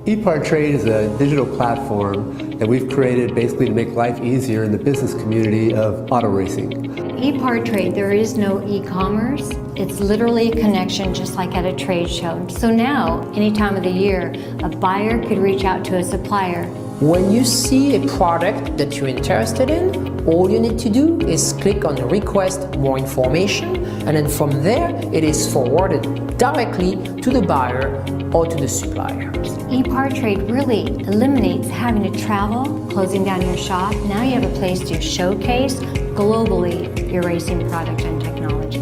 EPARTRADE is a digital platform that we've created basically to make life easier in the business community of auto racing. EPARTRADE, there is no e-commerce. It's literally a connection just like at a trade show. So now, any time of the year, a buyer could reach out to a supplier. When you see a product that you're interested in, all you need to do is click on request more information, and then from there it is forwarded directly to the buyer or to the supplier. EPARTRADE really eliminates having to travel, closing down your shop. Now you have a place to showcase globally your racing product and technology.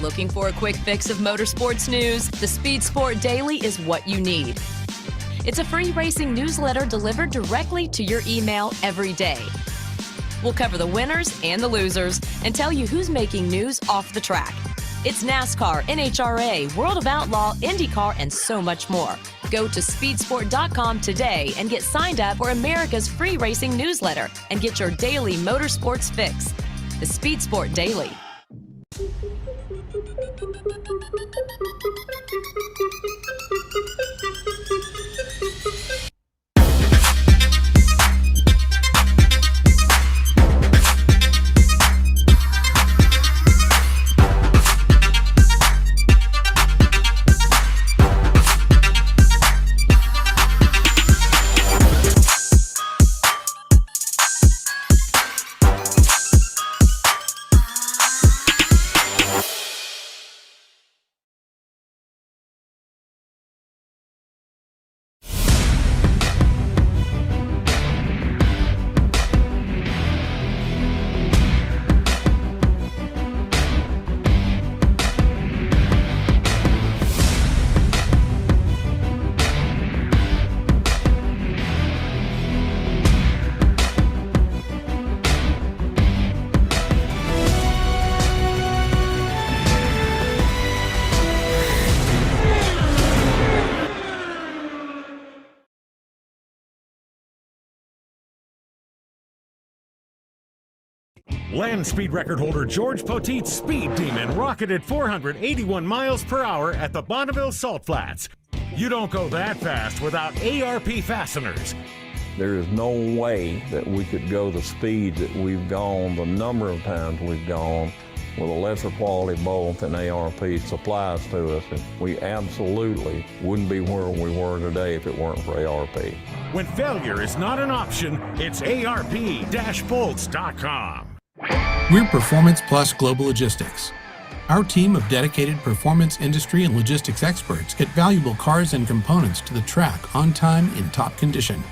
Looking for a quick fix of motorsports news? The Speed Sport Daily is what you need. It's a free racing newsletter delivered directly to your email every day. We'll cover the winners and the losers and tell you who's making news off the track. It's NASCAR, NHRA, World of Outlaw, INDYCAR, and so much more. Go to speedsport.com today and get signed up for America's free racing newsletter and get your daily motorsports fix. The Speed Sport Daily. Land speed record holder George Poteet's Speed Demon rocketed 481 miles per hour at the Bonneville Salt Flats. You don't go that fast without ARP fasteners. There is no way that we could go the speed that we've gone, the number of times we've gone, with a lesser quality bolt than ARP supplies to us. And we absolutely wouldn't be where we were today if it weren't for ARP. When failure is not an option, it's ARP-bolts.com. We're Performance Plus Global Logistics. Our team of dedicated performance industry and logistics experts get valuable cars and components to the track on time in top condition.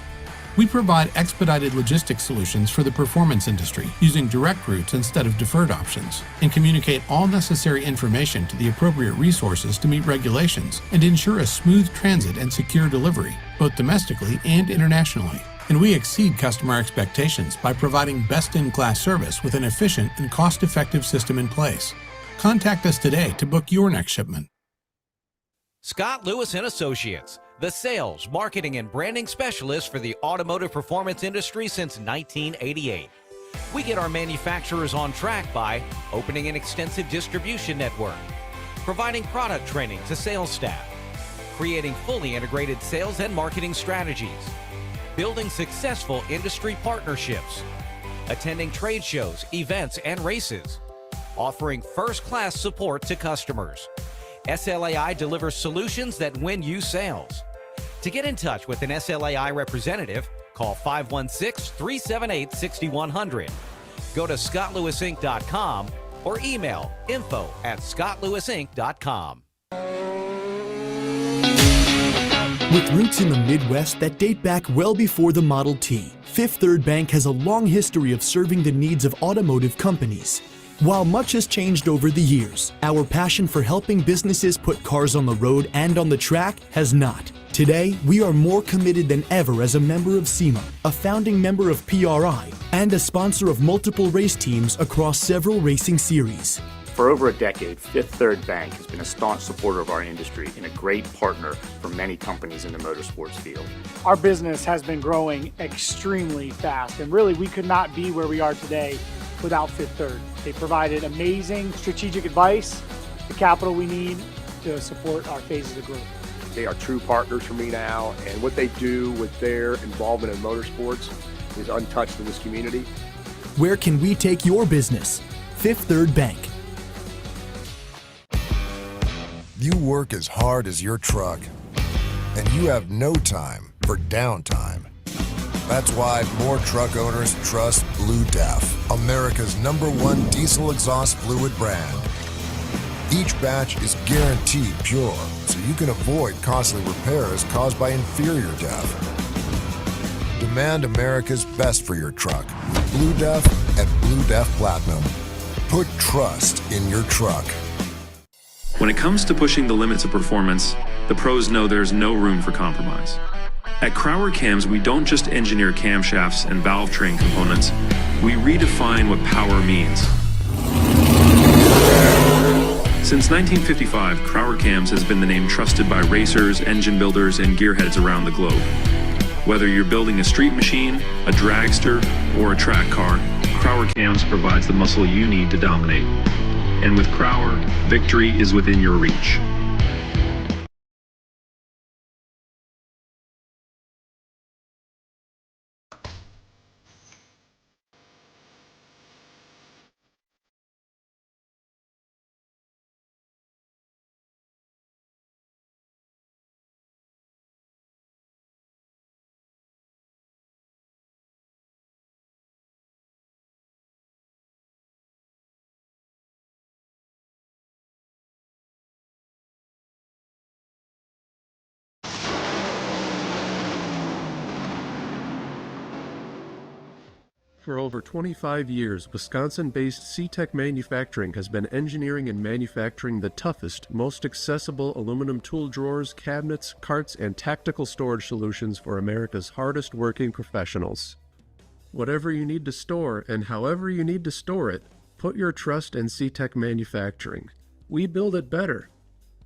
We provide expedited logistics solutions for the performance industry using direct routes instead of deferred options, and communicate all necessary information to the appropriate resources to meet regulations and ensure a smooth transit and secure delivery, both domestically and internationally. And we exceed customer expectations by providing best-in-class service with an efficient and cost-effective system in place. Contact us today to book your next shipment. Scott Lewis & Associates, the sales, marketing, and branding specialist for the automotive performance industry since 1988. We get our manufacturers on track by opening an extensive distribution network, providing product training to sales staff, creating fully integrated sales and marketing strategies, building successful industry partnerships, attending trade shows, events, and races, offering first-class support to customers. SLAI delivers solutions that win you sales. To get in touch with an SLAI representative, call 516-378-6100. Go to scottlewisinc.com or email info@scottlewisinc.com. With roots in the Midwest that date back well before the Model T, Fifth Third Bank has a long history of serving the needs of automotive companies. While much has changed over the years, our passion for helping businesses put cars on the road and on the track has not. Today, we are more committed than ever as a member of SEMA, a founding member of PRI, and a sponsor of multiple race teams across several racing series. For over a decade, Fifth Third Bank has been a staunch supporter of our industry and a great partner for many companies in the motorsports field. Our business has been growing extremely fast, and really we could not be where we are today without Fifth Third. They provided amazing strategic advice, the capital we need to support our phases of growth. They are true partners for me now, and what they do with their involvement in motorsports is untouched in this community. Where can we take your business? Fifth Third Bank. You work as hard as your truck, and you have no time for downtime. That's why more truck owners trust Blue Def, America's #1 diesel exhaust fluid brand. Each batch is guaranteed pure, so you can avoid costly repairs caused by inferior DEF. Demand America's best for your truck with Blue Def and Blue Def Platinum. Put trust in your truck. When it comes to pushing the limits of performance, the pros know there's no room for compromise. At Crowler Cams, we don't just engineer camshafts and valve train components, we redefine what power means. Since 1955, Crowler Cams has been the name trusted by racers, engine builders, and gearheads around the globe. Whether you're building a street machine, a dragster, or a track car, Crowler Cams provides the muscle you need to dominate. And with Crowler, victory is within your reach. For over 25 years, Wisconsin-based C-Tech Manufacturing has been engineering and manufacturing the toughest, most accessible aluminum tool drawers, cabinets, carts, and tactical storage solutions for America's hardest working professionals. Whatever you need to store and however you need to store it, put your trust in C-Tech Manufacturing. We build it better.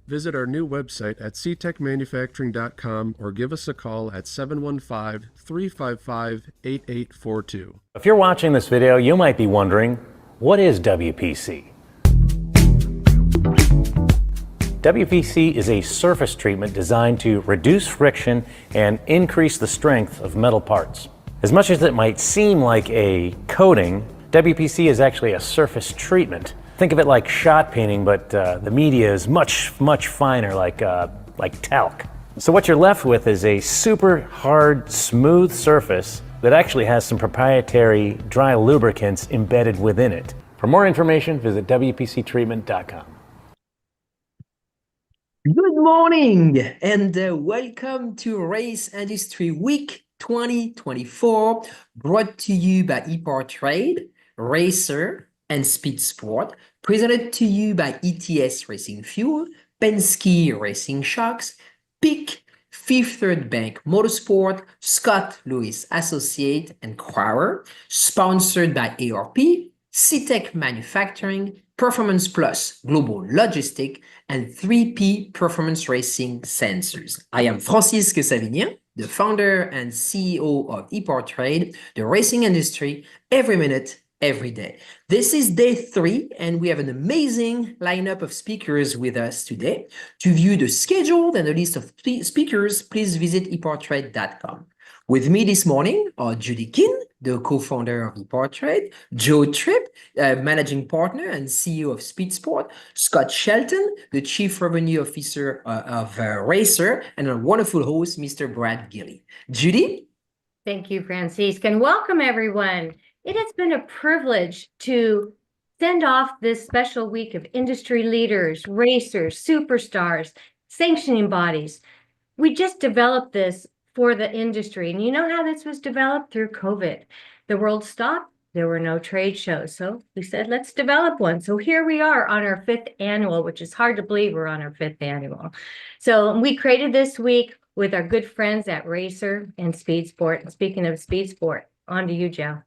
Visit our new website at ctechmanufacturing.com or give us a call at 715-355-8842. If you're watching this video, you might be wondering, what is WPC? WPC is a surface treatment designed to reduce friction and increase the strength of metal parts. As much as it might seem like a coating, WPC is actually a surface treatment. Think of it like shot painting, but the media is much finer, like talc. So what you're left with is a super hard, smooth surface that actually has some proprietary dry lubricants embedded within it. For more information, visit WPCtreatment.com. Good morning and welcome to Race Industry Week 2024, brought to you by EPARTRADE, Racer, and Speed Sport, presented to you by ETS Racing Fuel, Penske Racing Shocks, PIC, Fifth Third Bank Motorsport, Scott Lewis Associate, and Crowler, sponsored by ARP, C-Tech Manufacturing, Performance Plus Global Logistic, and 3P Performance Racing Sensors. I am Francisque Savignan, the founder and CEO of EPARTRADE, the racing industry, every minute, every day. This is day 3, and we have an amazing lineup of speakers with us today. To view the schedule and the list of speakers, please visit epartrade.com. With me this morning are Judy Kinn, the co-founder of EPARTRADE, Joe Tripp, managing partner and CEO of Speed Sport, Scott Shelton, the chief revenue officer of Racer, and our wonderful host, Mr. Brad Gilly. Judy? Thank you, Francisque, and welcome everyone. It has been a privilege to send off this special week of industry leaders, racers, superstars, sanctioning bodies. We just developed this for the industry. And you know how this was developed? Through COVID. The world stopped. there were no trade shows. So we said, let's develop one. So here we are on our 5th annual, which is hard to believe we're on our 5th annual. So we created this week with our good friends at Racer and Speed Sport. And speaking of Speed Sport, on to you, Joe.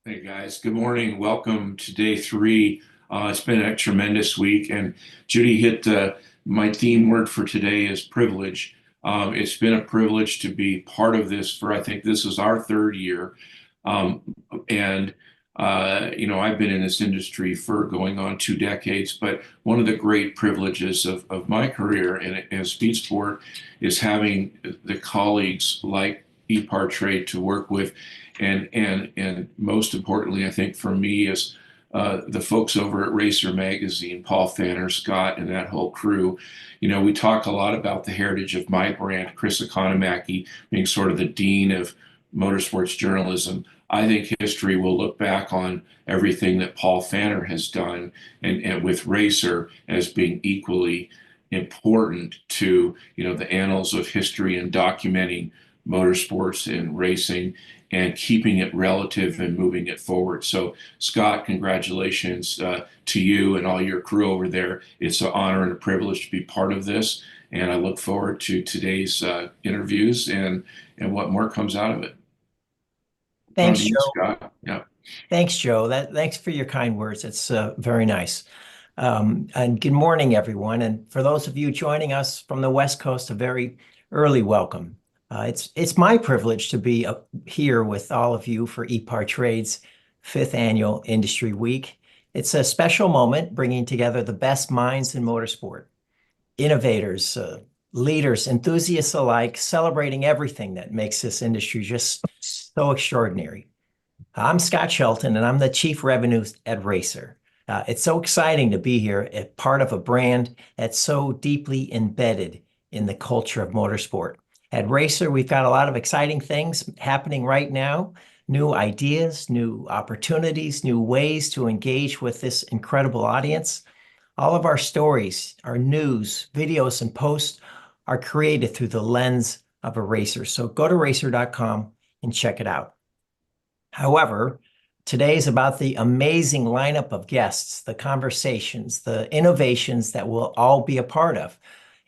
Hey guys, good morning. Welcome to day 3. It's been a tremendous week, and Judy hit my theme word for today is privilege. It's been a privilege to be part of this for, I think this is our 3rd year. You know, I've been in this industry for going on 2 decades, but one of the great privileges of my career in Speed Sport is having the colleagues like EPARTRADE to work with, and most importantly, I think for me is the folks over at Racer Magazine, Paul Fanner, Scott, and that whole crew. You know, we talk a lot about the heritage of my brand, Chris Economaki being sort of the dean of motorsports journalism. I think history will look back on everything that Paul Fanner has done and with Racer as being equally important to, you know, the annals of history and documenting motorsports and racing and keeping it relative and moving it forward. So Scott, congratulations to you and all your crew over there. It's an honor and a privilege to be part of this. And I look forward to today's interviews and what more comes out of it. Thanks, Joe. Scott. Yeah. Thanks, Joe. Thanks for your kind words. It's very nice. And good morning, everyone. And for those of you joining us from the West Coast, a very early welcome. It's my privilege to be here with all of you for EPARTRADE's 5th annual Industry Week. It's a special moment bringing together the best minds in motorsport, innovators, leaders, enthusiasts alike, celebrating everything that makes this industry just so extraordinary. I'm Scott Shelton, and I'm the Chief Revenue at Racer. It's so exciting to be here as part of a brand that's so deeply embedded in the culture of motorsport. At Racer, we've got a lot of exciting things happening right now, new ideas, new opportunities, new ways to engage with this incredible audience. All of our stories, our news, videos, and posts are created through the lens of a racer. So go to racer.com and check it out. However, today is about the amazing lineup of guests, the conversations, the innovations that we'll all be a part of.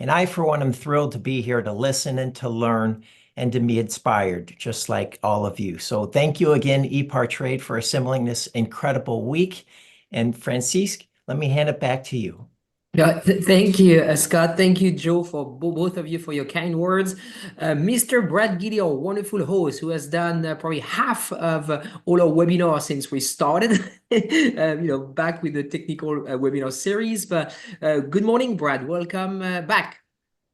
And I, for one, am thrilled to be here to listen and to learn and to be inspired, just like all of you. So thank you again, EPARTRADE, for assembling this incredible week. And Francisque, let me hand it back to you. Yeah, thank you, Scott. Thank you, Joe, for both of you for your kind words. Mr. Brad Giddy, our wonderful host, who has done probably half of all our webinars since we started, back with the technical webinar series. But good morning, Brad. Welcome back.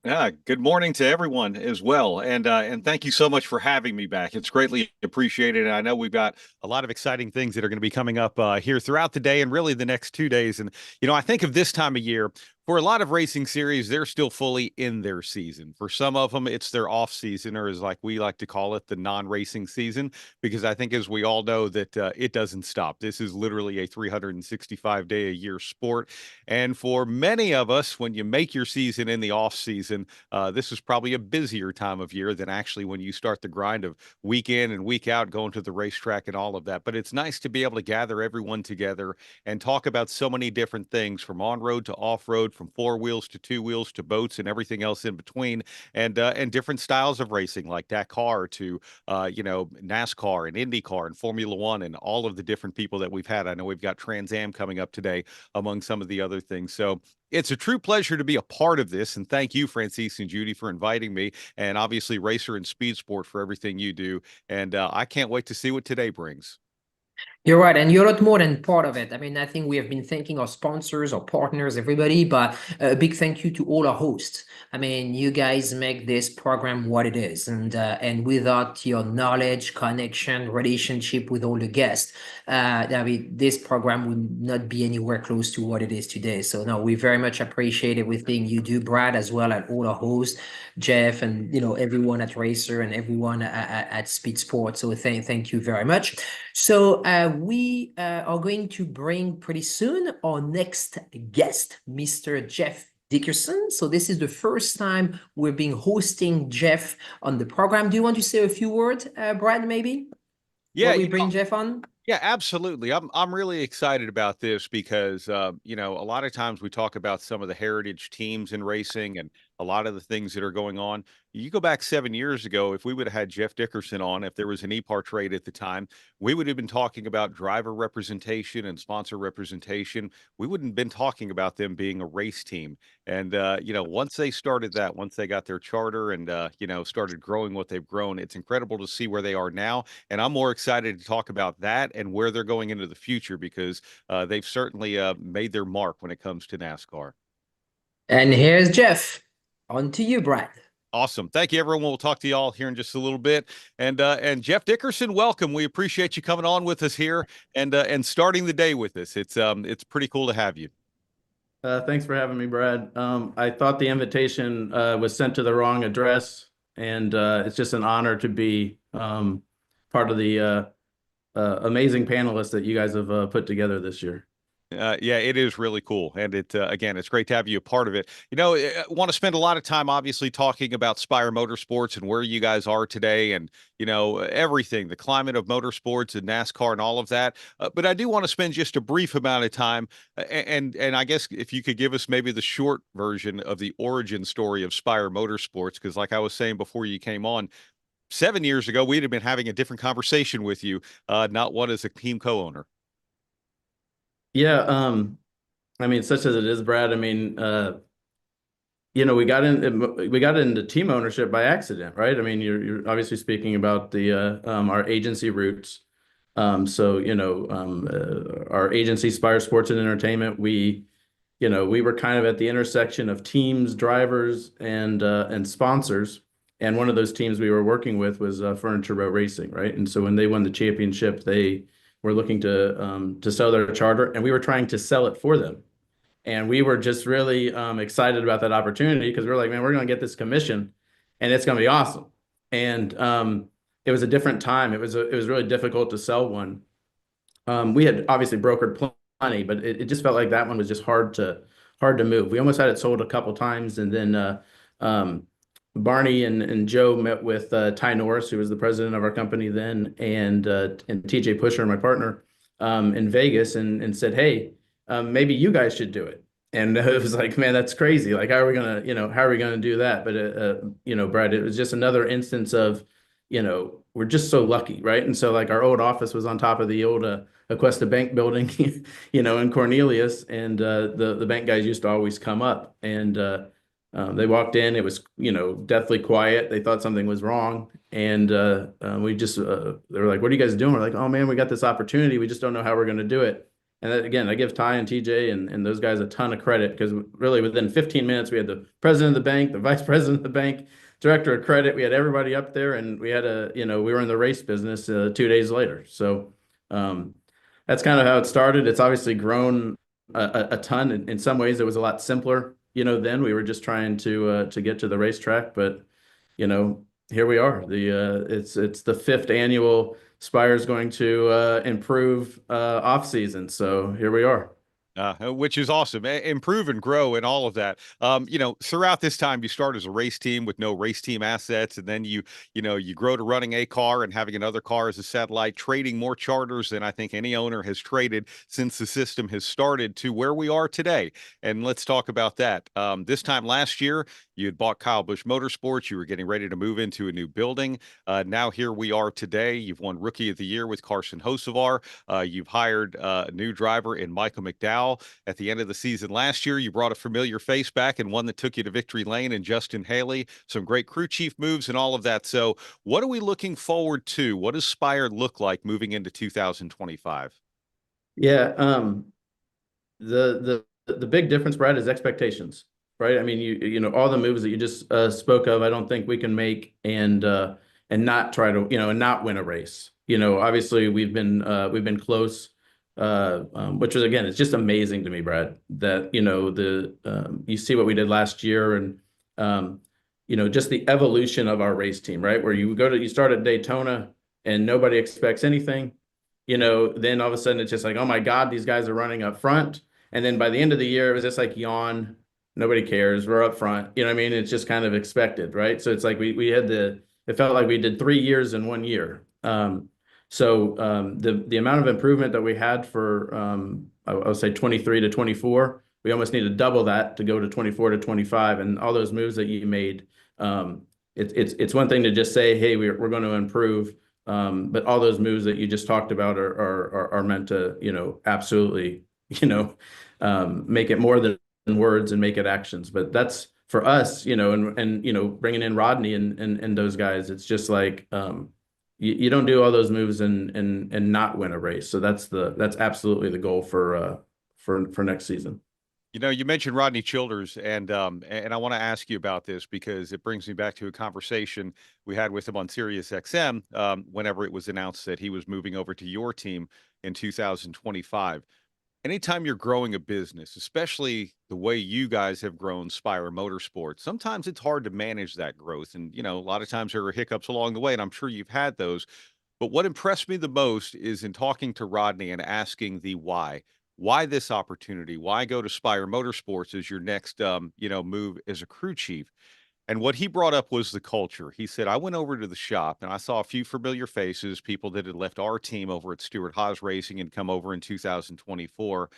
Yeah, good morning to everyone as well. And thank you so much for having me back. It's greatly appreciated. And I know we've got a lot of exciting things that are going to be coming up here throughout the day and really the next 2 days. And, I think of this time of year, for a lot of racing series, they're still fully in their season. For some of them, it's their off season, or as like we like to call it, the non-racing season, because I think as we all know that it doesn't stop. This is literally a 365-day-a-year sport. And for many of us, when you make your season in the off season, this is probably a busier time of year than actually when you start the grind of week in and week out, going to the racetrack and all of that. But it's nice to be able to gather everyone together and talk about so many different things, from on-road to off-road, from 4 wheels to 2 wheels to boats and everything else in between, and different styles of racing like Dakar to NASCAR and IndyCar and Formula One and all of the different people that we've had. I know we've got Trans Am coming up today, among some of the other things. So it's a true pleasure to be a part of this, and thank you, Francis and Judy, for inviting me, and obviously Racer and Speed Sport for everything you do. And I can't wait to see what today brings. You're right, and you're a lot more than part of it. I mean, I think we have been thanking our sponsors, our partners, everybody, but a big thank you to all our hosts. I mean, you guys make this program what it is, and without your knowledge, connection, relationship with all the guests, this program would not be anywhere close to what it is today. So no, we very much appreciate everything you do, Brad, as well as all our hosts, Jeff, and everyone at Racer and everyone at Speed Sport. So thank you very much. So we are going to bring pretty soon our next guest, Mr. Jeff Dickerson. So this is the first time we're being hosting Jeff on the program. Do you want to say a few words, Brad, maybe? Yeah, what we bring Jeff on? Yeah, absolutely. I'm really excited about this because you know, a lot of times we talk about some of the heritage teams in racing and a lot of the things that are going on. You go back 7 years ago, if we would have had Jeff Dickerson on, if there was an EPARTRADE at the time, we would have been talking about driver representation and sponsor representation. We wouldn't have been talking about them being a race team. And you know, once they started that, once they got their charter and you know, started growing what they've grown, it's incredible to see where they are now. And I'm more excited to talk about that and where they're going into the future because they've certainly made their mark when it comes to NASCAR. And here's Jeff. On to you, Brad. Awesome. Thank you, everyone. We'll talk to you all here in just a little bit. And Jeff Dickerson, welcome. We appreciate you coming on with us here and starting the day with us. It's pretty cool to have you. Thanks for having me, Brad. I thought the invitation was sent to the wrong address, and it's just an honor to be part of the amazing panelists that you guys have put together this year. Yeah, it is really cool. And again, it's great to have you a part of it. You know, I want to spend a lot of time, obviously, talking about Spire Motorsports and where you guys are today and, you know, everything, the climate of motorsports and NASCAR and all of that. But I do want to spend just a brief amount of time. And I guess if you could give us maybe the short version of the origin story of Spire Motorsports, because like I was saying before you came on, 7 years ago, we'd have been having a different conversation with you, not one as a team co-owner. Yeah, I mean, such as it is, Brad. I mean, you know, we got into team ownership by accident, right? I mean, you're obviously speaking about the our agency roots. So you know, our agency, Spire Sports and Entertainment, we were kind of at the intersection of teams, drivers, and sponsors. And one of those teams we were working with was Furniture Row Racing, right? And so when they won the championship, they were looking to sell their charter, and we were trying to sell it for them. And we were just really excited about that opportunity because we were like, man, we're going to get this commission, and it's going to be awesome. And it was a different time. It was really difficult to sell one. We had obviously brokered plenty, but it just felt like that one was just hard to move. We almost had it sold a couple times, and then Barney and Joe met with Ty Norris, who was the president of our company then, and TJ Pusher, my partner, in Vegas, and said, hey, maybe you guys should do it. And it was like, man, that's crazy. Like, how are we gonna do that? But you know, Brad, it was just another instance of, you know, we're just so lucky, right? And so like our old office was on top of the old Aquesta Bank building, you know, in Cornelius, and the bank guys used to always come up, and they walked in. It was, you know, deathly quiet. They thought something was wrong, and we just they were like, "What are you guys doing?" We're like, "Oh man, we got this opportunity. We just don't know how we're going to do it." And that, again, I give Ty and TJ and those guys a ton of credit because really within 15 minutes we had the president of the bank, the vice president of the bank, director of credit. We had everybody up there, and we had we were in the race business 2 days later. So that's kind of how it started. It's obviously grown a ton. In some ways, it was a lot simpler. You know, then we were just trying to get to the racetrack, but you know, here we are. It's the 5th annual Spire's going to improve off season, so here we are. Which is awesome. Improve and grow and all of that. You know, throughout this time, you start as a race team with no race team assets, and then you grow to running a car and having another car as a satellite, trading more charters than I think any owner has traded since the system has started to where we are today. And let's talk about that. This time last year, you had bought Kyle Busch Motorsports. You were getting ready to move into a new building. Now here we are today. You've won Rookie of the Year with Carson Hocevar. You've hired a new driver in Michael McDowell. At the end of the season last year, you brought a familiar face back and one that took you to victory lane in Justin Haley. Some great crew chief moves and all of that. So what are we looking forward to? What does Spire look like moving into 2025? Yeah, the big difference, Brad, is expectations, right? I mean, you know, all the moves that you just spoke of, I don't think we can make and not try to, you know, and not win a race. You know, obviously we've been close. Which was, again, it's just amazing to me, Brad, that, you know, you see what we did last year and, you know, just the evolution of our race team, right? Where you start at Daytona and nobody expects anything, you know, then all of a sudden it's just like, oh my God, these guys are running up front. And then by the end of the year, it was just like, yawn, nobody cares, we're up front. You know what I mean? It's just kind of expected, right? So it's like it felt like we did 3 years in 1 year. So the amount of improvement that we had for I would say 23 to 24, we almost need to double that to go to 24 to 25, and all those moves that you made. It's one thing to just say, hey, we're going to improve, but all those moves that you just talked about are meant to, absolutely, make it more than words and make it actions. But that's for us, and bringing in Rodney and those guys, it's just like you don't do all those moves and not win a race. So that's absolutely the goal for next season. You mentioned Rodney Childers, and I want to ask you about this because it brings me back to a conversation we had with him on Sirius XM whenever it was announced that he was moving over to your team in 2025. Anytime you're growing a business, especially the way you guys have grown Spire Motorsports, sometimes it's hard to manage that growth. And, a lot of times there are hiccups along the way, and I'm sure you've had those. But what impressed me the most is in talking to Rodney and asking the why. Why this opportunity? Why go to Spire Motorsports as your next, move as a crew chief? And what he brought up was the culture. He said, I went over to the shop and I saw a few familiar faces, people that had left our team over at Stewart Haas Racing and come over in 2024.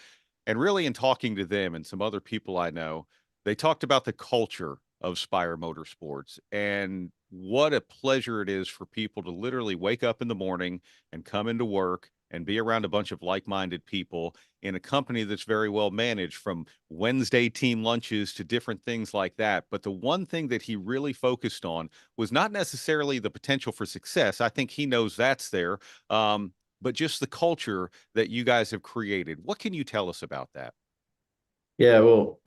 And really in talking to them and some other people I know, they talked about the culture of Spire Motorsports and what a pleasure it is for people to literally wake up in the morning and come into work and be around a bunch of like-minded people in a company that's very well managed, from Wednesday team lunches to different things like that. But the one thing that he really focused on was not necessarily the potential for success. I think he knows that's there, but just the culture that you guys have created. What can you tell us about that? Yeah, well,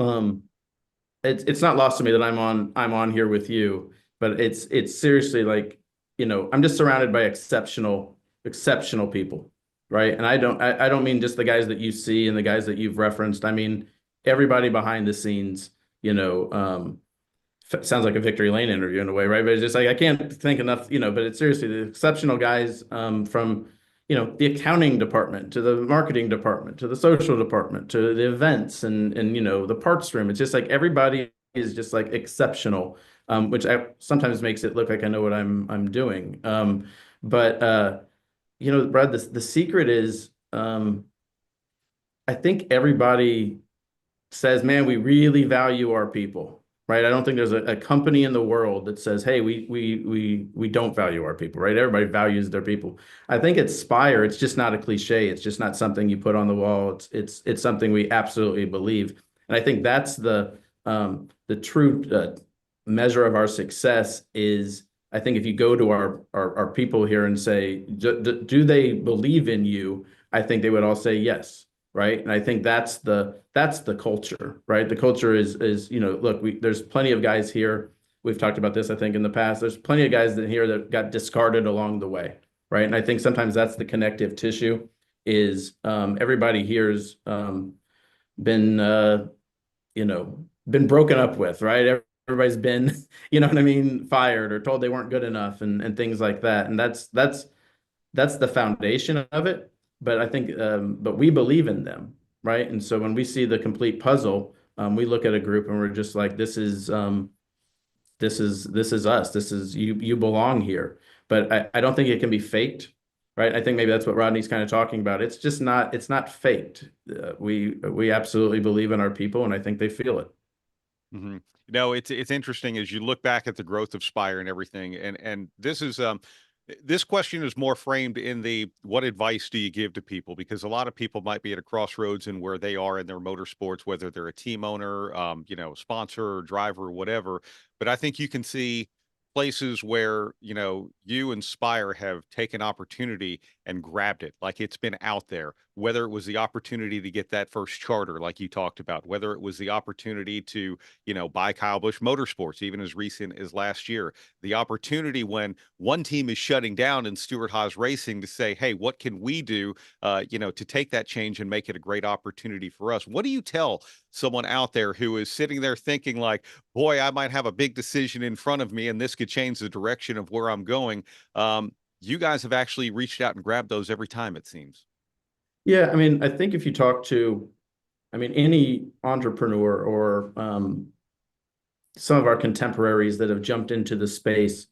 it's not lost to me that I'm on here with you, but it's seriously like, I'm just surrounded by exceptional people. Right. And I don't mean just the guys that you see and the guys that you've referenced. I mean, everybody behind the scenes, sounds like a Victory Lane interview in a way, right? But it's just like, I can't think enough, but it's seriously the exceptional guys from, the accounting department to the marketing department, to the social department, to the events and the parts room. It's just like everybody is just like exceptional, which sometimes makes it look like I know what I'm doing. Brad, the secret is, I think everybody says, man, we really value our people, right? I don't think there's a company in the world that says, hey, we don't value our people, right? Everybody values their people. I think at Spire, it's just not a cliche. It's just not something you put on the wall. It's something we absolutely believe. And I think that's the true measure of our success is, I think if you go to our people here and say, do they believe in you? I think they would all say yes, right? And I think that's the culture, right? The culture is look, there's plenty of guys here. We've talked about this, I think, in the past. There's plenty of guys in here that got discarded along the way, right? And I think sometimes that's the connective tissue is everybody here's been broken up with, right? Everybody's been, fired or told they weren't good enough and things like that. And that's the foundation of it. But I think, but we believe in them, right? And so when we see the complete puzzle, we look at a group and we're just like, this is us. This is you belong here. But I don't think it can be faked, right? I think maybe that's what Rodney's kind of talking about. It's just not, it's not faked. We absolutely believe in our people, and I think they feel it. Mm-hmm. It's interesting as you look back at the growth of Spire and everything. And this is this question is more framed in the what advice do you give to people? Because a lot of people might be at a crossroads in where they are in their motorsports, whether they're a team owner, sponsor or driver or whatever. But I think you can see places where, you and Spire have taken opportunity and grabbed it, like it's been out there, whether it was the opportunity to get that first charter, like you talked about, whether it was the opportunity to, buy Kyle Busch Motorsports, even as recent as last year, the opportunity when one team is shutting down in Stewart Haas Racing to say, hey, what can we do, to take that change and make it a great opportunity for us? What do you tell someone out there who is sitting there thinking like, boy, I might have a big decision in front of me and this could change the direction of where I'm going? You guys have actually reached out and grabbed those every time, it seems. Yeah, I mean, I think if you talk to, any entrepreneur or some of our contemporaries that have jumped into the space,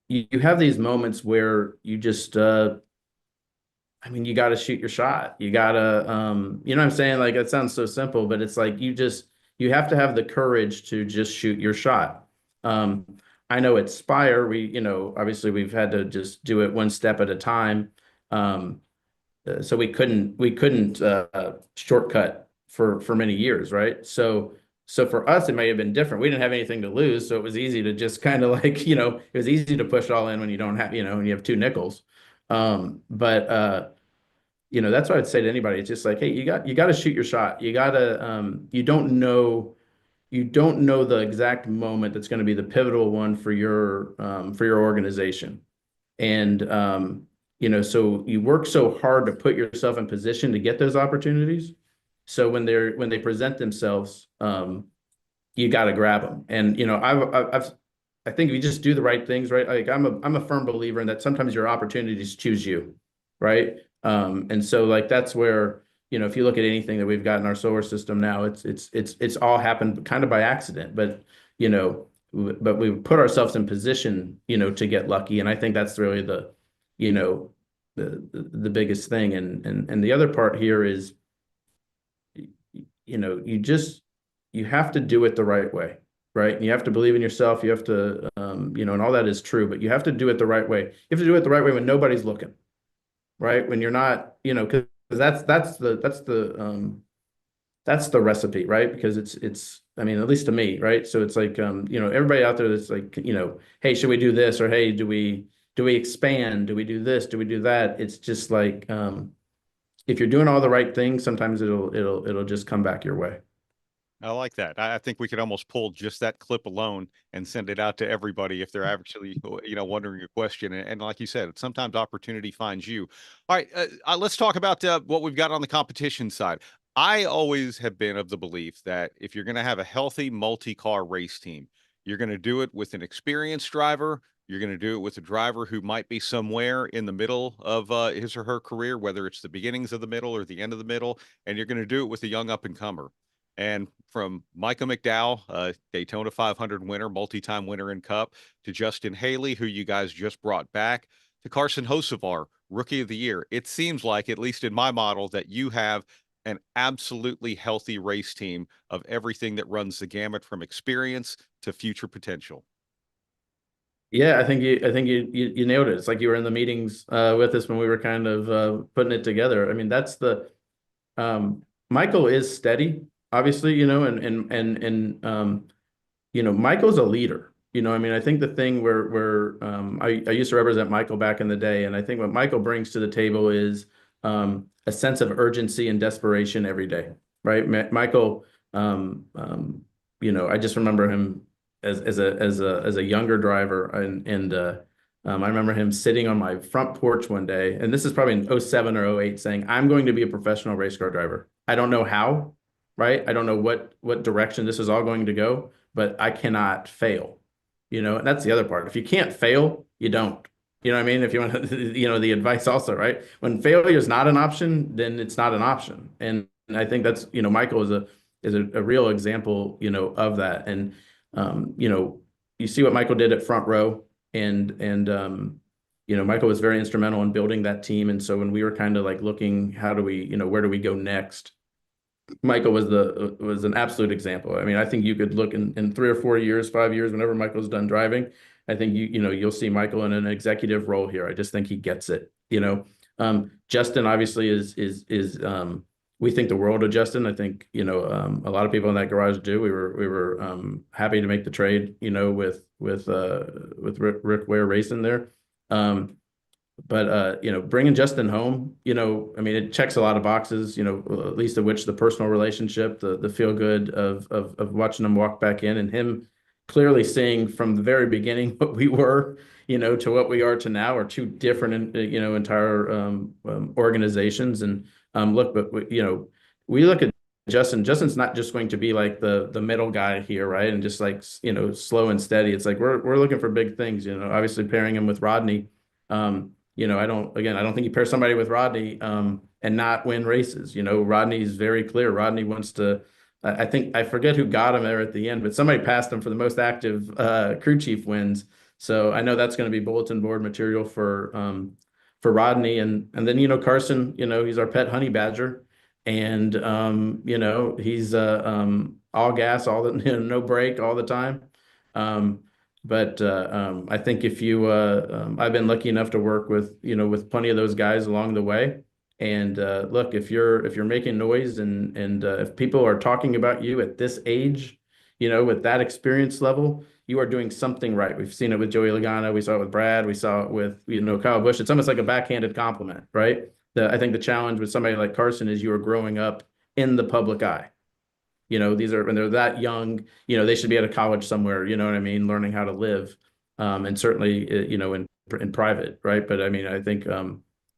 you have these moments where you just, I mean, you got to shoot your shot. You got to, you know what I'm saying? Like, it sounds so simple, but it's like you have to have the courage to just shoot your shot. I know at Spire, obviously we've had to just do it one step at a time. So we couldn't shortcut for many years, right? So for us, it may have been different. We didn't have anything to lose, so it was easy to just kind of like, it was easy to push all in when you don't have, when you have two nickels. But that's what I'd say to anybody. It's just like, hey, you got to shoot your shot. You got to, you don't know the exact moment that's going to be the pivotal one for your organization. And, so you work so hard to put yourself in position to get those opportunities. So when they present themselves, you got to grab them. And, I think if you just do the right things, right? Like I'm a firm believer in that sometimes your opportunities choose you, right? And so like, that's where, if you look at anything that we've got in our solar system now, it's all happened kind of by accident, but we put ourselves in position, to get lucky. And I think that's really the biggest thing. And the other part here is, you have to do it the right way, right? And you have to believe in yourself. You have to, and all that is true, but you have to do it the right way. You have to do it the right way when nobody's looking, right? When you're not, because that's the recipe, right? Because it's, I mean, at least to me, right? So it's like, everybody out there that's like, hey, should we do this? Or, hey, do we expand? Do we do this? Do we do that? It's just like, if you're doing all the right things, sometimes it'll just come back your way. I like that. I think we could almost pull just that clip alone and send it out to everybody if they're actually, wondering a question. And like you said, sometimes opportunity finds you. All right, let's talk about what we've got on the competition side. I always have been of the belief that if you're going to have a healthy multi-car race team, you're going to do it with an experienced driver. You're going to do it with a driver who might be somewhere in the middle of his or her career, whether it's the beginnings of the middle or the end of the middle, and you're going to do it with a young up-and-comer. And from Micah McDowell, Daytona 500 winner, multi-time winner in Cup, to Justin Haley, who you guys just brought back, to Carson Hocevar, Rookie of the Year. It seems like, at least in my model, that you have an absolutely healthy race team of everything that runs the gamut from experience to future potential. Yeah, I think you nailed it. It's like you were in the meetings with us when we were kind of putting it together. I mean, that's the Michael is steady, obviously, Michael's a leader. I mean, I think the thing where I used to represent Michael back in the day, and I think what Michael brings to the table is a sense of urgency and desperation every day, right? Michael, I just remember him as a younger driver, and I remember him sitting on my front porch one day, and this is probably in 07 or 08, saying, "I'm going to be a professional race car driver. I don't know how, right? I don't know what direction this is all going to go, but I cannot fail." And that's the other part. If you can't fail, you don't. You know what I mean? If you want to, the advice also, right? When failure is not an option, then it's not an option. And I think that's, Michael is a real example, of that. And you see what Michael did at Front Row, and Michael was very instrumental in building that team. And so when we were kind of like looking, how do we, where do we go next? Michael was an absolute example. I mean, I think you could look in 3 or 4 years, 5 years, whenever Michael's done driving, I think you'll see Michael in an executive role here. I just think he gets it. Justin obviously is we think the world of Justin. I think a lot of people in that garage do. We were happy to make the trade, with Rick Ware racing there. But bringing Justin home, I mean, it checks a lot of boxes, at least of which the personal relationship, the feel good of watching him walk back in, and him clearly seeing from the very beginning what we were, to what we are to now are two different, entire organizations. And look, but we look at Justin. Justin's not just going to be like the middle guy here, right? And just like, slow and steady. It's like we're looking for big things, obviously pairing him with Rodney. I don't think you pair somebody with Rodney and not win races. Rodney's very clear. Rodney wants to, I forget who got him there at the end, but somebody passed him for the most active crew chief wins. So I know that's going to be bulletin board material for Rodney, and then Carson, he's our pet honey badger, and he's all gas, all the no break all the time. But I think if you, I've been lucky enough to work with with plenty of those guys along the way. And look, if you're making noise and if people are talking about you at this age, with that experience level, you are doing something right. We've seen it with Joey Logano. We saw it with Brad. We saw it with Kyle Busch. It's almost like a backhanded compliment, right? I think the challenge with somebody like Carson is you are growing up in the public eye. These are, when they're that young, they should be at a college somewhere, you know what I mean, learning how to live, and certainly, in private, right? But I mean, I think,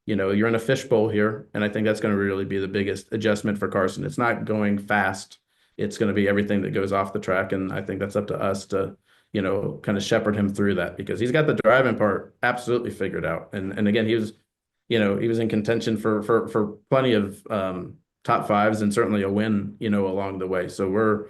you're in a fishbowl here, and I think that's going to really be the biggest adjustment for Carson. It's not going fast. It's going to be everything that goes off the track, and I think that's up to us to, kind of shepherd him through that, because he's got the driving part absolutely figured out. And again, he was in contention for plenty of top fives and certainly a win, along the way. So we're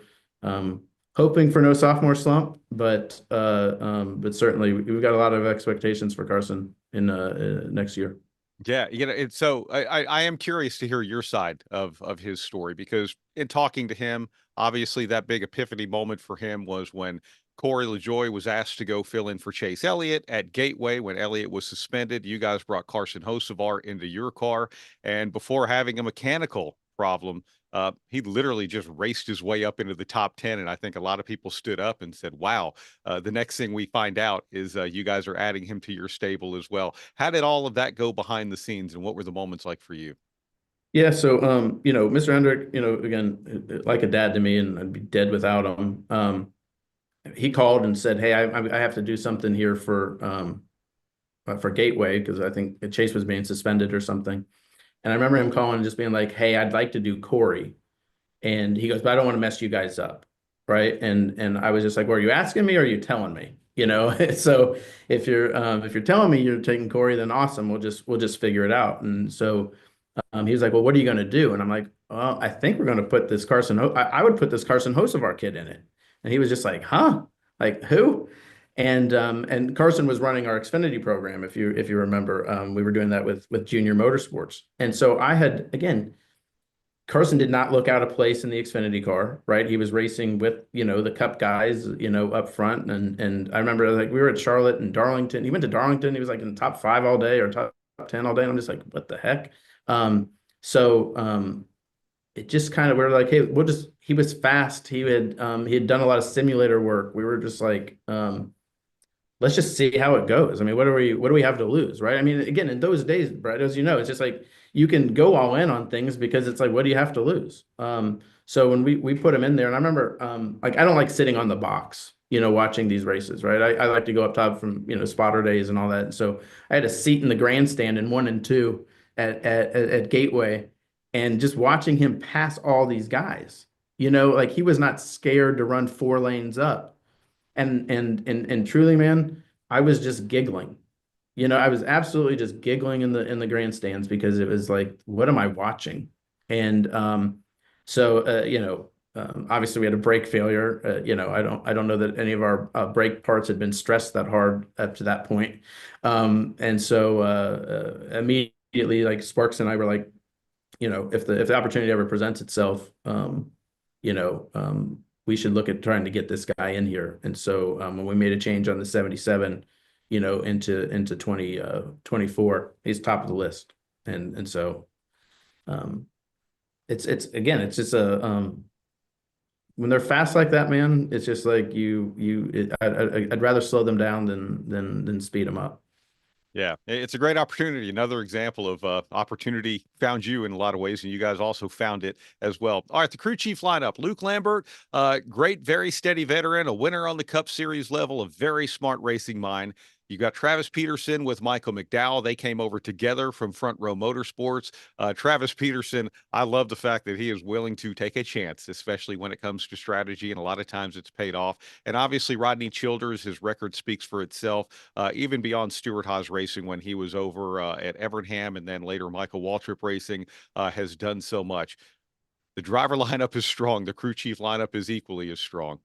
hoping for no sophomore slump, but certainly we've got a lot of expectations for Carson in next year. Yeah, it's so I am curious to hear your side of his story, because in talking to him, obviously that big epiphany moment for him was when Corey LaJoie was asked to go fill in for Chase Elliott at Gateway when Elliott was suspended. You guys brought Carson Hocevar into your car, and before having a mechanical problem, he literally just raced his way up into the top 10. And I think a lot of people stood up and said, wow, the next thing we find out is you guys are adding him to your stable as well. How did all of that go behind the scenes, and what were the moments like for you? Yeah. So, Mr. Hendrick, again, like a dad to me, and I'd be dead without him. He called and said, hey, I have to do something here for Gateway, because I think Chase was being suspended or something. And I remember him calling and just being like, hey, I'd like to do Corey. And he goes, but I don't want to mess you guys up. Right. And I was just like, well, are you asking me or are you telling me? So if you're telling me you're taking Corey, then awesome. We'll just figure it out. And so he was like, well, what are you going to do? And I'm like, well, I think we're going to put this I would put this Carson Hocevar kid in it. And he was just like, huh? Like who? And Carson was running our Xfinity program, if you remember. We were doing that with Junior Motorsports. And so Carson did not look out of place in the Xfinity car, right? He was racing with, the Cup guys, up front. And I remember, like, we were at Charlotte and Darlington. He went to Darlington. He was like in the top 5 all day or top 10 all day. And I'm just like, what the heck? It just kind of, we were like, hey, he was fast. He had done a lot of simulator work. We were just like, let's just see how it goes. I mean, what do we have to lose, right? I mean, again, in those days, Brett, as you know, it's just like you can go all in on things because it's like, what do you have to lose? So when we put him in there, and I remember, like, I don't like sitting on the box, watching these races, right? I like to go up top from, spotter days and all that. And so I had a seat in the grandstand in 1 and 2 at Gateway, and just watching him pass all these guys, like he was not scared to run 4 lanes up. And truly, man, I was just giggling. I was absolutely just giggling in the grandstands, because it was like, what am I watching? And obviously we had a brake failure. I don't know that any of our brake parts had been stressed that hard up to that point. And so immediately, like, Sparks and I were like, if the opportunity ever presents itself, we should look at trying to get this guy in here. And so when we made a change on the 77, into 2024, he's top of the list. And so it's just when they're fast like that, man, it's just like I'd rather slow them down than speed them up. Yeah, it's a great opportunity. Another example of opportunity found you in a lot of ways, and you guys also found it as well. All right, the crew chief lineup: Luke Lambert, great, very steady veteran, a winner on the Cup Series level, a very smart racing mind. You got Travis Peterson with Michael McDowell. They came over together from Front Row Motorsports. Travis Peterson, I love the fact that he is willing to take a chance, especially when it comes to strategy, and a lot of times it's paid off. And obviously, Rodney Childers, his record speaks for itself, even beyond Stuart Haas Racing when he was over at Evernham, and then later Michael Waltrip Racing, has done so much. The driver lineup is strong. The crew chief lineup is equally as strong.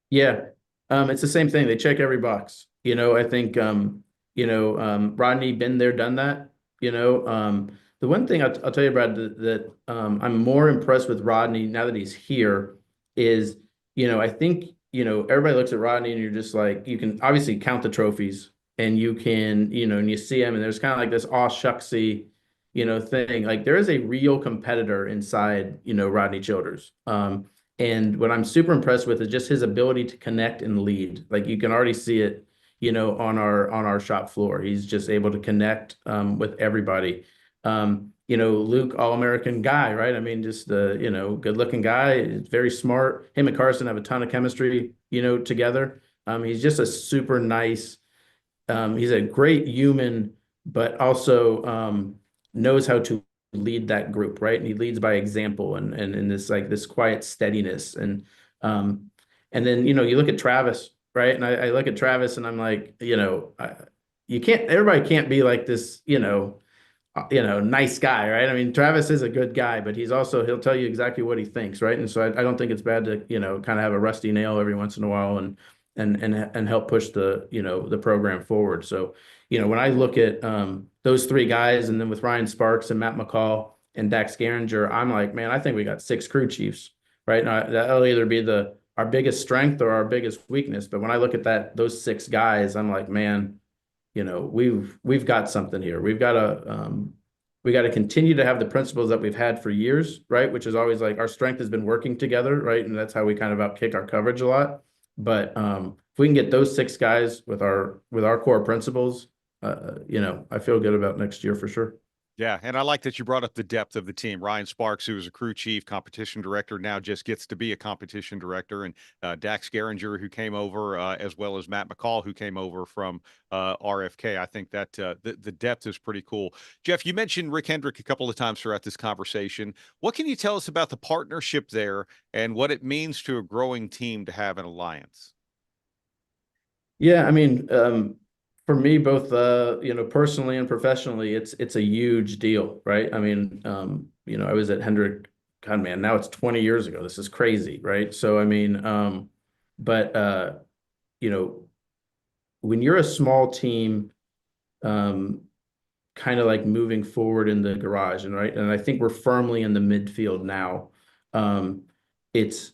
Yeah, it's the same thing. They check every box. I think, Rodney been there, done that, the one thing I'll tell you, Brad, that I'm more impressed with Rodney now that he's here is, I think, everybody looks at Rodney and you're just like, you can obviously count the trophies and you can, and you see him and there's kind of like this aw shucksy, thing. Like there is a real competitor inside, Rodney Childers. And what I'm super impressed with is just his ability to connect and lead. Like you can already see it, on our shop floor. He's just able to connect with everybody. Luke, all-American guy, right? I mean, just the, good-looking guy, very smart. Him and Carson have a ton of chemistry, together. He's just a super nice, he's a great human, but also knows how to lead that group, right? And he leads by example and this like this quiet steadiness. And then, you look at Travis, right? And I look at Travis and I'm like, everybody can't be like this, nice guy, right? I mean, Travis is a good guy, but he'll tell you exactly what he thinks, right? And so I don't think it's bad to, kind of have a rusty nail every once in a while and help push the, the program forward. So, when I look at those three guys, and then with Ryan Sparks and Matt McCall and Dax Garinger, I'm like, man, I think we got 6 crew chiefs, right? Now, that'll either be our biggest strength or our biggest weakness. But when I look at those 6 guys, I'm like, man, we've got something here. We got to continue to have the principles that we've had for years, right? Which is always like our strength has been working together, right? And that's how we kind of outkick our coverage a lot. But if we can get those 6 guys with our core principles, I feel good about next year for sure. Yeah, and I like that you brought up the depth of the team. Ryan Sparks, who was a crew chief, competition director, now just gets to be a competition director, and Dax Garinger, who came over, as well as Matt McCall, who came over from RFK. I think that the depth is pretty cool. Jeff, you mentioned Rick Hendrick a couple of times throughout this conversation. What can you tell us about the partnership there and what it means to a growing team to have an alliance? Yeah, I mean, for me, both personally and professionally, it's a huge deal, right? I mean, I was at Hendrick, God, man, now it's 20 years ago. This is crazy, right? So I mean, when you're a small team, kind of like moving forward in the garage, and I think we're firmly in the midfield now. It's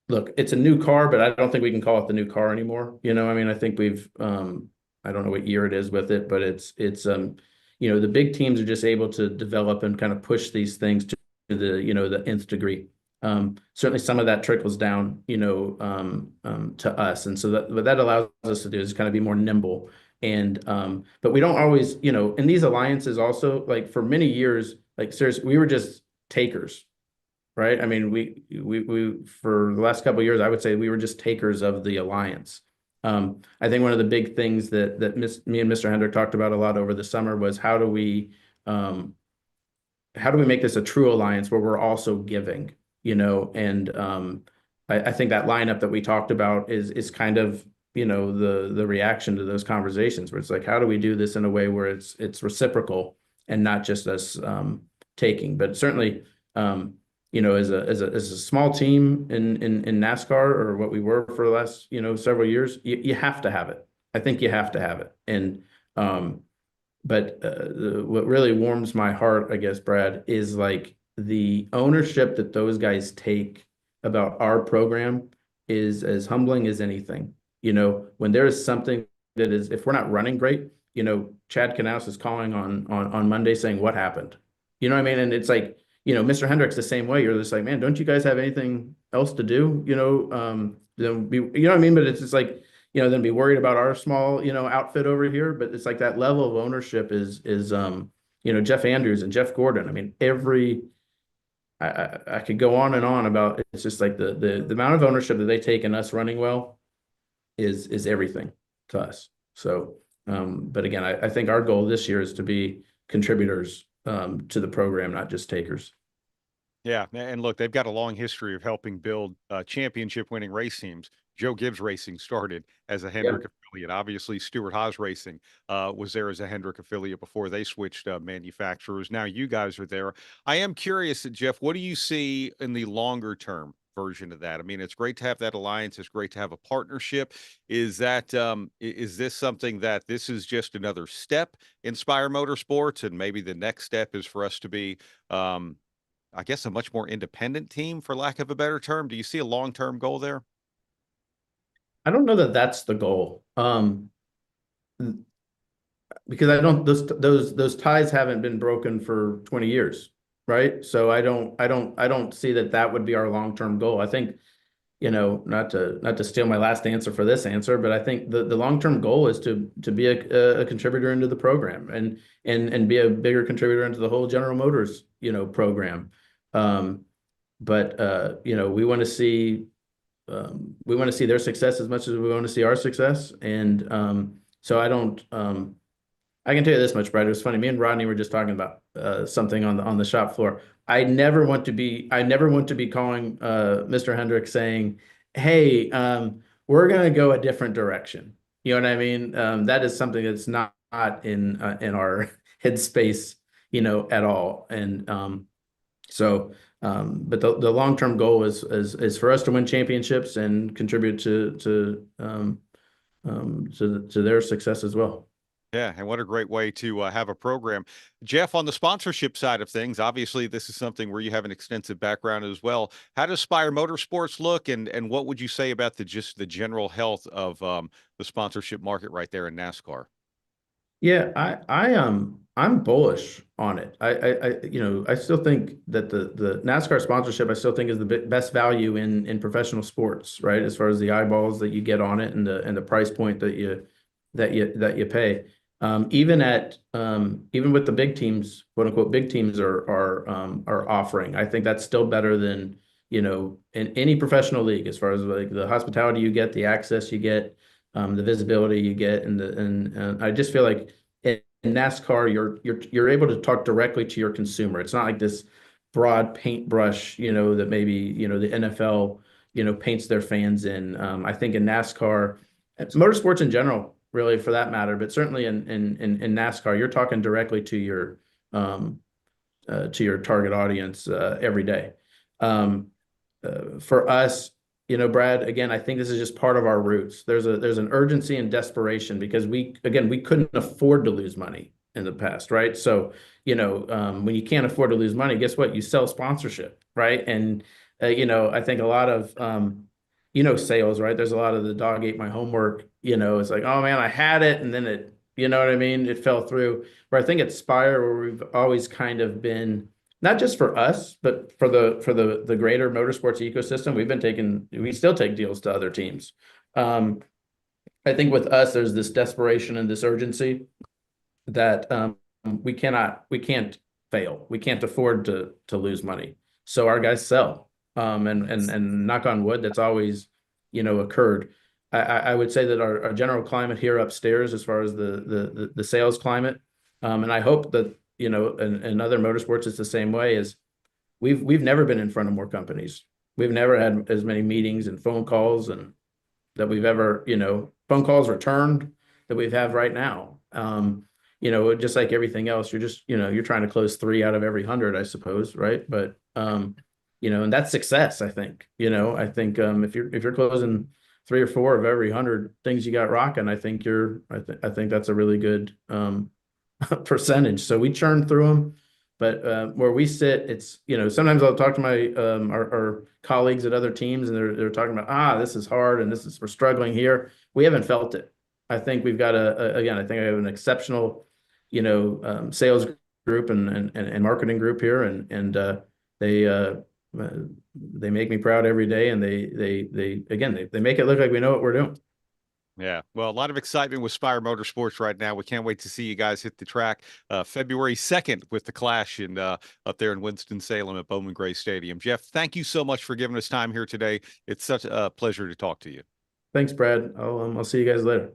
a new car, but I don't think we can call it the new car anymore. I mean, I think we've I don't know what year it is with it, but it's the big teams are just able to develop and kind of push these things to the the nth degree. Certainly some of that trickles down to us, and so what that allows us to do is kind of be more nimble. And but we don't always, in these alliances also, like for many years, like seriously, we were just takers, right? I mean, we for the last couple of years, I would say we were just takers of the alliance. I think one of the big things that me and Mr. Hendrick talked about a lot over the summer was how do we make this a true alliance where we're also giving, and I think that lineup that we talked about is kind of the reaction to those conversations where it's like, how do we do this in a way where it's reciprocal and not just us taking. But certainly as a small team in NASCAR, or what we were for the last several years, you have to have it. I think you have to have it. And but what really warms my heart, I guess, Brad, is like the ownership that those guys take about our program is as humbling as anything. When there is something that is, if we're not running great, Chad Knaus is calling on Monday saying, what happened? You know what I mean? And it's like, Mr. Hendrick's the same way. You're just like, man, don't you guys have anything else to do? Then be, you know what I mean? But it's just like, then be worried about our small, outfit over here. But it's like that level of ownership is Jeff Andrews and Jeff Gordon. I mean, I could go on and on about, it's just like the amount of ownership that they take in us running well is everything to us. So, but again, I think our goal this year is to be contributors to the program, not just takers. Yeah, and look, they've got a long history of helping build championship-winning race teams. Joe Gibbs Racing started as a Hendrick affiliate. Obviously, Stewart Haas Racing was there as a Hendrick affiliate before they switched manufacturers. Now you guys are there. I am curious, Jeff, what do you see in the longer term version of that? I mean, it's great to have that alliance. It's great to have a partnership. Is that is this something that this is just another step in Spire Motorsports, and maybe the next step is for us to be, I guess, a much more independent team, for lack of a better term? Do you see a long-term goal there? I don't know that that's the goal. Because I don't those ties haven't been broken for 20 years, right? So I don't see that would be our long-term goal. I think, not to steal my last answer for this answer, but I think the long-term goal is to be a contributor into the program and be a bigger contributor into the whole General Motors, program. But we want to see their success as much as we want to see our success. And so I can tell you this much, Brad. It was funny. Me and Rodney were just talking about something on the shop floor. I never want to be calling Mr. Hendrick saying, "Hey, we're going to go a different direction." You know what I mean? That is something that's not in our headspace, at all. And but the long-term goal is for us to win championships and contribute to their success as well. Yeah, and what a great way to have a program. Jeff, on the sponsorship side of things, obviously this is something where you have an extensive background as well. How does Spire Motorsports look, and what would you say about the general health of the sponsorship market right there in NASCAR? Yeah, I'm bullish on it. I still think that the NASCAR sponsorship is the best value in professional sports, right? As far as the eyeballs that you get on it and the price point that you pay. Even with the big teams, quote unquote, big teams are offering. I think that's still better than, in any professional league, as far as like the hospitality you get, the access you get, the visibility you get, and I just feel like in NASCAR you're able to talk directly to your consumer. It's not like this broad paintbrush, that maybe the NFL paints their fans in. I think in NASCAR, motorsports in general, really, for that matter, but certainly in NASCAR, you're talking directly to your target audience every day. For us, Brad, again, I think this is just part of our roots. There's an urgency and desperation because we couldn't afford to lose money in the past, right? So, when you can't afford to lose money, guess what? You sell sponsorship, right? And I think a lot of sales, right? There's a lot of the dog ate my homework, it's like, oh man, I had it. And then it, what I mean? It fell through. Where I think at Spire, where we've always kind of been, not just for us, but for the greater motorsports ecosystem, we still take deals to other teams. I think with us, there's this desperation and this urgency that we can't fail. We can't afford to lose money. So our guys sell. And knock on wood, that's always, occurred. I would say that our general climate here upstairs, as far as the sales climate, and I hope that, in other motorsports, it's the same way, is we've never been in front of more companies. We've never had as many meetings and phone calls and that we've ever, phone calls returned that we've had right now. Just like everything else, you're just, you're trying to close 3 out of every 100, I suppose, right? But and that's success, I think. I think if you're closing 3 or 4 of every 100 things you got rocking, I think that's a really good percentage. So we churn through them, but where we sit, it's sometimes I'll talk to my our colleagues at other teams, and they're talking about this is hard and we're struggling here. We haven't felt it. I think we've got I think I have an exceptional sales group and marketing group here, and they make me proud every day, and they make it look like we know what we're doing. Yeah, well, a lot of excitement with Spire Motorsports right now. We can't wait to see you guys hit the track February 2nd with the Clash up there in Winston-Salem at Bowman Gray Stadium. Jeff, thank you so much for giving us time here today. It's such a pleasure to talk to you. Thanks, Brad. I'll see you guys later.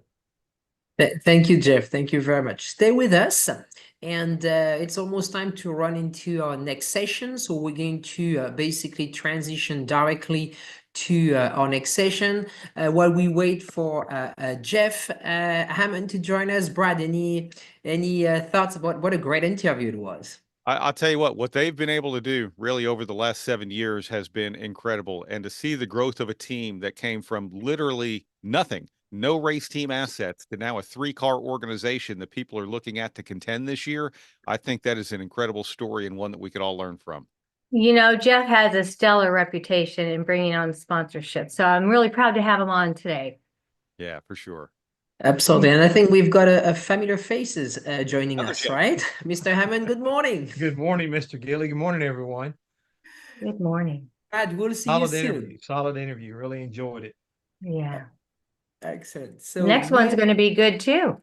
Thank you, Jeff. Thank you very much. Stay with us. And it's almost time to run into our next session. So we're going to basically transition directly to our next session while we wait for Jeff Hammond to join us. Brad, any thoughts about what a great interview it was? I'll tell you what they've been able to do really over the last 7 years has been incredible. And to see the growth of a team that came from literally nothing, no race team assets, to now a 3-car organization that people are looking at to contend this year, I think that is an incredible story and one that we could all learn from. You know, Jeff has a stellar reputation in bringing on sponsorship, so I'm really proud to have him on today. Yeah, for sure. Absolutely. And I think we've got a familiar faces joining us, yeah. right? Mr. Hammond, good morning. Good morning, Mr. Gilly. Good morning, everyone. Good morning. Brad, we'll see you soon. Solid interview. Really enjoyed it. Yeah. Excellent. The So next one's going to be good too.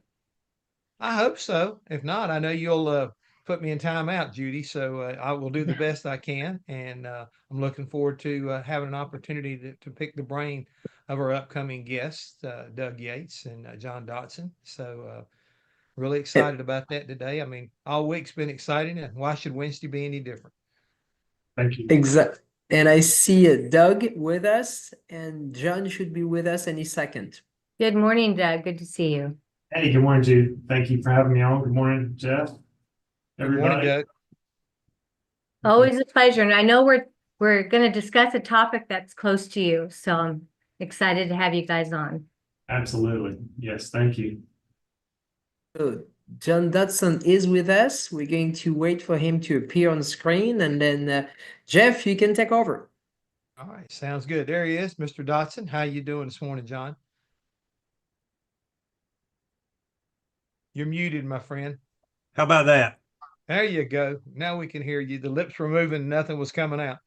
I hope so. If not, I know you'll put me in timeout, Judy. So I will do the best I can. And I'm looking forward to having an opportunity to pick the brain of our upcoming guests, Doug Yates and John Dodson. So really excited about that today. I mean, all week's been exciting, and why should Wednesday be any different? Thank you. Exactly. And I see Doug with us, and John should be with us any second. Good morning, Doug. Good to see you. Hey, good morning, Jude. Thank you for having me on. Good morning, Jeff. Good morning, Doug. Always a pleasure. And I know we're going to discuss a topic that's close to you, so I'm excited to have you guys on. Absolutely. Yes, thank you. So John Dodson is with us. We're going to wait for him to appear on the screen, and then Jeff, you can take over. All right, sounds good. There he is, Mr. Dodson. How you doing this morning, John? You're muted, my friend. How about that? There you go. Now we can hear you. The lips were moving, nothing was coming out.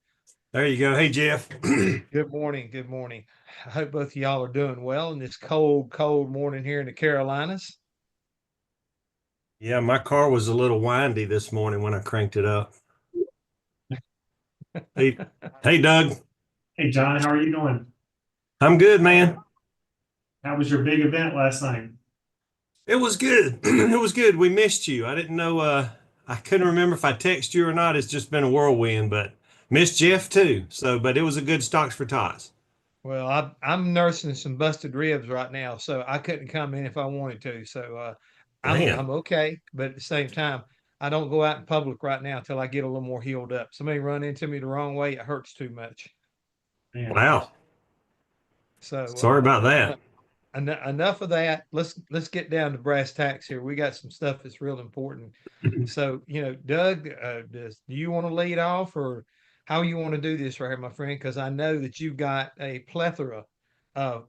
There you go. Hey, Jeff. Good morning. Good morning. I hope both of y'all are doing well in this cold, cold morning here in the Carolinas. Yeah, my car was a little windy this morning when I cranked it up. Hey, Doug. Hey, John. How are you doing? I'm good, man. How was your big event last night? It was good. It was good. We missed you. I didn't know. I couldn't remember if I texted you or not. It's just been a whirlwind, but missed Jeff too. So, but it was a good Stocks for Tots. Well, I'm nursing some busted ribs right now, so I couldn't come in if I wanted to. So I'm okay, but at the same time, I don't go out in public right now until I get a little more healed up. Somebody run into me the wrong way, it hurts too much. Man. Wow. So sorry about that. Enough of that. Let's get down to brass tacks here. We got some stuff that's real important. So, Doug, do you want to lead off, or how you want to do this right here, my friend? Because I know that you've got a plethora of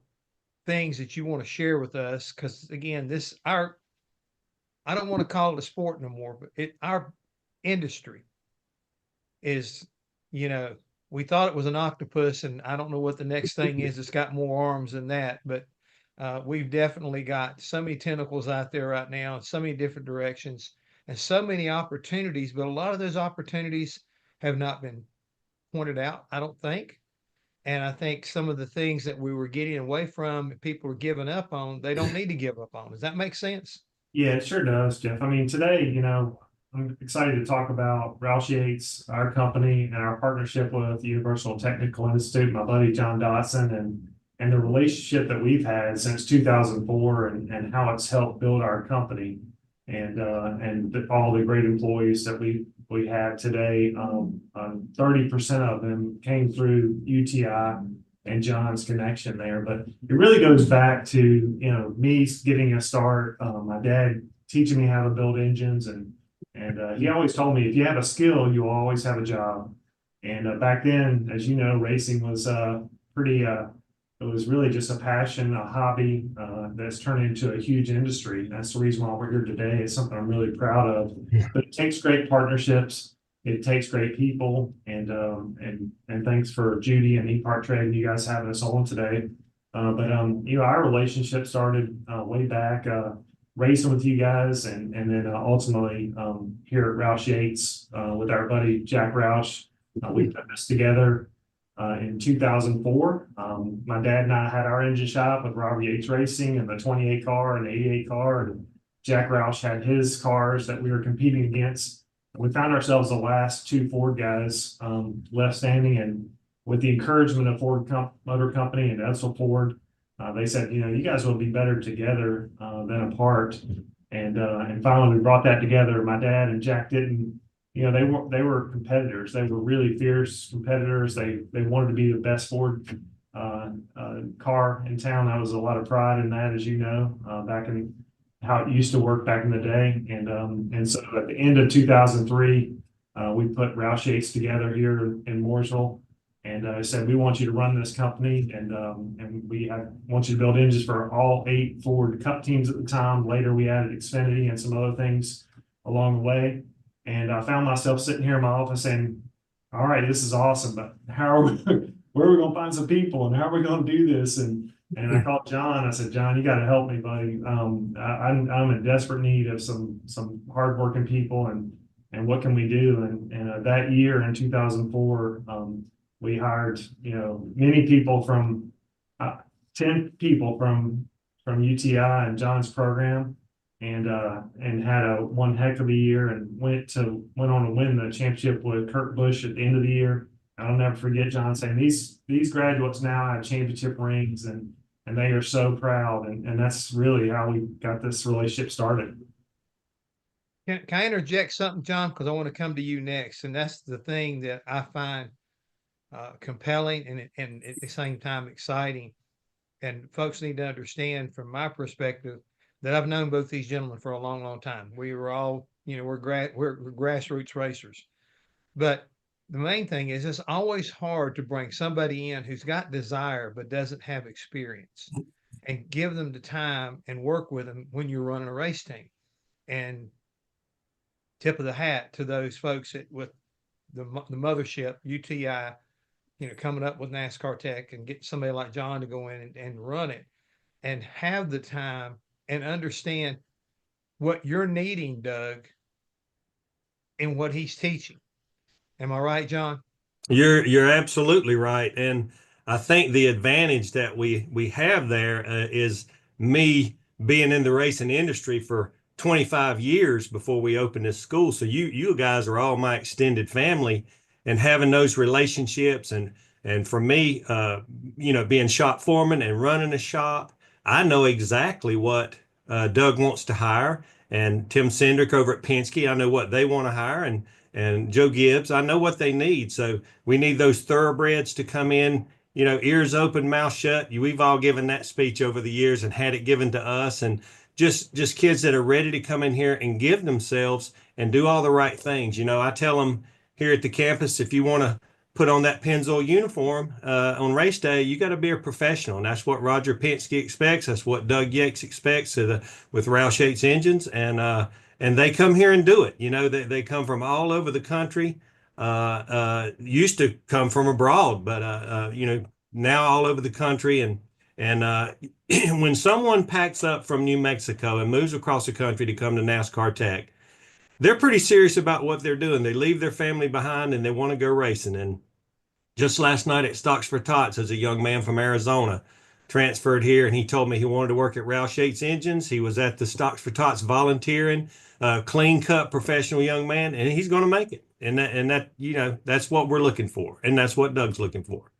things that you want to share with us. Because again, I don't want to call it a sport no more, but our industry is, we thought it was an octopus, and I don't know what the next thing is. It's got more arms than that, but we've definitely got so many tentacles out there right now in so many different directions and so many opportunities, but a lot of those opportunities have not been pointed out, I don't think. And I think some of the things that we were getting away from, people are giving up on, they don't need to give up on. Does that make sense? Yeah, it sure does, Jeff. I mean, today, I'm excited to talk about Roush Yates, our company, and our partnership with the Universal Technical Institute, my buddy John Dodson, and the relationship that we've had since 2004 and how it's helped build our company and all the great employees that we have today. 30% of them came through UTI and John's connection there, but it really goes back to, me getting a start, my dad teaching me how to build engines, and he always told me, if you have a skill, you'll always have a job. And back then, as you know, racing was it was really just a passion, a hobby that's turned into a huge industry. That's the reason why we're here today. It's something I'm really proud of. But it takes great partnerships. It takes great people. And thanks for Judy and EPARTRADE and you guys having us on today. But our relationship started way back racing with you guys, and then ultimately here at Roush Yates with our buddy Jack Roush. We put this together in 2004. My dad and I had our engine shop with Robert Yates Racing and the 28 car and the 88 car, and Jack Roush had his cars that we were competing against. We found ourselves the last two Ford guys left standing, and with the encouragement of Ford Motor Company and Edsel Ford, they said, you guys will be better together than apart. And finally we brought that together. My dad and Jack didn't they were competitors. They were really fierce competitors. They wanted to be the best Ford car in town. That was a lot of pride in that, as you know, back in how it used to work back in the day. And so at the end of 2003, we put Roush Yates together here in Mooresville, and I said, we want you to run this company, and want you to build engines for all 8 Ford Cup teams at the time. Later, we added Xfinity and some other things along the way. And I found myself sitting here in my office saying, all right, this is awesome, but how are we, where are we going to find some people, and how are we going to do this? And I called John. I said, John, you got to help me, buddy. I'm in desperate need of some hardworking people, and what can we do? And that year in 2004, we hired, many people from 10 people from UTI and John's program, and had one heck of a year, and went on to win the championship with Kurt Busch at the end of the year. I'll never forget John saying, these graduates now have championship rings, and they are so proud, and that's really how we got this relationship started. Can I interject something, John? Because I want to come to you next, and that's the thing that I find compelling and at the same time exciting. And folks need to understand, from my perspective, that I've known both these gentlemen for a long, long time. We were all, we're grassroots racers. But the main thing is, it's always hard to bring somebody in who's got desire but doesn't have experience, and give them the time and work with them when you're running a race team. And tip of the hat to those folks with the mothership, UTI, coming up with NASCAR Tech, and get somebody like John to go in and run it, and have the time and understand what you're needing, Doug, and what he's teaching. Am I right, John? You're absolutely right. And I think the advantage that we have there is me being in the racing industry for 25 years before we opened this school. So you guys are all my extended family, and having those relationships, and for me, being shop foreman and running a shop, I know exactly what Doug wants to hire, and Tim Cindric over at Penske, I know what they want to hire, and Joe Gibbs, I know what they need. So we need those thoroughbreds to come in, ears open, mouth shut. We've all given that speech over the years and had it given to us, and just kids that are ready to come in here and give themselves and do all the right things. I tell them here at the campus, if you want to put on that Pennzoil uniform on race day, you got to be a professional. And that's what Roger Penske expects. That's what Doug Yates expects with Roush Yates engines. And they come here and do it. They come from all over the country. Used to come from abroad, but now all over the country. And when someone packs up from New Mexico and moves across the country to come to NASCAR Tech, they're pretty serious about what they're doing. They leave their family behind and they want to go racing. And just last night at Stocks for Tots, as a young man from Arizona transferred here, and he told me he wanted to work at Roush Yates Engines. He was at the Stocks for Tots volunteering, clean cut professional young man, and he's going to make it. And that that's what we're looking for, and that's what Doug's looking for.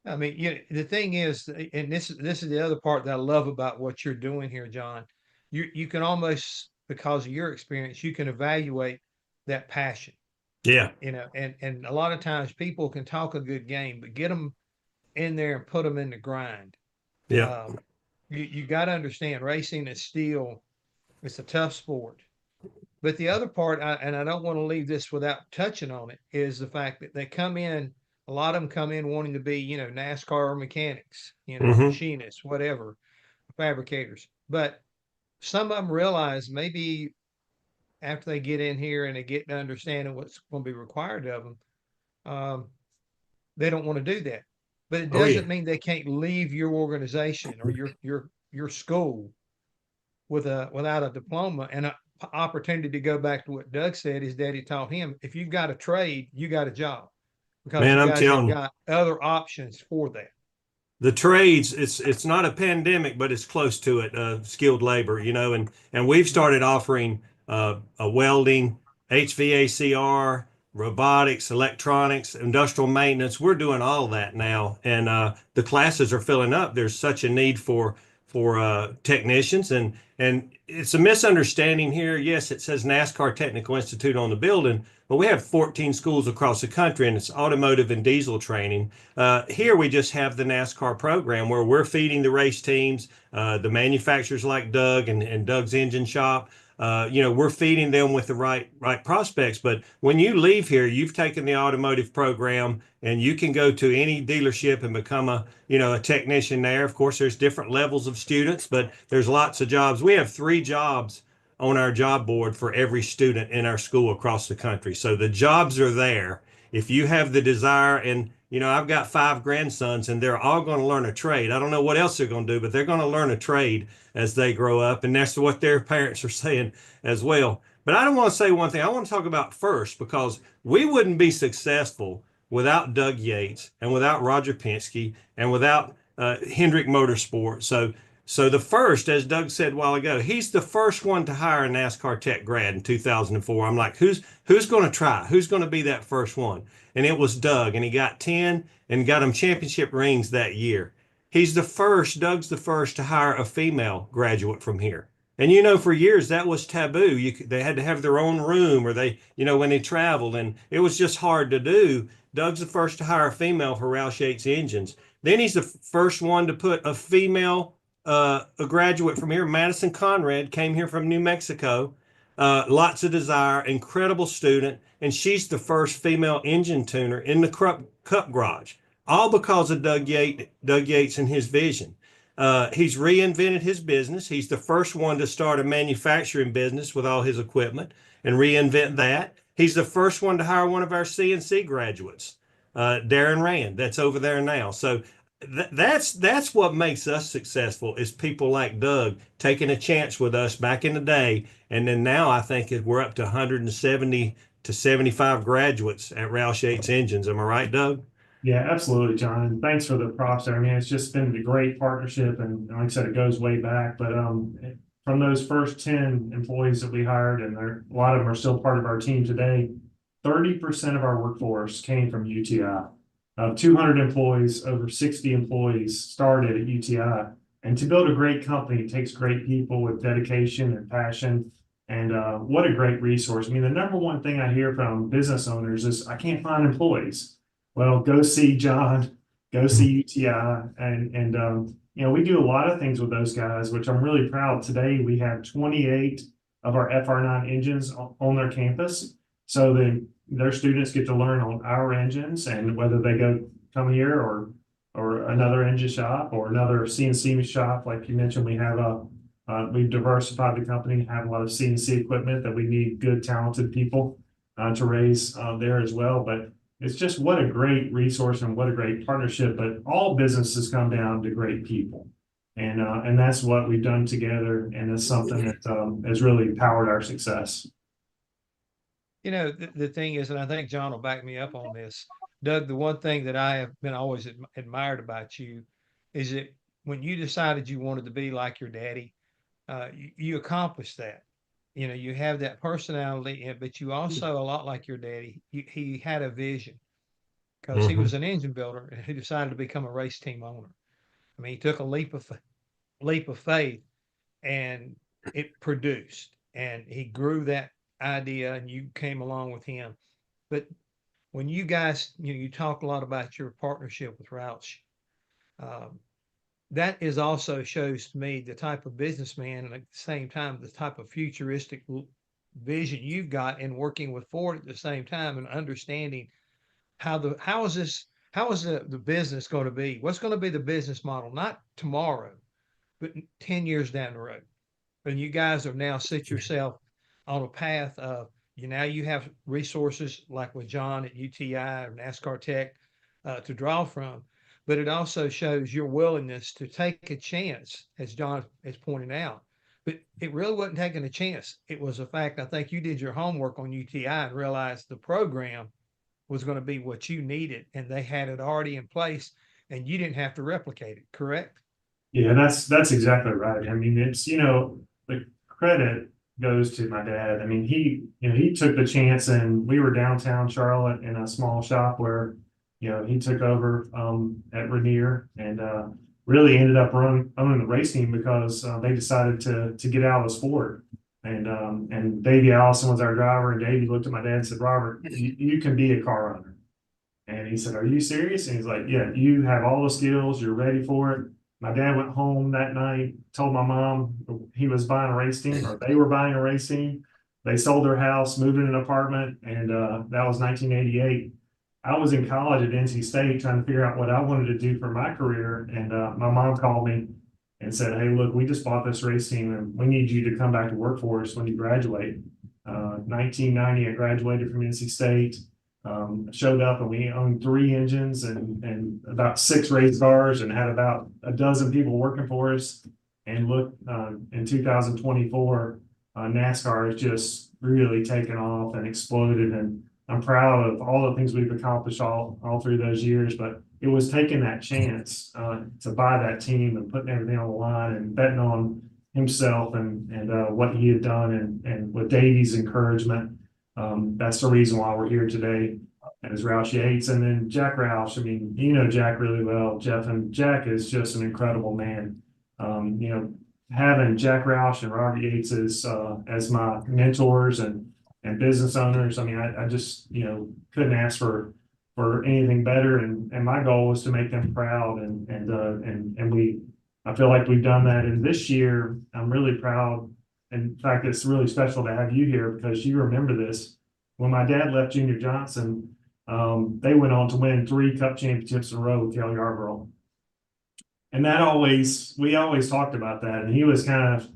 I mean, the thing is, and this is the other part that I love about what you're doing here, John. You can almost, because of your experience, you can evaluate that passion. Yeah. And a lot of times people can talk a good game, but get them in there and put them in the grind. Yeah. You got to understand, racing is still, it's a tough sport. But the other part, and I don't want to leave this without touching on it, is the fact that they come in, a lot of them come in wanting to be, NASCAR mechanics, machinists, whatever, fabricators. But some of them realize, maybe after they get in here and they get to understanding what's going to be required of them, they don't want to do that. But it doesn't mean they can't leave your organization or your school without a diploma and an opportunity to go back to what Doug said his daddy taught him. If you've got a trade, you got a job, because you guys have got other options for that. The trades, it's not a pandemic, but it's close to it, skilled labor, and we've started offering a welding, HVACR, robotics, electronics, industrial maintenance. We're doing all that now, and the classes are filling up. There's such a need for technicians, and it's a misunderstanding here. Yes, it says NASCAR Technical Institute on the building, but we have 14 schools across the country, and it's automotive and diesel training. Here we just have the NASCAR program where we're feeding the race teams, the manufacturers like Doug and Doug's Engine Shop. We're feeding them with the right prospects. But when you leave here, you've taken the automotive program, and you can go to any dealership and become a technician there. Of course, there's different levels of students, but there's lots of jobs. We have 3 jobs on our job board for every student in our school across the country. So the jobs are there. If you have the desire, and I've got 5 grandsons, and they're all going to learn a trade. I don't know what else they're going to do, but they're going to learn a trade as they grow up, and that's what their parents are saying as well. But I don't want to say one thing. I want to talk about First, because we wouldn't be successful without Doug Yates and without Roger Penske and without Hendrick Motorsport. So the First, as Doug said a while ago, he's the first one to hire a NASCAR Tech grad in 2004. I'm like, who's going to try? Who's going to be that first one? And it was Doug, and he got 10 and got him championship rings that year. He's the first, Doug's the first to hire a female graduate from here. And for years that was taboo. They had to have their own room, or when they traveled, and it was just hard to do. Doug's the first to hire a female for Roush Yates Engines. Then he's the first one to put a female, a graduate from here. Madison Conrad came here from New Mexico. Lots of desire, incredible student, and she's the first female engine tuner in the Cup Garage, all because of Doug Yates and his vision. He's reinvented his business. He's the first one to start a manufacturing business with all his equipment and reinvent that. He's the first one to hire one of our CNC graduates, Darren Rand, that's over there now. So that's what makes us successful, is people like Doug taking a chance with us back in the day. And then now I think we're up to 170 to 75 graduates at Roush Yates Engines. Am I right, Doug? Yeah, absolutely, John. And thanks for the props there. I mean, it's just been a great partnership. And like I said, it goes way back. But from those first 10 employees that we hired, and a lot of them are still part of our team today, 30% of our workforce came from UTI. 200 employees, over 60 employees started at UTI. And to build a great company, it takes great people with dedication and passion. And what a great resource. I mean, the number one thing I hear from business owners is, I can't find employees. Well, go see John, go see UTI. And we do a lot of things with those guys, which I'm really proud. Today, we have 28 of our FR9 engines on their campus. So their students get to learn on our engines, and whether they come here or another engine shop or another CNC shop, like you mentioned, we've diversified the company, have a lot of CNC equipment that we need good, talented people to raise there as well. But it's just what a great resource and what a great partnership. But all businesses come down to great people. And that's what we've done together. And it's something that has really powered our success. The thing is, and I think John will back me up on this, Doug, the one thing that I have been always admired about you is that when you decided you wanted to be like your daddy, you accomplished that. You have that personality, but you also, a lot like your daddy, he had a vision, because he was an engine builder, and he decided to become a race team owner. I mean, he took a leap of faith, and it produced, and he grew that idea, and you came along with him. But when you guys, you talk a lot about your partnership with Roush, that is also shows to me the type of businessman, and at the same time the type of futuristic vision you've got in working with Ford at the same time, and understanding how is the business going to be, what's going to be the business model, not tomorrow, but 10 years down the road. And you guys have now set yourself on a path of, now you have resources like with John at UTI or NASCAR Tech to draw from, but it also shows your willingness to take a chance, as John has pointed out. But it really wasn't taking a chance. It was a fact, I think you did your homework on UTI and realized the program was going to be what you needed, and they had it already in place, and you didn't have to replicate it, correct? Yeah, that's exactly right. I mean, it's, the credit goes to my dad. I mean, he took the chance, and we were downtown Charlotte in a small shop where, he took over at Rainier, and really ended up owning the race team because they decided to get out of the sport. And Davey Allison was our driver, and Davey looked at my dad and said, "Robert, you can be a car owner." And he said, "Are you serious?" And he's like, "Yeah, you have all the skills. You're ready for it." My dad went home that night, told my mom he was buying a race team, or they were buying a race team. They sold their house, moved in an apartment, and that was 1988. I was in college at NC State trying to figure out what I wanted to do for my career. And my mom called me and said, "Hey, look, we just bought this race team and we need you to come back to work for us when you graduate." 1990, I graduated from NC State. Showed up and we owned 3 engines and about 6 race cars and had about a dozen people working for us. And look, in 2024, NASCAR has just really taken off and exploded. And I'm proud of all the things we've accomplished all through those years. But it was taking that chance to buy that team and putting everything on the line and betting on himself and what he had done and with Davey's encouragement. That's the reason why we're here today as Roush Yates. And then Jack Roush, I mean, you know Jack really well, Jeff, and Jack is just an incredible man. Having Jack Roush and Robert Yates as my mentors and business owners, I mean, I just, couldn't ask for anything better. And my goal was to make them proud. I feel like we've done that. And this year, I'm really proud. In fact, it's really special to have you here because you remember this. When my dad left Junior Johnson, they went on to win 3 Cup championships in a row with Kelly Yarborough. And we always talked about that. And he was kind of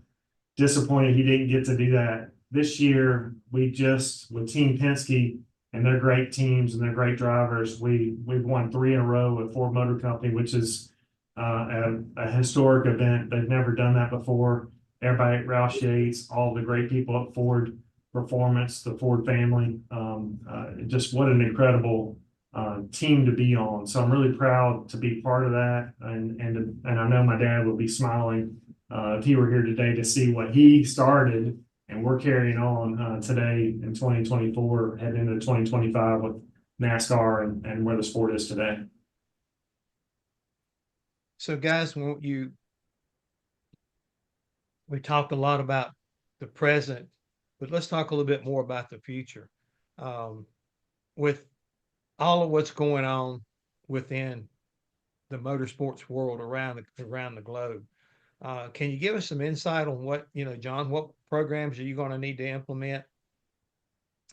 disappointed he didn't get to do that. This year, with Team Penske and their great teams and their great drivers, we've won 3 in a row with Ford Motor Company, which is a historic event. They've never done that before. Everybody at Roush Yates, all the great people at Ford Performance, the Ford family, just what an incredible team to be on. So I'm really proud to be part of that. And I know my dad would be smiling if he were here today to see what he started and we're carrying on today in 2024, heading into 2025 with NASCAR and where the sport is today. So guys, we talked a lot about the present, but let's talk a little bit more about the future. With all of what's going on within the motorsports world around the globe, can you give us some insight on what, John, what programs are you going to need to implement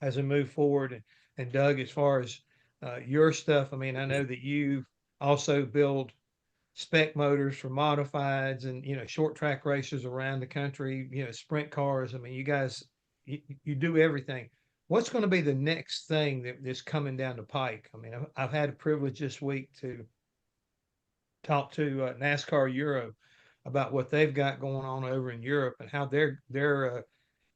as we move forward? And Doug, as far as your stuff, I mean, I know that you also build spec motors for modifieds and, short track races around the country, sprint cars. I mean, you guys, you do everything. What's going to be the next thing that's coming down the pike? I mean, I've had a privilege this week to talk to NASCAR Europe about what they've got going on over in Europe and how they're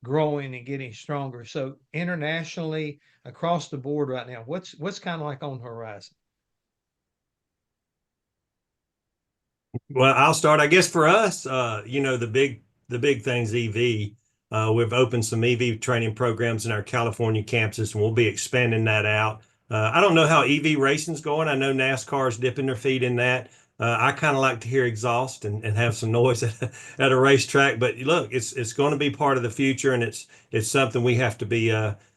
growing and getting stronger. So internationally, across the board right now, what's kind of like on the horizon? Well, I'll start. I guess for us, the big thing's EV. We've opened some EV training programs in our California campuses, and we'll be expanding that out. I don't know how EV racing's going. I know NASCAR's dipping their feet in that. I kind of like to hear exhaust and have some noise at a racetrack. But look, it's going to be part of the future, and it's something we have to be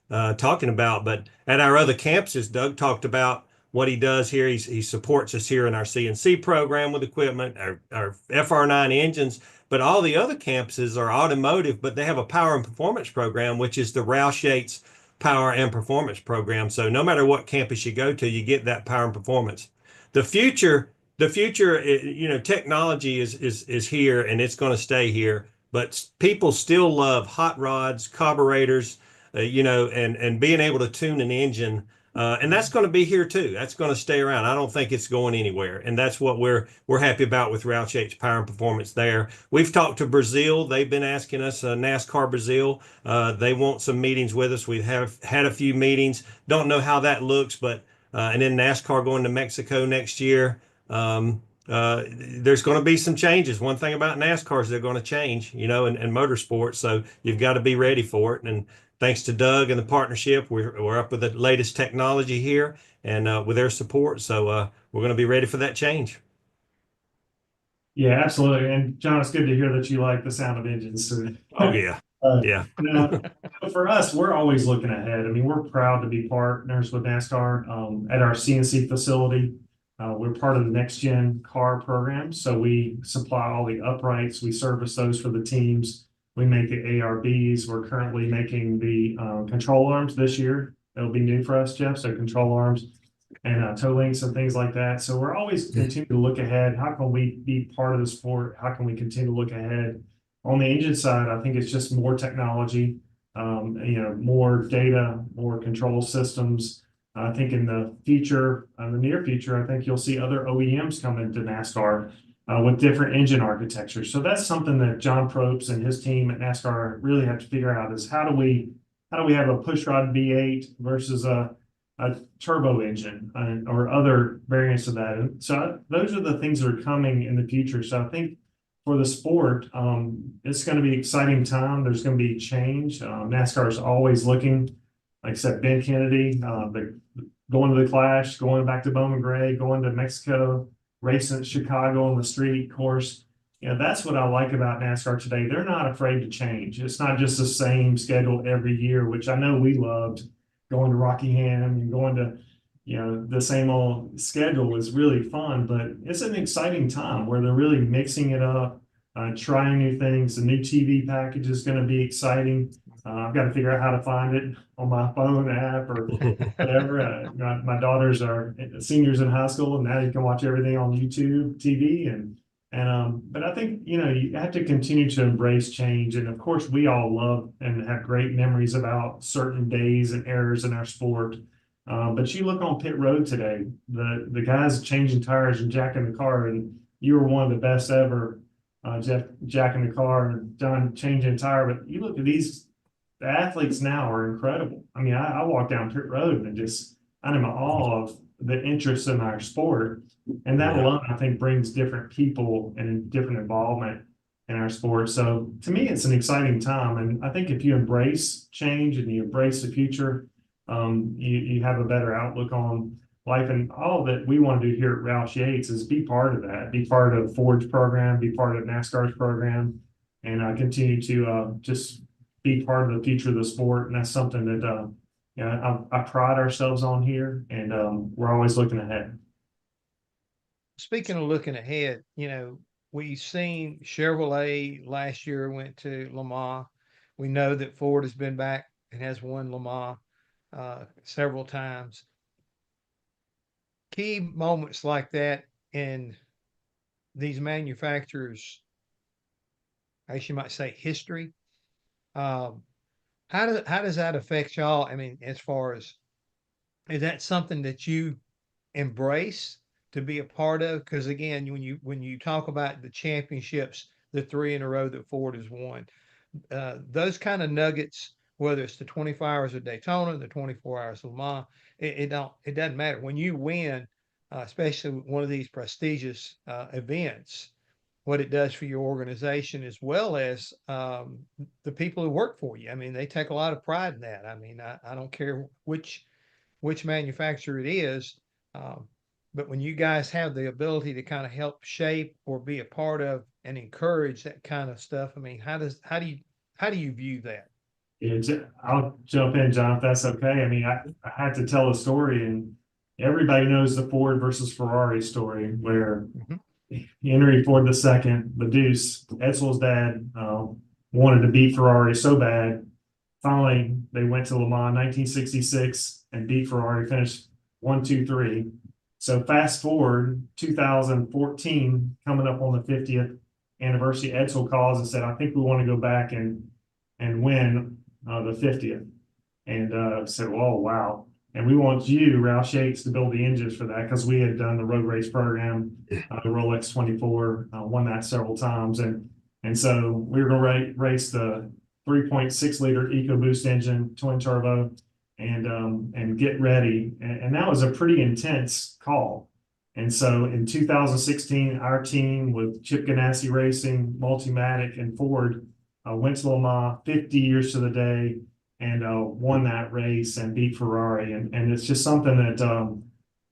talking about. But at our other campuses, Doug talked about what he does here. He supports us here in our CNC program with equipment, our FR9 engines, but all the other campuses are automotive, but they have a power and performance program, which is the Roush Yates Power and Performance Program. So no matter what campus you go to, you get that power and performance. The future, technology is here and it's going to stay here, but people still love hot rods, carburetors, and being able to tune an engine. And that's going to be here too. That's going to stay around. I don't think it's going anywhere. And that's what we're happy about with Roush Yates Power and Performance there. We've talked to Brazil. They've been asking us, NASCAR Brazil. They want some meetings with us. We have had a few meetings. Don't know how that looks, but and then NASCAR going to Mexico next year. There's going to be some changes. One thing about NASCAR is they're going to change, and motorsports. So you've got to be ready for it. And thanks to Doug and the partnership, we're up with the latest technology here and with their support. So we're going to be ready for that change. Yeah, absolutely. And John, it's good to hear that you like the sound of engines too. Oh yeah. Yeah. Now, for us, we're always looking ahead. I mean, we're proud to be partners with NASCAR at our CNC facility. We're part of the next gen car program. So we supply all the uprights. We service those for the teams. We make the ARBs. We're currently making the control arms this year. It'll be new for us, Jeff. So control arms and toe links and things like that. So we're always continuing to look ahead. How can we be part of the sport? How can we continue to look ahead? On the engine side, I think it's just more technology, more data, more control systems. I think in the future, the near future, I think you'll see other OEMs come into NASCAR with different engine architectures. So that's something that John Probst and his team at NASCAR really have to figure out is how do we have a pushrod V8 versus a turbo engine or other variants of that. And so those are the things that are coming in the future. So I think for the sport, it's going to be an exciting time. There's going to be change. NASCAR is always looking, like I said, Ben Kennedy, going to the Clash, going back to Bowman Gray, going to Mexico, racing at Chicago on the street course. That's what I like about NASCAR today. They're not afraid to change. It's not just the same schedule every year, which I know we loved going to Rockingham and going to, the same old schedule is really fun, but it's an exciting time where they're really mixing it up, trying new things. The new TV package is going to be exciting. I've got to figure out how to find it on my phone app or whatever. My daughters are seniors in high school, and now you can watch everything on YouTube TV. But I think, you have to continue to embrace change. And of course, we all love and have great memories about certain days and eras in our sport. But you look on pit road today, the guys changing tires and jacking the car, and you were one of the best ever, Jeff, jacking the car and John changing a tire. But you look at the athletes now are incredible. I mean, I walk down pit road and I'm in awe of the interest in our sport. And that alone, I think, brings different people and different involvement in our sport. So to me, it's an exciting time. And I think if you embrace change and you embrace the future, you have a better outlook on life. And all that we want to do here at Roush Yates is be part of that, be part of Ford's program, be part of NASCAR's program, and continue to just be part of the future of the sport. And that's something that I pride ourselves on here, and we're always looking ahead. Speaking of looking ahead, we've seen Chevrolet last year went to Le Mans. We know that Ford has been back and has won Le Mans several times. Key moments like that in these manufacturers, as you might say, history. How does that affect y'all? I mean, as far as, is that something that you embrace to be a part of? Because again, when you talk about the championships, the 3 in a row that Ford has won, those kind of nuggets, whether it's the 24 hours of Daytona, the 24 hours of Le Mans, it doesn't matter. When you win, especially one of these prestigious events, what it does for your organization as well as the people who work for you. I mean, they take a lot of pride in that. I mean, I don't care which manufacturer it is, but when you guys have the ability to kind of help shape or be a part of and encourage that kind of stuff, I mean, how do you view that? Yeah, I'll jump in, John, if that's okay. I mean, I had to tell a story, and everybody knows the Ford versus Ferrari story where Henry Ford II, the Deuce, Edsel's dad, wanted to beat Ferrari so bad. Finally, they went to Le Mans 1966 and beat Ferrari, finished 1, 2, 3. So fast forward 2014, coming up on the 50th anniversary, Edsel calls and said, I think we want to go back and win the 50th. And said, well, wow. And we want you, Roush Yates, to build the engines for that, because we had done the road race program, the Rolex 24, won that several times. And so we were going to race the 3.6 liter EcoBoost engine, twin turbo, and get ready. And that was a pretty intense call. And so in 2016, our team with Chip Ganassi Racing, Multimatic, and Ford went to Le Mans 50 years to the day and won that race and beat Ferrari. And it's just something that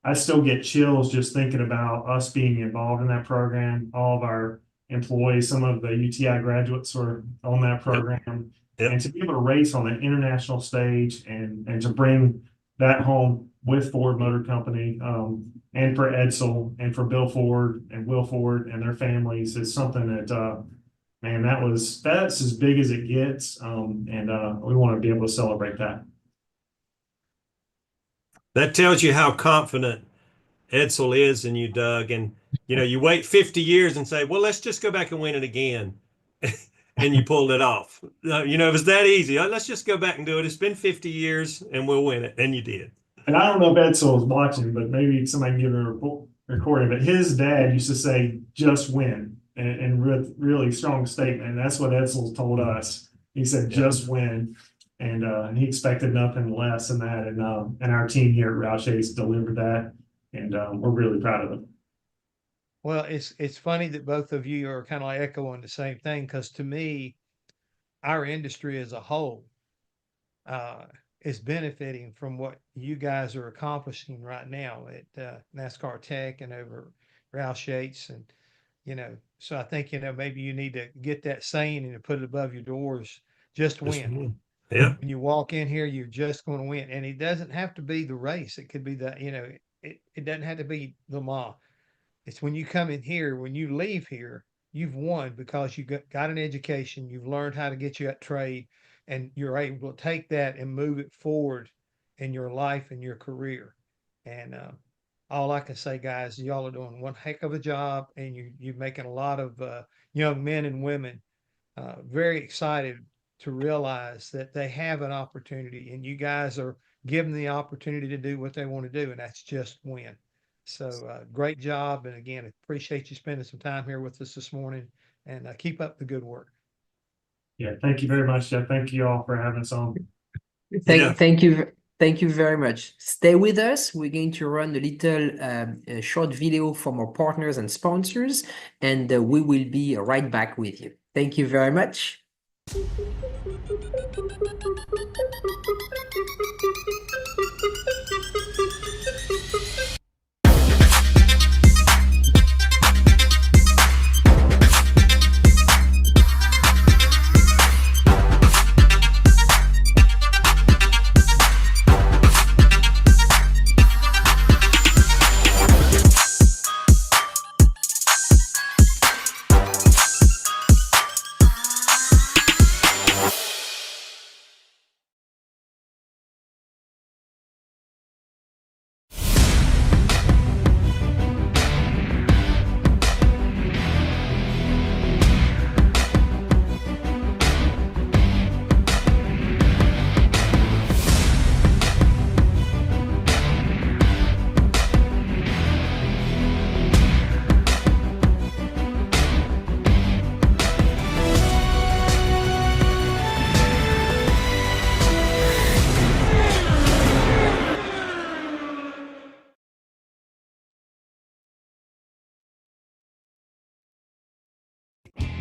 I still get chills just thinking about us being involved in that program. All of our employees, some of the UTI graduates were on that program. Yep. And to be able to race on an international stage and to bring that home with Ford Motor Company, and for Edsel and for Bill Ford and Will Ford and their families is something that, man, that's as big as it gets. And we want to be able to celebrate that. That tells you how confident Edsel is in you, Doug. And, you wait 50 years and say, well, let's just go back and win it again. And you pulled it off. It was that easy. Let's just go back and do it. It's been 50 years and we'll win it. And you did. And I don't know if Edsel is watching, but maybe somebody can give him a recording. But his dad used to say, just win. And really strong statement. And that's what Edsel told us. He said, just win. And he expected nothing less than that. And our team here at Roush Yates delivered that. And we're really proud of it. Well, it's funny that both of you are kind of like echoing the same thing, because to me, our industry as a whole is benefiting from what you guys are accomplishing right now at NASCAR Tech and over Roush Yates. And, so I think, maybe you need to get that saying and put it above your doors, just win. Yeah. When you walk in here, you're just going to win. And it doesn't have to be the race. It could be it doesn't have to be the mile. It's when you come in here, when you leave here, you've won because you got an education, you've learned how to get you that trade, and you're able to take that and move it forward in your life and your career. And all I can say, guys, y'all are doing one heck of a job, and you're making a lot of young men and women very excited to realize that they have an opportunity, and you guys are giving them the opportunity to do what they want to do, and that's just win. So great job. And again, appreciate you spending some time here with us this morning, and keep up the good work. Yeah. Thank you very much, Jeff. Thank you all for having us on. Thank you very much. Stay with us. We're going to run a little short video from our partners and sponsors, and we will be right back with you. Thank you very much.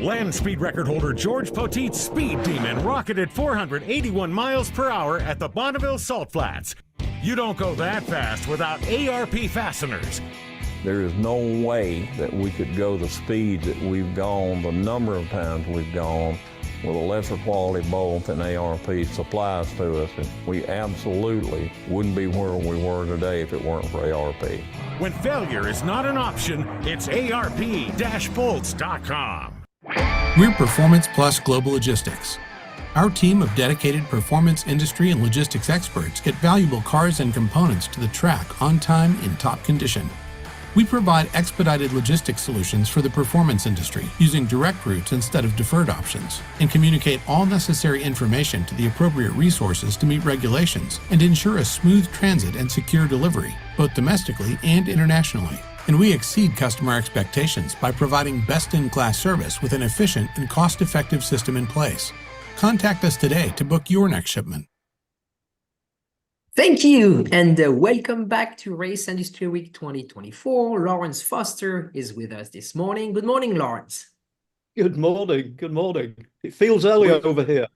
Land speed record holder George Poteet's Speed Demon rocketed 481 miles per hour at the Bonneville Salt Flats. You don't go that fast without ARP fasteners. There is no way that we could go the speed that we've gone, the number of times we've gone, with a lesser quality bolt than ARP supplies to us. And we absolutely wouldn't be where we were today if it weren't for ARP. When failure is not an option, it's ARP-bolts.com. We're Performance Plus Global Logistics. Our team of dedicated performance industry and logistics experts get valuable cars and components to the track on time in top condition. We provide expedited logistics solutions for the performance industry using direct routes instead of deferred options, and communicate all necessary information to the appropriate resources to meet regulations and ensure a smooth transit and secure delivery, both domestically and internationally. And we exceed customer expectations by providing best-in-class service with an efficient and cost-effective system in place. Contact us today to book your next shipment. Thank you, and welcome back to Race Industry Week 2024. Lawrence Foster is with us this morning. Good morning, Lawrence. Good morning. Good morning. It feels early over here.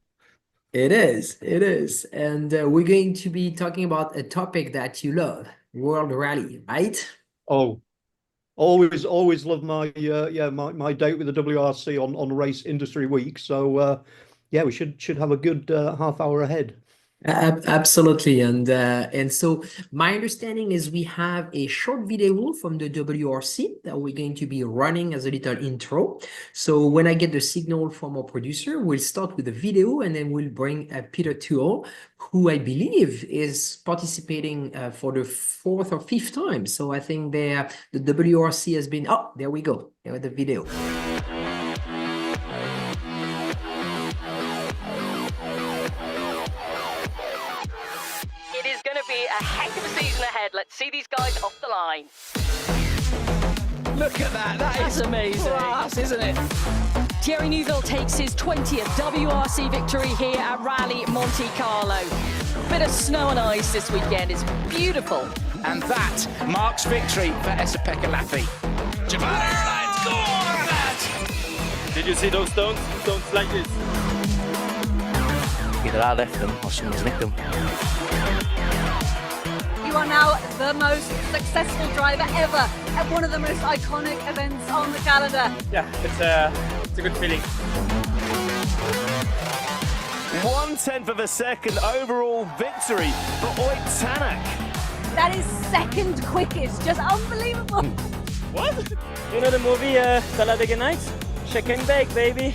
It is. And we're going to be talking about a topic that you love, World Rally, right? Oh, always love my my date with the WRC on Race Industry Week. So yeah, we should have a good half hour ahead. Absolutely, and so my understanding is we have a short video from the WRC that we're going to be running as a little intro. So when I get the signal from our producer, we'll start with the video, and then we'll bring Peter Tuol, who I believe is participating for the 4th or 5th time. So I think the WRC has been, oh, there we go, there the video. A heck of a season ahead. Let's see these guys off the line. Look at that. That is amazing. Class, isn't it? Thierry Neuville takes his 20th WRC victory here at Rally Monte Carlo. Bit of snow and ice this weekend. It's beautiful. And that marks victory for SCCA Lappi. Japan Airlines, go on that! Did you see those stones? Stones like this? Either I left them or someone's nicked them. You are now the most successful driver ever at one of the most iconic events on the calendar. Yeah, it's a good feeling. 1/10 of a second overall victory for Foyt Tanak. That is second quickest, just unbelievable. What? You know the movie Talladega Nights? Shaking back, baby.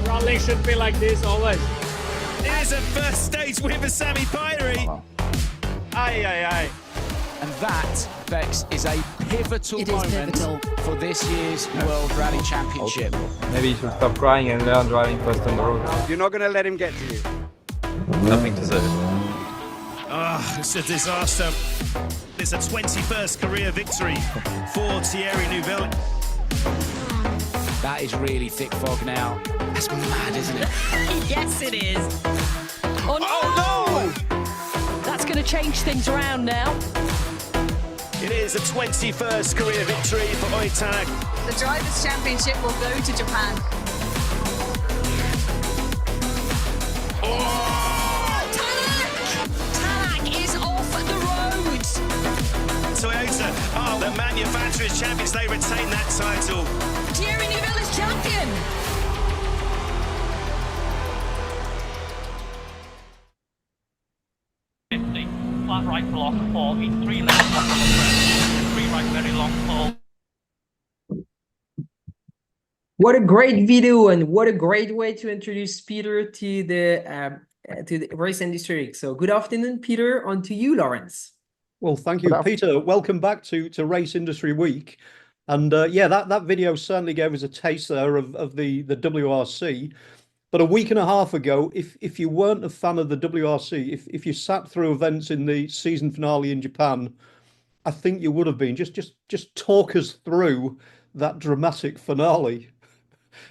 Rally should be like this always. It is a first stage win for Sami Pairi. Aye. And that, Bex, is a pivotal moment for this year's World Rally Championship. Maybe you should stop crying and learn driving first on the road. You're not going to let him get to you. Nothing to say. Ah, it's a disaster. It's a 21st career victory for Thierry Neuville. That is really thick fog now. That's mad, isn't it? Yes, it is. Oh no! That's going to change things around now. It is a 21st career victory for Foyt Tanak. The Drivers' Championship will go to Japan. Tanak is off the road. Toyota are the manufacturers' champions. They retain that title. Thierry Neuville is champion. Flat right block 4 in 3 left block on the front, 3 right very long pull. What a great video, and what a great way to introduce Peter to the race industry. So good afternoon, Peter. On to you, Lawrence. Well, thank you, Peter. Welcome back to Race Industry Week. And yeah, that video certainly gave us a taste there of the WRC. But a week and a half ago, if you weren't a fan of the WRC, if you sat through events in the season finale in Japan, I think you would have been. Just talk us through that dramatic finale.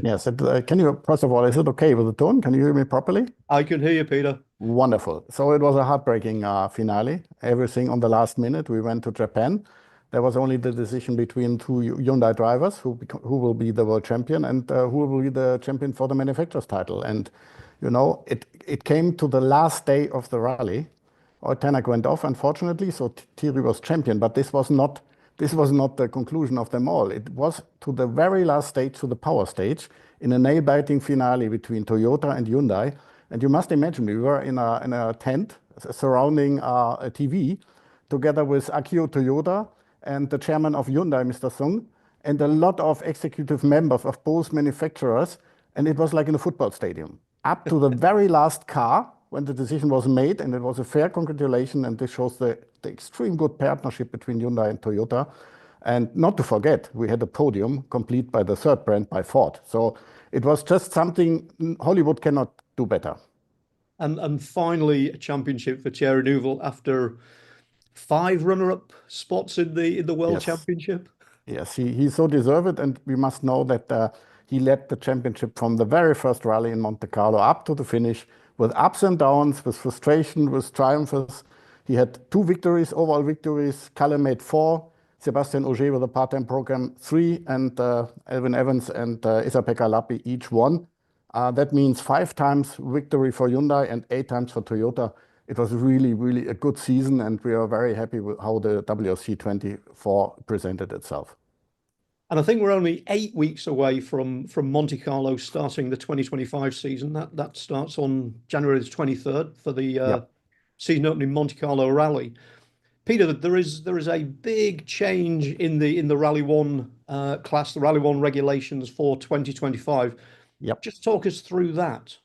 Yes, can you, first of all, is it okay with the tone? Can you hear me properly? I can hear you, Peter. Wonderful. So it was a heartbreaking finale. Everything on the last minute. We went to Japan. There was only the decision between 2 Hyundai drivers who will be the world champion and who will be the champion for the manufacturer's title. And, you know, it came to the last day of the rally. Foyt Tanak went off, unfortunately, so Thierry was champion. But this was not the conclusion of them all. It was to the very last stage, to the power stage, in a nail-biting finale between Toyota and Hyundai. And you must imagine, we were in a tent surrounding a TV, together with Akio Toyoda and the chairman of Hyundai, Mr. Sung, and a lot of executive members of both manufacturers. And it was like in a football stadium. Up to the very last car, when the decision was made, and it was a fair congratulation, and this shows the extreme good partnership between Hyundai and Toyota. And not to forget, we had a podium complete by the third brand, by Ford. So it was just something Hollywood cannot do better. And finally, a championship for Thierry Neuville after 5 runner-up spots in the World Championship. Yes, he so deserved it, and we must know that he led the championship from the very first rally in Monte Carlo up to the finish, with ups and downs, with frustration, with triumphs. He had 2 victories, overall victories. Kalle made 4. Sebastian Ogier with a part-time program 3, and Elvin Evans and Esa-Pekka Lappi each 1. That means 5 times victory for Hyundai and 8 times for Toyota. It was really, really a good season, and we are very happy with how the WRC 24 presented itself. And I think we're only 8 weeks away from Monte Carlo starting the 2025 season. That starts on January the 23rd for the season opening Monte Carlo Rally. Peter, there is a big change in the Rally 1 class, the Rally 1 regulations for 2025. Yep. Just talk us through that.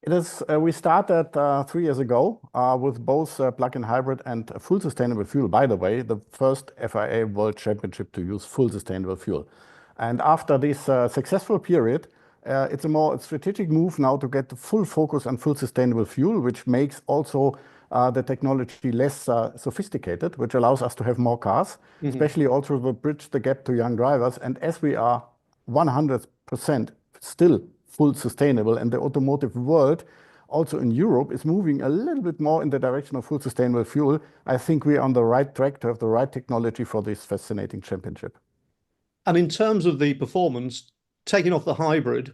It is. We started 3 years ago with both plug-in hybrid and full sustainable fuel. By the way, the first FIA World Championship to use full sustainable fuel. And after this successful period, it's a more strategic move now to get the full focus on full sustainable fuel, which makes also the technology less sophisticated, which allows us to have more cars, especially also to bridge the gap to young drivers. And as we are 100% still full sustainable, and the automotive world, also in Europe, is moving a little bit more in the direction of full sustainable fuel, I think we're on the right track to have the right technology for this fascinating championship. And in terms of the performance, taking off the hybrid,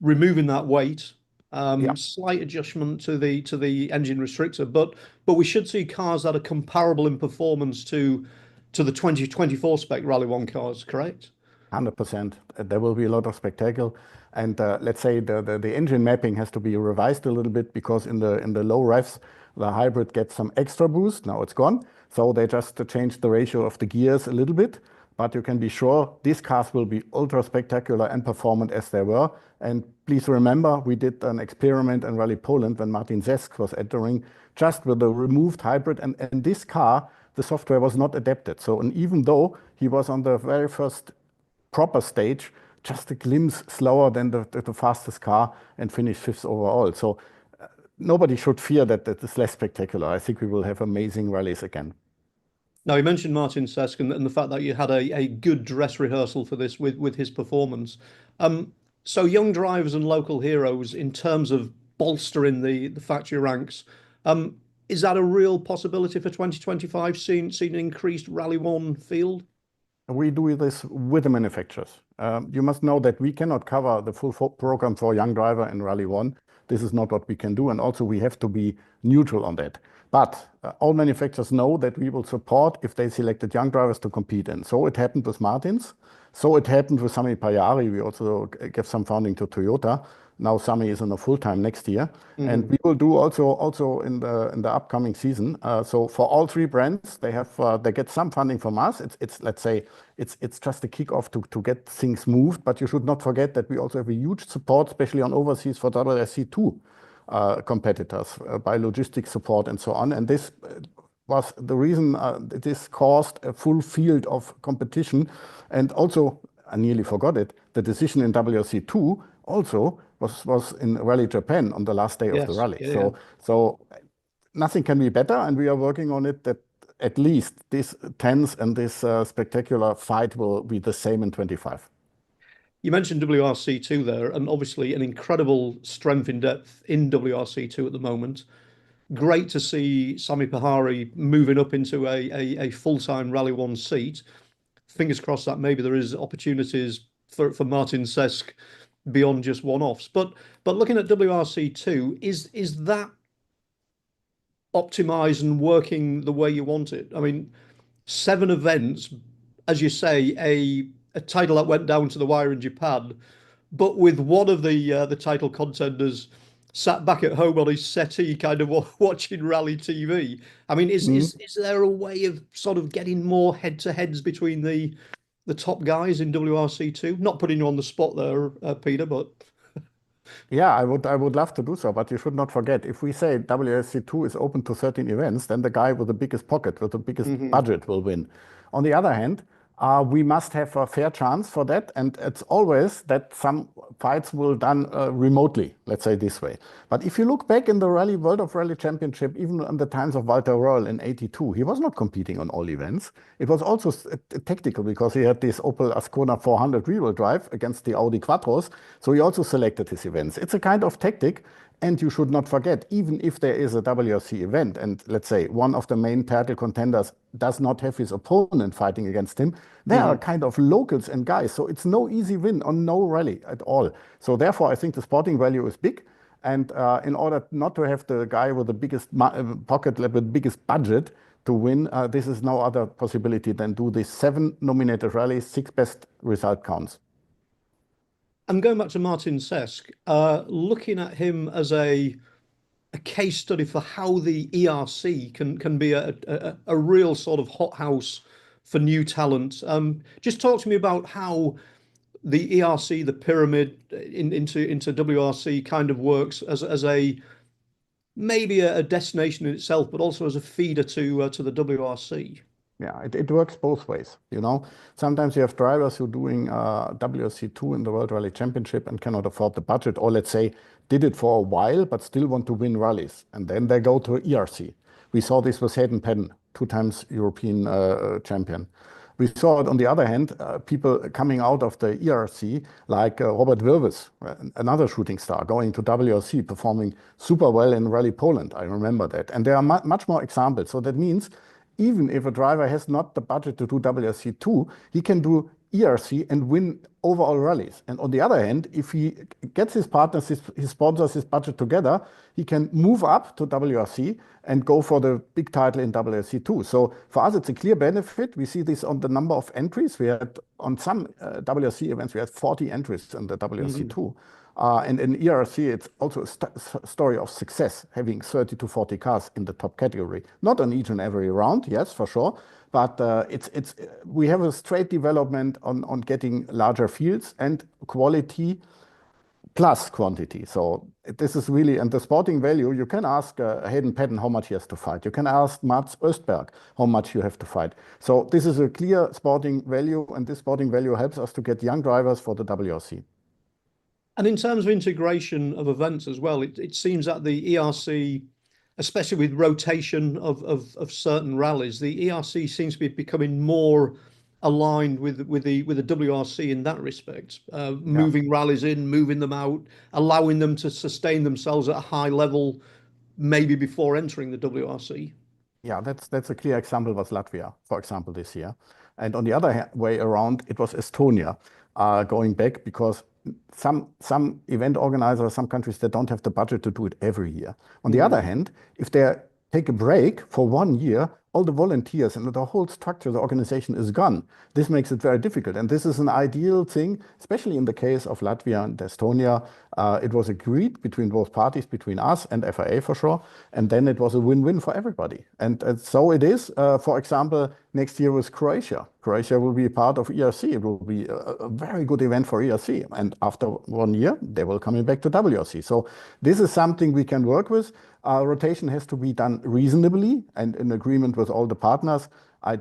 removing that weight, slight adjustment to the engine restrictor, but we should see cars that are comparable in performance to the 2024 spec Rally 1 cars, correct? 100%. There will be a lot of spectacle. And let's say the engine mapping has to be revised a little bit, because in the low revs, the hybrid gets some extra boost. Now it's gone. So they just changed the ratio of the gears a little bit. But you can be sure these cars will be ultra spectacular and performant as they were. And please remember, we did an experiment in Rally Poland when Martin Zesk was entering, just with the removed hybrid. And in this car, the software was not adapted. So, and even though he was on the very first proper stage, just a glimpse slower than the fastest car, and finished 5th overall. So nobody should fear that it's less spectacular. I think we will have amazing rallies again. Now, you mentioned Martin Zesk and the fact that you had a good dress rehearsal for this with his performance. So young drivers and local heroes, in terms of bolstering the factory ranks, is that a real possibility for 2025, seeing an increased Rally 1 field? We do this with the manufacturers. You must know that we cannot cover the full program for a young driver in Rally 1. This is not what we can do. And also we have to be neutral on that. But all manufacturers know that we will support if they selected young drivers to compete in. So it happened with Martins. So it happened with Sami Pajari. We also gave some funding to Toyota. Now Sami is on a full-time next year. And we will do also in the upcoming season. So for all 3 brands, they get some funding from us. It's let's say it's just a kickoff to get things moved. But you should not forget that we also have a huge support, especially on overseas, for WRC2 competitors by logistics support and so on. And this was the reason this caused a full field of competition. And also, I nearly forgot it, the decision in WRC2 also was in Rally Japan on the last day of the rally. So nothing can be better, and we are working on it that at least this tense and this spectacular fight will be the same in 25. You mentioned WRC2 there, and obviously an incredible strength in depth in WRC2 at the moment. Great to see Sami Pajari moving up into a full-time Rally 1 seat. Fingers crossed that maybe there is opportunities for Martin Zesk beyond just one-offs. But looking at WRC2, is that optimized and working the way you want it? I mean, 7 events, as you say, a title that went down to the wire in Japan, but with one of the title contenders sat back at home on his settee, kind of watching rally TV. I mean, is there a way of sort of getting more head-to-heads between the top guys in WRC2? Not putting you on the spot there, Peter, but yeah, I would love to do so, but you should not forget, if we say WRC2 is open to 13 events, then the guy with the biggest pocket, with the biggest budget will win. On the other hand, we must have a fair chance for that, and it's always that some fights will done remotely, let's say this way. But if you look back in the World of Rally Championship, even in the times of Walter Röhrl in '82, he was not competing on all events. It was also tactical, because he had this Opel Ascona 400 rear-wheel drive against the Audi Quattros, so he also selected his events. It's a kind of tactic, And you should not forget, even if there is a WRC event, and let's say one of the main title contenders does not have his opponent fighting against him, they are kind of locals and guys. So it's no easy win on no rally at all. So therefore, I think the sporting value is big. And in order not to have the guy with the biggest pocket, with the biggest budget to win, this is no other possibility than do the 7 nominated rallies, 6 best result counts. And going back to Martin Cesc, looking at him as a case study for how the ERC can be a real sort of hothouse for new talent. Just talk to me about how the ERC, the pyramid into WRC kind of works as a maybe a destination in itself, but also as a feeder to the WRC. Yeah, it works both ways. You know, sometimes you have drivers who are doing WRC2 in the World Rally Championship and cannot afford the budget, or let's say did it for a while but still want to win rallies, and then they go to ERC. We saw this with Hayden Paddon, 2 times European champion. We saw it on the other hand, people coming out of the ERC like Robert Wirves, another shooting star, going to WRC, performing super well in Rally Poland. I remember that. And there are much more examples. So that means even if a driver has not the budget to do WRC2, he can do ERC and win overall rallies. And on the other hand, if he gets his partners, his sponsors, his budget together, he can move up to WRC and go for the big title in WRC2. So for us, it's a clear benefit. We see this on the number of entries. We had on some WRC events, we had 40 entries in the WRC2. And in ERC, it's also a story of success, having 30 to 40 cars in the top category. Not on each and every round, yes, for sure. But we have a straight development on getting larger fields and quality plus quantity. So this is really, and the sporting value, you can ask Hayden Paddon how much he has to fight. You can ask Mats Östberg how much you have to fight. So this is a clear sporting value, and this sporting value helps us to get young drivers for the WRC. And in terms of integration of events as well, it seems that the ERC, especially with rotation of certain rallies, the ERC seems to be becoming more aligned with the WRC in that respect, moving rallies in, moving them out, allowing them to sustain themselves at a high level, maybe before entering the WRC. Yeah, that's a clear example was Latvia, for example, this year. And on the other way around, it was Estonia going back because some event organizers, some countries, they don't have the budget to do it every year. On the other hand, if they take a break for 1 year, all the volunteers and the whole structure, the organization is gone. This makes it very difficult. And this is an ideal thing, especially in the case of Latvia and Estonia. It was agreed between both parties, between us and FIA for sure. And then it was a win-win for everybody. And so it is, for example, next year with Croatia. Croatia will be part of ERC. It will be a very good event for ERC. And after 1 year, they will come back to WRC. So this is something we can work with. Rotation has to be done reasonably and in agreement with all the partners. I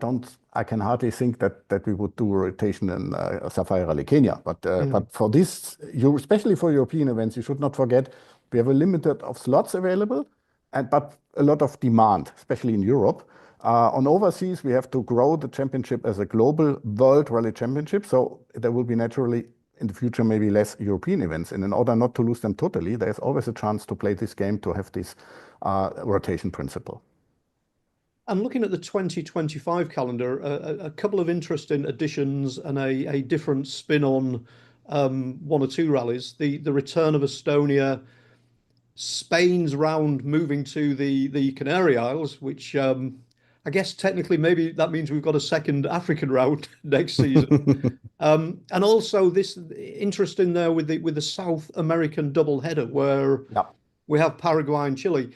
can hardly think that we would do a rotation in Sapphire Rally Kenya. But for this, especially for European events, you should not forget we have a limited of slots available, but a lot of demand, especially in Europe. On overseas, we have to grow the championship as a global world rally championship. So there will be naturally in the future maybe less European events. And in order not to lose them totally, there's always a chance to play this game, to have this rotation principle. And looking at the 2025 calendar, a couple of interesting additions and a different spin on 1 or 2 rallies. The return of Estonia, Spain's round moving to the Canary Isles, which I guess technically maybe that means we've got a second African round next season. And also this interesting there with the South American double header where we have Paraguay and Chile.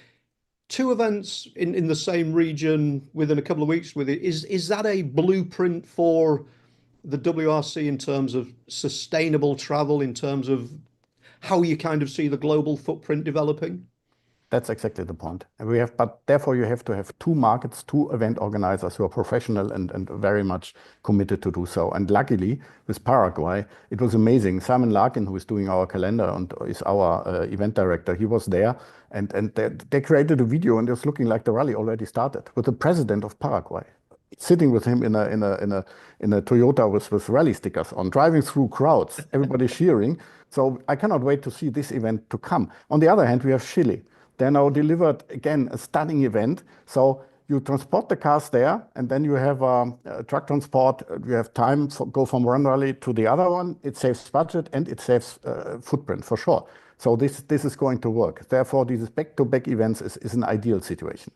2 events in the same region within a couple of weeks with it. Is that a blueprint for the WRC in terms of sustainable travel, in terms of how you kind of see the global footprint developing? That's exactly the point. But therefore you have to have 2 markets, 2 event organizers who are professional and very much committed to do so. And luckily with Paraguay, it was amazing. Simon Larkin, who is doing our calendar and is our event director, he was there and they created a video and it was looking like the rally already started with the president of Paraguay. sitting with him in a Toyota with rally stickers on, driving through crowds, everybody cheering. So I cannot wait to see this event to come. On the other hand, we have Chile. They now delivered, again, a stunning event. So you transport the cars there, and then you have truck transport. You have time for go from one rally to the other one. It saves budget and it saves footprint for sure. So this is going to work. Therefore, these back-to-back events is an ideal situation.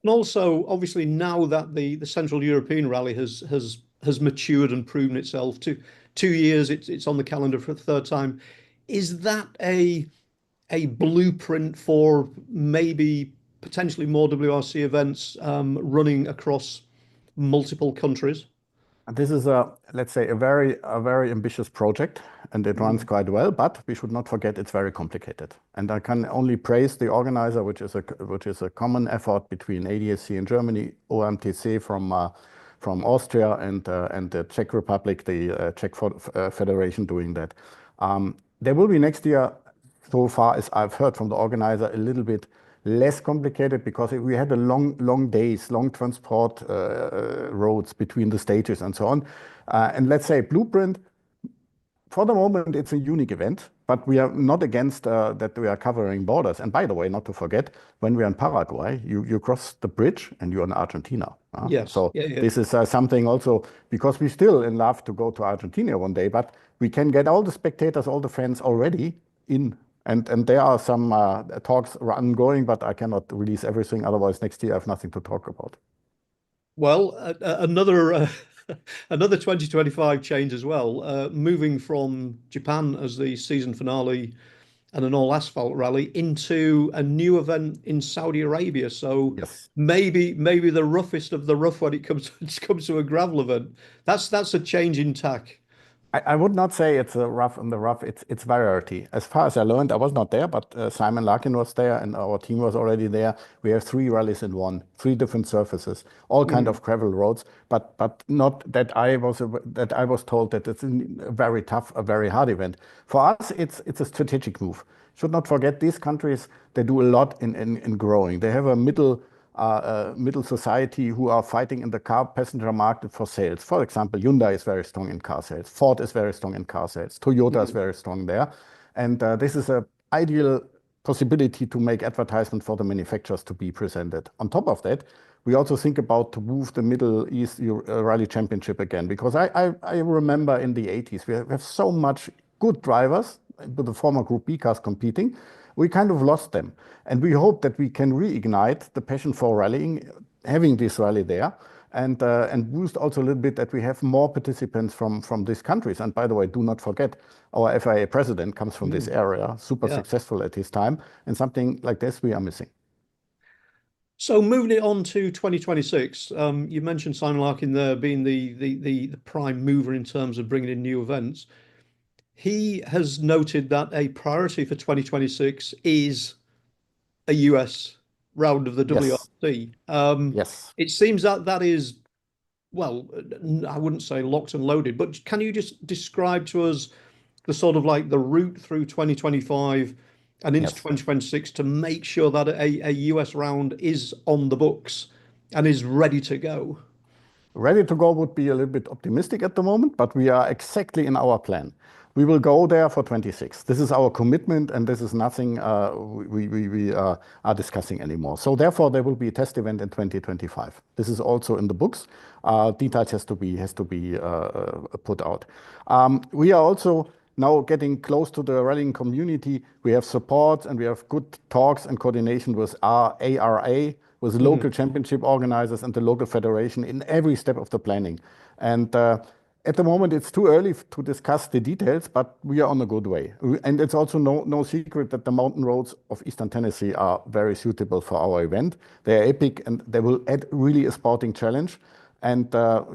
And also, obviously, now that the Central European Rally has matured and proven itself, 2 years, it's on the calendar for the third time. Is that a blueprint for maybe potentially more WRC events running across multiple countries? This is let's say a very ambitious project, and it runs quite well. But we should not forget it's very complicated. And I can only praise the organizer, which is a common effort between ADAC in Germany, OMTC from Austria, and the Czech Republic, the Czech Federation doing that. There will be next year, so far as I've heard from the organizer, a little bit less complicated because we had a long days, long transport roads between the stages and so on. And let's say blueprint, for the moment, it's a unique event, but we are not against that we are covering borders. And by the way, not to forget, when we're in Paraguay, you cross the bridge and you're in Argentina. Yes. So this is something also, because we still in love to go to Argentina one day, but we can get all the spectators, all the fans already in. And there are some talks ongoing, but I cannot release everything. Otherwise, next year I have nothing to talk about. Well, another 2025 change as well, moving from Japan as the season finale and an all asphalt rally into a new event in Saudi Arabia. So maybe the roughest of the rough when it comes to a gravel event. That's a change in tack. I would not say it's a rough on the rough. It's variety. As far as I learned, I was not there, but Simon Larkin was there, and our team was already there. We have 3 rallies in one, 3 different surfaces, all kind of gravel roads, but not that I was told that it's a very tough, a very hard event. For us, it's a strategic move. Should not forget these countries. They do a lot in growing. They have a middle society who are fighting in the car passenger market for sales. For example, Hyundai is very strong in car sales. Ford is very strong in car sales. Toyota is very strong there. And this is an ideal possibility to make advertisement for the manufacturers to be presented. On top of that, we also think about to move the Middle East Rally Championship again, because I remember in the 80s, we have so much good drivers with the former Group B cars competing. We kind of lost them. And we hope that we can reignite the passion for rallying, having this rally there, and boost also a little bit that we have more participants from these countries. And by the way, do not forget, our FIA president comes from this area, super successful at his time, and something like this we are missing. So moving it on to 2026, you mentioned Simon Larkin there being the prime mover in terms of bringing in new events. He has noted that a priority for 2026 is a US round of the WRC. Yes. It seems that is, well, I wouldn't say locked and loaded, but can you just describe to us the sort of like the route through 2025 and into 2026 to make sure that a US round is on the books and is ready to go? Ready to go would be a little bit optimistic at the moment, but we are exactly in our plan. We will go there for 26. This is our commitment, and this is nothing we are discussing anymore. So therefore, there will be a test event in 2025. This is also in the books. Details has to be put out. We are also now getting close to the rallying community. We have support and we have good talks and coordination with our ARA, with local championship organizers and the local federation in every step of the planning. And at the moment, it's too early to discuss the details, but we are on a good way. And it's also no secret that the mountain roads of Eastern Tennessee are very suitable for our event. They are epic, and they will add really a sporting challenge. And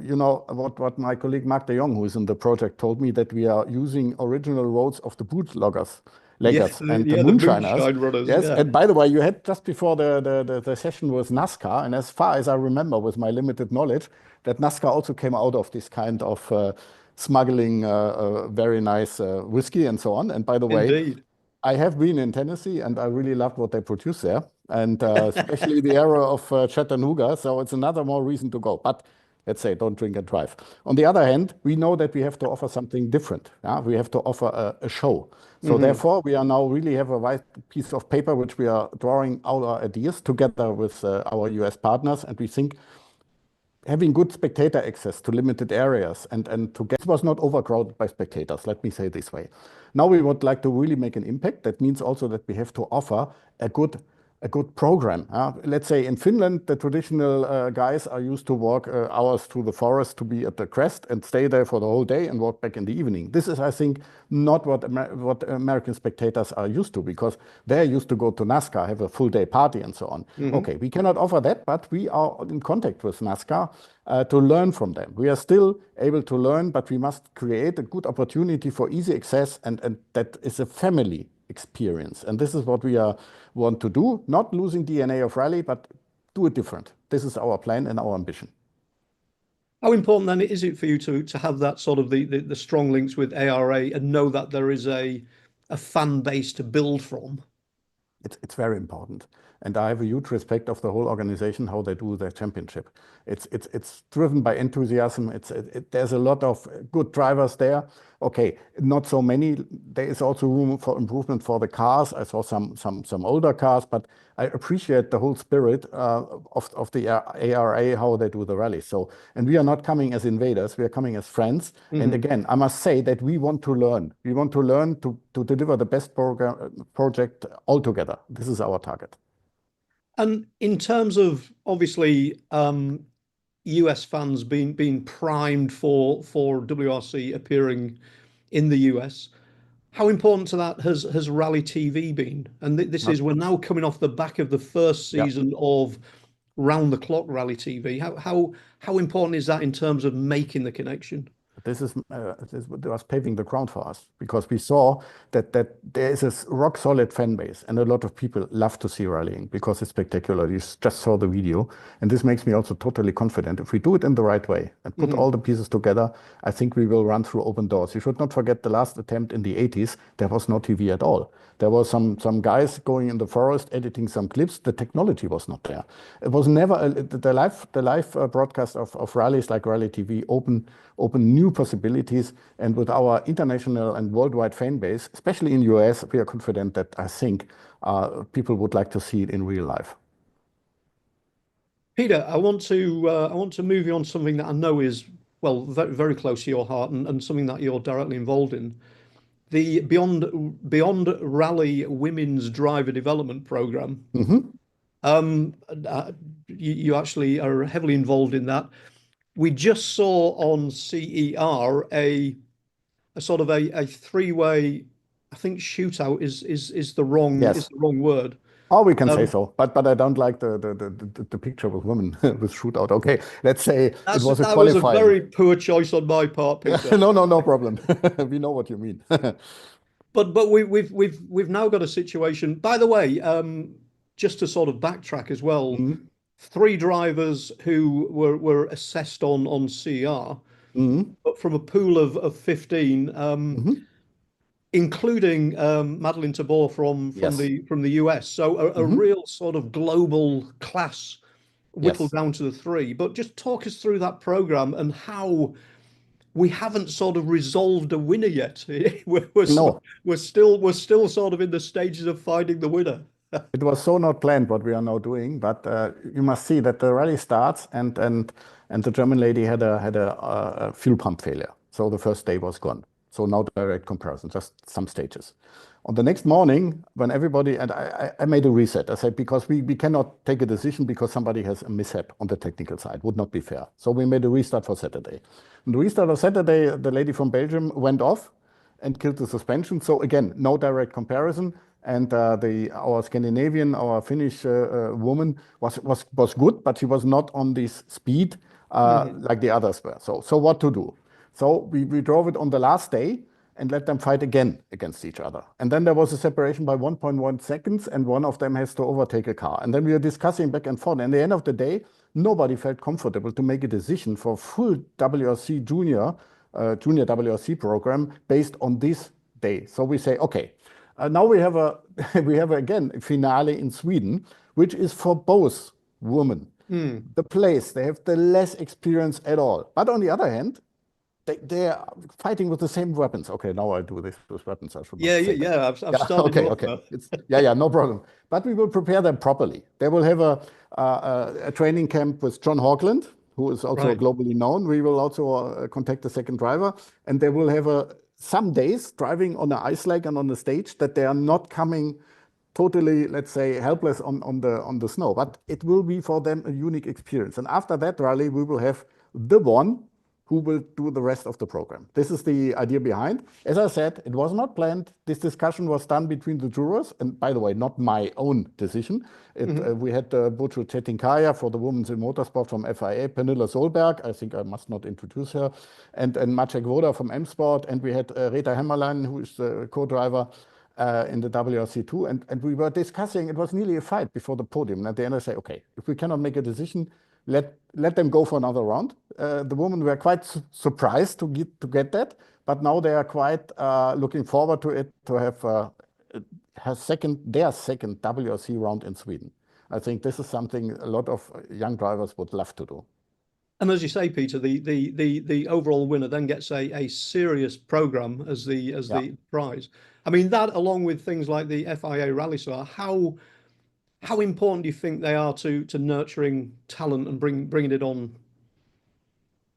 you know what my colleague Mark de Jong, who is in the project, told me that we are using original roads of the bootleggers. And the moonshiners. Runners, yes, and by the way, you had just before the session with NASCAR, and as far as I remember, with my limited knowledge, that NASCAR also came out of this kind of smuggling very nice whiskey and so on. And by the way, I have been in Tennessee, and I really loved what they produce there, and especially the area of Chattanooga. So it's another more reason to go. But let's say, don't drink and drive. On the other hand, we know that we have to offer something different. We have to offer a show. So therefore, we are now really have a white piece of paper which we are drawing out our ideas together with our US partners, and we think having good spectator access to limited areas and to get was not overcrowded by spectators, let me say it this way. Now we would like to really make an impact. That means also that we have to offer a good program. Let's say in Finland, the traditional guys are used to walk hours through the forest to be at the crest and stay there for the whole day and walk back in the evening. This is, I think, not what American spectators are used to, because they're used to go to NASCAR, have a full day party and so on. Okay, we cannot offer that, but we are in contact with NASCAR to learn from them. We are still able to learn, but we must create a good opportunity for easy access, and that is a family experience. And this is what we want to do, not losing DNA of rally, but do it different. This is our plan and our ambition. How important then is it for you to have that sort of the strong links with ARA and know that there is a fan base to build from? It's very important. And I have a huge respect of the whole organization, how they do their championship. It's driven by enthusiasm. There's a lot of good drivers there. Okay, not so many. There is also room for improvement for the cars. I saw some older cars, but I appreciate the whole spirit of the ARA, how they do the rally. So, and we are not coming as invaders. We are coming as friends. And again, I must say that we want to learn. We want to learn to deliver the best project altogether. This is our target. And in terms of obviously US fans being primed for WRC appearing in the US, how important to that has Rally TV been? And this is, we're now coming off the back of the first season of round the clock Rally TV. How important is that in terms of making the connection? This was paving the ground for us, because we saw that there is a rock solid fan base, and a lot of people love to see rallying because it's spectacular. You just saw the video, and this makes me also totally confident. If we do it in the right way and put all the pieces together, I think we will run through open doors. You should not forget the last attempt in the 80s. There was no TV at all. There was some guys going in the forest editing some clips. The technology was not there. It was never the live broadcast of rallies like Rally TV open new possibilities. And with our international and worldwide fan base, especially in US, we are confident that I think people would like to see it in real life. Peter, I want to move you on something that I know is, well, very, very close to your heart, and something that you're directly involved in. The Beyond Rally Women's Driver Development Program. You actually are heavily involved in that. We just saw on CER a sort of a three-way, I think shootout is the wrong word. Oh, we can say so, but I don't like the picture with women with shootout. Okay, let's say it was a qualifying. That was a very poor choice on my part, Peter. No problem. We know what you mean. But we've now got a situation. By the way, just to sort of backtrack as well, 3 drivers who were assessed on CR, but from a pool of 15. Including Madeline Tabor from the US. So a real sort of global class whittled down to the 3. But just talk us through that program and how we haven't sort of resolved a winner yet. We're still sort of in the stages of finding the winner. It was so not planned what we are now doing, but you must see that the rally starts and the German lady had a fuel pump failure. So the first day was gone. So no direct comparison, just some stages. On the next morning, when everybody, and I made a reset. I said, because we cannot take a decision because somebody has a mishap on the technical side. Would not be fair. So we made a restart for Saturday. And the restart of Saturday, the lady from Belgium went off and killed the suspension. So again, no direct comparison. And our Scandinavian, our Finnish woman was good, but she was not on this speed like the others were. So what to do? So we drove it on the last day and let them fight again against each other. And then there was a separation by 1.1 seconds, and one of them has to overtake a car. And then we were discussing back and forth. And at the end of the day, nobody felt comfortable to make a decision for full WRC junior WRC program based on this day. So we say, okay, Now we have again a finale in Sweden, which is for both women. The place, they have the less experience at all. But on the other hand, they are fighting with the same weapons. Okay, now I do this with weapons. I should not say that. I've started. Okay. No problem. But we will prepare them properly. They will have a training camp with John Hawkland, who is also globally known. We will also contact the second driver, and they will have some days driving on an ice lake and on the stage that they are not coming totally, let's say, helpless on the snow. But it will be for them a unique experience. And after that rally, we will have the one who will do the rest of the program. This is the idea behind. As I said, it was not planned. This discussion was done between the jurors. And by the way, not my own decision. We had Burcu Çetinkaya for the women's in motorsport from FIA, Pernilla Solberg, I think I must not introduce her, and Maciek Woda from M-Sport. And we had Rita Hemmerlein, who is the co-driver in the WRC2. And we were discussing, it was nearly a fight before the podium. And at the end I say, okay, if we cannot make a decision, let them go for another round. The women were quite surprised to get that, but now they are quite looking forward to it, to have their second WRC round in Sweden. I think this is something a lot of young drivers would love to do. And as you say, Peter, the overall winner then gets a serious program as the prize. I mean, that along with things like the FIA Rally Star, how important do you think they are to nurturing talent and bringing it on?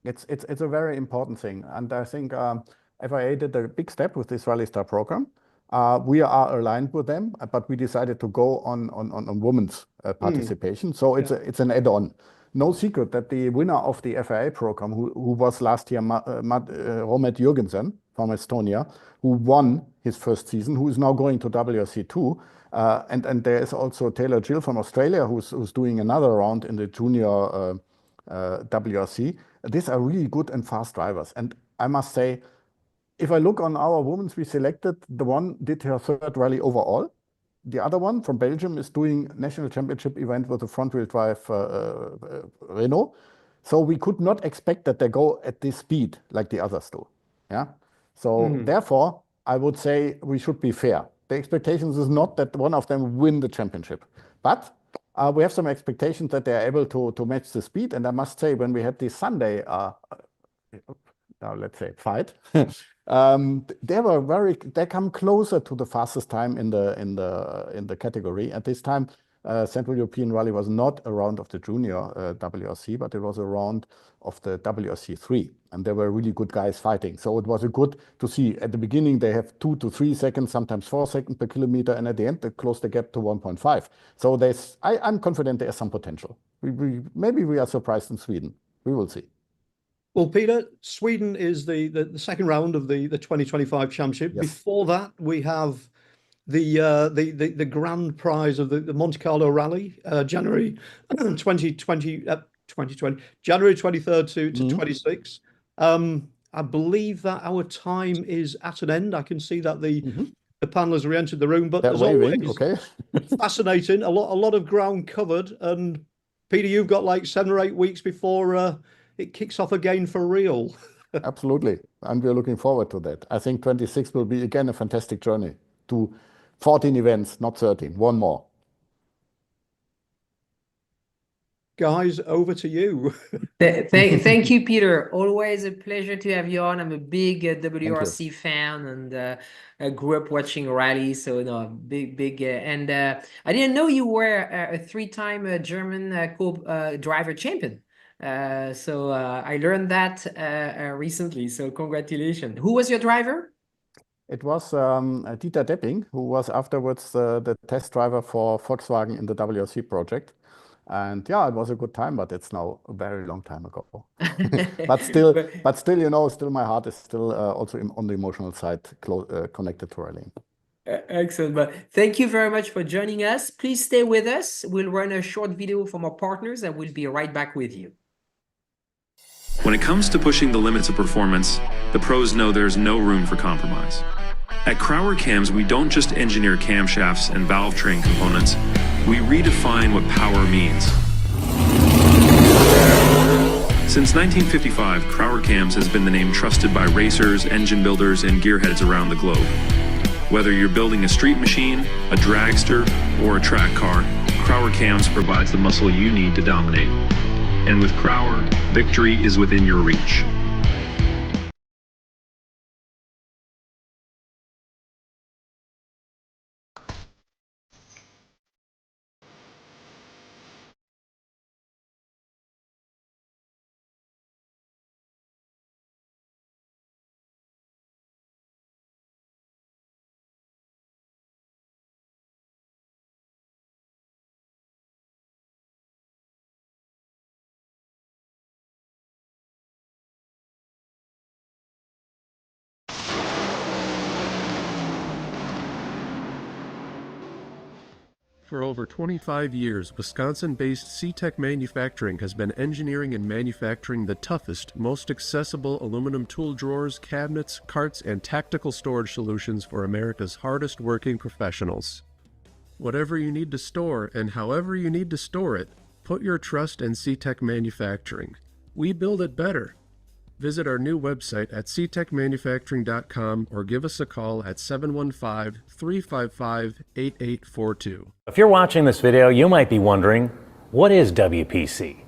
It's a very important thing, and I think FIA did a big step with this Rally Star program. We are aligned with them, but we decided to go on women's participation. So it's an add-on. No secret that the winner of the FIA program, who was last year Romet Jürgensen from Estonia, who won his first season, who is now going to WRC2. And there is also Taylor Gill from Australia, who's doing another round in the junior WRC. These are really good and fast drivers. And I must say, if I look on our women's, we selected the one did her third rally overall. The other one from Belgium is doing national championship event with a front-wheel drive Renault. So we could not expect that they go at this speed like the others do. Yeah. So therefore, I would say we should be fair. The expectations is not that one of them win the championship, but we have some expectations that they are able to match the speed. And I must say, when we had this Sunday, let's say fight, they come closer to the fastest time in the category. At this time, Central European Rally was not a round of the junior WRC, but it was a round of the WRC3, and there were really good guys fighting. So it was good to see. At the beginning, they have 2 to 3 seconds, sometimes 4 seconds per kilometer, and at the end, they close the gap to 1.5. So I'm confident there is some potential. Maybe we are surprised in Sweden. We will see. Well, Peter, Sweden is the second round of the 2025 championship. Yes. Before that, we have the grand prize of the Monte Carlo Rally, January 2020, January 23rd to 26th. I believe that our time is at an end. I can see that the panelists re-entered the room, but as always, fascinating. A lot of ground covered. And Peter, you've got like 7 or 8 weeks before it kicks off again for real. Absolutely, and we're looking forward to that. I think 26 will be again a fantastic journey to 14 events, not 13. One more. Guys, over to you. Thank you, Peter. Always a pleasure to have you on. I'm a big WRC fan, and I grew up watching rally, so big. And I didn't know you were a 3-time German co-driver champion. So I learned that recently. So congratulations. Who was your driver? It was Dieter Depping, who was afterwards the test driver for Volkswagen in the WRC project. And yeah, it was a good time, but it's now a very long time ago. but still, still my heart is still also on the emotional side connected to rallying. Excellent. But thank you very much for joining us. Please stay with us. We'll run a short video from our partners and we'll be right back with you. When it comes to pushing the limits of performance, the pros know there's no room for compromise. At Crowler Cams, we don't just engineer camshafts and valve train components, we redefine what power means. Since 1955, Crowler Cams has been the name trusted by racers, engine builders, and gearheads around the globe. Whether you're building a street machine, a dragster, or a track car, Crower Cams provides the muscle you need to dominate. And with Crower, victory is within your reach. For over 25 years, Wisconsin-based C-Tech Manufacturing has been engineering and manufacturing the toughest, most accessible aluminum tool drawers, cabinets, carts, and tactical storage solutions for America's hardest working professionals. Whatever you need to store and however you need to store it, put your trust in C-Tech Manufacturing. We build it better. Visit our new website at ctechmanufacturing.com or give us a call at 715-355-8842. If you're watching this video, you might be wondering, what is WPC?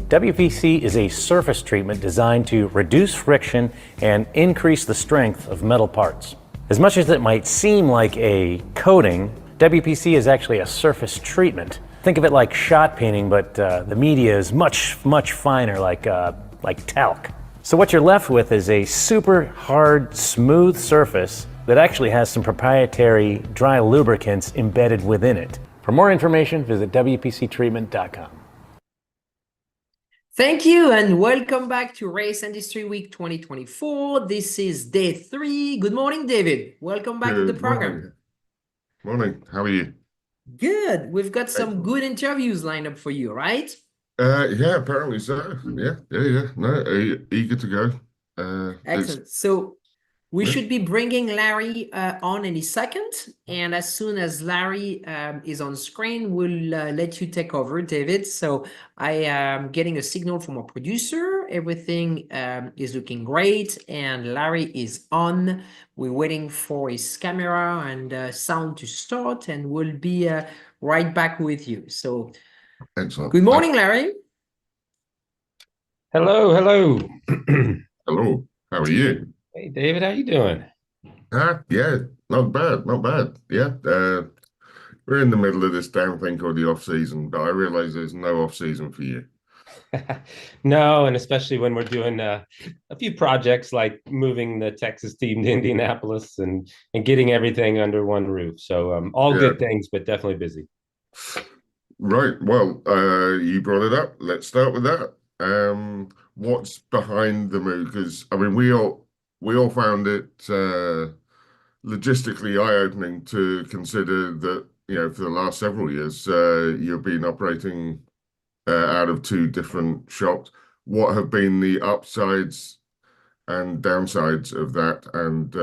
WPC is a surface treatment designed to reduce friction and increase the strength of metal parts. As much as it might seem like a coating, WPC is actually a surface treatment. Think of it like shot painting, but the media is much finer, like talc. So what you're left with is a super hard, smooth surface that actually has some proprietary dry lubricants embedded within it. For more information, visit WPCtreatment.com. Thank you and welcome back to Race Industry Week 2024. This is day 3. Good morning, David. Welcome back to the program. Morning. How are you? Good. We've got some good interviews lined up for you, right? Yeah, apparently so. Yeah. No, eager to go. Excellent. So we should be bringing Larry on any second. And as soon as Larry is on screen, we'll let you take over, David. So I am getting a signal from our producer. Everything is looking great. And Larry is on. We're waiting for his camera and sound to start. And we'll be right back with you. So excellent. Good morning, Larry. Hello. Hello. How are you? Hey, David, how you doing? Yeah, not bad. Yeah, we're in the middle of this damn thing called the off season, but I realize there's no off season for you. No, and especially when we're doing a few projects like moving the Texas team to Indianapolis and getting everything under one roof. So all good things, but definitely busy. Right. Well, you brought it up. Let's start with that. What's behind the move? Because I mean, we all found it logistically eye-opening to consider that, you know, for the last several years, you've been operating out of 2 different shops. What have been the upsides and downsides of that, and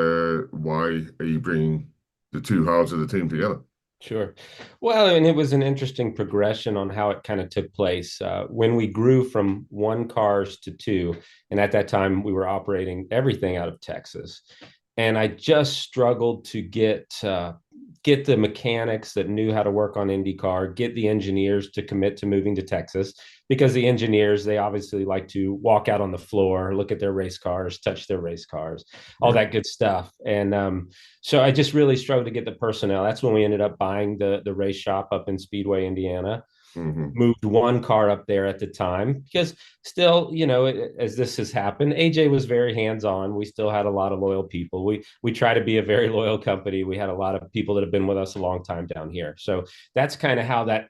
why are you bringing the 2 halves of the team together? Sure. Well, and it was an interesting progression on how it kind of took place. When we grew from 1 cars to 2, and at that time we were operating everything out of Texas. And I just struggled to get the mechanics that knew how to work on IndyCar, get the engineers to commit to moving to Texas, because the engineers, they obviously like to walk out on the floor, look at their race cars, touch their race cars, all that good stuff. And so I just really struggled to get the personnel. That's when we ended up buying the race shop up in Speedway, Indiana. Moved 1 car up there at the time, because still, you know, as this has happened, AJ was very hands-on. We still had a lot of loyal people. We try to be a very loyal company. We had a lot of people that have been with us a long time down here. So that's kind of how that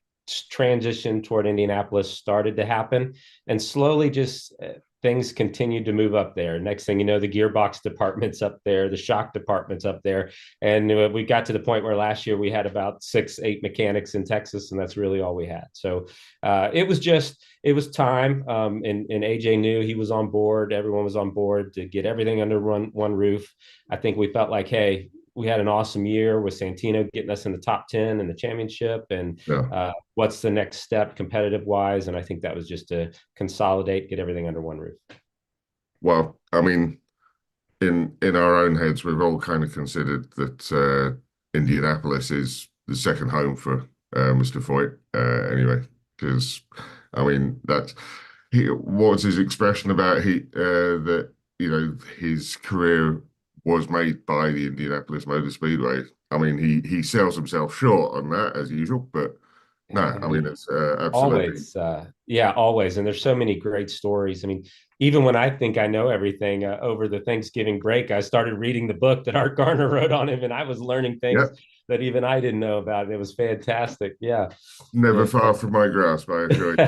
transition toward Indianapolis started to happen, and slowly just things continued to move up there. Next thing you know, the gearbox department's up there, the shock department's up there. And we got to the point where last year we had about 6-8 mechanics in Texas, and that's really all we had. So it was time. And AJ knew, he was on board. Everyone was on board to get everything under one roof. I think we felt like, hey, we had an awesome year with Santino getting us in the top 10 in the championship. And what's the next step competitive wise? And I think that was just to consolidate, get everything under one roof. Well, I mean, in our own heads, we've all kind of considered that Indianapolis is the second home for Mr. Foyt anyway, because I mean what was his expression about that his career was made by the Indianapolis Motor Speedway. I mean, he sells himself short on that as usual, but no, I mean, it's absolutely. Always, always. And there's so many great stories. I mean, even when I think I know everything, over the Thanksgiving break, I started reading the book that Art Garner wrote on him, and I was learning things that even I didn't know about. It was fantastic. Yeah. Never far from my grasp, I assure you.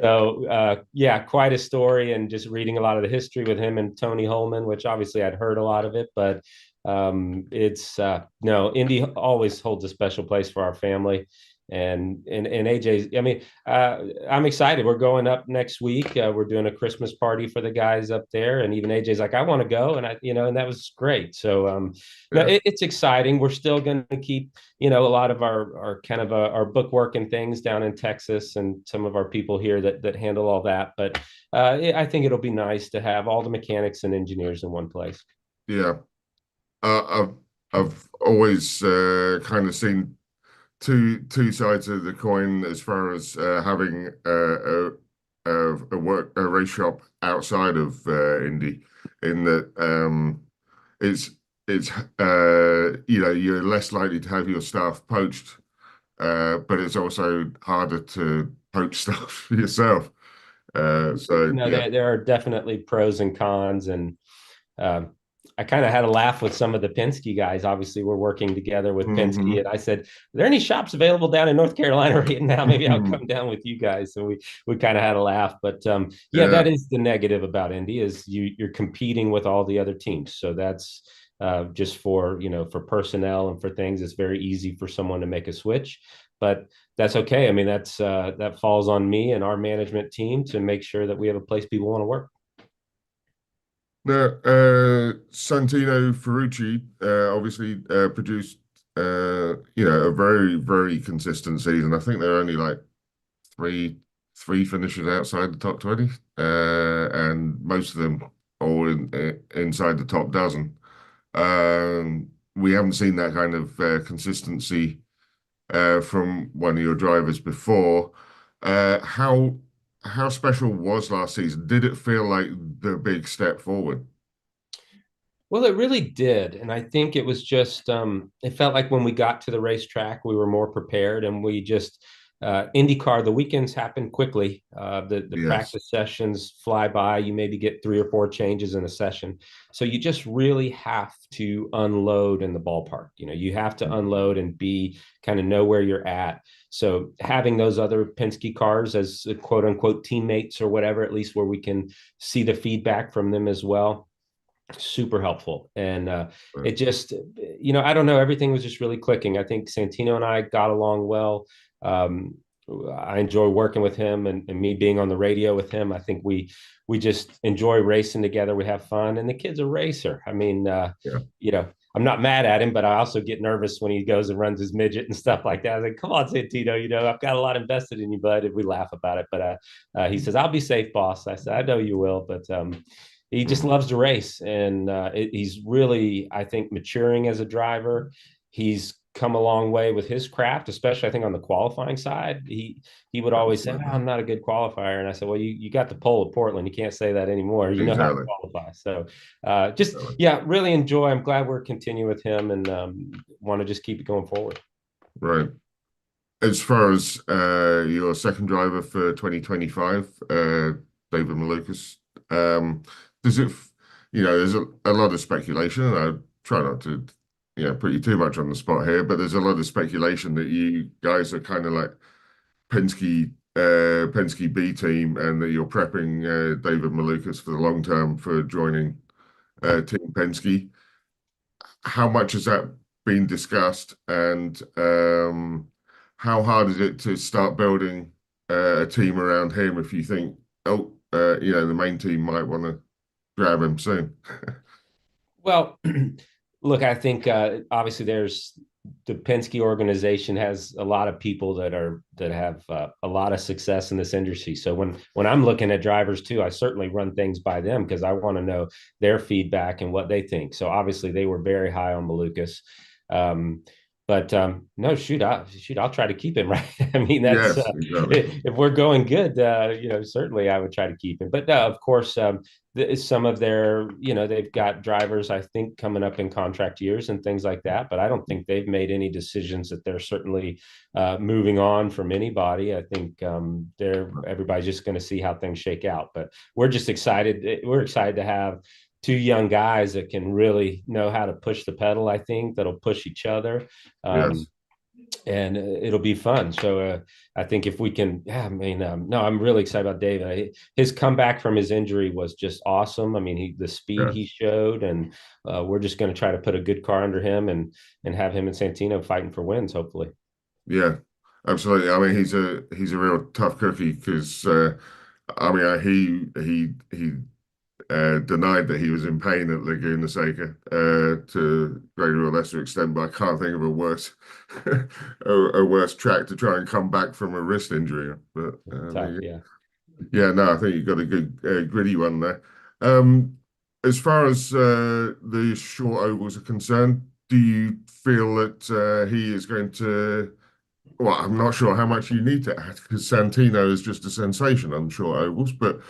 So, quite a story, and just reading a lot of the history with him and Tony Holman, which obviously I'd heard a lot of it, but Indy always holds a special place for our family. And AJ, I mean, I'm excited. We're going up next week. We're doing a Christmas party for the guys up there, and even AJ's like, I want to go, and and that was great. So, it's exciting. We're still going to keep, a lot of our kind of our bookwork and things down in Texas, and some of our people here that handle all that. But I think it'll be nice to have all the mechanics and engineers in one place. Yeah, I've always kind of seen two sides of the coin as far as having a race shop outside of Indy, in that you're less likely to have your staff poached, but it's also harder to poach stuff yourself. There are definitely pros and cons, and I kind of had a laugh with some of the Penske guys. Obviously, we're working together with Penske, and I said, "Are there any shops available down in North Carolina right now? Maybe I'll come down with you guys." So we kind of had a laugh, but that is the negative about Indy, is you're competing with all the other teams. So that's just for personnel and for things. It's very easy for someone to make a switch, but that's okay. I mean, that falls on me and our management team to make sure that we have a place people want to work. Now, Santino Ferrucci obviously produced, a very, very consistent season. I think there are only like three finishes outside the top 20, and most of them all inside the top dozen. We haven't seen that kind of consistency from one of your drivers before. How special was last season? Did it feel like the big step forward? Well, it really did. And I think it was just, it felt like when we got to the racetrack, we were more prepared, and we just, IndyCar, the weekends happen quickly. The practice sessions fly by. You maybe get 3 or 4 changes in a session. So you just really have to unload in the ballpark. You have to unload and know where you're at. So having those other Penske cars as quote unquote teammates or whatever, at least where we can see the feedback from them as well, super helpful. And it just, I don't know, everything was just really clicking. I think Santino and I got along well. I enjoy working with him, and me being on the radio with him. I think we just enjoy racing together. We have fun, and the kid's a racer. I mean, I'm not mad at him, but I also get nervous when he goes and runs his midget and stuff like that. I was like, come on, Santino, I've got a lot invested in you, bud. And we laugh about it. But he says, I'll be safe, boss. I said, I know you will. But he just loves to race. And he's really, I think, maturing as a driver. He's come a long way with his craft, especially I think on the qualifying side. He would always say, I'm not a good qualifier. And I said, well, you got the pole at Portland. You can't say that anymore. You know how to qualify. So really enjoy. I'm glad we're continuing with him, and want to just keep it going forward. Right. As far as your second driver for 2025, David Malukas, does it, there's a lot of speculation, and I try not to put you too much on the spot here, but there's a lot of speculation that you guys are kind of like Penske B team, and that you're prepping David Malukas for the long term for joining Team Penske. How much has that been discussed, and how hard is it to start building a team around him if you think, the main team might want to grab him soon? Well, look, I think obviously there's the Penske organization has a lot of people that have a lot of success in this industry. So when I'm looking at drivers too, I certainly run things by them because I want to know their feedback and what they think. So obviously they were very high on Malukas. But no, I'll try to keep him, right. I mean, that's Yes, exactly. if we're going good, certainly I would try to keep him. But of course, some of their, they've got drivers, I think, coming up in contract years and things like that. But I don't think they've made any decisions that they're certainly moving on from anybody. I think everybody's just going to see how things shake out. But we're just excited. We're excited to have two young guys that can really know how to push the pedal. I think that'll push each other. Yes. And it'll be fun. So I think if we can, no, I'm really excited about David. His comeback from his injury was just awesome. I mean, the speed he showed, and we're just going to try to put a good car under him and have him and Santino fighting for wins, hopefully. Yeah, absolutely. I mean, he's a real tough cookie because he denied that he was in pain at Laguna Seca to greater or lesser extent, but I can't think of a worse a worse track to try and come back from a wrist injury. But no, I think you've got a good gritty one there. As far as the short ovals are concerned, do you feel that he is going to? Well, I'm not sure how much you need to add because Santino is just a sensation on short ovals, but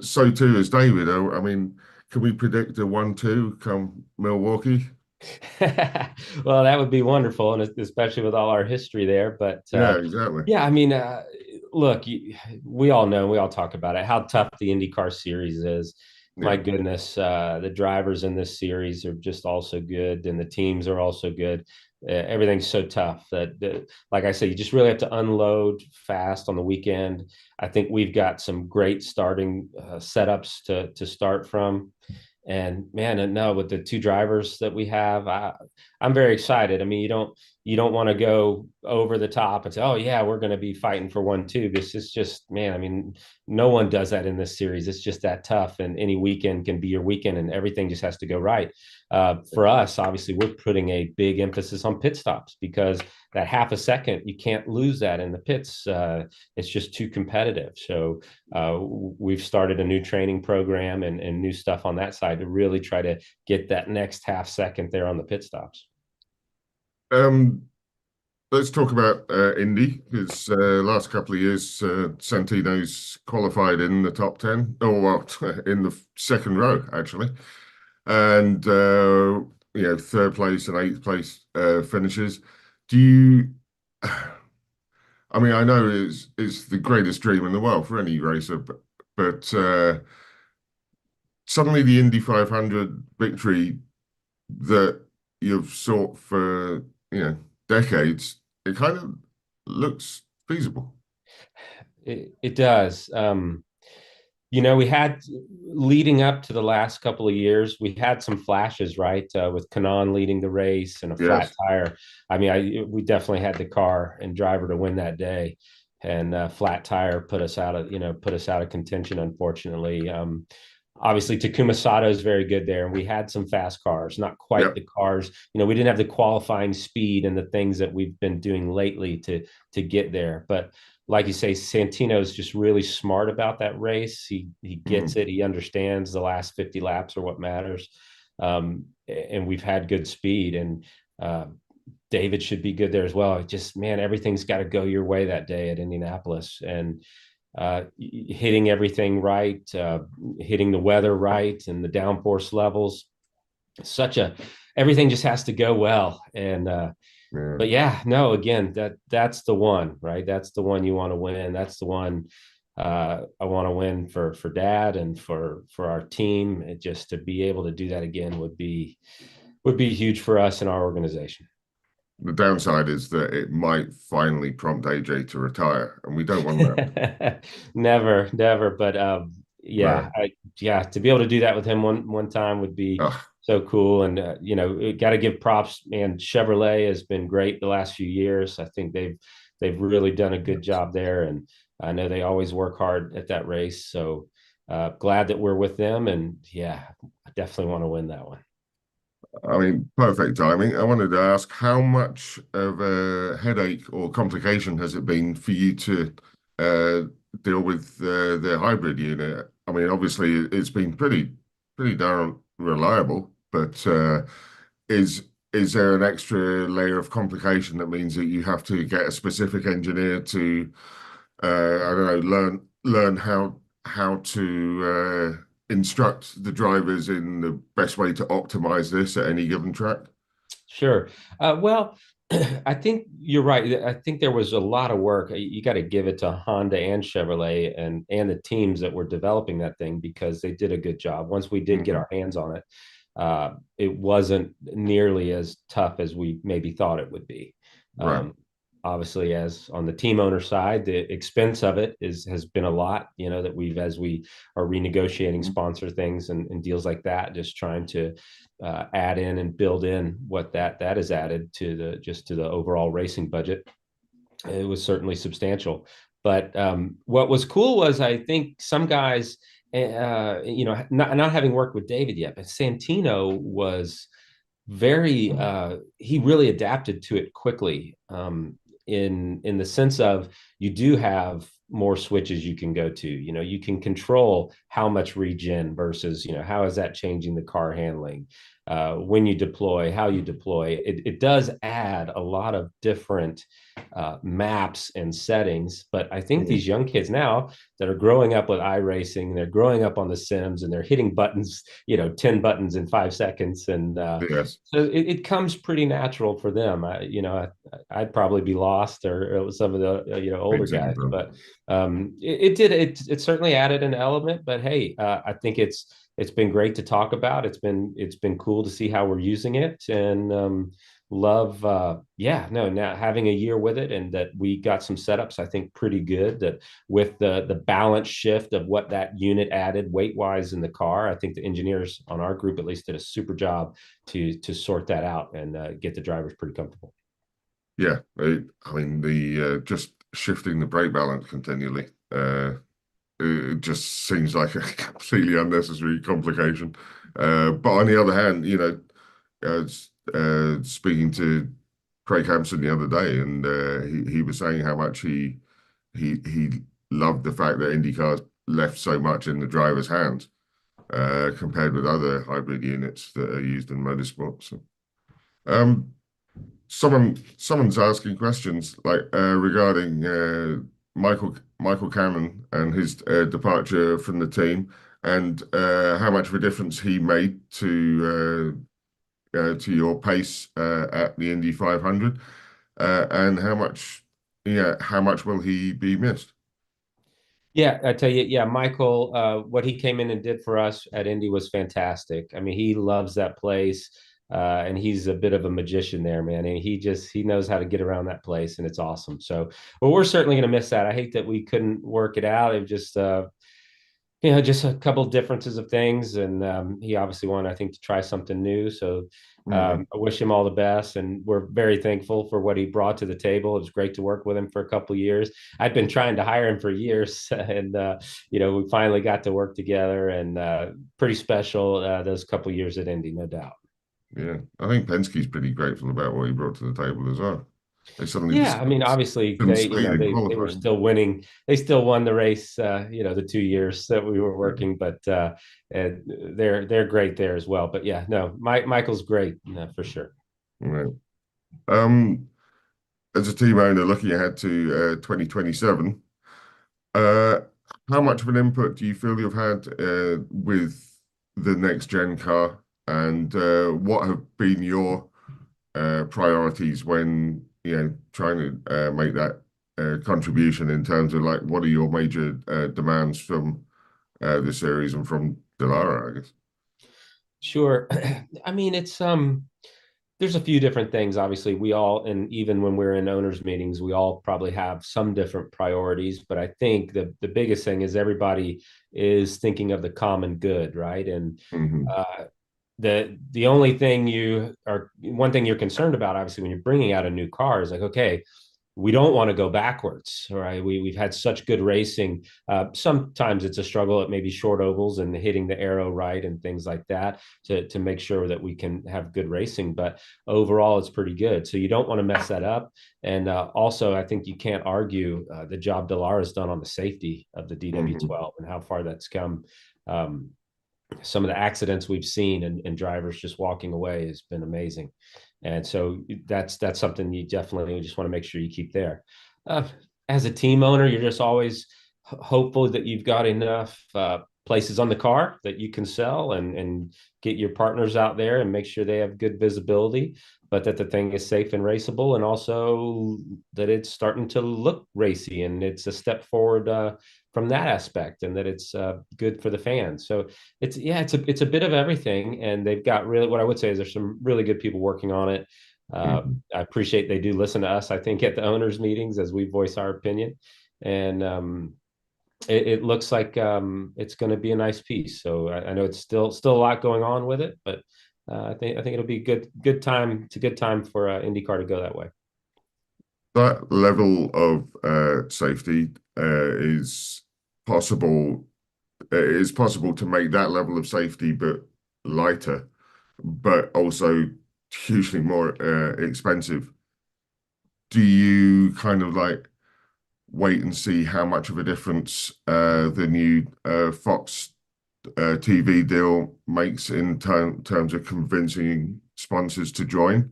so too is David. I mean, can we predict a 1-2 come Milwaukee? Well, that would be wonderful, and especially with all our history there. But yeah, exactly. Yeah, I mean, look, we all know, we all talk about it, how tough the IndyCar series is. My goodness, the drivers in this series are just also good, and the teams are also good. Everything's so tough that, like I say, you just really have to unload fast on the weekend. I think we've got some great starting setups to start from. And man, no, with the two drivers that we have, I'm very excited. I mean, you don't want to go over the top and say, oh yeah, we're going to be fighting for 1-2. This is just, man, I mean, no one does that in this series. It's just that tough, and any weekend can be your weekend, and everything just has to go right. For us, obviously, we're putting a big emphasis on pit stops because that half a second, you can't lose that in the pits. It's just too competitive. So we've started a new training program and new stuff on that side to really try to get that next half second there on the pit stops. Let's talk about Indy, because last couple of years, Santino's qualified in the top 10, or well, in the second row, actually. And, third place and eighth place finishes. Do you, I mean, I know it's the greatest dream in the world for any racer, but suddenly the Indy 500 victory that you've sought for, decades, it kind of looks feasible. It does. We had, leading up to the last couple of years, we had some flashes, right? With Kanaan leading the race and a flat tire. I mean, we definitely had the car and driver to win that day, and flat tire put us out of contention, unfortunately. Obviously, Takuma Sato is very good there, and we had some fast cars, not quite the cars. We didn't have the qualifying speed and the things that we've been doing lately to get there. But like you say, Santino is just really smart about that race. He gets it. He understands the last 50 laps are what matters. And we've had good speed, and David should be good there as well. Just, man, everything's got to go your way that day at Indianapolis, and hitting everything right, hitting the weather right, and the downforce levels. Everything just has to go well. And but yeah, no, again, that's the one, right? That's the one you want to win. That's the one I want to win for Dad and for our team. Just to be able to do that again would be huge for us and our organization. The downside is that it might finally prompt AJ to retire, and we don't want that. Never. But to be able to do that with him one time would be so cool. And got to give props, man. Chevrolet has been great the last few years. I think they've really done a good job there, and I know they always work hard at that race. So glad that we're with them, and I definitely want to win that one. I mean, perfect timing. I wanted to ask, how much of a headache or complication has it been for you to uh, deal with the hybrid unit? I mean, obviously, it's been pretty darn reliable, but is is there an extra layer of complication that means that you have to get a specific engineer to, I don't know, learn how to instruct the drivers in the best way to optimize this at any given track? Sure. Well, I think you're right. I think there was a lot of work. You got to give it to Honda and Chevrolet and the teams that were developing that thing, because they did a good job. Once we did get our hands on it, it wasn't nearly as tough as we maybe thought it would be. Right. Obviously, as on the team owner side, the expense of it has been a lot, that as we are renegotiating sponsor things and deals like that, just trying to add in and build in what that is added to the overall racing budget. It was certainly substantial. But what was cool was, I think some guys, not having worked with David yet, but Santino was very, he really adapted to it quickly. In the sense of, you do have more switches you can go to, you can control how much regen versus, how is that changing the car handling, when you deploy, how you deploy. It does add a lot of different maps and settings. But I think these young kids now that are growing up with iRacing, they're growing up on the sims, and they're hitting buttons, 10 buttons in 5 seconds. And Yes. so it comes pretty natural for them. I'd probably be lost, or some of the older guys, but it certainly added an element. But hey, I think it's been great to talk about. It's been cool to see how we're using it, and love now having a year with it, and that we got some setups, I think, pretty good, that with the balance shift of what that unit added weight wise in the car. I think the engineers on our group at least did a super job to sort that out and get the drivers pretty comfortable. Yeah, I mean, the just shifting the brake balance continually, it just seems like a completely unnecessary complication. But on the other hand, speaking to Craig Hampson the other day, and he was saying how much he loved the fact that IndyCar's left so much in the driver's hands compared with other hybrid units that are used in motorsport. So, someone's asking questions like regarding Michael Cameron and his departure from the team, and how much of a difference he made to your pace at the Indy 500, and how much will he be missed? Yeah, I tell you, Michael, what he came in and did for us at Indy was fantastic. I mean, he loves that place. And he's a bit of a magician there, man. And he knows how to get around that place, and it's awesome. So, well, we're certainly going to miss that. I hate that we couldn't work it out. It was just, just a couple of differences of things. And he obviously wanted, I think, to try something new. So I wish him all the best. And we're very thankful for what he brought to the table. It was great to work with him for a couple of years. I'd been trying to hire him for years. And, we finally got to work together, and pretty special those couple of years at Indy, no doubt. Yeah, I think Penske's pretty grateful about what he brought to the table as well. I mean, obviously they were still winning. They still won the race, the 2 years that we were working, but they're great there as well. But yeah, no, Michael's great for sure. Right. As a team owner looking ahead to 2027, how much of an input do you feel you've had with the next gen car? And what have been your priorities when trying to make that contribution in terms of, like, what are your major demands from the series and from Dallara, I guess? Sure. I mean, it's there's a few different things. Obviously, we all, and even when we're in owners meetings, we all probably have some different priorities. But I think the biggest thing is everybody is thinking of the common good, right? And the only thing one thing you're concerned about, obviously, when you're bringing out a new car is like, okay, we don't want to go backwards, right? We've had such good racing. Sometimes it's a struggle at maybe short ovals and hitting the arrow right and things like that to make sure that we can have good racing. But overall, it's pretty good. So you don't want to mess that up. And also, I think you can't argue the job Dallara has done on the safety of the DW12 and how far that's come. Some of the accidents we've seen and drivers just walking away has been amazing. And so that's something you definitely just want to make sure you keep there. As a team owner, you're just always hopeful that you've got enough places on the car that you can sell and get your partners out there and make sure they have good visibility, but that the thing is safe and raceable, and also that it's starting to look racy and it's a step forward from that aspect, and that it's good for the fans. So it's a bit of everything, and they've got really, what I would say is there's some really good people working on it. I appreciate they do listen to us, I think, at the owners meetings as we voice our opinion, and it looks like it's going to be a nice piece. So I know it's still a lot going on with it, but I think it'll be good time. It's a good time for IndyCar to go that way. That level of safety is possible. It is possible to make that level of safety, but lighter, but also hugely more expensive. Do you kind of like wait and see how much of a difference the new Fox TV deal makes in terms of convincing sponsors to join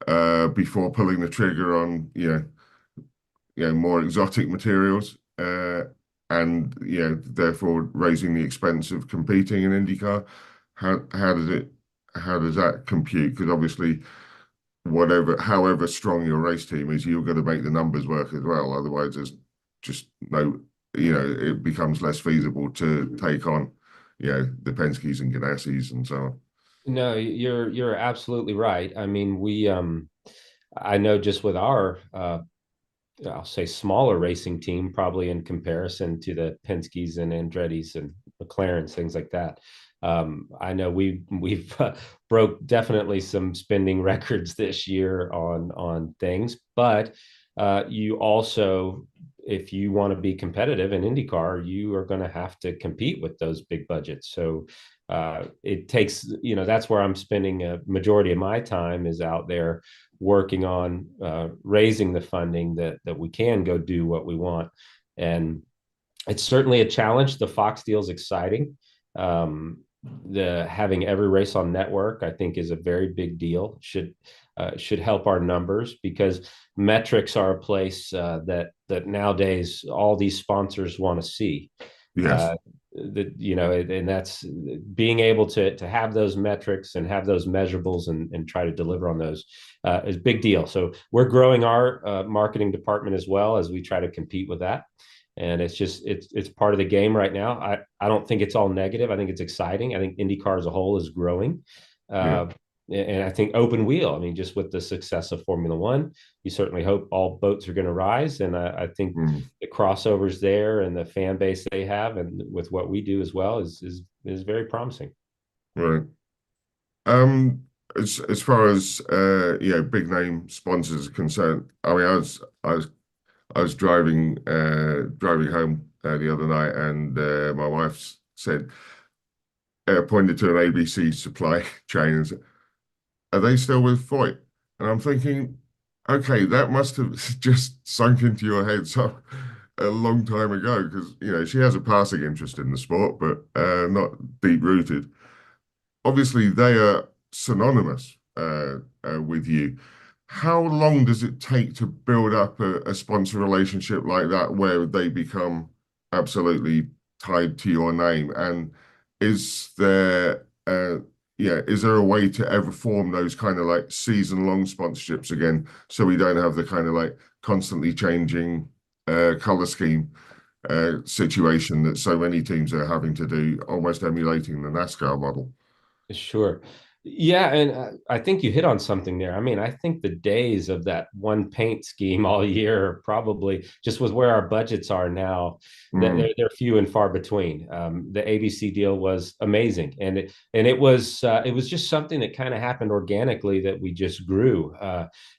before pulling the trigger on more exotic materials and therefore raising the expense of competing in IndyCar? How does that compute? Because obviously, however strong your race team is, you're going to make the numbers work as well. Otherwise, there's just no, it becomes less feasible to take on, the Penske's and Ganassis and so on. No, you're absolutely right. I mean, I know just with our, I'll say smaller racing team, probably in comparison to the Penske's and Andretti's and McLaren's, things like that. I know we've broke definitely some spending records this year on things, but you also, if you want to be competitive in IndyCar, you are going to have to compete with those big budgets. So it takes, that's where I'm spending a majority of my time, is out there working on raising the funding that we can go do what we want. And it's certainly a challenge. The Fox deal is exciting. The having every race on network, I think, is a very big deal. Should help our numbers, because metrics are a place that nowadays all these sponsors want to see. Yes. And that's being able to have those metrics and have those measurables and try to deliver on those is a big deal. So we're growing our marketing department as well as we try to compete with that. And it's part of the game right now. I don't think it's all negative. I think it's exciting. I think IndyCar as a whole is growing. And I think open wheel, just with the success of Formula One, you certainly hope all boats are going to rise. And I think the crossovers there and the fan base they have, and with what we do as well, is very promising. Right. As far as big name sponsors are concerned, I was driving home the other night, and my wife said, pointed to an ABC supply chain and said, "Are they still with Foyt?" And I'm thinking, okay, that must have just sunk into your head a long time ago, because she has a passing interest in the sport, but not deep rooted. Obviously, they are synonymous with you. How long does it take to build up a sponsor relationship like that, where they become absolutely tied to your name? And is there a way to ever form those kind of like season-long sponsorships again, so we don't have the kind of like constantly changing color scheme situation that so many teams are having to do, almost emulating the NASCAR model? Sure. Yeah, and I think you hit on something there. I mean, I think the days of that one paint scheme all year are probably just with where our budgets are now, that they're few and far between. The ABC deal was amazing, and it was just something that kind of happened organically that we just grew.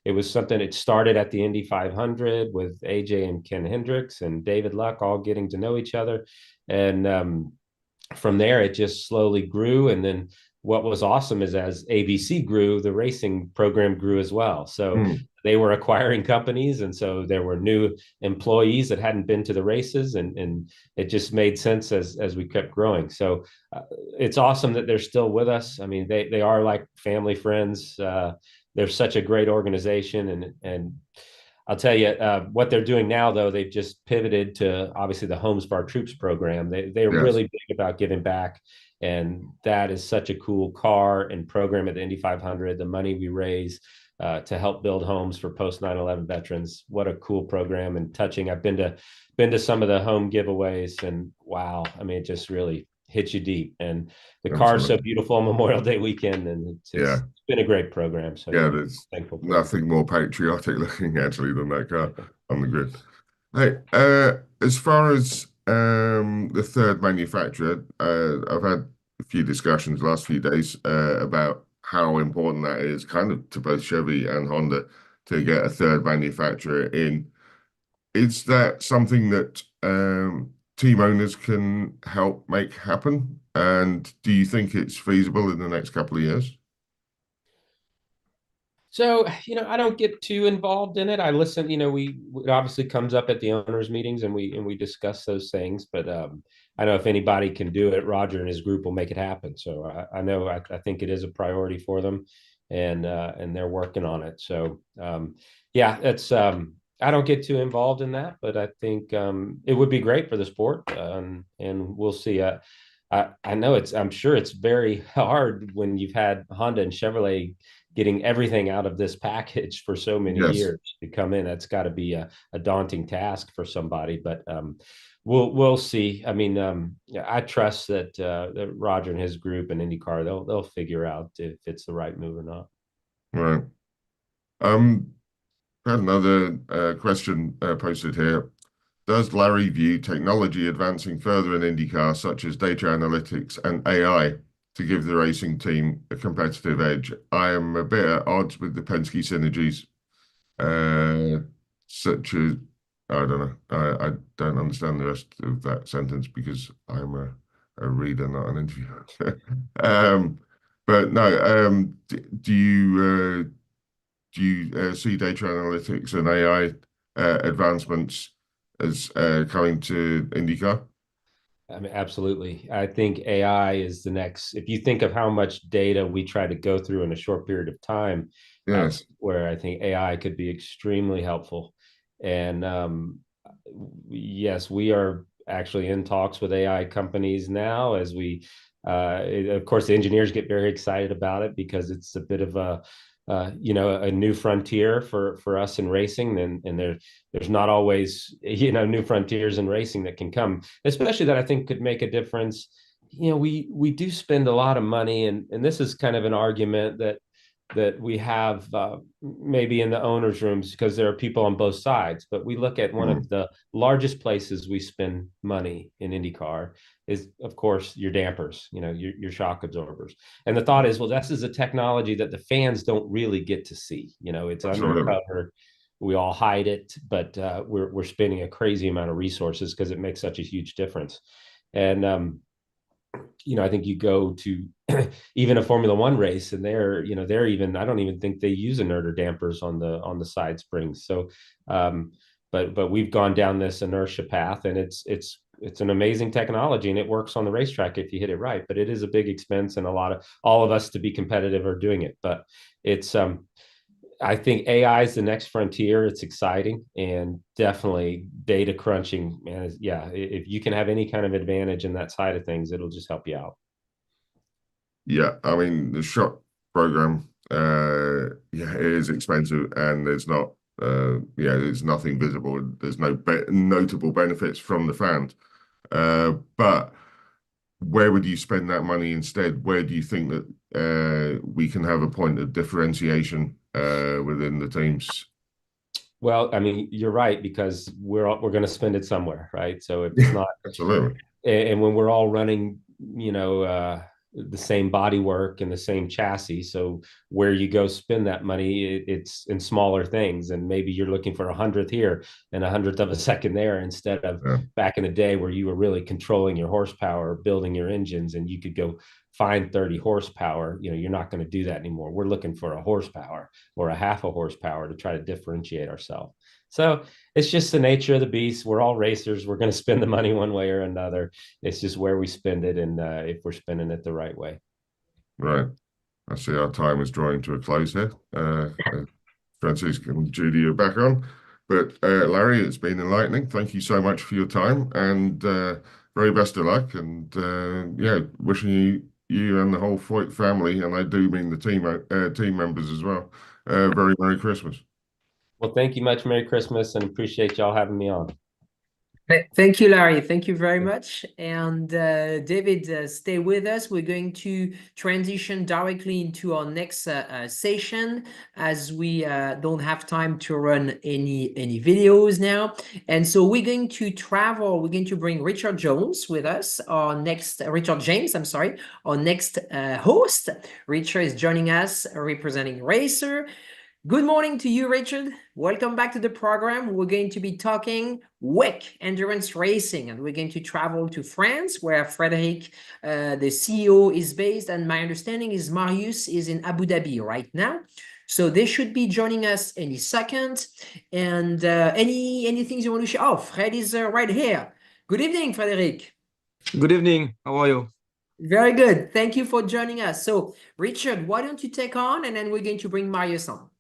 It was something. It started at the Indy 500 with AJ and Ken Hendricks and David Luck all getting to know each other, and from there it just slowly grew. And then what was awesome is as ABC grew, the racing program grew as well. So they were acquiring companies, and so there were new employees that hadn't been to the races, and it just made sense as we kept growing. So it's awesome that they're still with us. I mean, they are like family friends. They're such a great organization, and I'll tell you what they're doing now, though. They've just pivoted to obviously the Homes for Our Troops program. They're really big about giving back. And that is such a cool car and program at the Indy 500. The money we raise to help build homes for post 9/11 veterans. What a cool program and touching. I've been to some of the home giveaways, and wow, I mean, it just really hits you deep. And the car's so beautiful on Memorial Day weekend, and it's been a great program. So yeah, there's nothing more patriotic looking actually than that car on the grid. Hey, as far as the third manufacturer, I've had a few discussions the last few days about how important that is kind of to both Chevy and Honda to get a third manufacturer in. Is that something that team owners can help make happen? And do you think it's feasible in the next couple of years? So, I don't get too involved in it. I listen, it obviously comes up at the owners' meetings, and we discuss those things. But I know if anybody can do it, Roger and his group will make it happen. So I know I think it is a priority for them, and they're working on it. So yeah, that's I don't get too involved in that, but I think it would be great for the sport, and we'll see. I know I'm sure it's very hard when you've had Honda and Chevrolet getting everything out of this package for so many years to come in. That's got to be a daunting task for somebody, but we'll see. I mean, I trust that Roger and his group and IndyCar, they'll figure out if it's the right move or not. Right. I had another question posted here. Does Larry view technology advancing further in IndyCar, such as data analytics and AI, to give the racing team a competitive edge? I am a bit at odds with the Penske synergies, such as, I don't know, I don't understand the rest of that sentence because I'm a reader, not an interviewer. But no, do you see data analytics and AI advancements as coming to IndyCar? I mean, absolutely. I think AI is the next. If you think of how much data we try to go through in a short period of time, that's where I think AI could be extremely helpful. And yes, we are actually in talks with AI companies now as we, of course, the engineers get very excited about it because it's a bit of a new frontier for us in racing, and there's not always new frontiers in racing that can come, especially that I think could make a difference. We do spend a lot of money, and this is kind of an argument that we have maybe in the owners' rooms because there are people on both sides. But we look at one of the largest places we spend money in IndyCar is, of course, your dampers, your shock absorbers. And the thought is, well, this is a technology that the fans don't really get to see. It's undercover. We all hide it, but we're spending a crazy amount of resources because it makes such a huge difference. And I think you go to even a Formula One race, and they're even, I don't even think they use inerter dampers on the side springs. So, but we've gone down this inertia path, and it's an amazing technology, and it works on the racetrack if you hit it right. But it is a big expense, and all of us to be competitive are doing it. But it's I think AI is the next frontier. It's exciting, and definitely data crunching, man. If you can have any kind of advantage in that side of things, it'll just help you out. Yeah, I mean, the shop program, it is expensive, and there's not, there's nothing visible. There's no notable benefits from the fans. But where would you spend that money instead? Where do you think that we can have a point of differentiation within the teams? Well, I mean, you're right, because we're going to spend it somewhere, right? So if it's not absolutely, and when we're all running, the same body work and the same chassis, so where you go spend that money, it's in smaller things, and maybe you're looking for 100th here and 100th of a second there, instead of back in the day where you were really controlling your horsepower, building your engines, and you could go find 30 horsepower. You're not going to do that anymore. We're looking for a horsepower or a half a horsepower to try to differentiate ourselves. So it's just the nature of the beast. We're all racers. We're going to spend the money one way or another. It's just where we spend it, and if we're spending it the right way. Right. I see our time is drawing to a close here. Francisco and Judy are back on. But Larry, it's been enlightening. Thank you so much for your time, and very best of luck. And yeah, wishing you and the whole Foyt family, and I do mean the team members as well, very Merry Christmas. Well, thank you much. Merry Christmas, and appreciate y'all having me on. Thank you, Larry. Thank you very much. And David, stay with us. We're going to transition directly into our next session, as we don't have time to run any videos now. And so we're going to travel. We're going to bring Richard James, our next host. Richard is joining us, representing Racer. Good morning to you, Richard. Welcome back to the program. We're going to be talking WEC endurance racing, and we're going to travel to France, where Frederic, the CEO, is based, and my understanding is Marius is in Abu Dhabi right now. So they should be joining us any second. And any things you want to share? Oh, Fred is right here. Good evening, Frederic. Good evening. How are you? Very good. Thank you for joining us. So, Richard, why don't you take on, and then we're going to bring Marius on.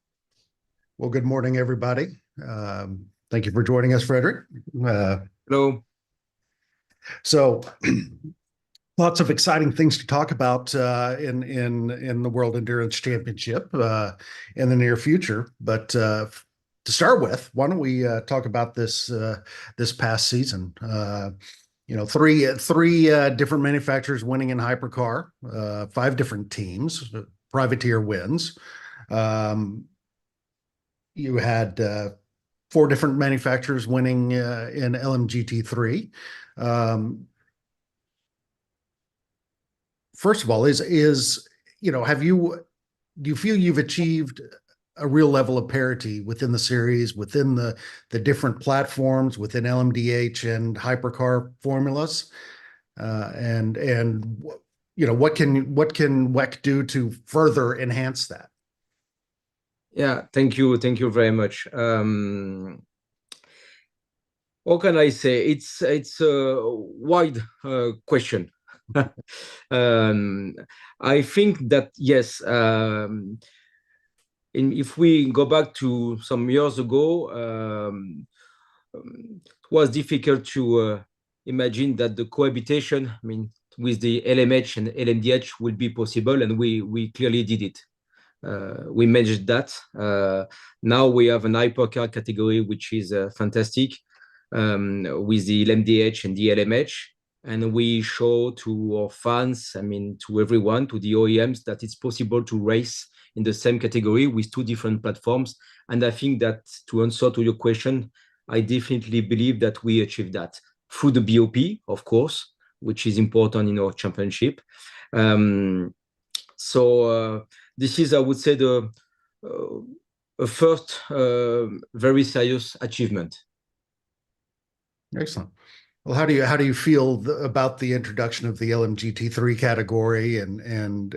Well, good morning, everybody. Thank you for joining us, Frederic. Hello. So, lots of exciting things to talk about in the World Endurance Championship in the near future. But to start with, why don't we talk about this past season? Three different manufacturers winning in hypercar, 5 different teams, privateer wins. You had 4 different manufacturers winning in LMGT3. First of all, do you feel you've achieved a real level of parity within the series, within the different platforms, within LMDH and hypercar formulas? And what can WEC do to further enhance that? Yeah, thank you very much. What can I say? It's a wide question. I think that yes, if we go back to some years ago, it was difficult to imagine that the cohabitation, with the LMH and LMDH would be possible, and we clearly did it. We managed that. Now we have an hypercar category, which is fantastic, with the LMDH and the LMH. And we show to our fans, to everyone, to the OEMs, that it's possible to race in the same category with 2 different platforms. And I think that, to answer to your question, I definitely believe that we achieved that through the BOP, of course, which is important in our championship. This is, I would say, the first very serious achievement. Excellent. Well, how do you feel about the introduction of the LMGT3 category and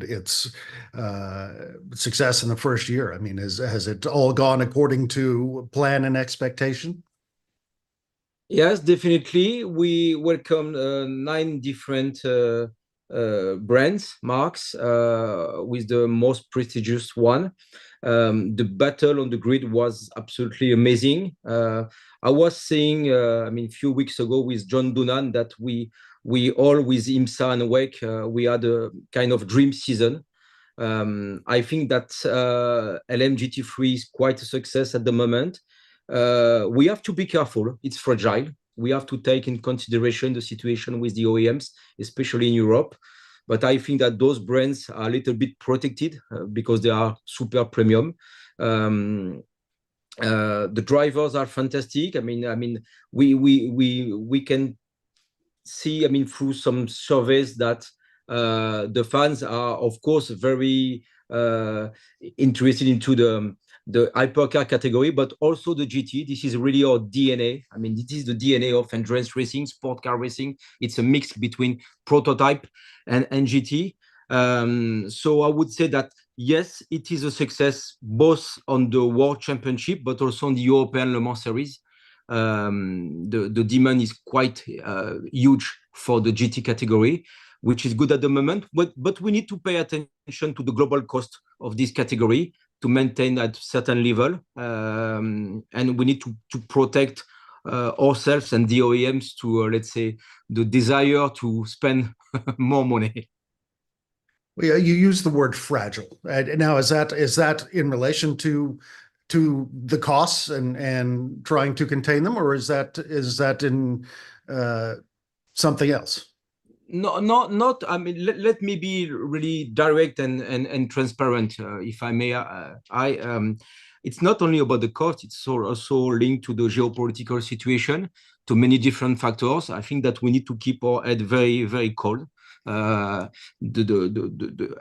its success in the first year? Has it all gone according to plan and expectation? Yes, definitely. We welcomed 9 different brands, marks, with the most prestigious one. The battle on the grid was absolutely amazing. I was saying, a few weeks ago with John Doonan that we all, with IMSA and WEC, we had a kind of dream season. I think that LMGT3 is quite a success at the moment. We have to be careful. It's fragile. we have to take in consideration the situation with the OEMs, especially in Europe. But I think that those brands are a little bit protected because they are super premium. The drivers are fantastic. I mean, we can see, I mean, through some surveys that the fans are, of course, very interested into the hypercar category, but also the GT. This is really our DNA. I mean, this is the DNA of endurance racing, sport car racing. It's a mix between prototype and GT. So I would say that, yes, it is a success both on the World Championship, but also on the European Le Mans Series. The demand is quite huge for the GT category, which is good at the moment. But we need to pay attention to the global cost of this category to maintain at certain level, and we need to protect ourselves and the OEMs to let's say the desire to spend more money. Well, yeah, you use the word fragile. Now, is that in relation to the costs and trying to contain them, or is that in something else? No, not. I mean, let me be really direct and transparent, if I may. It's not only about the cost; it's also linked to the geopolitical situation, to many different factors. I think that we need to keep our head very, very cold. The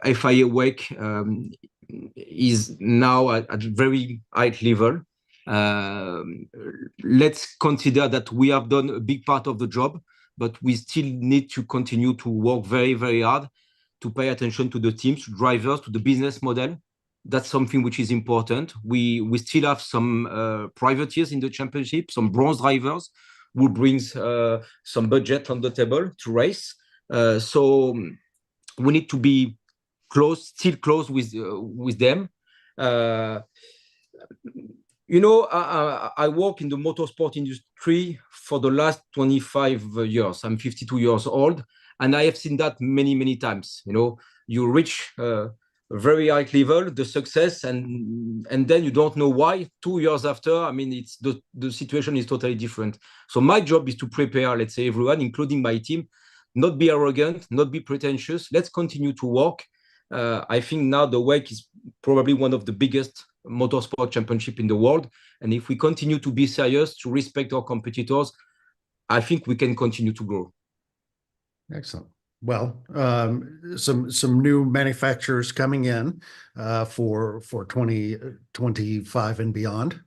FIA WEC is now at very high level. Let's consider that we have done a big part of the job, but we still need to continue to work very, very hard to pay attention to the teams, to drivers, to the business model. That's something which is important. We still have some privateers in the championship, some bronze drivers who brings some budget on the table to race. So we need to be still close with them. You know, I work in the motorsport industry for the last 25 years. I'm 52 years old, and I have seen that many, many times. You know, you reach a very high level, the success, and then you don't know why. 2 years after, I mean, it's the situation is totally different. So my job is to prepare, let's say, everyone, including my team, not be arrogant, not be pretentious. Let's continue to work. I think now the WEC is probably one of the biggest motorsport championship in the world, and if we continue to be serious, to respect our competitors, I think we can continue to grow. Excellent. Well, some new manufacturers coming in for 2025 and beyond.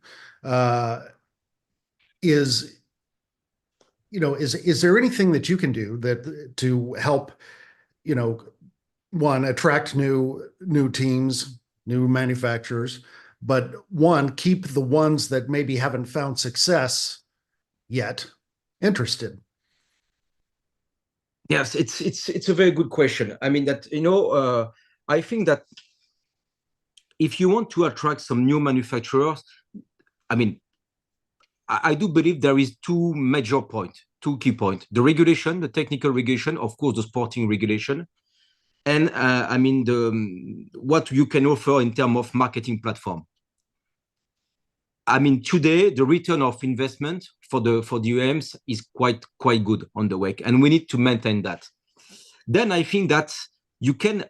Is there anything that you can do to help, one, attract new teams, new manufacturers, but one, keep the ones that maybe haven't found success yet interested? Yes, it's a very good question. I mean, that, I think that if you want to attract some new manufacturers, I mean, I do believe there is two key points: the regulation, the technical regulation, of course, the sporting regulation, and I mean what you can offer in terms of marketing platform. I mean, today the return of investment for the OEMs is quite good on the WEC, and we need to maintain that. Then I think that you can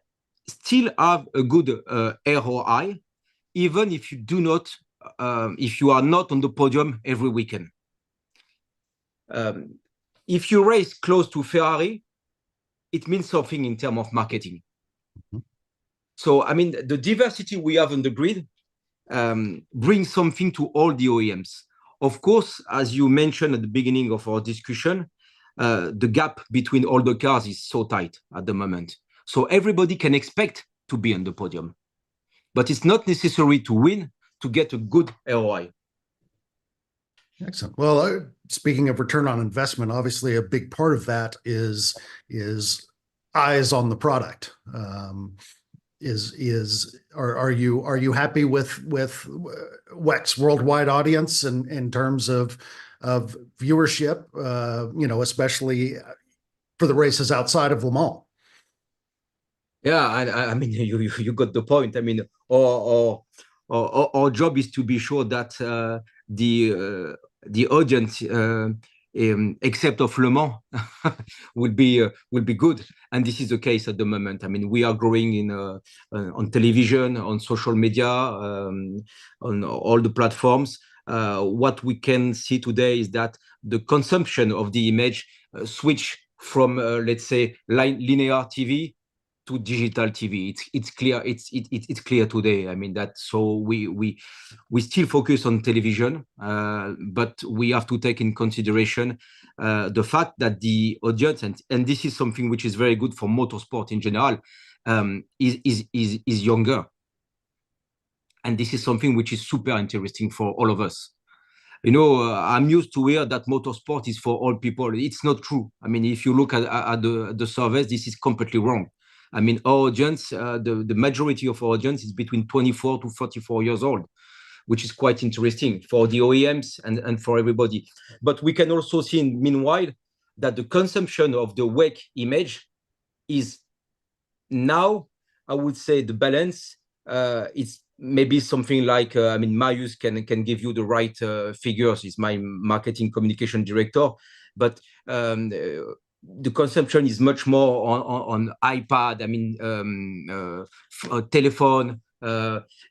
still have a good ROI, even if you do not, if you are not on the podium every weekend. If you race close to Ferrari, it means something in terms of marketing. Mm-hmm. So I mean, the diversity we have on the grid brings something to all the OEMs. Of course, as you mentioned at the beginning of our discussion, the gap between all the cars is so tight at the moment. So everybody can expect to be on the podium, but it's not necessary to win to get a good ROI. Excellent. Well, speaking of return on investment, obviously a big part of that is eyes on the product. Are you happy with WEC's worldwide audience in terms of viewership? Especially for the races outside of Le Mans. Yeah, I mean, you got the point. I mean, our job is to be sure that the audience except of Le Mans, will be good. And this is the case at the moment. I mean, we are growing in on television, on social media, on all the platforms. What we can see today is that the consumption of the image switch from let's say linear TV to digital TV. It's clear. It's clear today. I mean that. So we still focus on television, but we have to take in consideration the fact that the audience, and this is something which is very good for motorsport in general, is younger, and this is something which is super interesting for all of us. You know, I'm used to hear that motorsport is for all people. It's not true. I mean, if you look at the surveys, this is completely wrong. I mean, our audience, the majority of our audience is between 24 to 44 years old, which is quite interesting for the OEMs and for everybody. But we can also see, meanwhile, that the consumption of the WEC image is now, I would say, the balance is maybe something like, I mean, Marius can give you the right figures. He's my marketing communication director, but the consumption is much more on iPad, I mean, telephone,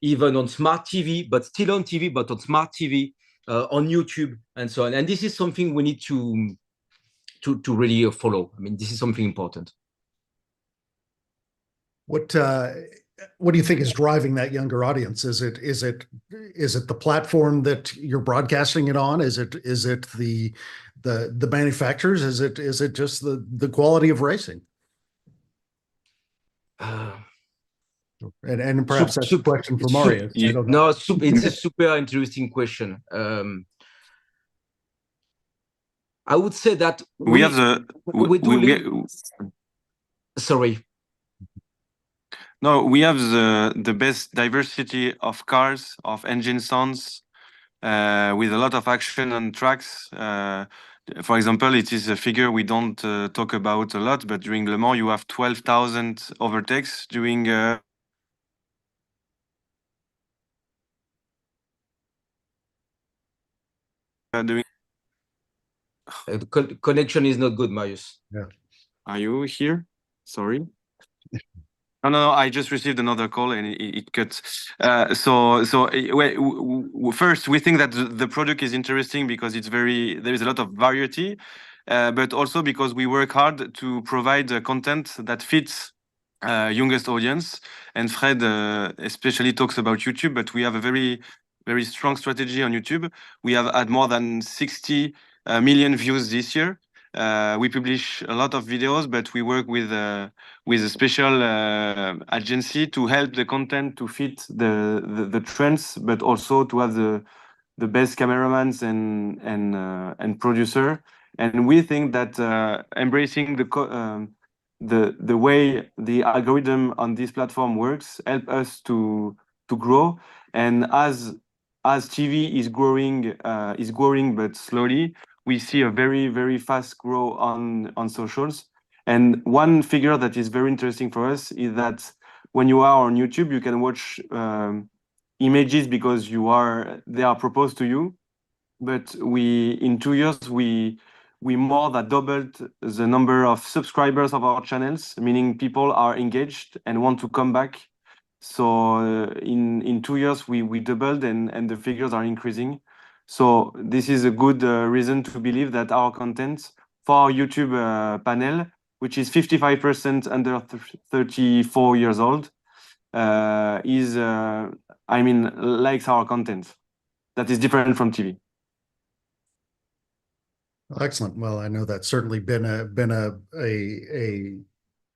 even on smart TV, but still on TV, but on smart TV, on YouTube, and so on. And this is something we need to really follow. I mean, this is something important. What do you think is driving that younger audience? Is it the platform that you're broadcasting it on? Is it the manufacturers? Is it just the quality of racing? And perhaps that's a question for Mario. No, it's a super interesting question. I would say that sorry. No, we have the best diversity of cars, of engine sounds, with a lot of action on tracks. For example, it is a figure we don't talk about a lot, but during Le Mans, you have 12,000 overtakes during. The connection is not good, Marius. Yeah. Are you here? Sorry. No, I just received another call and it cuts. First, we think that the product is interesting because there is a lot of variety, but also because we work hard to provide content that fits youngest audience. And Fred especially talks about YouTube, but we have a very, very strong strategy on YouTube. We have had more than 60 million views this year. We publish a lot of videos, but we work with a special agency to help the content to fit the trends, but also to have the best cameramans and producer. And we think that embracing the way the algorithm on this platform works help us to grow. And as TV is growing but slowly, we see a very, very fast growth on socials. And one figure that is very interesting for us is that when you are on YouTube, you can watch images because they are proposed to you. But in 2 years, we more than doubled the number of subscribers of our channels, meaning people are engaged and want to come back. So in 2 years, we doubled and the figures are increasing. So this is a good reason to believe that our content for our YouTube panel, which is 55% under 34 years old, likes our content. That is different from TV. Excellent. Well, I know that's certainly been a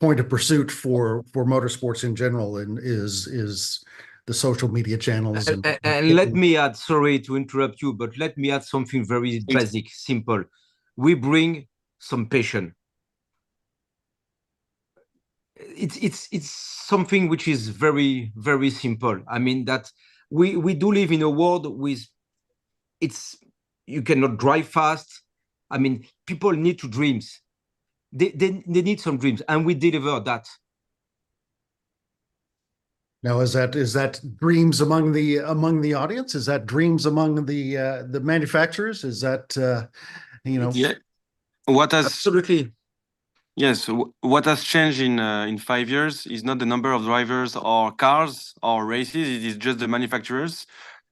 point of pursuit for motorsports in general, and is the social media channels. And let me add, sorry to interrupt you, but let me add something very basic, simple. We bring some passion. It's something which is very, very simple. I mean that we do live in a world with you cannot drive fast. I mean, people need to dreams. They need some dreams, and we deliver that. Now, is that dreams among the audience? Is that dreams among the manufacturers? Is that You know, Yeah. What has absolutely. Yes, what has changed in 5 years is not the number of drivers or cars or races. It is just the manufacturers,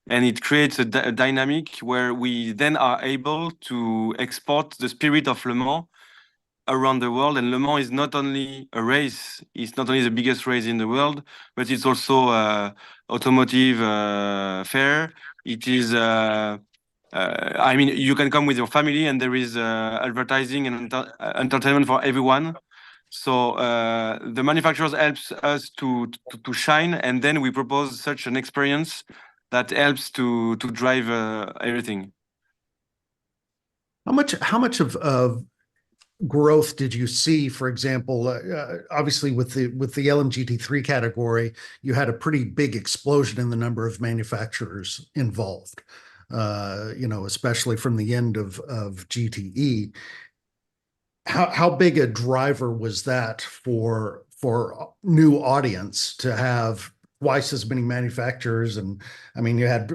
and it creates a dynamic where we then are able to export the spirit of Le Mans around the world. And Le Mans is not only a race; it's not only the biggest race in the world, but it's also automotive fair. It is. I mean, you can come with your family, and there is advertising and entertainment for everyone. So the manufacturers helps us to shine, and then we propose such an experience that helps to drive everything. How much of growth did you see, for example, obviously with the LMGT3 category, you had a pretty big explosion in the number of manufacturers involved, you know, especially from the end of GTE. How big a driver was that for new audience to have twice as many manufacturers? And I mean, you had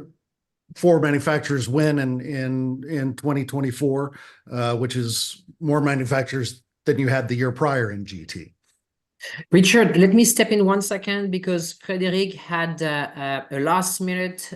4 manufacturers win in 2024, which is more manufacturers than you had the year prior in GT. Richard, let me step in 1 second because Frédéric had a last-minute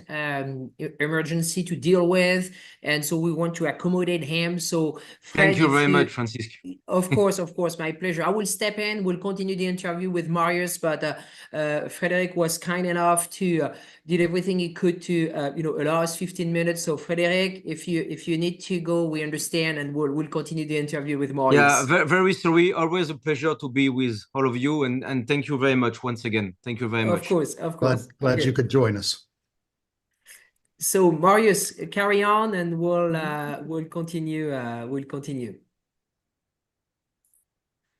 emergency to deal with, and so we want to accommodate him. So, Fred, thank you very much, Francisco. Of course, my pleasure. I will step in. We'll continue the interview with Marius, but Frédéric was kind enough to did everything he could to you know, allow us 15 minutes. So, Frédéric, if you need to go, we understand, and we'll continue the interview with Marius. Yeah, very, very sorry. Always a pleasure to be with all of you, and thank you very much once again. Thank you very much. Of course. Glad you could join us. So, Marius, carry on, and we'll continue. We'll continue.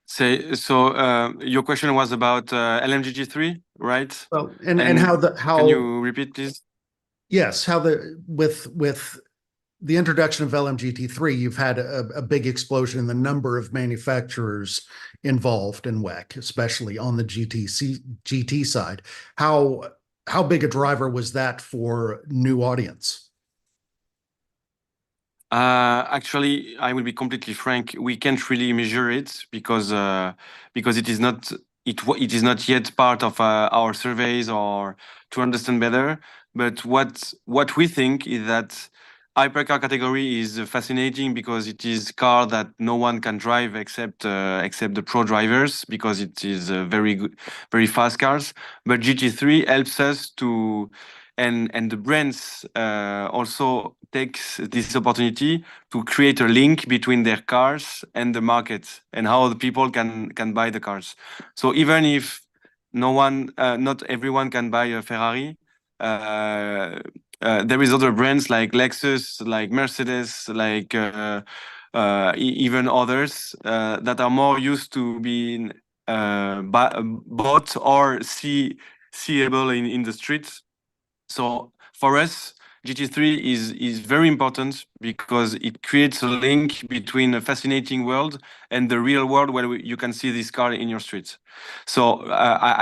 So your question was about LMGT3, right? Well, and how can you repeat, please? Yes, how with the introduction of LMGT3, you've had a big explosion in the number of manufacturers involved in WEC, especially on the GT side. How big a driver was that for new audience? Actually, I will be completely frank. We can't really measure it because it is not yet part of our surveys or to understand better. But what we think is that hypercar category is fascinating because it is car that no one can drive except the pro drivers, because it is very good, very fast cars. But GT3 helps us to, and the brands also takes this opportunity to create a link between their cars and the market and how the people can buy the cars. So even if not everyone can buy a Ferrari, there is other brands like Lexus, like Mercedes, like even others that are more used to being bought or seeable in the streets. So for us, GT3 is very important because it creates a link between a fascinating world and the real world where you can see this car in your streets. So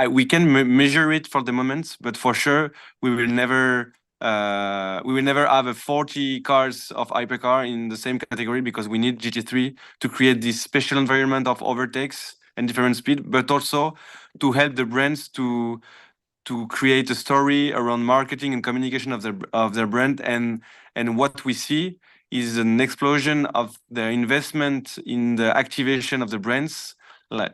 we can measure it for the moment, but for sure we will never have 40 cars of hypercar in the same category, because we need GT3 to create this special environment of overtakes and different speed, but also to help the brands to create a story around marketing and communication of their brand. And what we see is an explosion of the investment in the activation of the brands. Like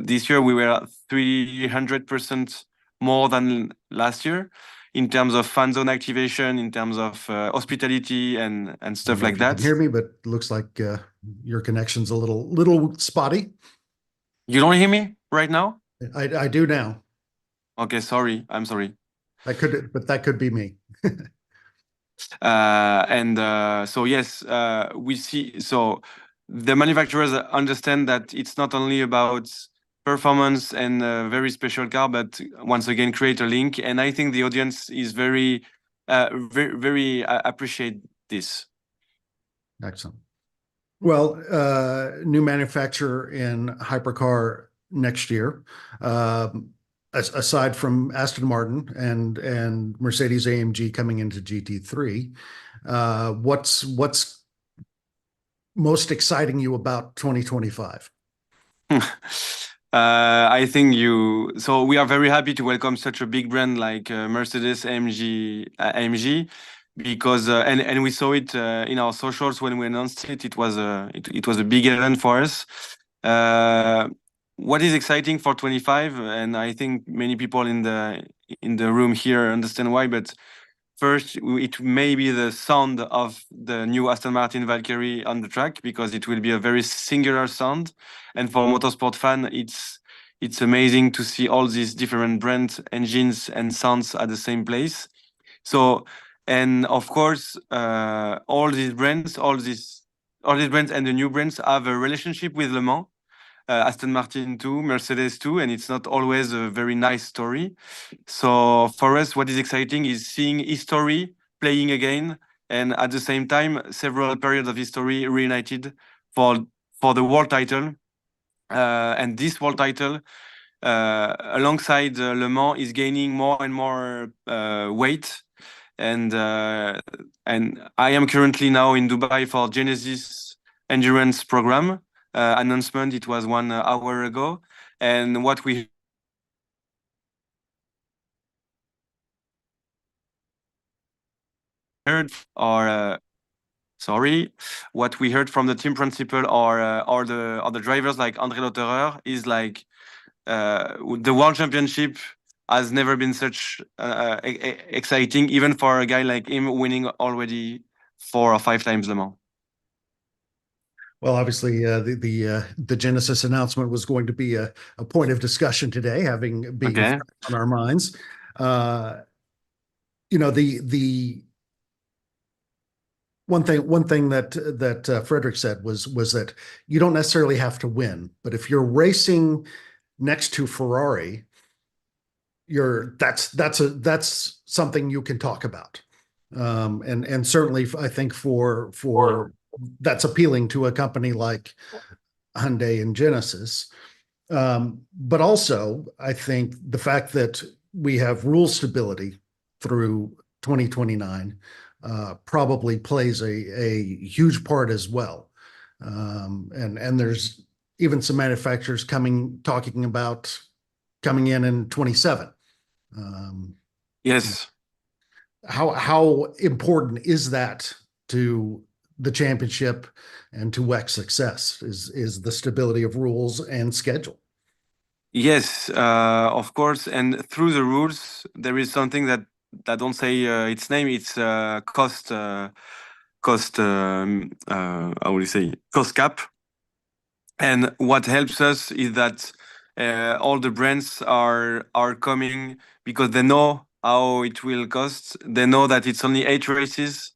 this year, we were 300% more than last year in terms of fan zone activation, in terms of hospitality and stuff like that. You can hear me, but it looks like your connection's a little spotty. You don't hear me right now? I do now. Okay, sorry. I'm sorry. That could be me. So yes, we see. So the manufacturers understand that it's not only about performance and a very special car, but once again create a link. And I think the audience is very appreciate this. Excellent. Well, new manufacturer in hypercar next year. Aside from Aston Martin and Mercedes-AMG coming into GT3, what's most exciting you about 2025? I think so we are very happy to welcome such a big brand like Mercedes AMG, because and we saw it in our socials when we announced it. It was a big event for us. What is exciting for 25, and I think many people in the room here understand why, but first, it may be the sound of the new Aston Martin Valkyrie on the track, because it will be a very singular sound. And for motorsport fan, it's amazing to see all these different brand engines and sounds at the same place. So, and of course, all these brands and the new brands have a relationship with Le Mans. Aston Martin too, Mercedes too, and it's not always a very nice story. So for us, what is exciting is seeing history playing again, and at the same time, several periods of history reunited for the world title. And this world title, alongside Le Mans, is gaining more and more weight. And I am currently now in Dubai for Genesis Endurance Program. Announcement, it was 1 hour ago, and what we heard what we heard from the team principal or the drivers like André Lotterer is like the World Championship has never been such exciting, even for a guy like him winning already 4 or 5 times Le Mans. Well, obviously, the Genesis announcement was going to be a point of discussion today, being on our minds. You know, the one thing that Frederick said was that you don't necessarily have to win, but if you're racing next to Ferrari, that's something you can talk about, and certainly I think for that's appealing to a company like Hyundai and Genesis. But also, I think the fact that we have rule stability through 2029 probably plays a huge part as well. And there's even some manufacturers talking about coming in 27. Yes. How important is that to the championship and to WEC's success, is the stability of rules and schedule? Yes, of course. And through the rules, there is something that don't say its name. It's cost cap. And what helps us is that all the brands are coming because they know how it will cost. They know that it's only 8 races.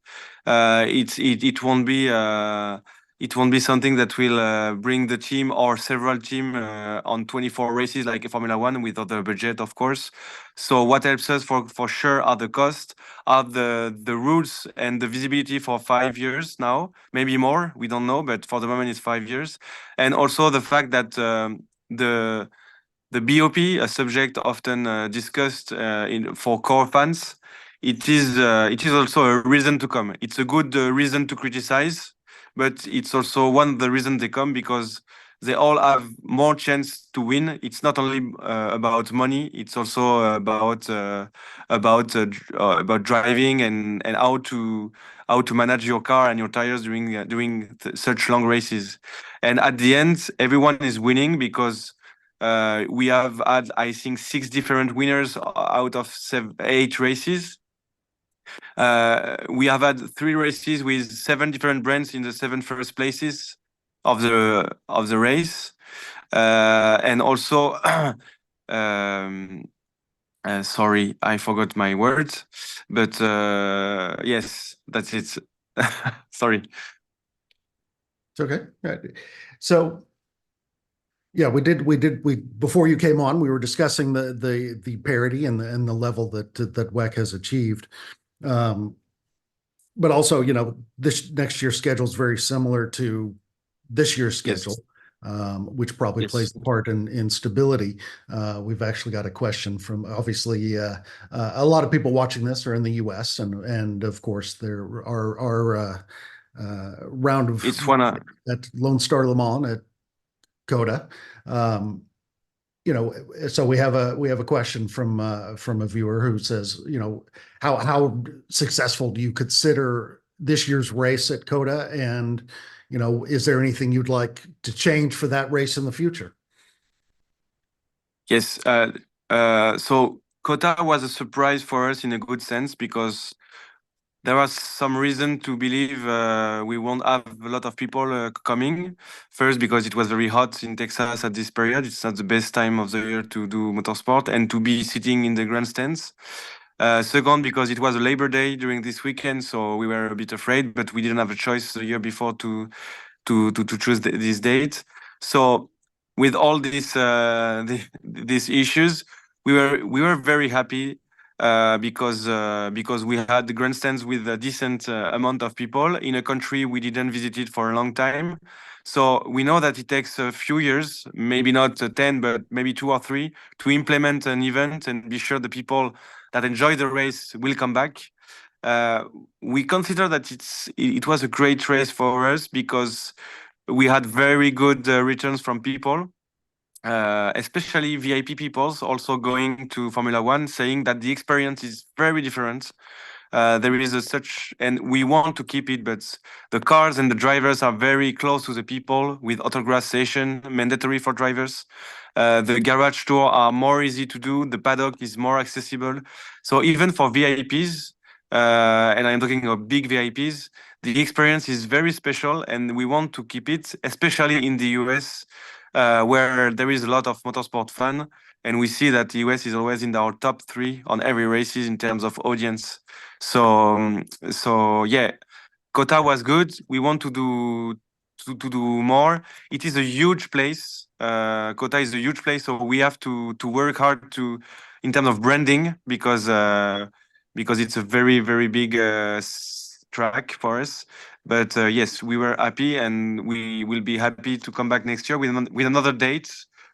It won't be something that will bring the team or several team on 24 races like Formula One with other budget, of course. So what helps us for sure are the costs, are the rules and the visibility for 5 years now, maybe more, we don't know, but for the moment it's 5 years. And also the fact that the BOP, a subject often discussed for core fans, it is also a reason to come. It's a good reason to criticize, but it's also one of the reasons they come because they all have more chance to win. It's not only about money; it's also about driving and how to manage your car and your tires during such long races. And at the end, everyone is winning because we have had, I think, 6 different winners out of 8 races. We have had 3 races with 7 different brands in the 7 first places of the race, and also sorry, I forgot my words, but yes, that's it. Sorry. It's okay. So yeah, we before you came on, we were discussing the parity and the level that WEC has achieved. But also, you know, this next year's schedule is very similar to this year's schedule, which probably plays the part in stability. We've actually got a question from, obviously, a lot of people watching this are in the US, and of course there are round of It's one. at Lone Star Le Mans at COTA. You know, so we have a question from a viewer who says, you know, how successful do you consider this year's race at COTA, and you know, is there anything you'd like to change for that race in the future? Yes. So COTA was a surprise for us in a good sense, because there was some reason to believe we won't have a lot of people coming. First, because it was very hot in Texas at this period. It's not the best time of the year to do motorsport and to be sitting in the grandstands. Second, because it was a Labor Day during this weekend, so we were a bit afraid, but we didn't have a choice the year before to choose this date. So with all these issues, we were very happy. Because we had the grandstands with a decent amount of people in a country we didn't visit it for a long time. So we know that it takes a few years, maybe not 10, but maybe 2 or 3, to implement an event and be sure the people that enjoy the race will come back. We consider that it was a great race for us because we had very good returns from people. Especially VIP people also going to Formula One, saying that the experience is very different. There is and we want to keep it, but the cars and the drivers are very close to the people, with autograph session mandatory for drivers. The garage tour are more easy to do. The paddock is more accessible. So even for VIPs, and I'm talking about big VIPs, the experience is very special, and we want to keep it, especially in the US. Where there is a lot of motorsport fun, and we see that the US is always in our top 3 on every races in terms of audience. So yeah, COTA was good. We want to do more. It is a huge place. COTA is a huge place, so we have to work hard in terms of branding, because it's a very, very big track for us. But yes, we were happy, and we will be happy to come back next year with another date.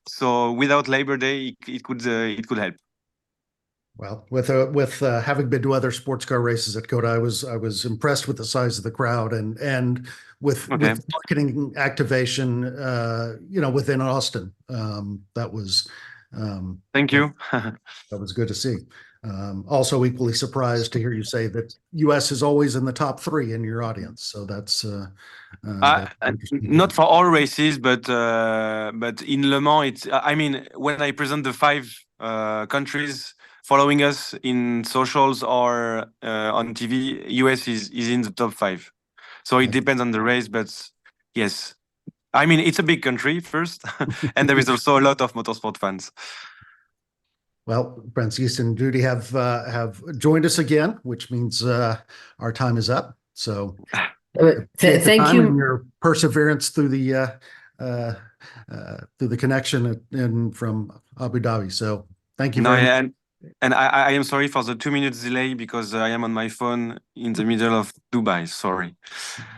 So without Labor Day, it could help. Well, with having been to other sports car races at COTA, I was impressed with the size of the crowd and with marketing activation, you know, within Austin. That was thank you. That was good to see. Also equally surprised to hear you say that US is always in the top 3 in your audience. So that's not for all races, but in Le Mans, it's. I mean, when I present the 5 countries following us in socials or on TV, US is in the top 5. So it depends on the race, but yes, I mean, it's a big country first, and there is also a lot of motorsport fans. Well, Francis and Judy have joined us again, which means our time is up. So thank you and your perseverance through the connection and from Abu Dhabi. So thank you very much. And I am sorry for the 2 minutes delay, because I am on my phone in the middle of Dubai. Sorry.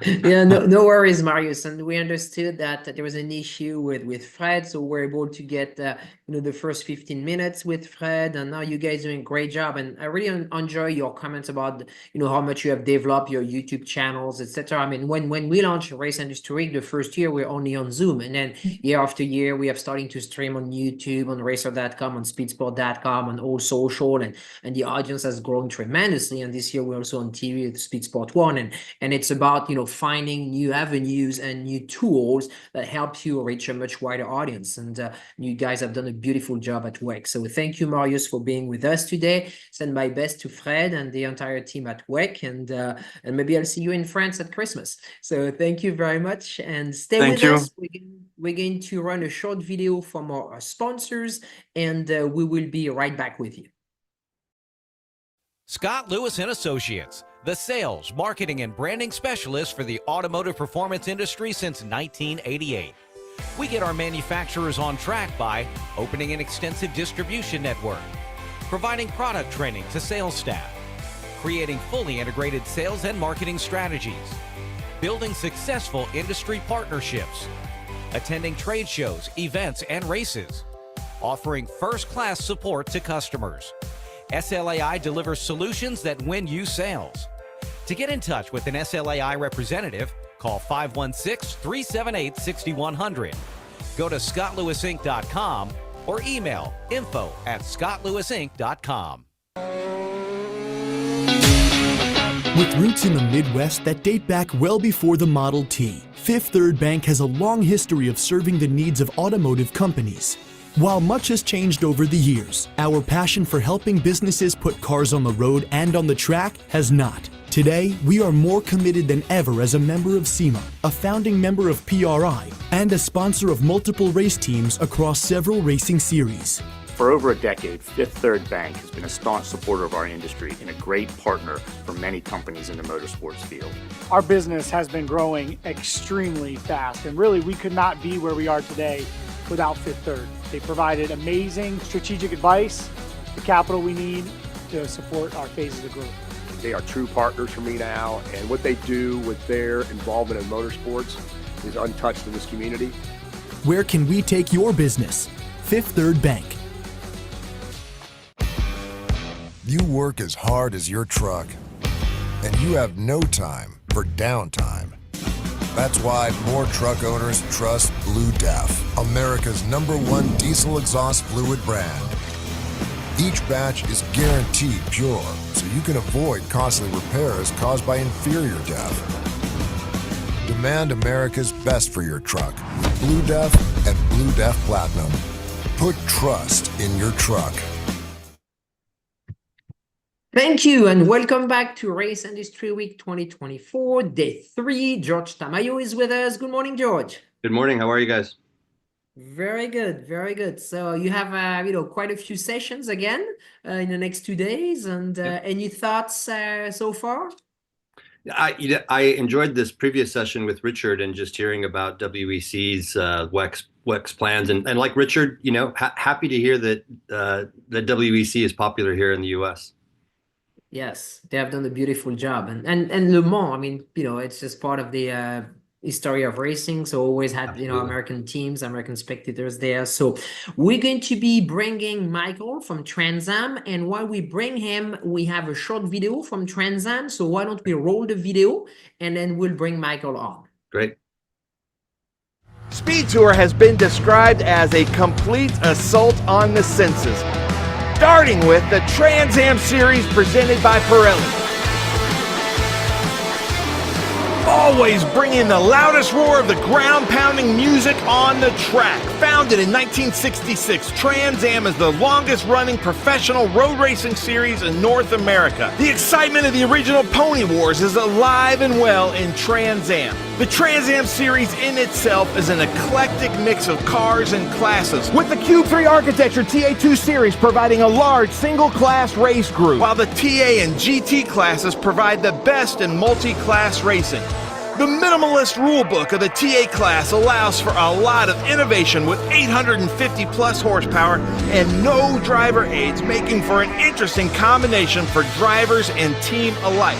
Yeah, no worries, Marius. And we understood that there was an issue with Fred, so we're able to get the first 15 minutes with Fred, and now you guys are doing a great job. And I really enjoy your comments about how much you have developed your YouTube channels, etc. I mean, when we launched Race Industry Week the first year, we were only on Zoom, and then year after year we have starting to stream on YouTube, on Racer.com, on Speedsport.com, on all social, and the audience has grown tremendously. And this year we're also on TV with Speedsport 1, and it's about finding new avenues and new tools that help you reach a much wider audience. And you guys have done a beautiful job at WEC. So thank you, Marius, for being with us today. Send my best to Fred and the entire team at WEC, and maybe I'll see you in France at Christmas. So thank you very much, and stay with us. We're going to run a short video from our sponsors, and we will be right back with you. Scott Lewis and Associates, the sales, marketing, and branding specialist for the automotive performance industry since 1988. We get our manufacturers on track by opening an extensive distribution network, providing product training to sales staff, creating fully integrated sales and marketing strategies, building successful industry partnerships, attending trade shows, events, and races, offering first-class support to customers. SLAI delivers solutions that win you sales. To get in touch with an SLAI representative, Call 516-378-6100. Go to scottlewisinc.com or email info@scottlewisinc.com. With roots in the Midwest that date back well before the Model T, Fifth Third Bank has a long history of serving the needs of automotive companies. While much has changed over the years, our passion for helping businesses put cars on the road and on the track has not. Today, we are more committed than ever as a member of SEMA, a founding member of PRI, and a sponsor of multiple race teams across several racing series. For over a decade, Fifth Third Bank has been a staunch supporter of our industry and a great partner for many companies in the motorsports field. Our business has been growing extremely fast, and really we could not be where we are today without Fifth Third. They provided amazing strategic advice, the capital we need to support our phases of growth. They are true partners for me now, and what they do with their involvement in motorsports is untouched in this community. Where can we take your business? Fifth Third Bank. You work as hard as your truck, and you have no time for downtime. That's why more truck owners trust Blue Def, America's #1 diesel exhaust fluid brand. Each batch is guaranteed pure, so you can avoid costly repairs caused by inferior DEF. Demand America's best for your truck. Blue Def and Blue Def Platinum. Put trust in your truck. Thank you, and welcome back to Race Industry Week 2024, Day 3. George Tamayo is with us. Good morning, George. Good morning. How are you guys? Very good, very good. So you have, quite a few sessions again in the next 2 days, and any thoughts so far? I enjoyed this previous session with Richard and just hearing about WEC's WEX plans, and like Richard, happy to hear that that WEC is popular here in the U.S. Yes, they have done a beautiful job, and Le Mans. It's just part of the history of racing. So always had American teams, American spectators there. So we're going to be bringing Michael from Trans Am, and while we bring him, we have a short video from Trans Am. So why don't we roll the video, and then we'll bring Michael on. Great. Speed Tour has been described as a complete assault on the senses, starting with the Trans Am Series presented by Pirelli. Always bringing the loudest roar of the ground-pounding music on the track. Founded in 1966, Trans Am is the longest-running professional road racing series in North America. The excitement of the original Pony Wars is alive and well in Trans Am. The Trans Am Series in itself is an eclectic mix of cars and classes, with the Cube 3 architecture TA2 Series providing a large single-class race group, while the TA and GT classes provide the best in multi-class racing. The minimalist rulebook of the TA class allows for a lot of innovation with 850 plus horsepower and no driver aids, making for an interesting combination for drivers and team alike.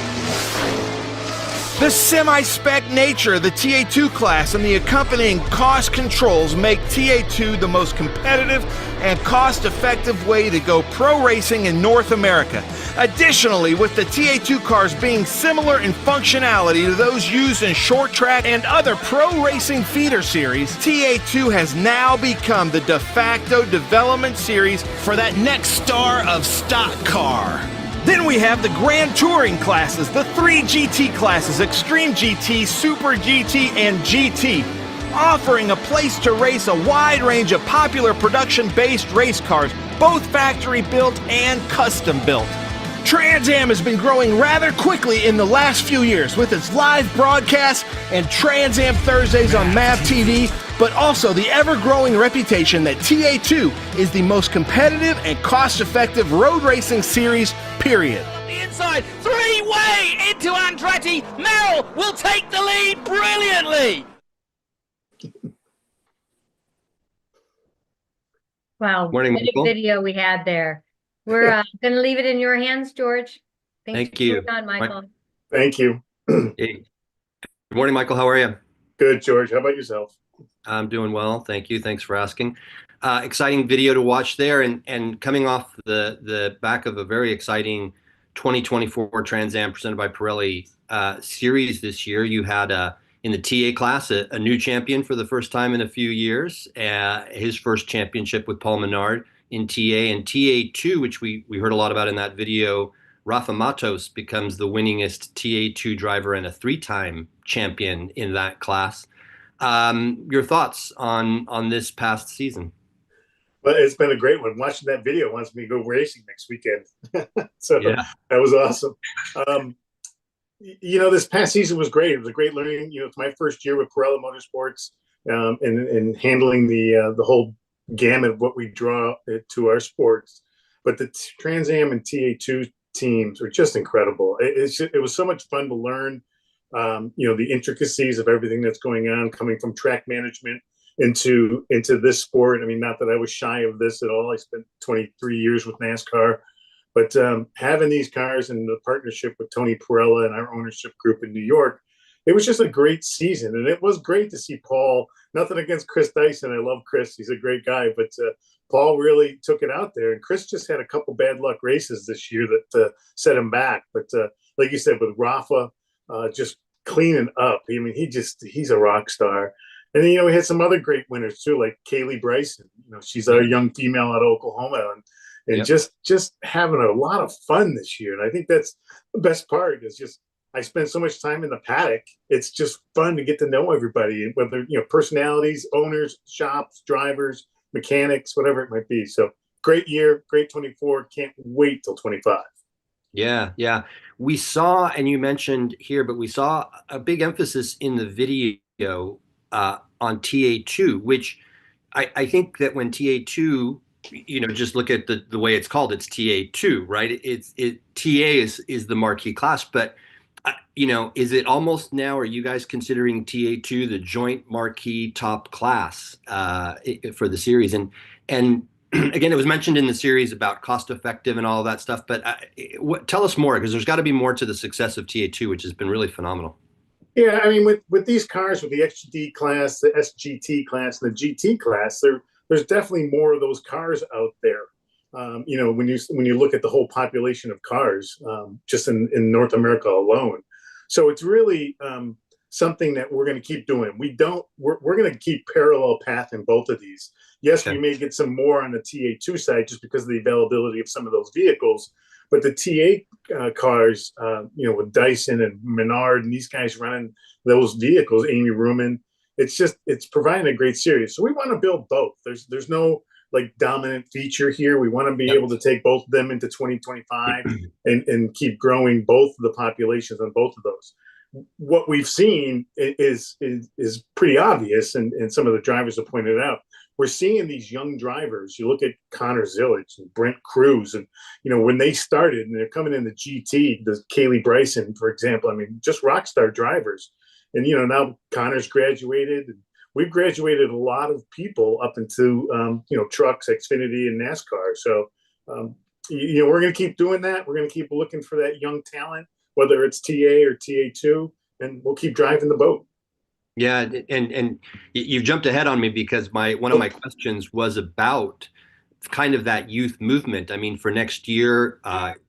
The semi-spec nature of the TA2 class and the accompanying cost controls make TA2 the most competitive and cost-effective way to go pro racing in North America. Additionally, with the TA2 cars being similar in functionality to those used in short track and other pro racing feeder series, TA2 has now become the de facto development series for that next star of stock car. Then we have the Grand Touring classes, the 3 GT classes, Extreme GT, Super GT, and GT, offering a place to race a wide range of popular production-based race cars, both factory-built and custom-built. Trans Am has been growing rather quickly in the last few years with its live broadcasts and Trans Am Thursdays on MAV TV, but also the ever-growing reputation that TA2 is the most competitive and cost-effective road racing series, period. The inside, three-way into Andretti. Merrill will take the lead brilliantly. Wow, Morning, what a Michael. video we had there. We're going to leave it in your hands, George. Thanks Thank you. for coming on, Michael. Thank you. Hey. Good morning, Michael. How are you? Good, George. How about yourself? I'm doing well. Thank you. Thanks for asking. Exciting video to watch there, and coming off the back of a very exciting 2024 Trans Am presented by Pirelli series this year. You had in the TA class, a new champion for the first time in a few years. His first championship with Paul Menard in TA, and TA2, which we heard a lot about in that video. Rafa Matos becomes the winningest TA2 driver and a 3-time champion in that class. Your thoughts on this past season? Well, it's been a great one. Watching that video wants me to go racing next weekend. So yeah, that was awesome. This past season was great. It was a great learning. It's my first year with Pirelli Motorsports, and handling the whole gamut of what we draw to our sports. But the Trans Am and TA2 teams are just incredible. It was so much fun to learn, the intricacies of everything that's going on, coming from track management into this sport. I mean, not that I was shy of this at all. I spent 23 years with NASCAR, but having these cars and the partnership with Tony Pirella and our ownership group in New York, it was just a great season. And it was great to see Paul. Nothing against Chris Dyson. I love Chris. He's a great guy, but Paul really took it out there. And Chris just had a couple bad luck races this year that set him back. But like you said, with Rafa just cleaning up, I mean, he's a rock star. And then, we had some other great winners too, like Kaylee Bryson. She's our young female out of Oklahoma, and just having a lot of fun this year. And I think that's the best part is just, I spend so much time in the paddock. It's just fun to get to know everybody, whether, personalities, owners, shops, drivers, mechanics, whatever it might be. So great year, great 24. Can't wait till 25. Yeah. We saw, and you mentioned here, but we saw a big emphasis in the video on TA2, which I think that when TA2, just look at the way it's called, it's TA2, right? TA is the marquee class, but is it almost now, are you guys considering TA2 the joint marquee top class for the series? And again, it was mentioned in the series about cost effective and all of that stuff, but tell us more, because there's got to be more to the success of TA2, which has been really phenomenal. Yeah, I mean, with these cars, with the XGT class, the SGT class, and the GT class, there's definitely more of those cars out there. When you look at the whole population of cars, just in North America alone. So it's really something that we're going to keep doing. We're going to keep parallel path in both of these. Yes, we may get some more on the TA2 side just because of the availability of some of those vehicles. But the TA cars, with Dyson and Menard and these guys running those vehicles, Amy Ruman, it's providing a great series. So we want to build both. There's no dominant feature here. We want to be able to take both of them into 2025 and keep growing both of the populations on both of those. What we've seen is pretty obvious, and some of the drivers have pointed out. We're seeing these young drivers. You look at Connor Zillage and Brent Cruz, and when they started and they're coming in the GT, the Kaylee Bryson, for example. I mean, just rock star drivers. And now Connor's graduated, and we've graduated a lot of people up into trucks, Xfinity, and NASCAR. So we're going to keep doing that. We're going to keep looking for that young talent, whether it's TA or TA2, and we'll keep driving the boat. Yeah, and you've jumped ahead on me, because one of my questions was about kind of that youth movement. I mean, for next year,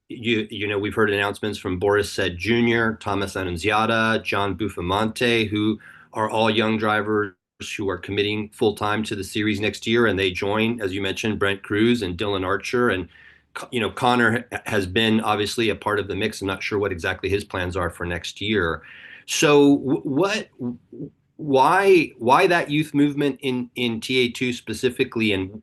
we've heard announcements from Boris Said Jr., Thomas Annunziata, John Buffamante, who are all young drivers who are committing full time to the series next year, and they join, as you mentioned, Brent Cruz and Dylan Archer, and Connor has been obviously a part of the mix. I'm not sure what exactly his plans are for next year. So why that youth movement in TA2 specifically, and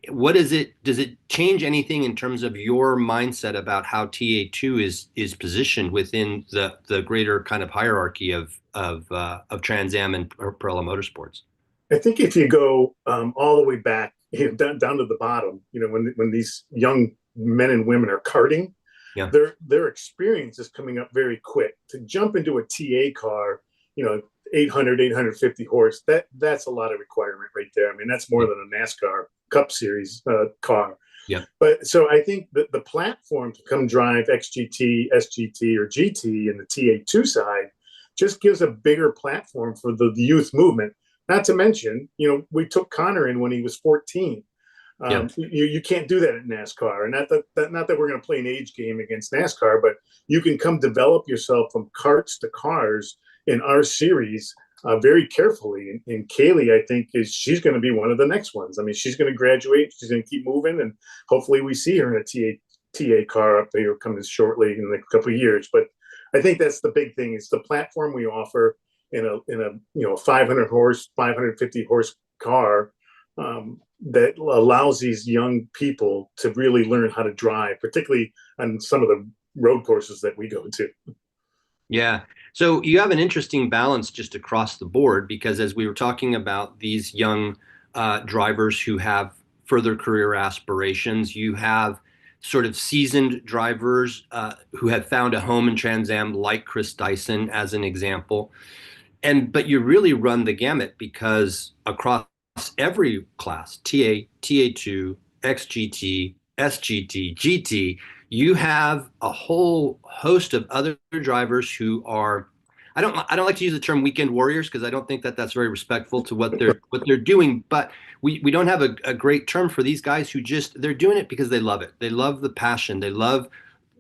what is it? Does it change anything in terms of your mindset about how TA2 is positioned within the greater kind of hierarchy of Trans Am and Pirelli Motorsports? I think if you go all the way back, down to the bottom, when these young men and women are karting, their experience is coming up very quick. To jump into a TA car, 800, 850 horse, that's a lot of requirement right there. I mean, that's more than a NASCAR Cup Series car. Yeah. But so I think that the platform to come drive XGT, SGT, or GT in the TA2 side just gives a bigger platform for the youth movement. Not to mention, we took Connor in when he was 14. You can't do that at NASCAR. And not that we're going to play an age game against NASCAR, but you can come develop yourself from karts to cars in our series very carefully. And Kaylee, I think, she's going to be one of the next ones. I mean, she's going to graduate. She's going to keep moving, and hopefully we see her in a TA car up there coming shortly in the couple of years. But I think that's the big thing. It's the platform we offer in a 500 horse, 550 horse car that allows these young people to really learn how to drive, particularly on some of the road courses that we go to. Yeah. So you have an interesting balance just across the board, because as we were talking about these young drivers who have further career aspirations, you have sort of seasoned drivers who have found a home in Trans Am, like Chris Dyson as an example. But you really run the gamut, because across every class, TA, TA2, XGT, SGT, GT, you have a whole host of other drivers who are, I don't like to use the term weekend warriors, because I don't think that that's very respectful to what they're doing. But we don't have a great term for these guys who they're doing it because they love it. They love the passion. They love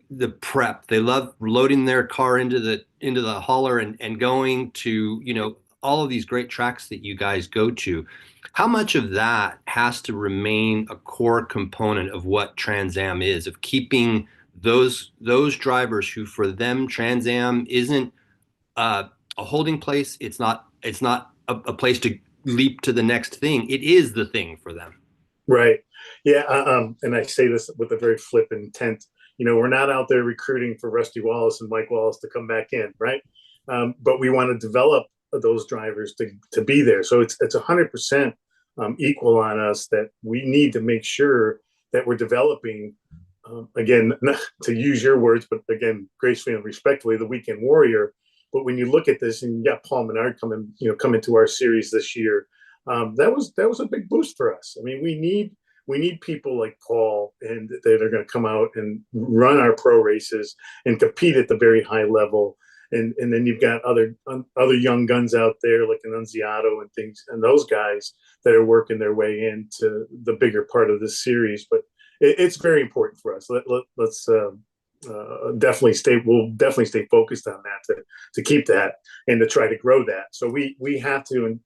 the prep. They love loading their car into the hauler and going to, all of these great tracks that you guys go to. How much of that has to remain a core component of what Trans Am is, of keeping those drivers who, for them, Trans Am isn't a holding place. It's not a place to leap to the next thing. It is the thing for them. Right. Yeah. And I say this with a very flippant intent. We're not out there recruiting for Rusty Wallace and Mike Wallace to come back in, right? But we want to develop those drivers to be there. So it's 100% equal on us, that we need to make sure that we're developing, again, not to use your words, but again, gracefully and respectfully, the weekend warrior. But when you look at this, and you got Paul Menard coming to our series this year, that was a big boost for us. I mean, we need people like Paul, and that are going to come out and run our pro races and compete at the very high level. And then you've got other young guns out there like Annunziato and things, and those guys that are working their way into the bigger part of this series. But it's very important for us. Let's definitely stay focused on that to keep that and to try to grow that. So we have to, and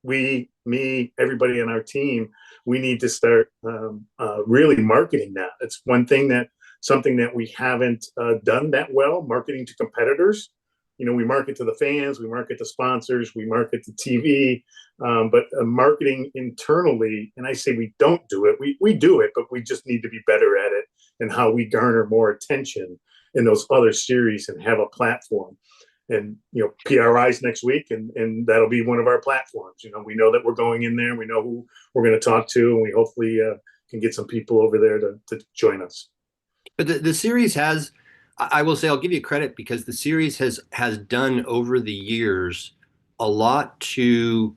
me, everybody on our team, we need to start really marketing that. It's something that we haven't done that well, marketing to competitors. We market to the fans, we market to sponsors, we market to TV, but marketing internally, and I say we don't do it, we do it, but we just need to be better at it, and how we garner more attention in those other series and have a platform. And PRI's next week, and that'll be one of our platforms. We know that we're going in there, we know who we're going to talk to, and we hopefully can get some people over there to join us. But the series has, I will say, I'll give you credit, because the series has done over the years a lot to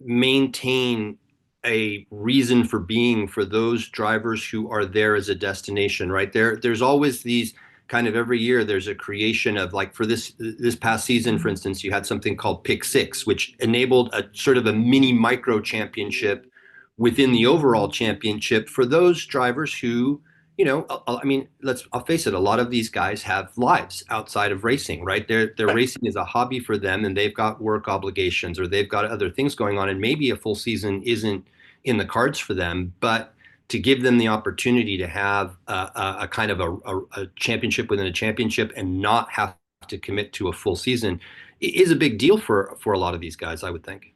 maintain a reason for being for those drivers who are there as a destination, right? There's always these kind of, every year there's a creation of, like, for this past season, for instance, you had something called Pick Six, which enabled a sort of a mini micro championship within the overall championship for those drivers who, I mean, I'll face it, a lot of these guys have lives outside of racing, right? Their racing is a hobby for them, and they've got work obligations, or they've got other things going on, and maybe a full season isn't in the cards for them. But to give them the opportunity to have a kind of a championship within a championship and not have to commit to a full season is a big deal for a lot of these guys, I would think.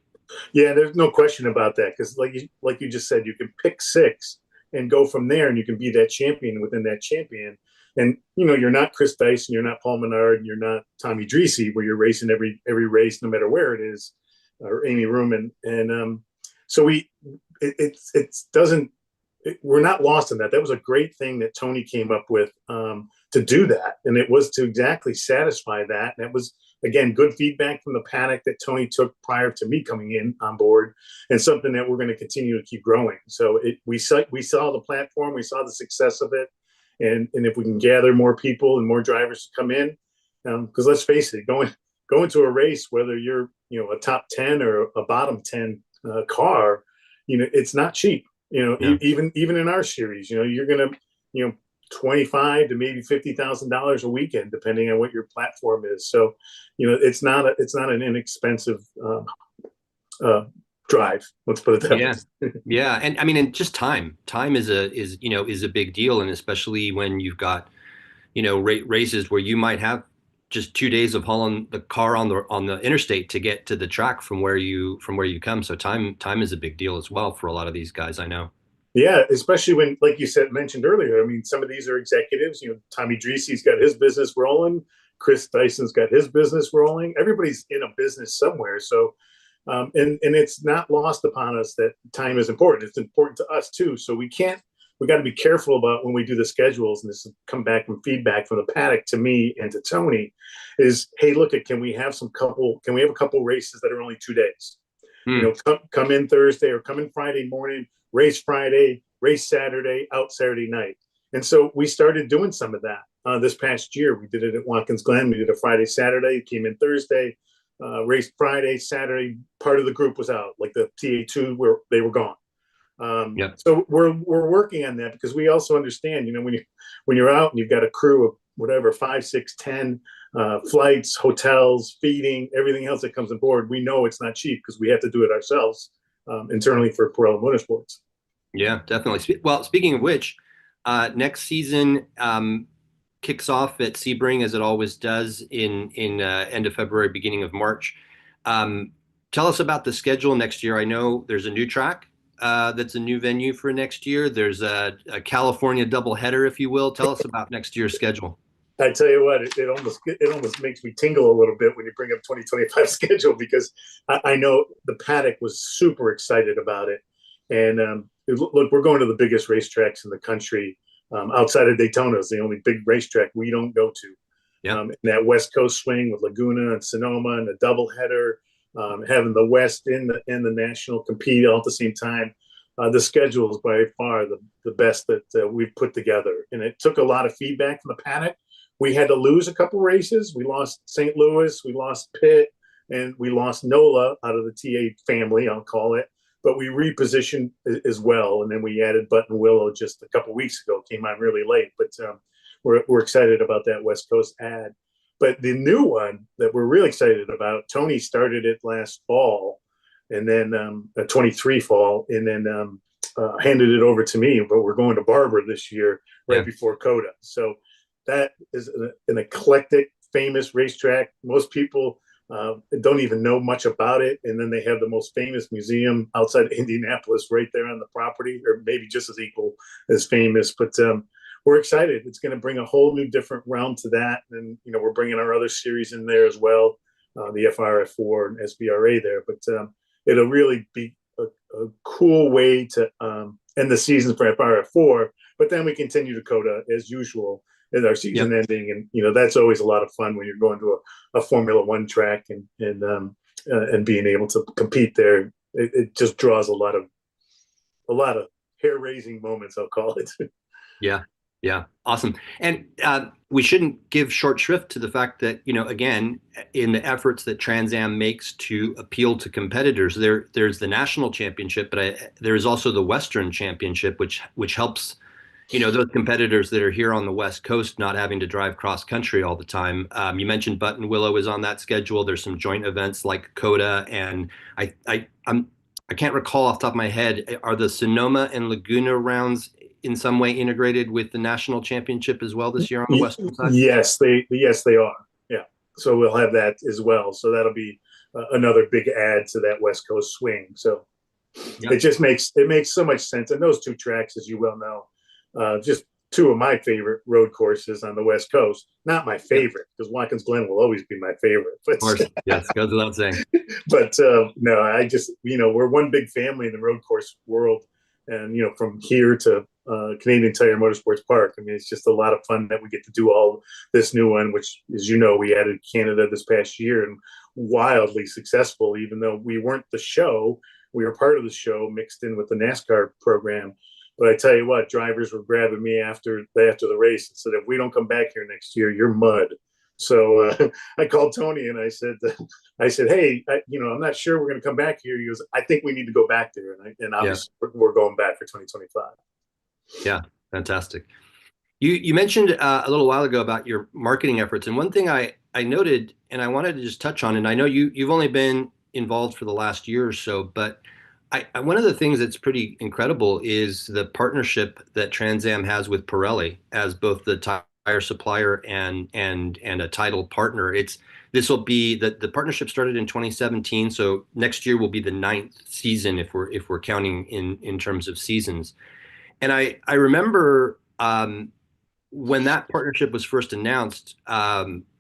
Yeah, there's no question about that, because like you just said, you can pick six and go from there, and you can be that champion within that champion. And you're not Chris Dyson, you're not Paul Menard, and you're not Tommy Dreese, where you're racing every race, no matter where it is, or Amy Ruman. And so we're not lost in that. That was a great thing that Tony came up with to do that, and it was to exactly satisfy that. And it was, again, good feedback from the paddock that Tony took prior to me coming in on board, and something that we're going to continue to keep growing. So we saw the platform, we saw the success of it, and if we can gather more people and more drivers to come in, because let's face it, going to a race, whether you're a top 10 or a bottom 10 car, it's not cheap. Yeah. Even in our series, you're gonna $25 to maybe $50,000 a weekend, depending on what your platform is. So, it's not an inexpensive drive. Let's put it that way. Yeah. And I mean, and just time is a big deal. And especially when you've got, races where you might have just 2 days of hauling the car on the interstate to get to the track from where you come. So time is a big deal as well for a lot of these guys, I know. Yeah, especially when, like you mentioned earlier, I mean, some of these are executives. Tommy Dreese's got his business rolling. Chris Dyson's got his business rolling. Everybody's in a business somewhere. So, and it's not lost upon us that time is important. It's important to us too. So we got to be careful about when we do the schedules, and this has come back from feedback from the paddock to me and to Tony, is, hey, can we have a couple races that are only 2 days? Come in Thursday or come in Friday morning, race Friday, race Saturday, out Saturday night. And so we started doing some of that this past year. We did it at Watkins Glen. We did a Friday, Saturday, came in Thursday, raced Friday, Saturday. Part of the group was out, like the TA2, where they were gone. So we're working on that, because we also understand, when you're out and you've got a crew of whatever, 5, 6, 10 flights, hotels, feeding, everything else that comes on board, we know it's not cheap, because we have to do it ourselves internally for Pirelli Motorsports. Yeah, definitely. Well, speaking of which, next season kicks off at Sebring, as it always does, in end of February, beginning of March. Tell us about the schedule next year. I know there's a new track that's a new venue for next year. There's a California doubleheader, if you will. Tell us about next year's schedule. I tell you what, it almost makes me tingle a little bit when you bring up 2025 schedule, because I know the paddock was super excited about it. And look, we're going to the biggest racetracks in the country. Outside of Daytona is the only big racetrack we don't go to. And that West Coast swing with Laguna and Sonoma and the doubleheader, having the West and the National compete all at the same time. The schedule is by far the best that we've put together. And it took a lot of feedback from the paddock. We had to lose a couple races. We lost St. Louis, we lost Pitt, and we lost NOLA out of the TA family, I'll call it. But we repositioned as well. And then we added Button Willow just a couple weeks ago, came on really late. But we're excited about that West Coast ad. But the new one that we're really excited about, Tony started it last fall, and then 23 fall, and then handed it over to me. But we're going to Barber this year, right before COTA. So that is an eclectic, famous racetrack. Most people don't even know much about it. And then they have the most famous museum outside of Indianapolis right there on the property, or maybe just as equal as famous. But we're excited. It's going to bring a whole new different realm to that. And, we're bringing our other series in there as well, the FR4 and SBRA there. But it'll really be a cool way to end the season for FR4. But then we continue to COTA as usual as our season ending. And, that's always a lot of fun when you're going to a Formula One track and being able to compete there. It just draws a lot of hair-raising moments, I'll call it. Yeah. Awesome. And we shouldn't give short shrift to the fact that, again, in the efforts that Trans Am makes to appeal to competitors, there's the national championship, but there is also the Western Championship, which helps, those competitors that are here on the West Coast not having to drive cross country all the time. You mentioned Button Willow is on that schedule. There's some joint events like COTA, and I can't recall off the top of my head, are the Sonoma and Laguna rounds in some way integrated with the national championship as well this year on the Western side? Yes, they are. Yeah. So we'll have that as well. So that'll be another big add to that West Coast swing. So it makes so much sense. And those two tracks, as you well know, just two of my favorite road courses on the West Coast. Not my favorite, because Watkins Glen will always be my favorite. But, of course, yes, goes without saying. But no, I just, we're one big family in the road course world. And, from here to Canadian Tire Motorsports Park, I mean, it's just a lot of fun that we get to do all this new one, which, as you know, we added Canada this past year, and wildly successful, even though we weren't the show. We were part of the show mixed in with the NASCAR program. But I tell you what, drivers were grabbing me after the race and said, if we don't come back here next year, you're mud. So I called Tony and I said, hey, I'm not sure we're going to come back here. He goes, I think we need to go back there. And obviously we're going back for 2025. Yeah, fantastic. You mentioned a little while ago about your marketing efforts, and one thing I noted, and I wanted to just touch on, and I know you've only been involved for the last year or so, but one of the things that's pretty incredible is the partnership that Trans Am has with Pirelli as both the tire supplier and a title partner. This will be the partnership started in 2017, so next year will be the 9th season if we're counting in terms of seasons. And I remember when that partnership was first announced,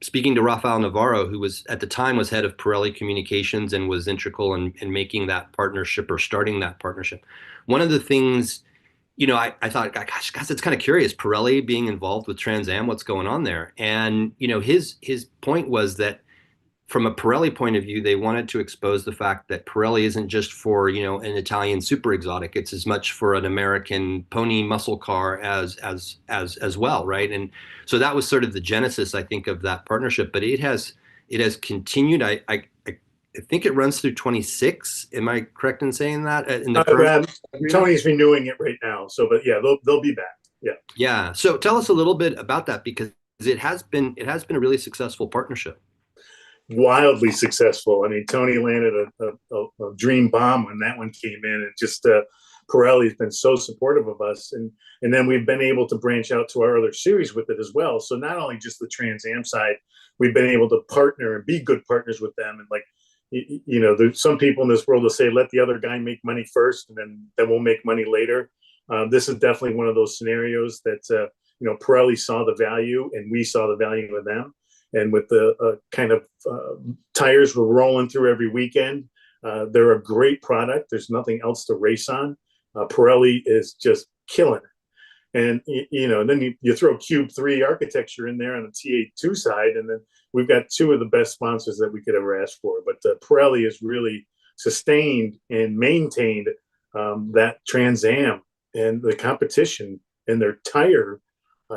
speaking to Rafael Navarro, who was at the time was head of Pirelli Communications and was integral in making that partnership or starting that partnership. One of the things, I thought, gosh, it's kind of curious, Pirelli being involved with Trans Am, what's going on there? And his point was that from a Pirelli point of view, they wanted to expose the fact that Pirelli isn't just for, an Italian super exotic. It's as much for an American pony muscle car as well, right? And so that was sort of the genesis, I think, of that partnership. But it has continued. I think it runs through 26. Am I correct in saying that? In the current Tony's renewing it right now. So, but yeah, they'll be back. Yeah. Yeah. So tell us a little bit about that, because it has been a really successful partnership. Wildly successful. I mean, Tony landed a dream bomb when that one came in, and just Pirelli's been so supportive of us, and then we've been able to branch out to our other series with it as well. So not only just the Trans Am side, we've been able to partner and be good partners with them. And like, there's some people in this world will say, let the other guy make money first, and then we'll make money later. This is definitely one of those scenarios that Pirelli saw the value, and we saw the value in them. And with the kind of tires we're rolling through every weekend, they're a great product. There's nothing else to race on. Pirelli is just killing it. And, and then you throw Cube 3 architecture in there on the T82 side, and then we've got two of the best sponsors that we could ever ask for. But Pirelli has really sustained and maintained that Trans Am and the competition and their tire.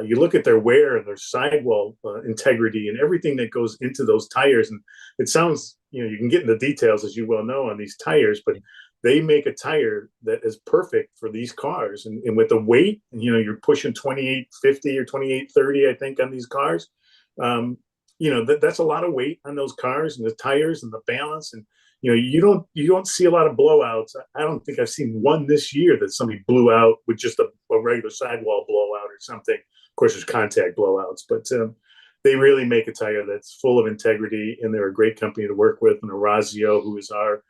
You look at their wear and their sidewall integrity and everything that goes into those tires. And it sounds, you can get into details, as you well know, on these tires, but they make a tire that is perfect for these cars. And with the weight, and, you're pushing 2850 or 2830, I think, on these cars. That's a lot of weight on those cars and the tires and the balance. And, you don't see a lot of blowouts. I don't think I've seen one this year that somebody blew out with just a regular sidewall blowout or something. Of course, there's contact blowouts, but they really make a tire that's full of integrity, and they're a great company to work with. And Orazio, who is our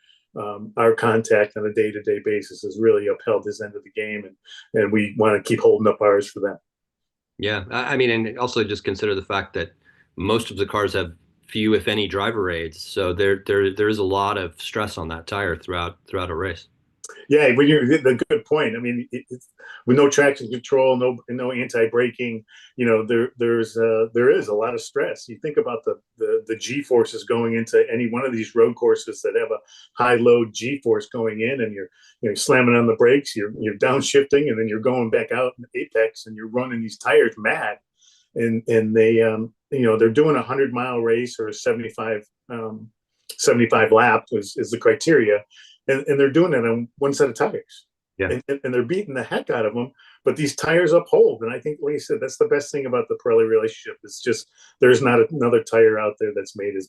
contact on a day-to-day basis, has really upheld his end of the game, and we want to keep holding up ours for them. Yeah, I mean, and also just consider the fact that most of the cars have few, if any, driver aids, so there is a lot of stress on that tire throughout a race. Yeah, when you're the good point. I mean, with no traction control, no anti-braking, there is a lot of stress. You think about the G forces going into any one of these road courses that have a high load G force going in, and you're slamming on the brakes, you're downshifting, and then you're going back out in apex, and you're running these tires mad, and they they're doing a 100-mile race or a 75 lap is the criteria. And they're doing it on one set of tires. Yeah. And they're beating the heck out of them, but these tires uphold. And I think, like you said, that's the best thing about the Pirelli relationship. It's just, there's not another tire out there that's made as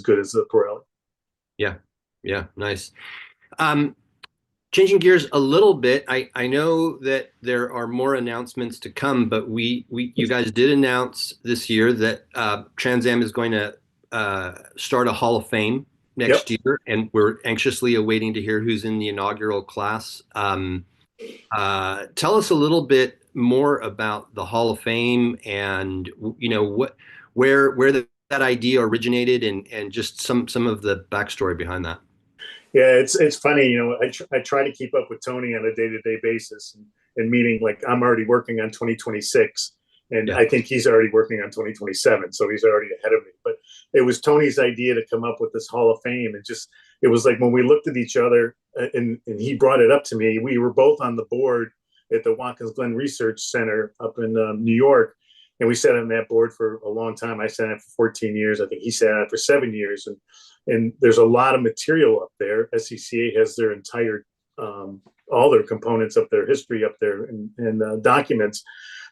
good as the Pirelli. Yeah. Nice. Changing gears a little bit, I know that there are more announcements to come, but you guys did announce this year that Trans Am is going to start a Hall of Fame next year, and we're anxiously awaiting to hear who's in the inaugural class. Tell us a little bit more about the Hall of Fame, and where that idea originated, and just some of the backstory behind that. Yeah, it's funny. I try to keep up with Tony on a day-to-day basis, and meaning, like, I'm already working on 2026. And I think he's already working on 2027, so he's already ahead of me. But it was Tony's idea to come up with this Hall of Fame. And it was like when we looked at each other and he brought it up to me, we were both on the board at the Watkins Glen Research Center up in New York. And we sat on that board for a long time. I sat on it for 14 years. I think he sat on it for 7 years. And there's a lot of material up there. SCCA has their entire all their components of their history up there and documents.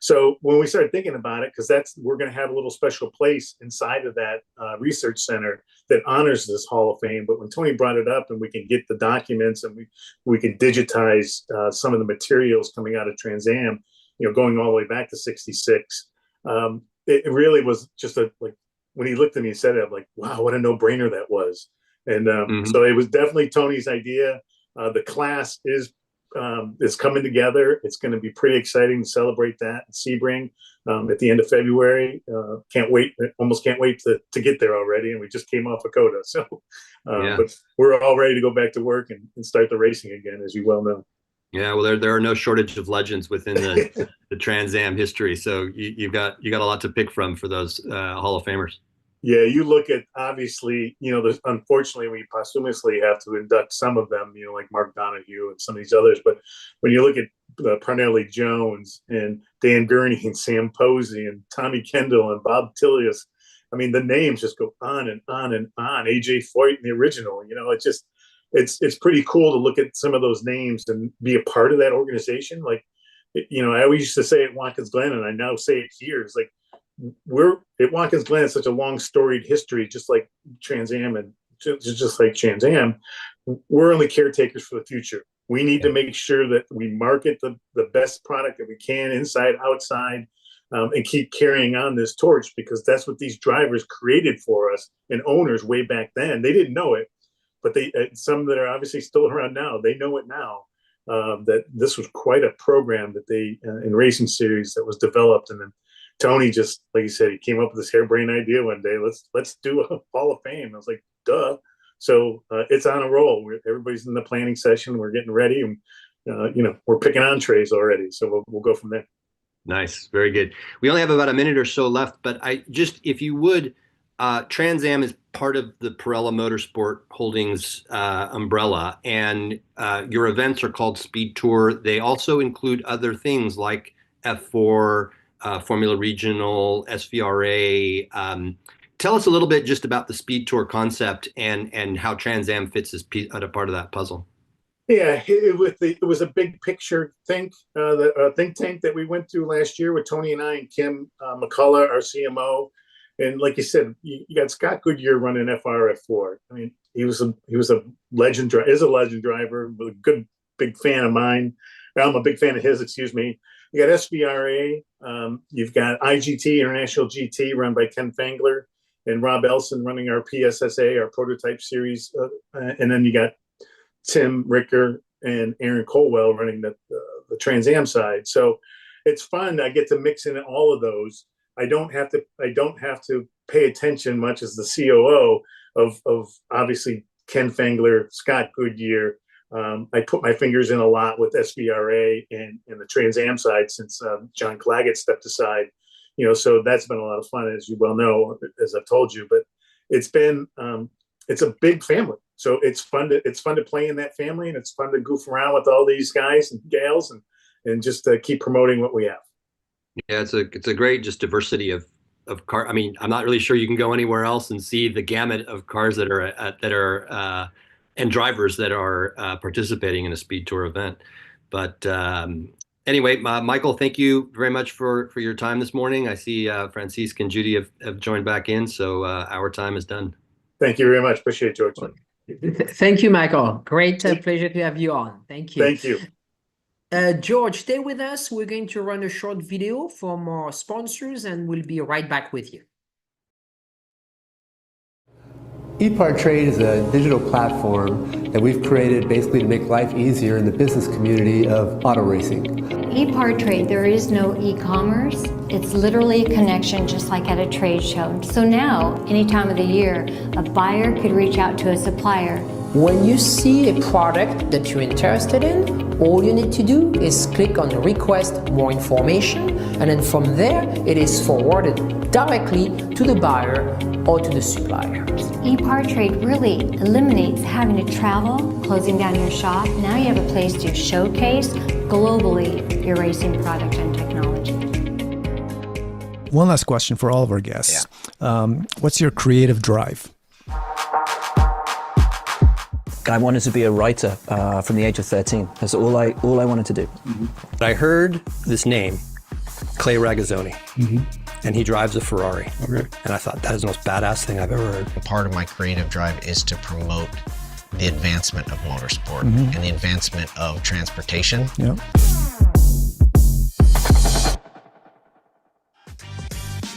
So when we started thinking about it, because we're going to have a little special place inside of that research center that honors this Hall of Fame. But when Tony brought it up, and we can get the documents and we can digitize some of the materials coming out of Trans Am, going all the way back to '66, it really was just like when he looked at me and said it, I'm like, wow, what a no-brainer that was. And so it was definitely Tony's idea. The class is coming together. It's going to be pretty exciting to celebrate that in Sebring at the end of February. Can't wait. Almost can't wait to get there already. And we just came off of COTA. So, but we're all ready to go back to work and start the racing again, as you well know. Yeah, well, there are no shortage of legends within the Trans Am history. So you got a lot to pick from for those Hall of Famers. Yeah, you look at, obviously, there's, unfortunately, we posthumously have to induct some of them, like Mark Donahue and some of these others. But when you look at Parnelli Jones and Dan Gurney and Sam Posey and Tommy Kendall and Bob Tilius, I mean, the names just go on and on and on. AJ Foyt in the original, it's pretty cool to look at some of those names and be a part of that organization. Like, I always used to say at Watkins Glen, and I now say it here, it's like, we're at Watkins Glen, it's such a long storied history, just like Trans Am and just like Trans Am. We're only caretakers for the future. We need to make sure that we market the best product that we can, inside, outside, and keep carrying on this torch, because that's what these drivers created for us and owners way back then. They didn't know it, but some that are obviously still around now, they know it now. That this was quite a program that they in racing series that was developed. And then Tony, just like you said, he came up with this harebrained idea one day. Let's do a Hall of Fame. I was like, duh. So it's on a roll. Everybody's in the planning session. We're getting ready, and we're picking entrees already. So we'll go from there. Nice, very good. We only have about a minute or so left, but if you would, Trans Am is part of the Pirella Motorsport Holdings umbrella, and your events are called Speed Tour. They also include other things like F4. Formula Regional, SVRA. Tell us a little bit just about the Speed Tour concept and how Trans Am fits as a part of that puzzle. Yeah, it was a big picture think tank that we went through last year with Tony and I and Kim McCullough, our CMO. And like you said, you got Scott Goodyear running FR/F4. I mean, he was a legend driver, a good big fan of mine. I'm a big fan of his. Excuse me. You got SVRA, you've got IGT, International GT, run by Ken Fangler, and Rob Elson running our PSSA, our prototype series. And then you got Tim Ricker and Aaron Colwell running the Trans Am side. So it's fun. I get to mix in all of those. I don't have to pay attention much as the COO of obviously Ken Fangler, Scott Goodyear. I put my fingers in a lot with SVRA and the Trans Am side since John Claggett stepped aside, so that's been a lot of fun, as you well know, as I've told you. But it's been it's a big family, so it's fun to play in that family, and it's fun to goof around with all these guys and gals and just keep promoting what we have. Yeah, it's a great just diversity of car. I mean, I'm not really sure you can go anywhere else and see the gamut of cars that are and drivers that are participating in a Speed Tour event. But anyway, Michael, thank you very much for your time this morning. I see Francisque and Judy have joined back in, so our time is done. Thank you very much. Appreciate it, George. Thank you, Michael. Great pleasure to have you on. Thank you. Thank you. George, stay with us. We're going to run a short video from our sponsors, and we'll be right back with you. EPARTRADE is a digital platform that we've created basically to make life easier in the business community of auto racing. EPARTRADE, there is no e-commerce. It's literally a connection just like at a trade show. So now, any time of the year, a buyer could reach out to a supplier. When you see a product that you're interested in, all you need to do is click on request more information, and then from there it is forwarded directly to the buyer or to the supplier. EPARTRADE really eliminates having to travel, closing down your shop. Now you have a place to showcase globally your racing product and technology. One last question for all of our guests. Yeah. What's your creative drive? I wanted to be a writer from the age of 13. That's all I wanted to do. I heard this name, Clay Ragazzoni, and he drives a Ferrari. And I thought, that is the most badass thing I've ever heard. Part of my creative drive is to promote the advancement of motorsport and the advancement of transportation.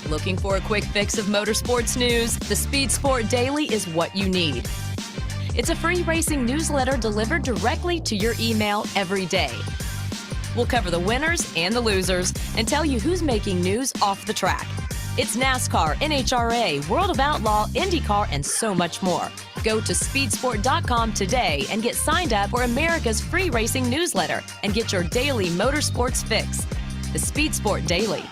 Looking for a quick fix of motorsports news? The Speed Sport Daily is what you need. It's a free racing newsletter delivered directly to your email every day. We'll cover the winners and the losers and tell you who's making news off the track. It's NASCAR, NHRA, World of Outlaw, INDYCAR, and so much more. Go to speedsport.com today and get signed up for America's free racing newsletter and get your daily motorsports fix. The Speed Sport Daily.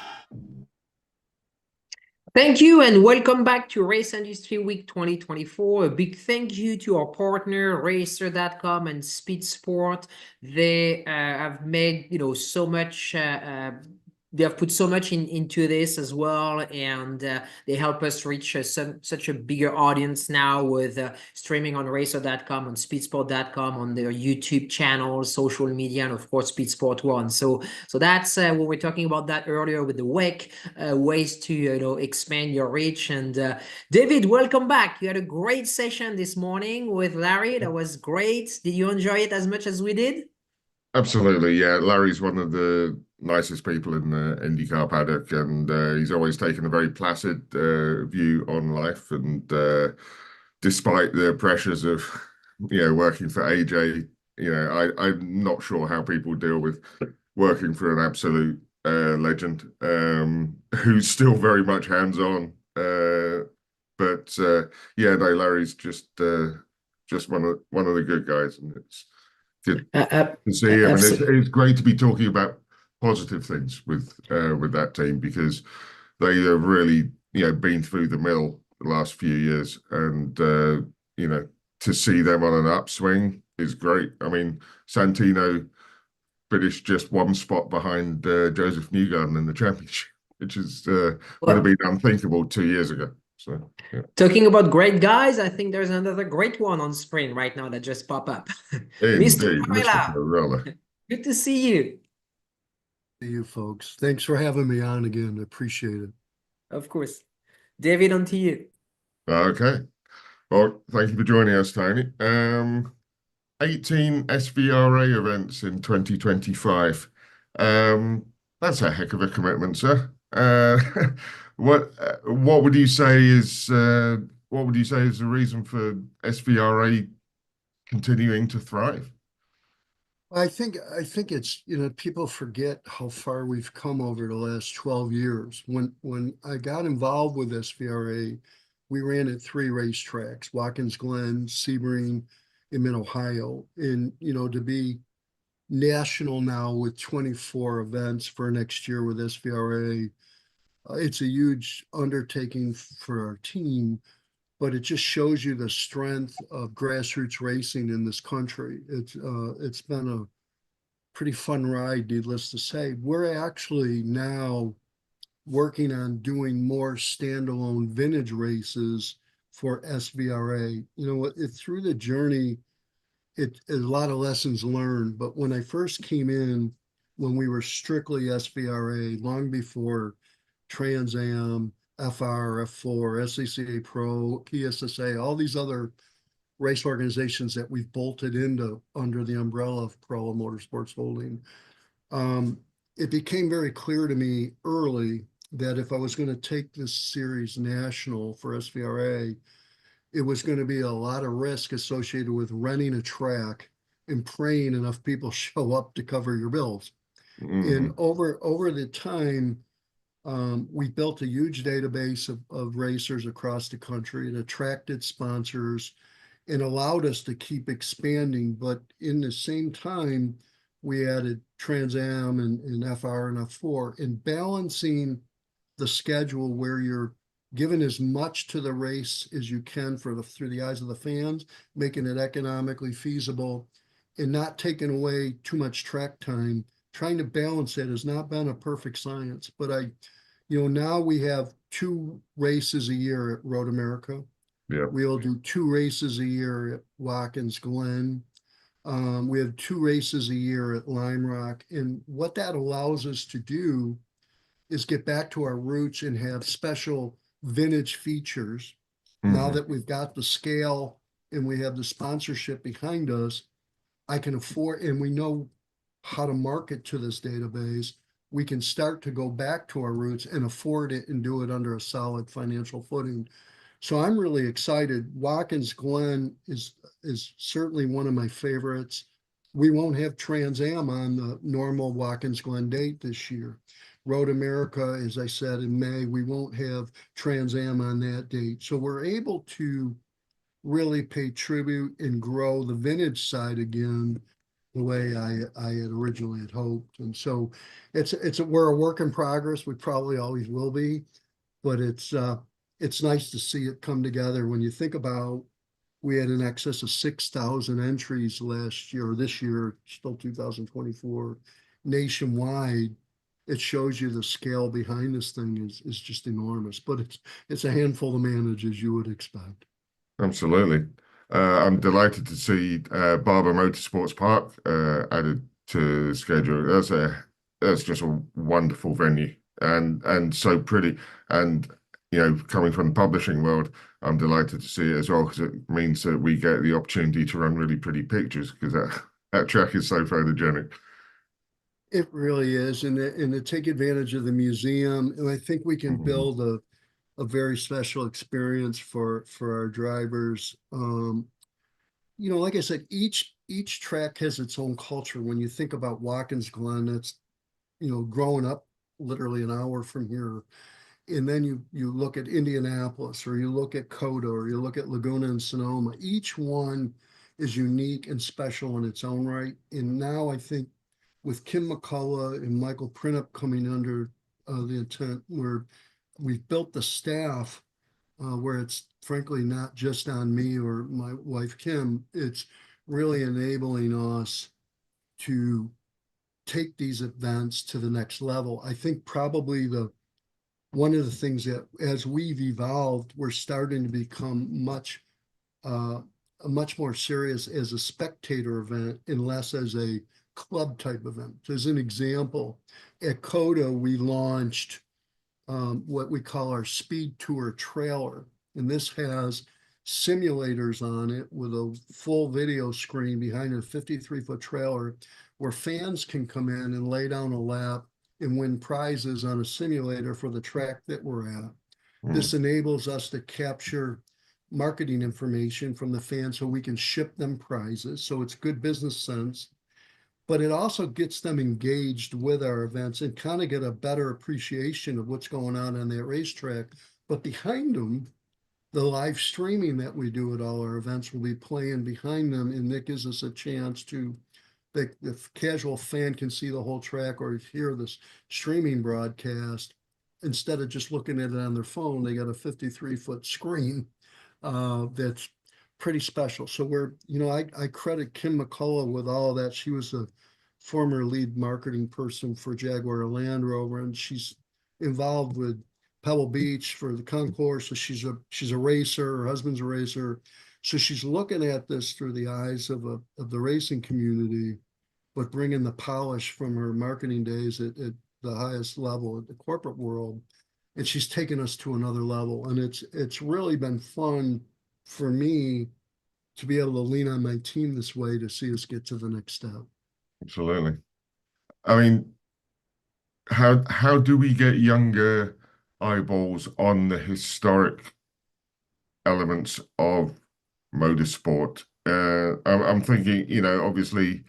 Thank you and welcome back to Race Industry Week 2024. A big thank you to our partner, Racer.com and Speed Sport. They have made, so much. They have put so much into this as well, and they help us reach such a bigger audience now with streaming on Racer.com, on Speedsport.com, on their YouTube channel, social media, and of course Speed Sport One. So that's what we're talking about that earlier with the WEC, ways to expand your reach. And David, welcome back. You had a great session this morning with Larry. That was great. Did you enjoy it as much as we did? Absolutely, yeah. Larry's one of the nicest people in the IndyCar paddock, and he's always taken a very placid view on life. And despite the pressures of, working for AJ, I'm not sure how people deal with working for an absolute legend who's still very much hands-on. But Larry's just one of the good guys, and it's good to see him. And it's great to be talking about positive things with that team, because they have really been through the mill the last few years, and to see them on an upswing is great. I mean, Santino finished just one spot behind Joseph Newgarden in the championship, which is would have been unthinkable 2 years ago. So, yeah. Talking about great guys, I think there's another great one on screen right now that just popped up. Mr. Parella. Good to see you. See you folks. Thanks for having me on again. I appreciate it. Of course. David, on to you. Okay. Well, thank you for joining us, Tony. 18 SVRA events in 2025. That's a heck of a commitment, sir. What would you say is the reason for SVRA continuing to thrive? I think it's, people forget how far we've come over the last 12 years. When I got involved with SVRA, we ran at 3 racetracks, Watkins Glen, Sebring, in Mid-Ohio. And, to be national now with 24 events for next year with SVRA, it's a huge undertaking for our team, but it just shows you the strength of grassroots racing in this country. It's been a pretty fun ride, needless to say. We're actually now working on doing more standalone vintage races for SVRA. Through the journey, it's a lot of lessons learned. But when I first came in, when we were strictly SVRA, long before Trans Am, FR, F4, SCCA Pro, PSSA, all these other race organizations that we've bolted into under the umbrella of Parella Motorsports Holding, it became very clear to me early that if I was going to take this series national for SVRA, it was going to be a lot of risk associated with renting a track and praying enough people show up to cover your bills. And over the time, we built a huge database of racers across the country and attracted sponsors and allowed us to keep expanding. But in the same time, we added Trans Am and FR and F4, and balancing the schedule where you're giving as much to the race as you can through the eyes of the fans, making it economically feasible and not taking away too much track time. Trying to balance that has not been a perfect science, but now we have 2 races a year at Road America. Yeah. We'll do 2 races a year at Watkins Glen. We have 2 races a year at Lime Rock. And what that allows us to do is get back to our roots and have special vintage features. Now that we've got the scale and we have the sponsorship behind us, I can afford, and we know how to market to this database, we can start to go back to our roots and afford it and do it under a solid financial footing. So I'm really excited. Watkins Glen is certainly one of my favorites. We won't have Trans Am on the normal Watkins Glen date this year. Road America, as I said, in May, we won't have Trans Am on that date. So we're able to really pay tribute and grow the vintage side again the way I had originally had hoped. And so we're a work in progress. We probably always will be, but it's nice to see it come together. When you think about, we had in excess of 6,000 entries last year, or this year, still 2024, nationwide. It shows you the scale behind this thing is just enormous, but it's a handful to manage, as you would expect. Absolutely. I'm delighted to see Barber Motorsports Park added to the schedule. That's just a wonderful venue and so pretty. And coming from the publishing world, I'm delighted to see it as well, because it means that we get the opportunity to run really pretty pictures, because that track is so photogenic. It really is, and to take advantage of the museum, and I think we can build a very special experience for our drivers. Like I said, each track has its own culture. When you think about Watkins Glen, it's growing up literally an hour from here, and then you look at Indianapolis, or you look at Coda, or you look at Laguna and Sonoma. Each one is unique and special in its own right. And now I think with Kim McCullough and Michael Printup coming under the intent, where we've built the staff where it's frankly not just on me or my wife Kim, it's really enabling us to take these events to the next level. I think probably one of the things that, as we've evolved, we're starting to become much more serious as a spectator event and less as a club type event. As an example, at Coda, we launched what we call our Speed Tour trailer. And this has simulators on it with a full video screen behind a 53-foot trailer, where fans can come in and lay down a lap and win prizes on a simulator for the track that we're at. This enables us to capture marketing information from the fans so we can ship them prizes. So it's good business sense, but it also gets them engaged with our events and kind of get a better appreciation of what's going on that racetrack. But behind them, the live streaming that we do at all our events will be playing behind them, and that gives us a chance to, the casual fan can see the whole track or hear this streaming broadcast. Instead of just looking at it on their phone, they got a 53-foot screen that's pretty special. So I credit Kim McCullough with all of that. She was a former lead marketing person for Jaguar Land Rover, and she's involved with Pebble Beach for the concourse. So she's a racer. Her husband's a racer. So she's looking at this through the eyes of the racing community, but bringing the polish from her marketing days at the highest level at the corporate world. And she's taken us to another level. And it's really been fun for me to be able to lean on my team this way to see us get to the next step. Absolutely. I mean, how do we get younger eyeballs on the historic elements of motorsport? I'm thinking, obviously,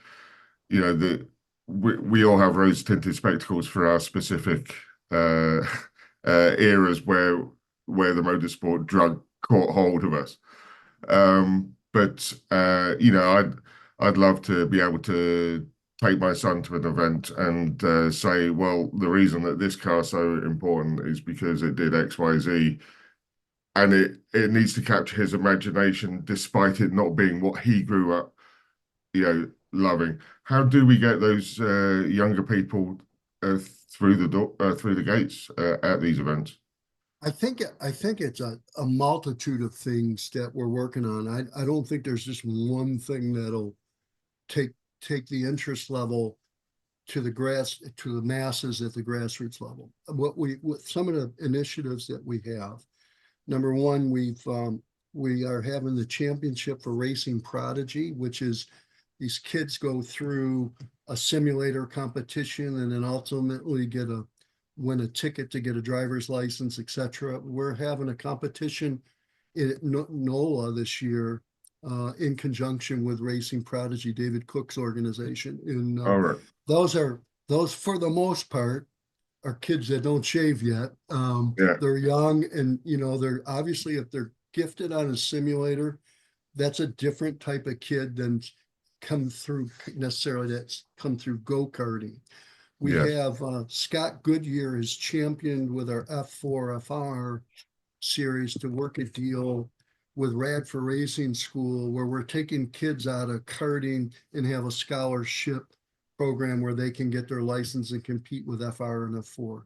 that we all have rose-tinted spectacles for our specific eras where the motorsport drug caught hold of us. But I'd love to be able to take my son to an event and say, well, the reason that this car is so important is because it did X, Y, Z. And it needs to capture his imagination, despite it not being what he grew up, loving. How do we get those younger people through the gates at these events? I think it's a multitude of things that we're working on. I don't think there's just one thing that'll take the interest level to the masses at the grassroots level. What some of the initiatives that we have. Number one, we are having the championship for Racing Prodigy, which is these kids go through a simulator competition and then ultimately win a ticket to get a driver's license, etc. We're having a competition in NOLA this year in conjunction with Racing Prodigy, David Cook's organization. And All right. those for the most part are kids that don't shave yet. Yeah. They're young, and they're obviously, if they're gifted on a simulator, that's a different type of kid than that's come through go-karting. We have Scott Goodyear is championed with our F4 FR series to work a deal with Radford Racing School, where we're taking kids out of karting and have a scholarship program where they can get their license and compete with FR and F4.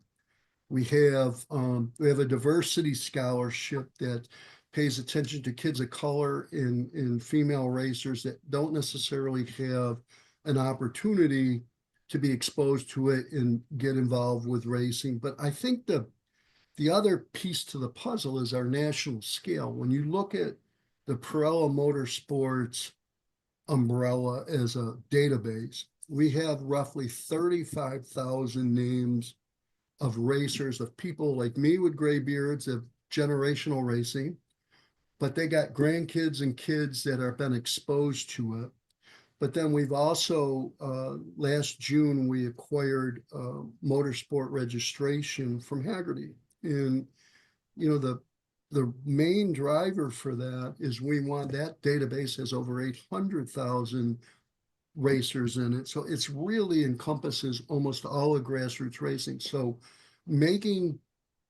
We have a diversity scholarship that pays attention to kids of color and female racers that don't necessarily have an opportunity to be exposed to it and get involved with racing. But I think the other piece to the puzzle is our national scale. When you look at the Pirelli Motorsports umbrella as a database, we have roughly 35,000 names of racers, of people like me with gray beards, of generational racing, but they got grandkids and kids that have been exposed to it. But then we've also, last June, we acquired Motorsport registration from Hagerty. And, the main driver for that is we want that database has over 800,000 racers in it. So it's really encompasses almost all of grassroots racing. So making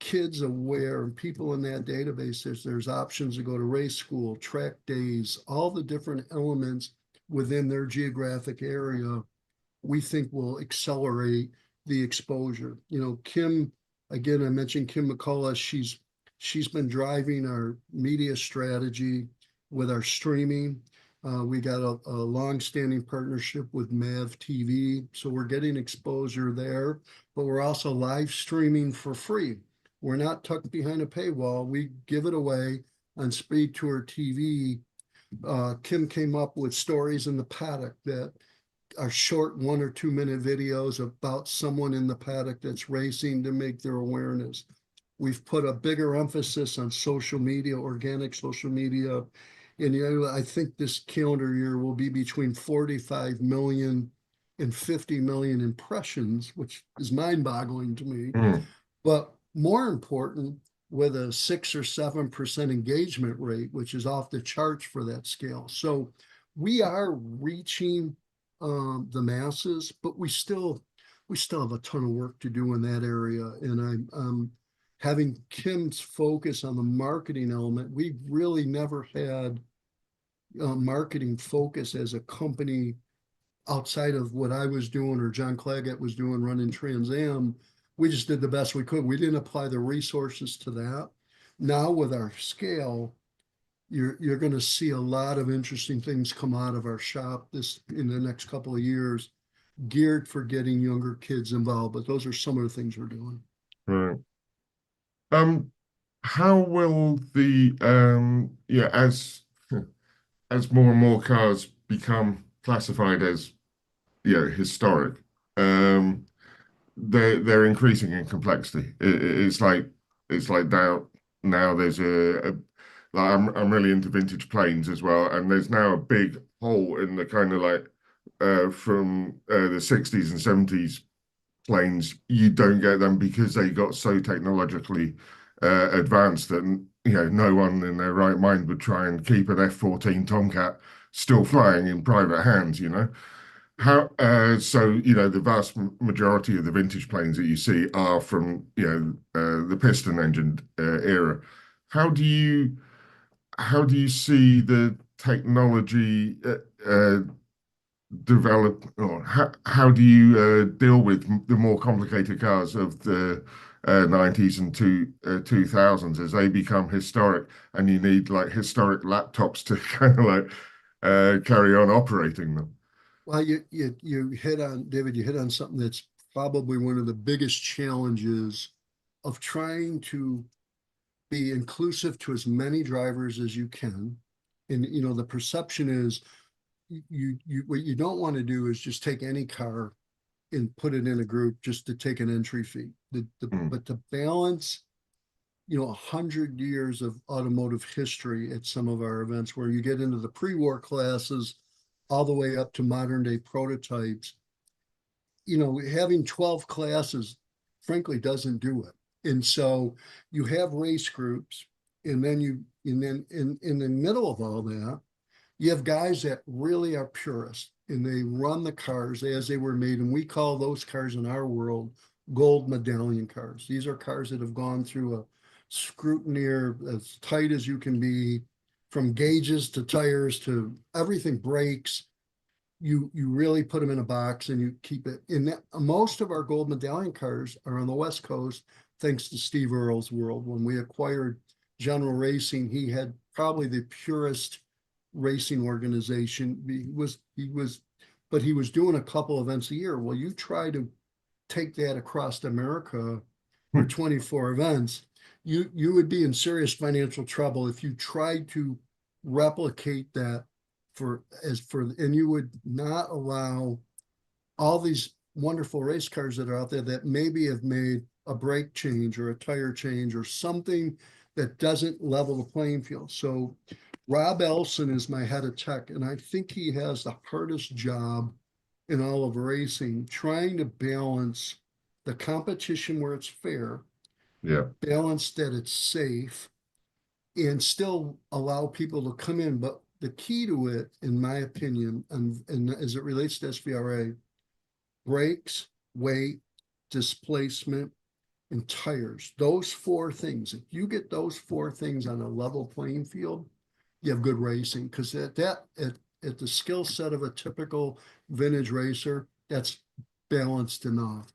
kids aware and people in that database, there's options to go to race school, track days, all the different elements within their geographic area, we think will accelerate the exposure. Kim, again, I mentioned Kim McCullough, she's been driving our media strategy with our streaming. We got a long-standing partnership with Mav TV, so we're getting exposure there, but we're also live streaming for free. We're not tucked behind a paywall. We give it away on Speed Tour TV. Kim came up with stories in the paddock that are short 1 or 2 minute videos about someone in the paddock that's racing to make their awareness. We've put a bigger emphasis on social media, organic social media. And I think this calendar year will be between 45 million and 50 million impressions, which is mind-boggling to me. But more important, with a 6 or 7% engagement rate, which is off the charts for that scale. So we are reaching the masses, but we still have a ton of work to do in that area. And I'm having Kim's focus on the marketing element. We've really never had marketing focus as a company outside of what I was doing or John Claggett was doing running Trans Am. We just did the best we could. We didn't apply the resources to that. Now with our scale, you're going to see a lot of interesting things come out of our shop in the next couple of years, geared for getting younger kids involved. But those are some of the things we're doing. Right. How will the as more and more cars become classified as historic, they're increasing in complexity. It's like now there's I'm really into vintage planes as well, and there's now a big hole in the kind of from the 60s and 70s planes. You don't get them because they got so technologically advanced that no one in their right mind would try and keep an F-14 Tomcat still flying in private hands. How so the vast majority of the vintage planes that you see are from the piston engine era. How do you see the technology develop, or how do you deal with the more complicated cars of the 90s and 2000s as they become historic, and you need like historic laptops to kind of like carry on operating them. Well, you hit on, David, you hit on something that's probably one of the biggest challenges of trying to be inclusive to as many drivers as you can. And, you know, the perception is what you don't want to do is just take any car and put it in a group just to take an entry fee. But to balance, you know, 100 years of automotive history at some of our events, where you get into the pre-war classes all the way up to modern day prototypes, you know, having 12 classes frankly doesn't do it. And so you have race groups, and then in the middle of all that, you have guys that really are purists, and they run the cars as they were made. And we call those cars in our world gold medallion cars. These are cars that have gone through a scrutineer as tight as you can be, from gauges to tires to everything, brakes. You really put them in a box and you keep it in that. Most of our gold medallion cars are on the West Coast, thanks to Steve Earle's world. When we acquired General Racing, he had probably the purest racing organization. But he was doing a couple events a year. Well, you try to take that across America for 24 events, you would be in serious financial trouble if you tried to replicate that and you would not allow all these wonderful race cars that are out there that maybe have made a brake change or a tire change or something that doesn't level the playing field. So Rob Elson is my head of tech, and I think he has the hardest job in all of racing, trying to balance the competition where it's fair, balance that it's safe, and still allow people to come in. But the key to it, in my opinion, and as it relates to SVRA, brakes, weight, displacement, and tires. Those four things. If you get those four things on a level playing field, you have good racing. Because at the skill set of a typical vintage racer, that's balanced enough.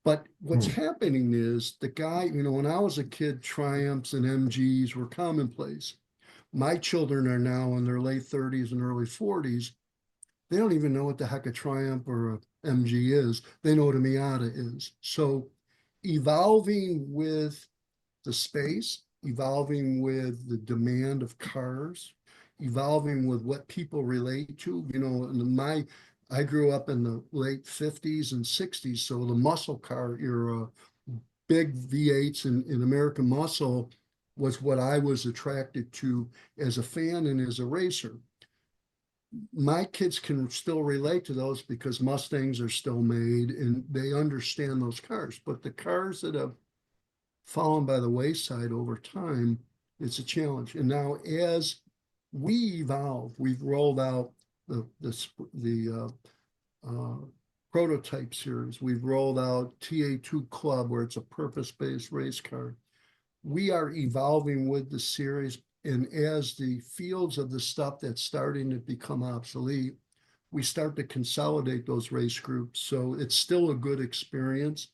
But what's happening is the guy, you know, when I was a kid, Triumphs and MGs were commonplace. My children are now in their late 30s and early 40s. They don't even know what the heck a Triumph or a MG is. They know what a Miata is. So evolving with the space, evolving with the demand of cars, evolving with what people relate to. You know, I grew up in the late 50s and 60s, so the muscle car era, big V8s in American muscle was what I was attracted to as a fan and as a racer. My kids can still relate to those because Mustangs are still made and they understand those cars. But the cars that have fallen by the wayside over time, it's a challenge. And now as we evolve, we've rolled out the prototype series. We've rolled out TA2 Club, where it's a purpose-based race car. We are evolving with the series, and as the fields of the stuff that's starting to become obsolete, we start to consolidate those race groups. So it's still a good experience,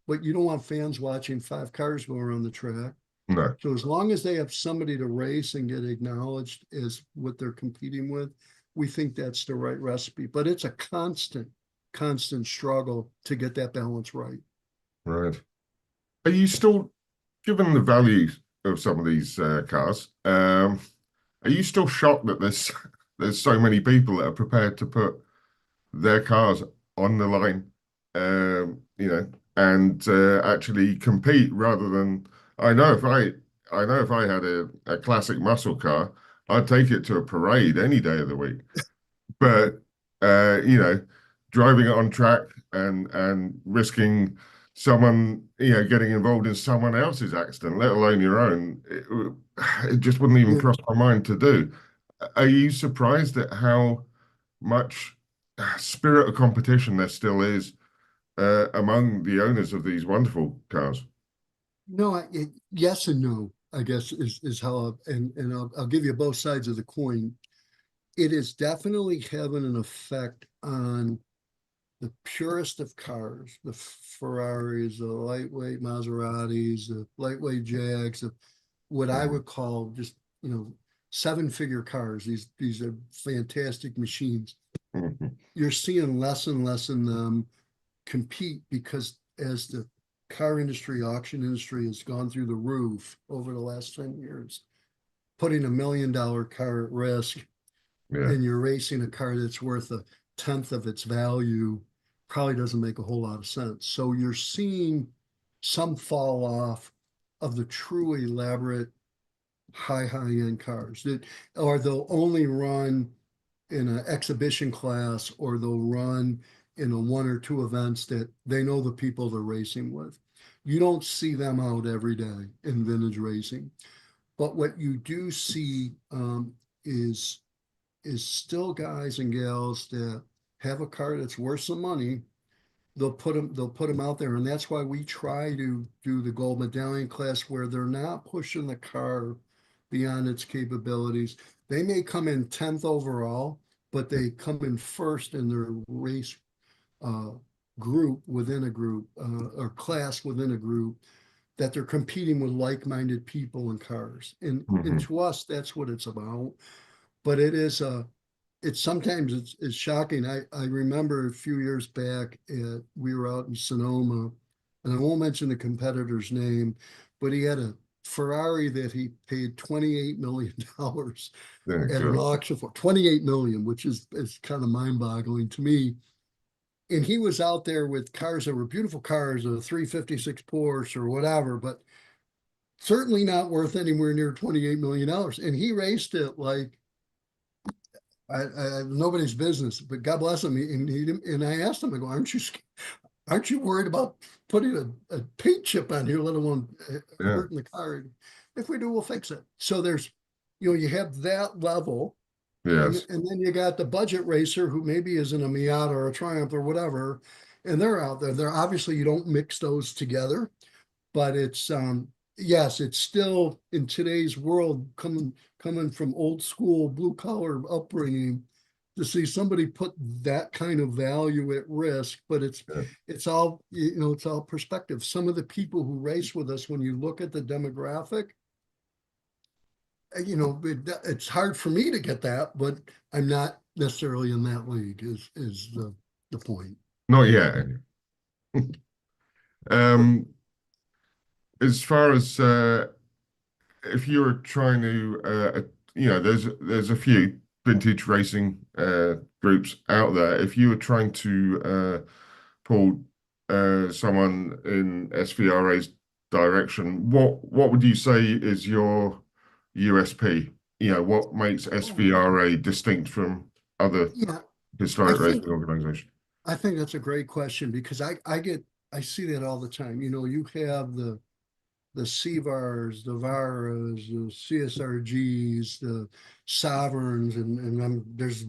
but you don't want fans watching 5 cars go around the track. No. So as long as they have somebody to race and get acknowledged as what they're competing with, we think that's the right recipe. But it's a constant struggle to get that balance right. Right. Are you still, given the value of some of these cars, are you still shocked that there's so many people that are prepared to put their cars on the line, you know, and actually compete rather than, I know if I had a classic muscle car, I'd take it to a parade any day of the week. But you know, driving it on track and risking someone, you know, getting involved in someone else's accident, let alone your own, it just wouldn't even cross my mind to do. Are you surprised at how much spirit of competition there still is among the owners of these wonderful cars? No, yes and no, I guess is how, I'll give you both sides of the coin. It is definitely having an effect on the purest of cars, the Ferraris, the lightweight Maseratis, the lightweight Jags, what I would call just, you know, 7-figure cars. These are fantastic machines. You're seeing less and less in them compete because as the car industry, auction industry has gone through the roof over the last 10 years, putting $1 million car at risk, and you're racing a car that's worth 1/10 of its value, probably doesn't make a whole lot of sense. So you're seeing some fall off of the true elaborate high-end cars that, or they'll only run in an exhibition class, or they'll run in a 1 or 2 events that they know the people they're racing with. You don't see them out every day in vintage racing. But what you do see is still guys and gals that have a car that's worth some money. They'll put them out there, and that's why we try to do the gold medallion class, where they're not pushing the car beyond its capabilities. They may come in 10th overall, but they come in first in their race group within a group, or class within a group, that they're competing with like-minded people and cars. And to us, that's what it's about. But it is it's sometimes it's shocking. I remember a few years back, we were out in Sonoma, and I won't mention the competitor's name, but he had a Ferrari that he paid $28 million at an auction for. $28 million, which is kind of mind-boggling to me. And he was out there with cars that were beautiful cars, a 356 Porsche or whatever, but certainly not worth anywhere near $28 million. And he raced it like nobody's business, but God bless him. And I asked him, I go, aren't you worried about putting a paint chip on here, let alone hurting the car? If we do, we'll fix it. So there's, you know, you have that level. Yes. And then you got the budget racer who maybe is in a Miata or a Triumph or whatever, and they're out there. They're obviously, you don't mix those together, but it's yes, it's still in today's world, coming from old school blue collar upbringing, to see somebody put that kind of value at risk. But it's all, you know, it's all perspective. Some of the people who race with us, when you look at the demographic, you know, it's hard for me to get that, but I'm not necessarily in that league is the point. Not yet. As far as if you're trying to, you know, there's a few vintage racing groups out there. If you were trying to pull someone in SVRA's direction, what would you say is your USP? You know, what makes SVRA distinct from other historic racing organizations? I think that's a great question, because I see that all the time. You know, you have the CVARs, the VARAs, the CSRGs, the Sovereigns, and there's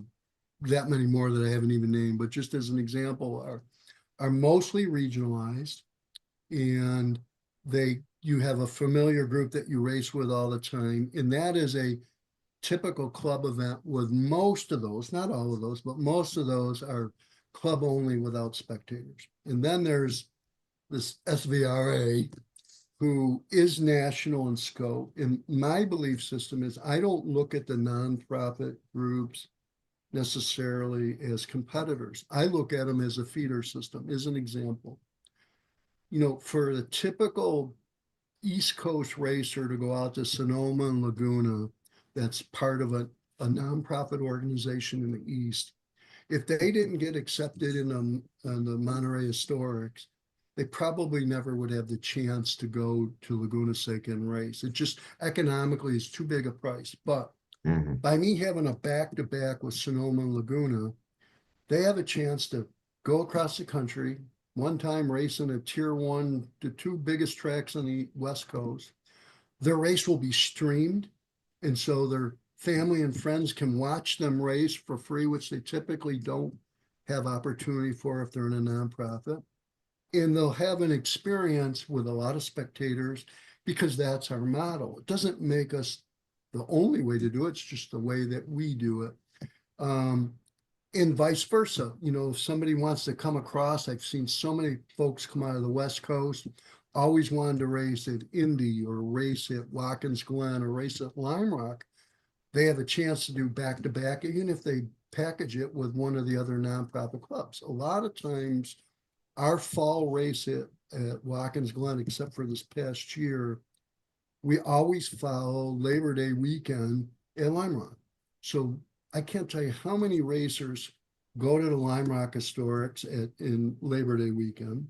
that many more that I haven't even named, but just as an example, are mostly regionalized, and you have a familiar group that you race with all the time, and that is a typical club event with most of those, not all of those, but most of those are club only without spectators. And then there's this SVRA, who is national in scope. And my belief system is, I don't look at the nonprofit groups necessarily as competitors. I look at them as a feeder system. As an example, you know, for the typical East Coast racer to go out to Sonoma and Laguna, that's part of a nonprofit organization in the East, if they didn't get accepted in the Monterey Historics, they probably never would have the chance to go to Laguna Seca and race. It just economically is too big a price. But by me having a back-to-back with Sonoma and Laguna, they have a chance to go across the country, one time racing a tier 1 to 2 biggest tracks on the West Coast. Their race will be streamed, and so their family and friends can watch them race for free, which they typically don't have opportunity for if they're in a nonprofit. And they'll have an experience with a lot of spectators, because that's our model. It doesn't make us the only way to do it. It's just the way that we do it. and vice versa. You know, if somebody wants to come across, I've seen so many folks come out of the West Coast, always wanted to race at Indy or race at Watkins Glen or race at Lime Rock. They have a chance to do back-to-back, even if they package it with one of the other nonprofit clubs. A lot of times our fall race at Watkins Glen, except for this past year, we always follow Labor Day weekend at Lime Rock. So I can't tell you how many racers go to the Lime Rock Historics in Labor Day weekend.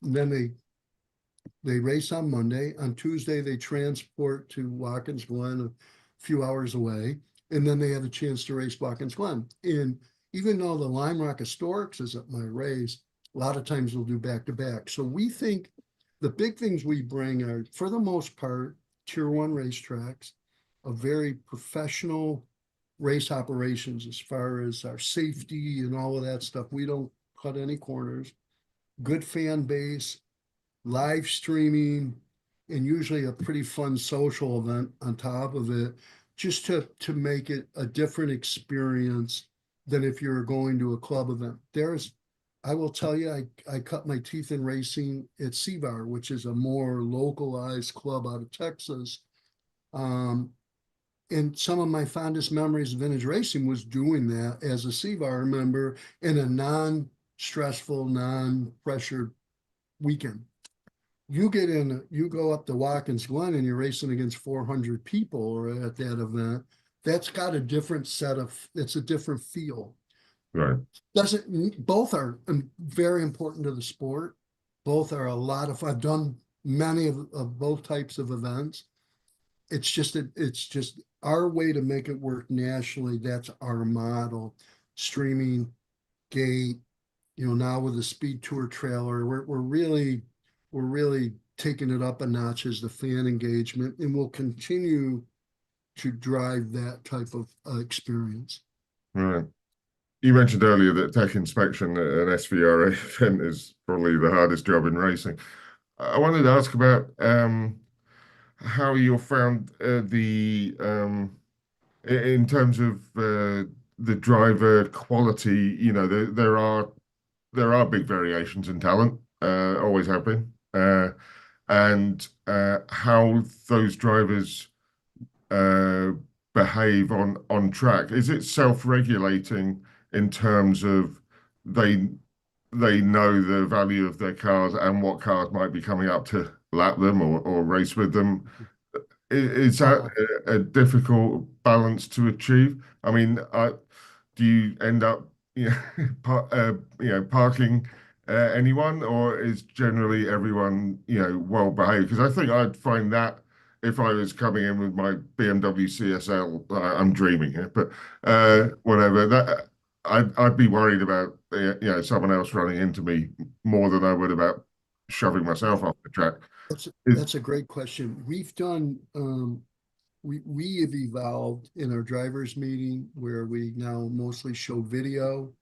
And then they race on Monday. On Tuesday, they transport to Watkins Glen, a few hours away, and then they have a chance to race Watkins Glen. And even though the Lime Rock Historics is at my race, a lot of times we'll do back-to-back. So we think the big things we bring are, for the most part, Tier 1 racetracks, a very professional race operations as far as our safety and all of that stuff. We don't cut any corners. Good fan base, live streaming, and usually a pretty fun social event on top of it, just to make it a different experience than if you're going to a club event. I will tell you, I cut my teeth in racing at CVAR, which is a more localized club out of Texas. And some of my fondest memories of vintage racing was doing that as a CVAR member in a non-stressful, non-pressured weekend. You go up to Watkins Glen and you're racing against 400 people or at that event. That's got a different it's a different feel. Right. Both are very important to the sport. Both are I've done many of both types of events. It's just our way to make it work nationally. That's our model. Streaming, gate, now with the Speed Tour trailer, we're really taking it up a notch as the fan engagement, and we'll continue to drive that type of experience. Right. You mentioned earlier that tech inspection at an SVRA event is probably the hardest job in racing. I wanted to ask about how you found in terms of the driver quality. There are big variations in talent, always have been, and how those drivers behave on track. Is it self-regulating in terms of they know the value of their cars and what cars might be coming up to lap them or race with them? Is that a difficult balance to achieve? I mean, do you end up parking anyone, or is generally everyone well behaved? Because I think I'd find that if I was coming in with my BMW CSL, I'm dreaming here, but whatever, that I'd be worried about someone else running into me more than I would about shoving myself off the track. That's a great question. We've done we have evolved in our drivers meeting where we now mostly show video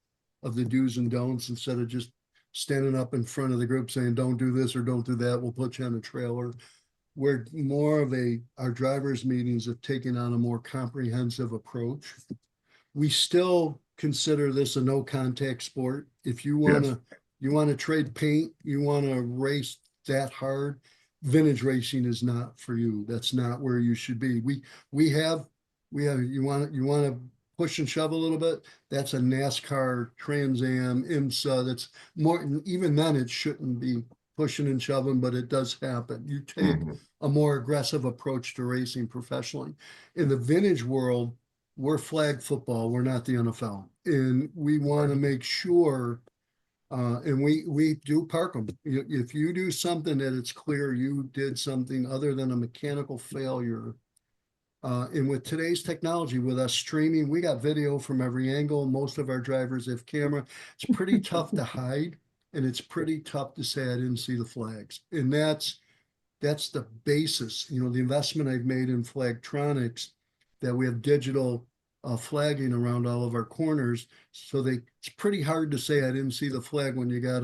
of the do's and don'ts instead of just standing up in front of the group saying don't do this or don't do that, we'll put you on a trailer. We're more of our drivers meetings have taken on a more comprehensive approach. We still consider this a no contact sport. If you want to trade paint, you want to race that hard, vintage racing is not for you. That's not where you should be. We have you want to push and shove a little bit, that's a NASCAR Trans Am IMSA. That's more, even then it shouldn't be pushing and shoving, but it does happen. You take a more aggressive approach to racing professionally. In the vintage world, we're flag football, we're not the NFL. And we want to make sure, and we do park them. If you do something that it's clear you did something other than a mechanical failure, and with today's technology, with us streaming, we got video from every angle. Most of our drivers have camera. It's pretty tough to hide, and it's pretty tough to say I didn't see the flags. And that's the basis. The investment I've made in Flagtronics, that we have digital flagging around all of our corners. So it's pretty hard to say I didn't see the flag when you got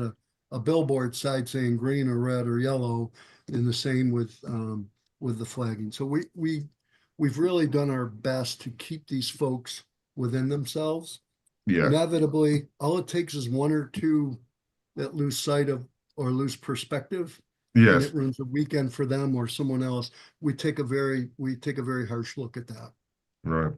a billboard side saying green or red or yellow, and the same with the flagging. So we've really done our best to keep these folks within themselves Yeah. Inevitably, all it takes is one or two that lose sight of or lose perspective. And Yes. it ruins a weekend for them or someone else. We take a very harsh look at that. Right.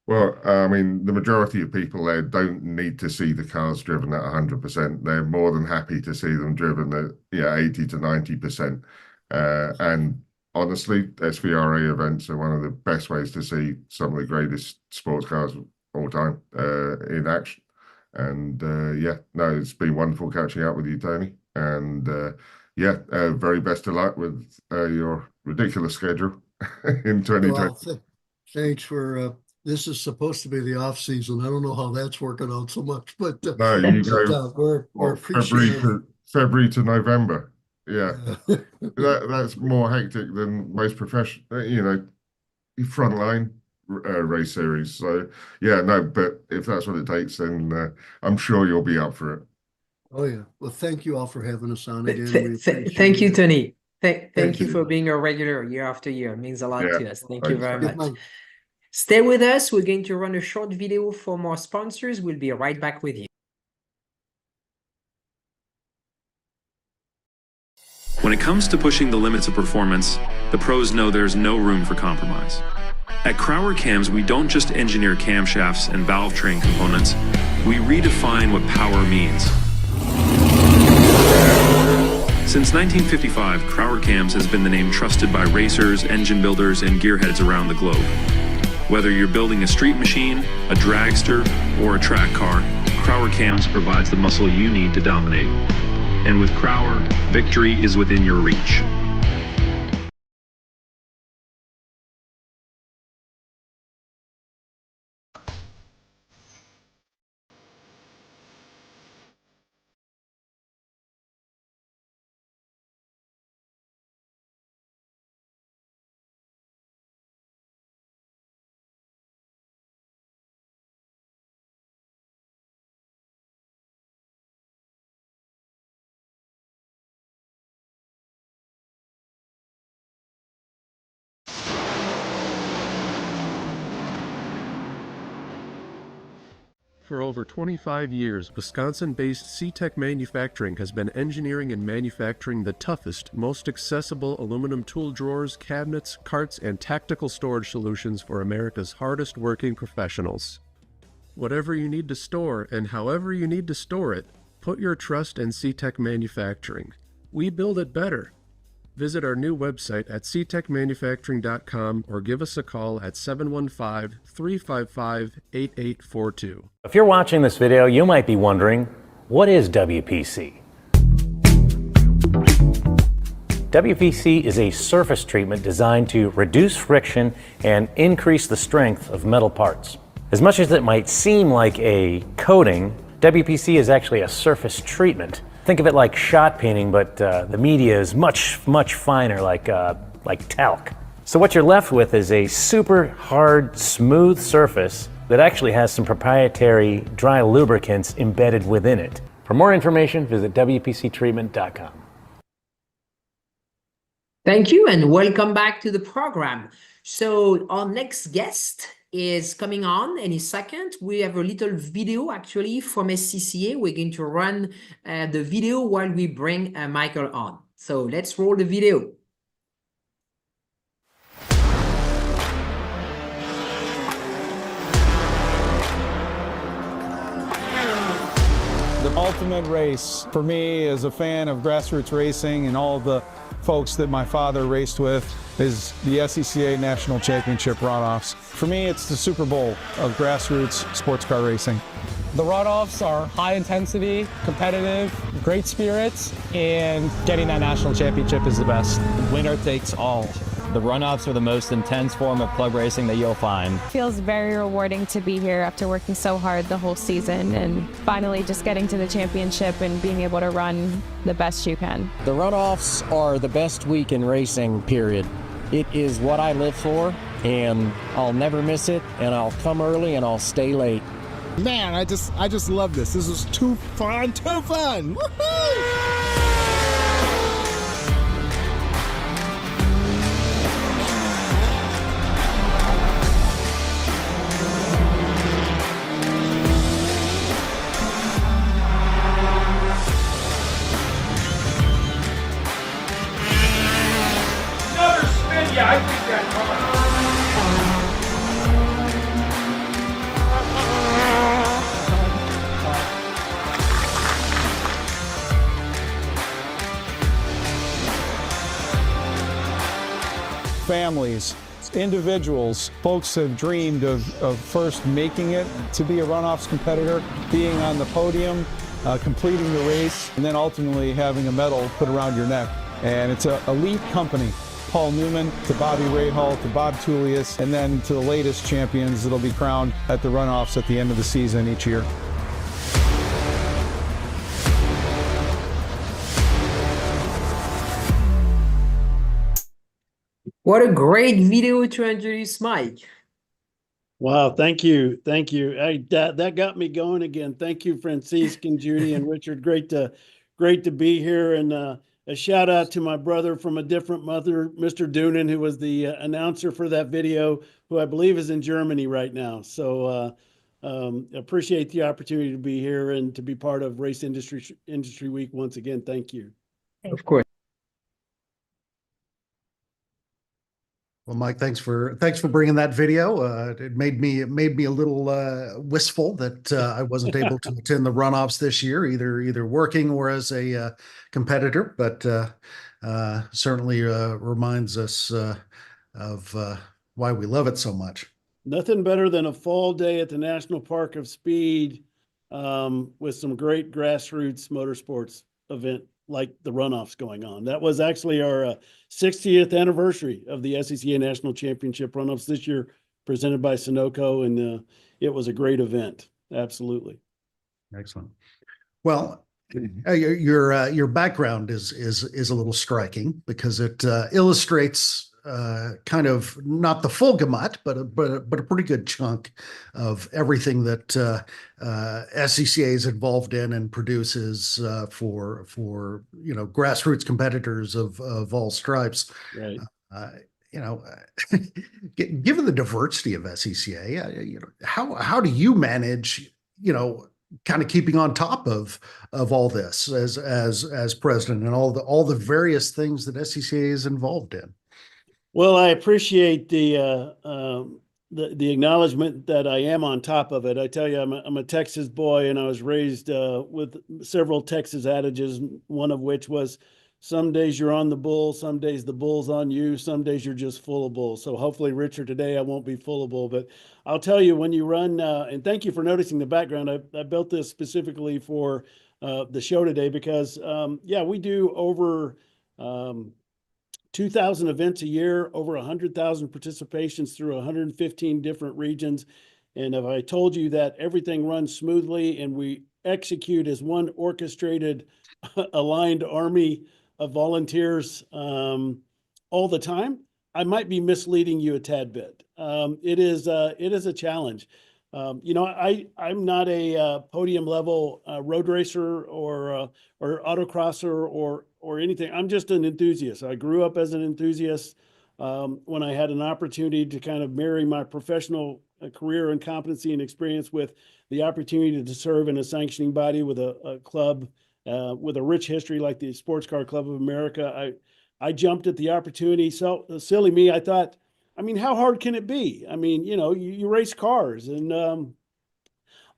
Well, I mean, the majority of people there don't need to see the cars driven at 100%. They're more than happy to see them driven at 80 to 90%. And honestly, SVRA events are one of the best ways to see some of the greatest sports cars of all time in action. And it's been wonderful catching up with you, Tony. And very best of luck with your ridiculous schedule in 2020. Well, thanks for. This is supposed to be the off season. I don't know how that's working out so much, but no, you go we're appreciative. February to November. Yeah, that's more hectic than most professional, frontline race series. So but if that's what it takes, then I'm sure you'll be up for it. Oh yeah. Well, thank you all for having us on again. Thank you, Tony. Thank you for being a regular year after year. It means a lot to us. Thank you very much. Stay with us. We're going to run a short video for more sponsors. We'll be right back with you. When it comes to pushing the limits of performance, the pros know there's no room for compromise. At Crowder Cams, we don't just engineer camshafts and valve train components, we redefine what power means. Since 1955, Crowder Cams has been the name trusted by racers, engine builders, and gearheads around the globe. Whether you're building a street machine, a dragster, or a track car, Crowder Cams provides the muscle you need to dominate. And with Crowder, victory is within your reach. For over 25 years, Wisconsin-based C-Tech Manufacturing has been engineering and manufacturing the toughest, most accessible aluminum tool drawers, cabinets, carts, and tactical storage solutions for America's hardest working professionals. Whatever you need to store and however you need to store it, put your trust in C-Tech Manufacturing. We build it better. Visit our new website at ctechmanufacturing.com or give us a call at 715-355-8842. If you're watching this video, you might be wondering, what is WPC? WPC is a surface treatment designed to reduce friction and increase the strength of metal parts. As much as it might seem like a coating, WPC is actually a surface treatment. Think of it like shot painting, but the media is much finer, like talc. So what you're left with is a super hard, smooth surface that actually has some proprietary dry lubricants embedded within it. For more information, visit WPCtreatment.com. Thank you and welcome back to the program. So our next guest is coming on any second. We have a little video actually from SCCA. We're going to run the video while we bring Michael on. So let's roll the video. The ultimate race for me as a fan of grassroots racing and all the folks that my father raced with is the SCCA National Championship runoffs. For me, it's the Super Bowl of grassroots sports car racing. The runoffs are high intensity, competitive, great spirits, and getting that national championship is the best. Winner takes all. The runoffs are the most intense form of club racing that you'll find. It feels very rewarding to be here after working so hard the whole season and finally just getting to the championship and being able to run the best you can. The runoffs are the best week in racing, period. It is what I live for, and I'll never miss it, and I'll come early and I'll stay late. Man, I just love this. This is too fun, too fun. Woohoo! families, individuals. Folks have dreamed of first making it to be a runoffs competitor, being on the podium, completing the race, and then ultimately having a medal put around your neck. And it's an elite company. Paul Newman to Bobby Rahal to Bob Tullius, and then to the latest champions that'll be crowned at the runoffs at the end of the season each year. What a great video to introduce Mike. Wow, thank you. Thank you. That got me going again. Thank you, Francisque and Judy and Richard. Great to be here. And a shout out to my brother from a different mother, Mr. Doonan, who was the announcer for that video, who I believe is in Germany right now. So appreciate the opportunity to be here and to be part of Race Industry Week once again. Thank you. Of course. Well, Mike, thanks for bringing that video. It made me a little wistful that I wasn't able to attend the runoffs this year, either working or as a competitor. But certainly reminds us of why we love it so much. Nothing better than a fall day at the National Park of Speed with some great grassroots motorsports event like the runoffs going on. That was actually our 60th anniversary of the SCCA National Championship runoffs this year, presented by Sunoco, and it was a great event. Absolutely. Excellent. Well, your background is a little striking because it illustrates kind of not the full gamut, but a pretty good chunk of everything that SCCA is involved in and produces for grassroots competitors of all stripes. Right. Given the diversity of SCCA, how do you manage kind of keeping on top of all this as president and all the various things that SCCA is involved in? Well, I appreciate the acknowledgement that I am on top of it. I tell you, I'm a Texas boy, and I was raised with several Texas adages, one of which was, some days you're on the bull, some days the bull's on you, some days you're just full of bull. So hopefully, Richard, today I won't be full of bull. But I'll tell you, when you run, and thank you for noticing the background. I built this specifically for the show today because, we do over 2,000 events a year, over 100,000 participations through 115 different regions. And if I told you that everything runs smoothly and we execute as one orchestrated, aligned army of volunteers all the time, I might be misleading you a tad bit. It is a challenge. I'm not a podium level road racer or autocrosser or anything. I'm just an enthusiast. I grew up as an enthusiast. When I had an opportunity to kind of marry my professional career and competency and experience with the opportunity to serve in a sanctioning body with a club with a rich history like the Sports Car Club of America, I jumped at the opportunity. So silly me, I thought, how hard can it be? You race cars, and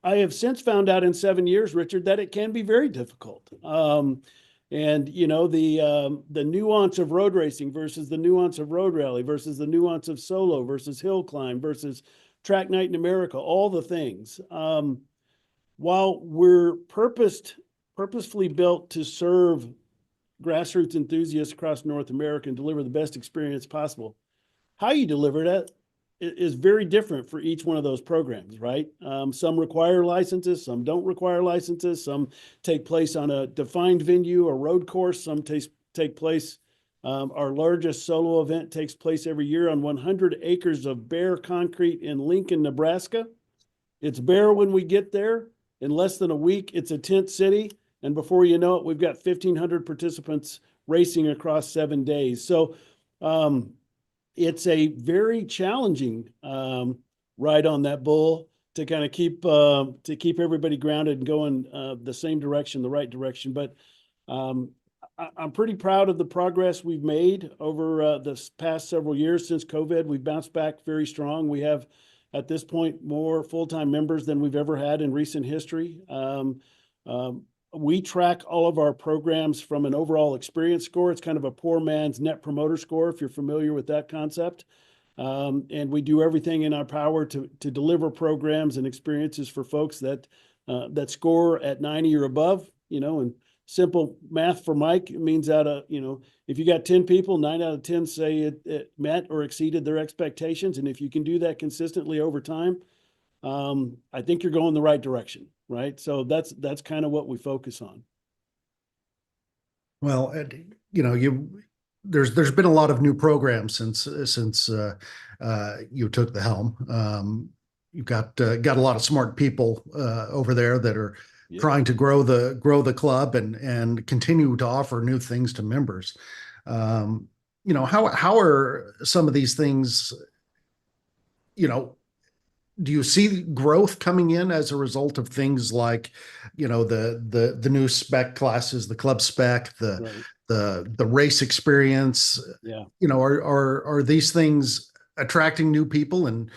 I have since found out in 7 years, Richard, that it can be very difficult. And the nuance of road racing versus the nuance of road rally versus the nuance of solo versus hill climb versus track night in America, all the things. While we're purposefully built to serve grassroots enthusiasts across North America and deliver the best experience possible, how you deliver that is very different for each one of those programs, right? Some require licenses, some don't require licenses, some take place on a defined venue, a road course, some take place, our largest solo event takes place every year on 100 acres of bare concrete in Lincoln, Nebraska. It's bare when we get there. In less than a week, it's a tent city. And before you know it, we've got 1,500 participants racing across 7 days. So, it's a very challenging ride on that bull to kind of keep everybody grounded and going the same direction, the right direction. But I'm pretty proud of the progress we've made over the past several years since COVID. We've bounced back very strong. We have, at this point, more full-time members than we've ever had in recent history. we track all of our programs from an overall experience score. It's kind of a poor man's net promoter score, if you're familiar with that concept. And we do everything in our power to deliver programs and experiences for folks that score at 90 or above, and simple math for Mike means if you got 10 people, 9 out of 10 say it met or exceeded their expectations. And if you can do that consistently over time, I think you're going the right direction, right? So that's kind of what we focus on. Well, there's been a lot of new programs since you took the helm. You've got a lot of smart people over there that are trying to grow the club and continue to offer new things to members. How are some of these things? Do you see growth coming in as a result of things like, the new spec classes, the club spec, the race experience? Yeah. Are these things attracting new people and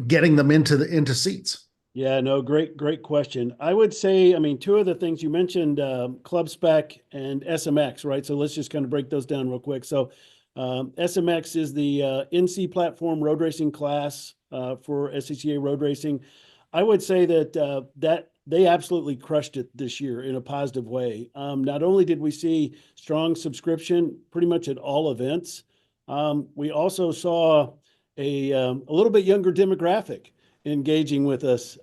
getting them into seats? Yeah, no, great question. I would say, two of the things you mentioned, club spec and SMX, right? So let's just kind of break those down real quick. So SMX is the NC platform road racing class for SCCA road racing. I would say that they absolutely crushed it this year in a positive way. Not only did we see strong subscription pretty much at all events, we also saw a little bit younger demographic engaging with us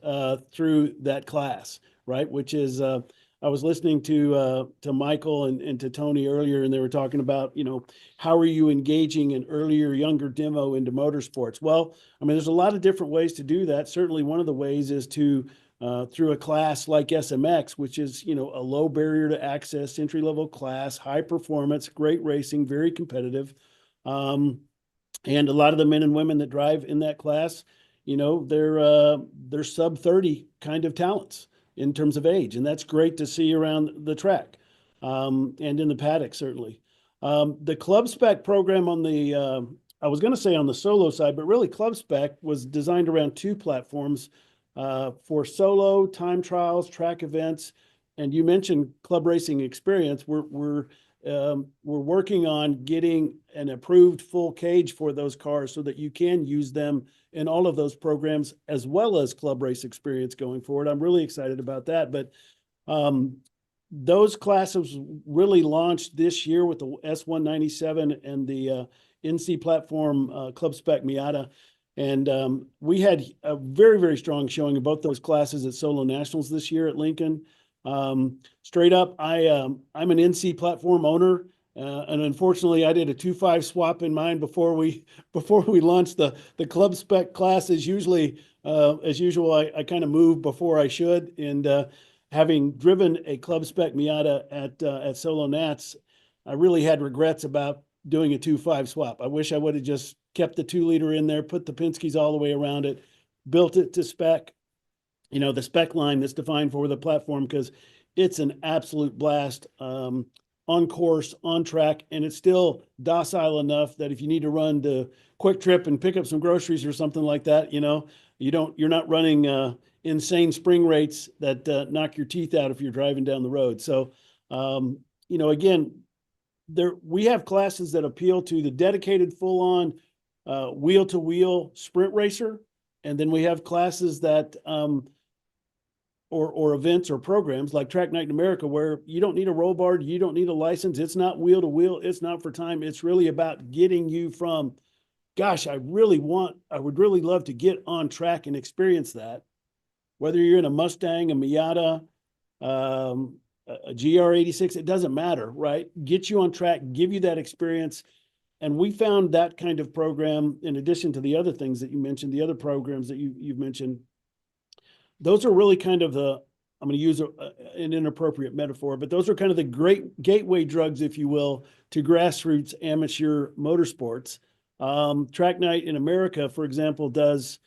through that class, right? Which is, I was listening to Michael and to Tony earlier, and they were talking about, how are you engaging an earlier, younger demo into motorsports? Well, there's a lot of different ways to do that. Certainly one of the ways is to, through a class like SMX, which is, a low barrier to access, entry-level class, high performance, great racing, very competitive. And a lot of the men and women that drive in that class, they're sub 30 kind of talents in terms of age. And that's great to see around the track and in the paddock, certainly. The club spec program on the, I was going to say on the solo side, but really club spec was designed around two platforms for solo, time trials, track events. And you mentioned club racing experience. We're working on getting an approved full cage for those cars so that you can use them in all of those programs as well as club race experience going forward. I'm really excited about that. But those classes really launched this year with the S197 and the NC platform club spec Miata. And we had a very, very strong showing of both those classes at Solo Nationals this year at Lincoln. Straight up, I'm an NC platform owner, and unfortunately, I did a 2.5 swap in mine before we launched the club spec classes. Usually, as usual, I kind of move before I should. And having driven a club spec Miata at Solo Nats, I really had regrets about doing a 2.5 swap. I wish I would have just kept the 2-liter in there, put the Penske's all the way around it, built it to spec. The spec line that's defined for the platform, because it's an absolute blast on course, on track, and it's still docile enough that if you need to run the quick trip and pick up some groceries or something like that, you're not running insane spring rates that knock your teeth out if you're driving down the road. So, again, we have classes that appeal to the dedicated full-on wheel-to-wheel sprint racer, and then we have classes that or events or programs like Track Night in America, where you don't need a roll bar, you don't need a license. It's not wheel to wheel. It's not for time. It's really about getting you from, gosh, I would really love to get on track and experience that. Whether you're in a Mustang, a Miata, a GR86, it doesn't matter, right? Get you on track, give you that experience. And we found that kind of program, in addition to the other things that you mentioned, the other programs that you've mentioned, those are really kind of I'm going to use an inappropriate metaphor, but those are kind of the great gateway drugs, if you will, to grassroots amateur motorsports. Track Night in America, for example, does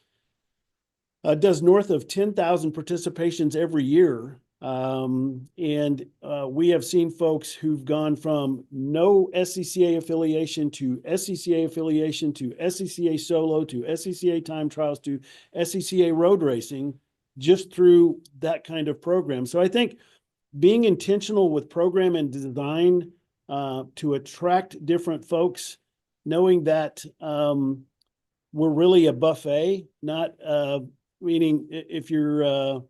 north of 10,000 participations every year. And we have seen folks who've gone from no SCCA affiliation to SCCA affiliation to SCCA solo to SCCA time trials to SCCA road racing just through that kind of program. So I think being intentional with program and design to attract different folks, knowing that we're really a buffet, not meaning if you're a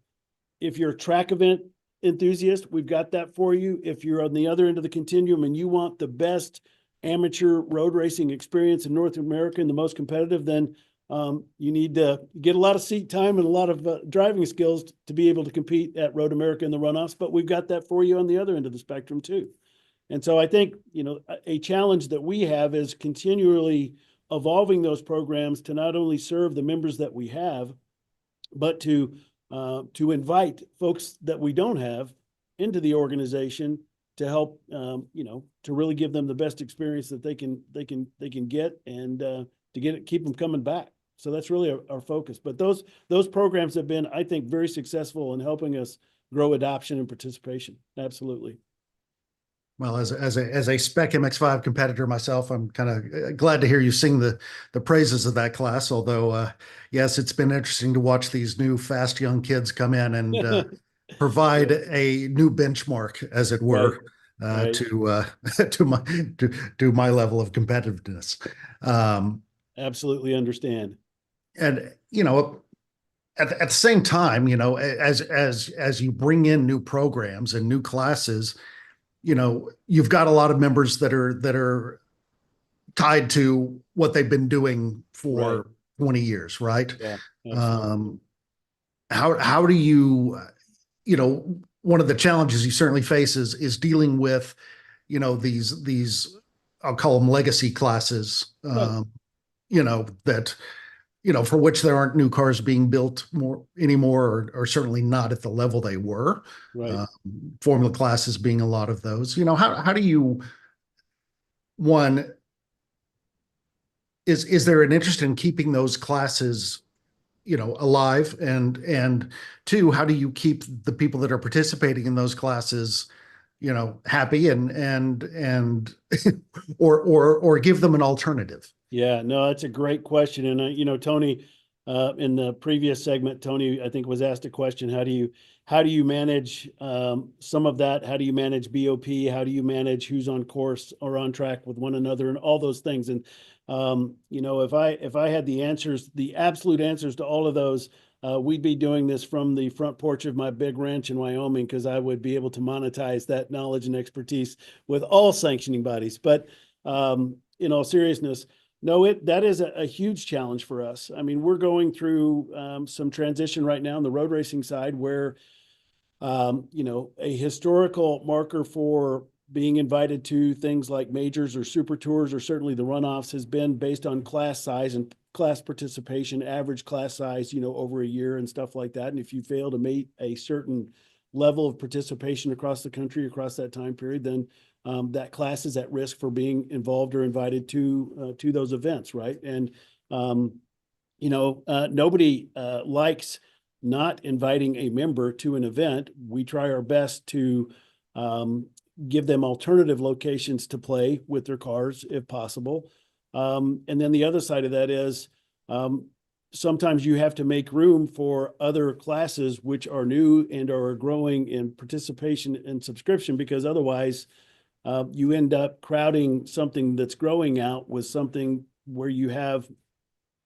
track event enthusiast, we've got that for you. If you're on the other end of the continuum and you want the best amateur road racing experience in North America and the most competitive, then you need to get a lot of seat time and a lot of driving skills to be able to compete at Road America in the runoffs. But we've got that for you on the other end of the spectrum too. And so I think, a challenge that we have is continually evolving those programs to not only serve the members that we have, but to invite folks that we don't have into the organization to help, to really give them the best experience that they can get and to keep them coming back. So that's really our focus. But those programs have been, I think, very successful in helping us grow adoption and participation. Absolutely. Well, as a Spec MX-5 competitor myself, I'm kind of glad to hear you sing the praises of that class. Although, yes, it's been interesting to watch these new fast young kids come in and provide a new benchmark, as it were, right. To my level of competitiveness. Absolutely understand. And at the same time, as you bring in new programs and new classes, you've got a lot of members that are tied to what they've been doing for 20 years, right? Yeah. How do you, one of the challenges you certainly face is dealing with, these, I'll call them legacy classes, that, for which there aren't new cars being built anymore, or certainly not at the level they were. Right. Formula classes being a lot of those. How do you, one, is there an interest in keeping those classes, alive, and two, how do you keep the people that are participating in those classes, happy and or give them an alternative? Yeah, no, that's a great question. And, Tony, in the previous segment, Tony, I think, was asked a question. How do you manage some of that? How do you manage BOP? How do you manage who's on course or on track with one another and all those things? And, if I had the absolute answers to all of those, we'd be doing this from the front porch of my big ranch in Wyoming, because I would be able to monetize that knowledge and expertise with all sanctioning bodies. But in all seriousness, no, that is a huge challenge for us. I mean, we're going through some transition right now on the road racing side where, a historical marker for being invited to things like majors or super tours, or certainly the runoffs, has been based on class size and class participation, average class size, over a year and stuff like that. And if you fail to meet a certain level of participation across the country, across that time period, then that class is at risk for being involved or invited to those events, right? And nobody likes not inviting a member to an event. We try our best to give them alternative locations to play with their cars if possible. And then the other side of that is sometimes you have to make room for other classes which are new and are growing in participation and subscription, because otherwise you end up crowding something that's growing out with something where you have,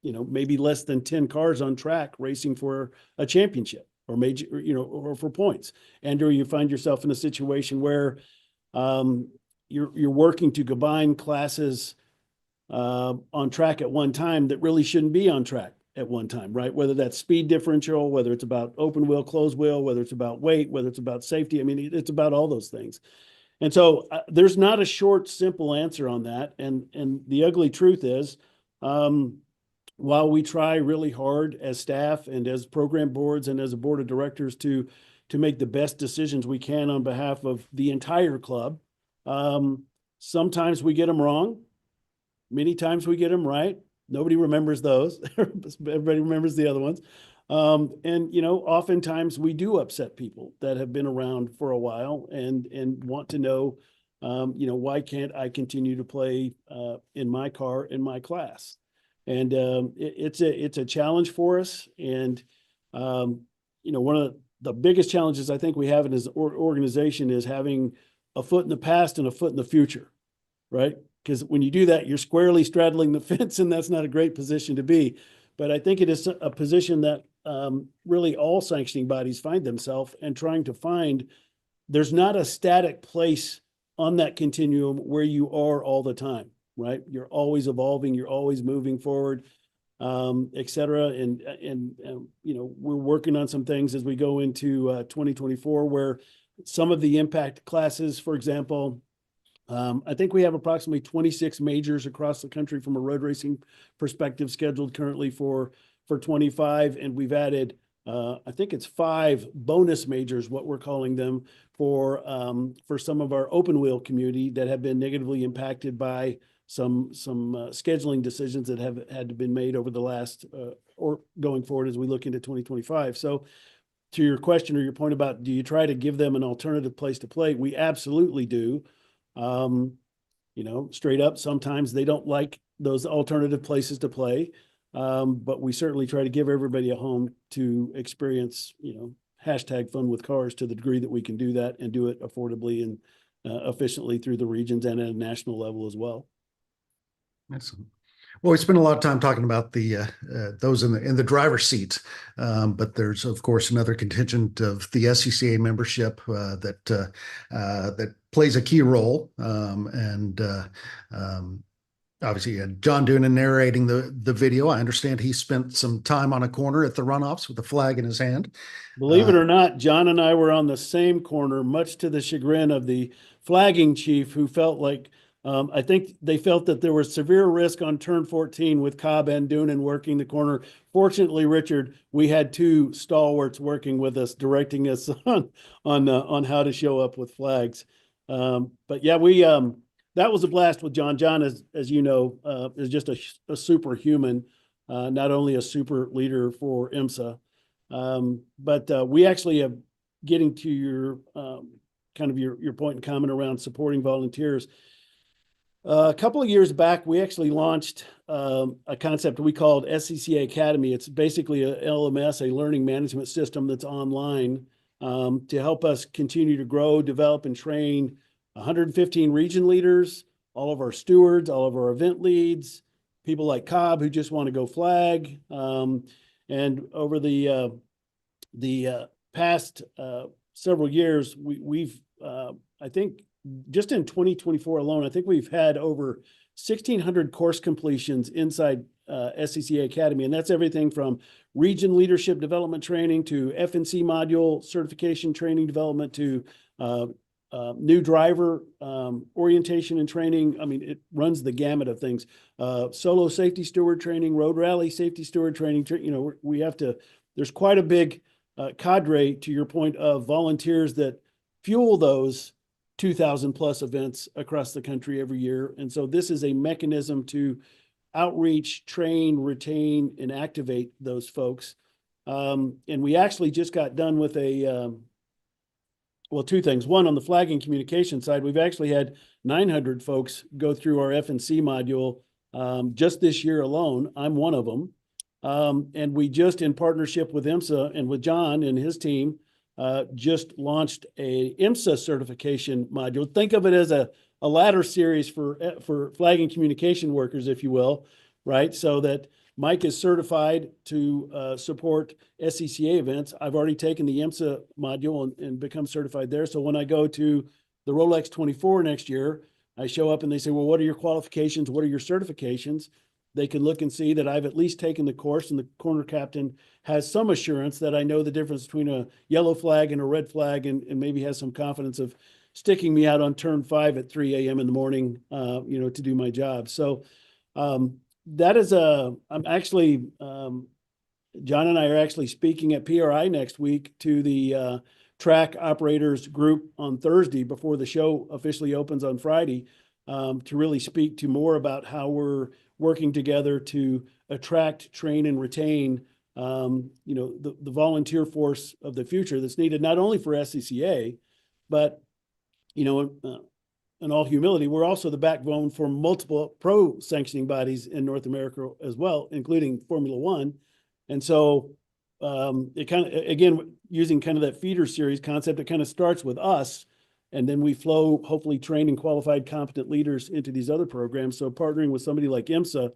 maybe less than 10 cars on track racing for a championship or major, or for points. And or you find yourself in a situation where you're working to combine classes on track at one time that really shouldn't be on track at one time, right? Whether that's speed differential, whether it's about open wheel, closed wheel, whether it's about weight, whether it's about safety. I mean, it's about all those things. And so there's not a short, simple answer on that. And the ugly truth is, while we try really hard as staff and as program boards and as a board of directors to make the best decisions we can on behalf of the entire club, sometimes we get them wrong. Many times we get them right. Nobody remembers those. Everybody remembers the other ones. And oftentimes we do upset people that have been around for a while and want to know, why can't I continue to play in my car, in my class? And it's a challenge for us. And one of the biggest challenges I think we have in this organization is having a foot in the past and a foot in the future, right? Because when you do that, you're squarely straddling the fence, and that's not a great position to be. But I think it is a position that really all sanctioning bodies find themselves and trying to find. There's not a static place on that continuum where you are all the time, right? You're always evolving, you're always moving forward, et cetera. And we're working on some things as we go into 2024, where some of the impact classes, for example, I think we have approximately 26 majors across the country from a road racing perspective scheduled currently for 25. And we've added, I think it's 5 bonus majors, what we're calling them, for some of our open wheel community that have been negatively impacted by some scheduling decisions that have had to been made over the last or going forward as we look into 2025. So to your question or your point about, do you try to give them an alternative place to play? We absolutely do. Straight up, sometimes they don't like those alternative places to play. But we certainly try to give everybody a home to experience, hashtag fun with cars to the degree that we can do that and do it affordably and efficiently through the regions and at a national level as well. Excellent. Well, we spent a lot of time talking about the those in the driver's seat, but there's of course another contingent of the SCCA membership that plays a key role, and obviously John Doonan narrating the video. I understand he spent some time on a corner at the runoffs with a flag in his hand. Believe it or not, John and I were on the same corner, much to the chagrin of the flagging chief, who felt like I think they felt that there was severe risk on turn 14 with Cobb and Doonan working the corner. Fortunately, Richard, we had 2 stalwarts working with us, directing us on how to show up with flags. But yeah, that was a blast with John. John, as you know, is just a superhuman, not only a super leader for IMSA, but we actually have, getting to your kind of your point and comment around supporting volunteers. A couple of years back, we actually launched a concept we called SCCA Academy. It's basically a LMS, a learning management system that's online to help us continue to grow, develop, and train 115 region leaders, all of our stewards, all of our event leads, people like Cobb who just want to go flag. And over the past several years, we've I think just in 2024 alone, I think we've had over 1,600 course completions inside SCCA Academy. And that's everything from region leadership development training to FNC module certification training development to new driver orientation and training. I mean, it runs the gamut of things. Solo safety steward training, road rally safety steward training. We have to, there's quite a big cadre, to your point, of volunteers that fuel those 2,000 plus events across the country every year. And so this is a mechanism to outreach, train, retain, and activate those folks. And we actually just got done with well, 2 things. One, on the flagging communication side, we've actually had 900 folks go through our FNC module just this year alone. I'm one of them. And we just, in partnership with IMSA and with John and his team, just launched a IMSA certification module. Think of it as a ladder series for flagging communication workers, if you will, right? So that Mike is certified to support SCCA events. I've already taken the IMSA module and become certified there. So when I go to the Rolex 24 next year, I show up and they say, well, what are your qualifications? What are your certifications? They can look and see that I've at least taken the course, and the corner captain has some assurance that I know the difference between a yellow flag and a red flag, and maybe has some confidence of sticking me out on turn 5 at 3 a.m. in the morning, to do my job. So that is I'm actually, John and I are actually speaking at PRI next week to the track operators group on Thursday before the show officially opens on Friday, to really speak to more about how we're working together to attract, train, and retain, the volunteer force of the future that's needed not only for SCCA, but, in all humility, we're also the backbone for multiple pro sanctioning bodies in North America as well, including Formula One. And so it kind of, again, using kind of that feeder series concept, it kind of starts with us, and then we flow, hopefully trained and qualified, competent leaders into these other programs. So partnering with somebody like IMSA,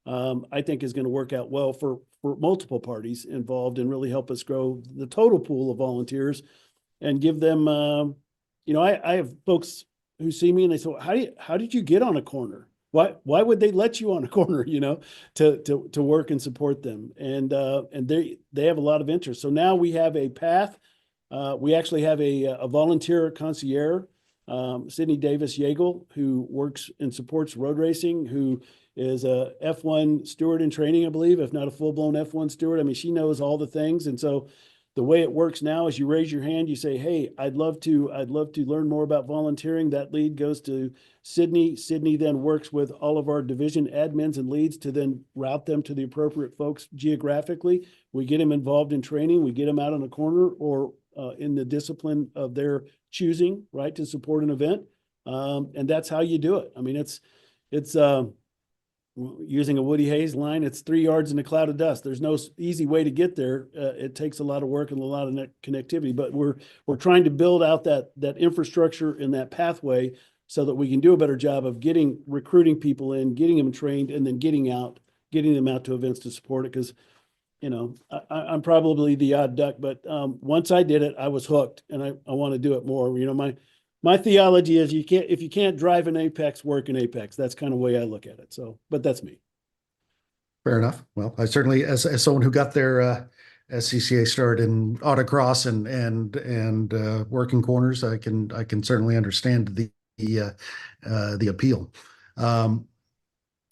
I think is going to work out well for multiple parties involved and really help us grow the total pool of volunteers and give them, I have folks who see me and they say, how did you get on a corner? Why would they let you on a corner, to work and support them? And they have a lot of interest. So now we have a path. We actually have a volunteer concierge, Sydney Davis Yeagle, who works and supports road racing, who is a F1 steward in training, I believe, if not a full-blown F1 steward. I mean, she knows all the things. And so the way it works now is you raise your hand, you say, hey, I'd love to learn more about volunteering. That lead goes to Sydney. Sydney then works with all of our division admins and leads to then route them to the appropriate folks geographically. We get them involved in training. We get them out on a corner or in the discipline of their choosing, right, to support an event. And that's how you do it. I mean, it's using a Woody Hayes line, it's 3 yards in a cloud of dust. There's no easy way to get there. It takes a lot of work and a lot of connectivity, but we're trying to build out that infrastructure and that pathway so that we can do a better job of recruiting people in, getting them trained, and then getting them out to events to support it. Because, I'm probably the odd duck, but once I did it, I was hooked, and I want to do it more. My theology is if you can't drive an Apex, work in Apex. That's kind of the way I look at it. So, but that's me. Fair enough. Well, I certainly, as someone who got their SCCA start in autocross and working corners, I can certainly understand the appeal.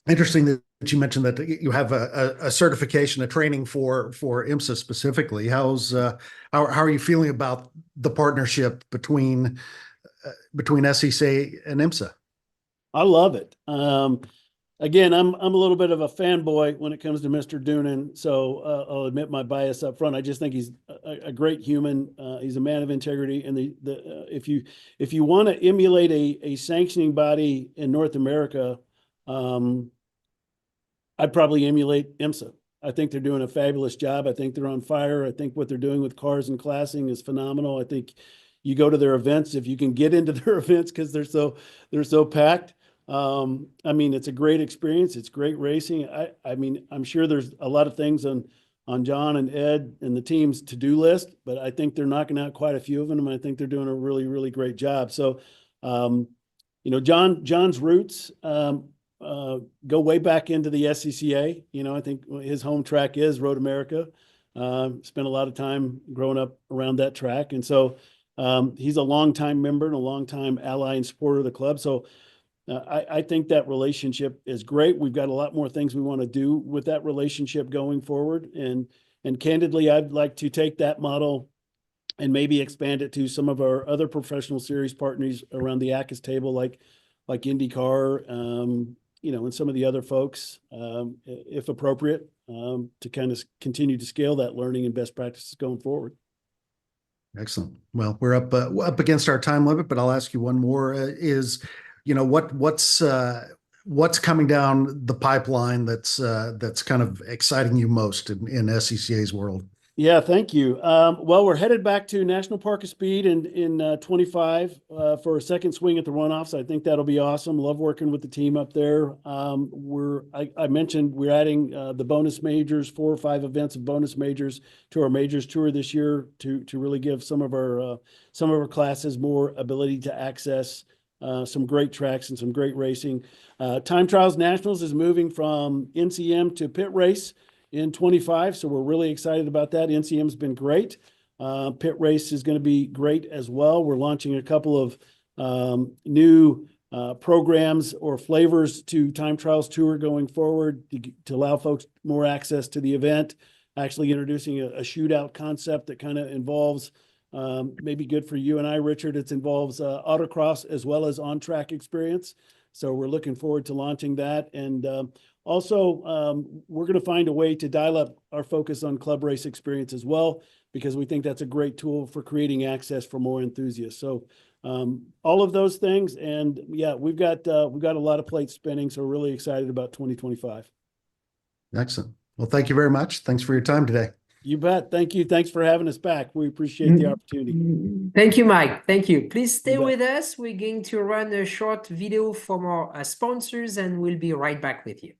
Interesting that you mentioned that you have a certification, a training for IMSA specifically. How are you feeling about the partnership between SCCA and IMSA? I love it. Again, I'm a little bit of a fanboy when it comes to Mr. Doonan, so I'll admit my bias up front. I just think he's a great human. He's a man of integrity, and if you want to emulate a sanctioning body in North America, I'd probably emulate IMSA. I think they're doing a fabulous job. I think they're on fire. I think what they're doing with cars and classing is phenomenal. I think you go to their events, if you can get into their events, because they're so packed. I mean, it's a great experience. It's great racing. I mean, I'm sure there's a lot of things on John and Ed and the team's to-do list, but I think they're knocking out quite a few of them, and I think they're doing a really, really great job. So, John's roots go way back into the SCCA. I think his home track is Road America. Spent a lot of time growing up around that track, and so he's a longtime member and a longtime ally and supporter of the club. So I think that relationship is great. We've got a lot more things we want to do with that relationship going forward. And candidly, I'd like to take that model and maybe expand it to some of our other professional series partners around the ACAS table, like IndyCar, and some of the other folks, if appropriate, to kind of continue to scale that learning and best practices going forward. Excellent. Well, we're up against our time limit, but I'll ask you one more. What's coming down the pipeline that's kind of exciting you most in SCCA's world? Yeah, thank you. Well, we're headed back to National Park of Speed in 25 for a second swing at the runoffs. I think that'll be awesome. Love working with the team up there. I mentioned we're adding the bonus majors, 4 or 5 events of bonus majors to our majors tour this year to really give some of our classes more ability to access some great tracks and some great racing. Time Trials Nationals is moving from NCM to pit race in 25. So we're really excited about that. NCM's been great. Pit race is going to be great as well. We're launching a couple of new programs or flavors to Time Trials Tour going forward to allow folks more access to the event. Actually introducing a shootout concept that kind of involves maybe good for you and I, Richard. It involves autocross as well as on-track experience. So we're looking forward to launching that. And also, we're going to find a way to dial up our focus on club race experience as well, because we think that's a great tool for creating access for more enthusiasts. So all of those things. And yeah, we've got a lot of plates spinning. So we're really excited about 2025. Excellent. Well, thank you very much. Thanks for your time today. You bet. Thank you. Thanks for having us back. We appreciate the opportunity. Thank you, Mike. Thank you. Please stay You bet. with us. We're going to run a short video from our sponsors, and we'll be right back with you.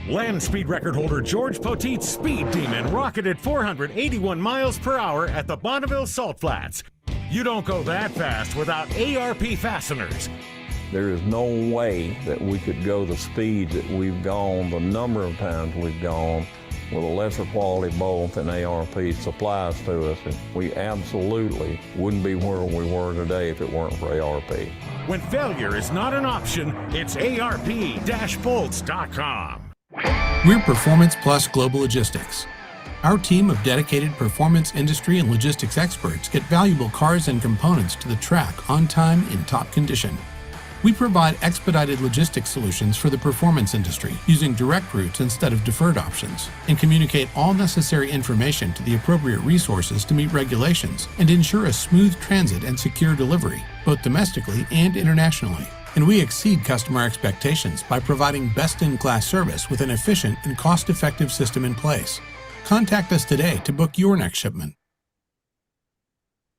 Land speed record holder George Poteet's Speed Demon rocketed 481 miles per hour at the Bonneville Salt Flats. You don't go that fast without ARP fasteners. There is no way that we could go the speed that we've gone, the number of times we've gone, with a lesser quality bolt than ARP supplies to us. And we absolutely wouldn't be where we were today if it weren't for ARP. When failure is not an option, it's ARP-bolts.com. We're Performance Plus Global Logistics. Our team of dedicated performance industry and logistics experts get valuable cars and components to the track on time in top condition. We provide expedited logistics solutions for the performance industry using direct routes instead of deferred options, and communicate all necessary information to the appropriate resources to meet regulations and ensure a smooth transit and secure delivery, both domestically and internationally. And we exceed customer expectations by providing best-in-class service with an efficient and cost-effective system in place. Contact us today to book your next shipment.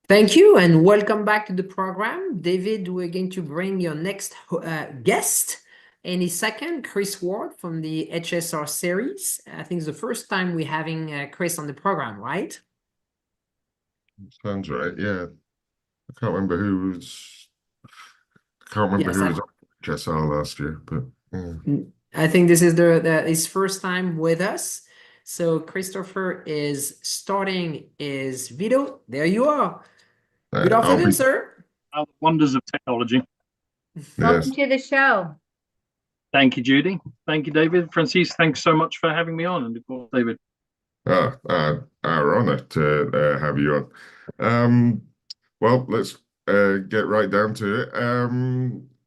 Thank you, and welcome back to the program. David, we're going to bring your next guest any second, Chris Ward from the HSR series. I think it's the first time we're having Chris on the program, right? Sounds right, yeah. I can't remember who was... Can't remember who was on HSR last year, but yeah. I think this is his first time with us. So Christopher is starting his video. There you are. Good afternoon, sir. Wonders of technology. Welcome to the show. Thank you, Judy. Thank you, David. Francis, thanks so much for having me on. And of course, David. Our honor to have you on. Well, let's get right down to it.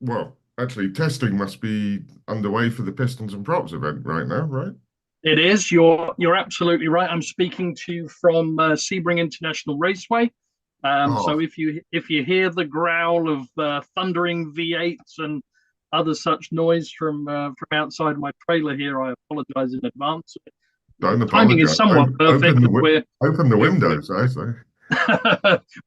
Well, actually, testing must be underway for the Pistons and Props event right now, right? It is. You're absolutely right. I'm speaking to you from Sebring International Raceway. So if you hear the growl of thundering V8s and other such noise from outside my trailer here, I apologize in advance. Don't apologize. Timing is somewhat perfect. Open the windows, I say.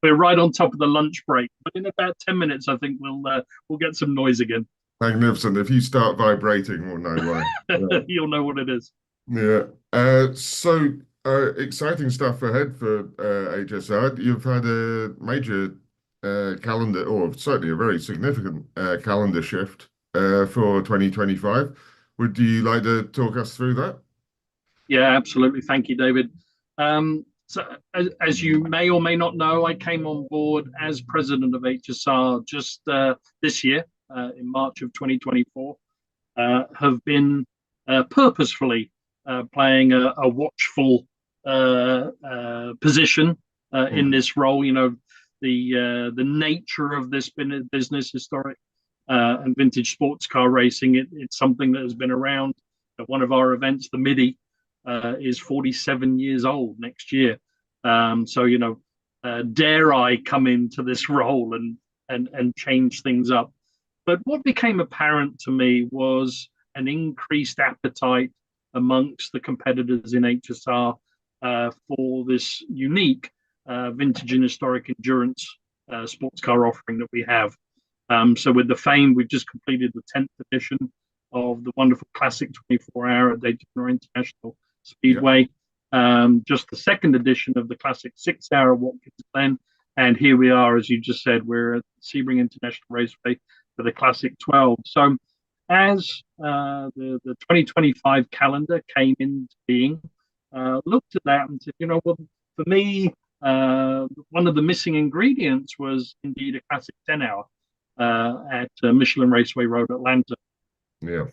We're right on top of the lunch break, but in about 10 minutes, I think we'll get some noise again. Magnificent. If you start vibrating, we'll know why. You'll know what it is. Yeah. So exciting stuff ahead for HSR. You've had a major calendar, or certainly a very significant calendar shift for 2025. Would you like to talk us through that? Yeah, absolutely. Thank you, David. So, as you may or may not know, I came on board as president of HSR just this year, in March of 2024. Have been purposefully playing a watchful position in this role. You know, the nature of this business, historic and vintage sports car racing, it's something that has been around. At one of our events, the MIDI, is 47 years old next year. So, you know, dare I come into this role and change things up. But what became apparent to me was an increased appetite amongst the competitors in HSR for this unique vintage and historic endurance sports car offering that we have. So with the Fame, we've just completed the 10th edition of the wonderful classic 24-hour at Daytona International Speedway. Just the 2nd edition of the classic 6-hour at Watkins Glen. And here we are, as you just said, we're at Sebring International Raceway for the classic 12. So as the 2025 calendar came into being, looked at that and said, you know, well, for me, one of the missing ingredients was indeed a classic 10-hour at Michelin Raceway Road, Atlanta. Yeah.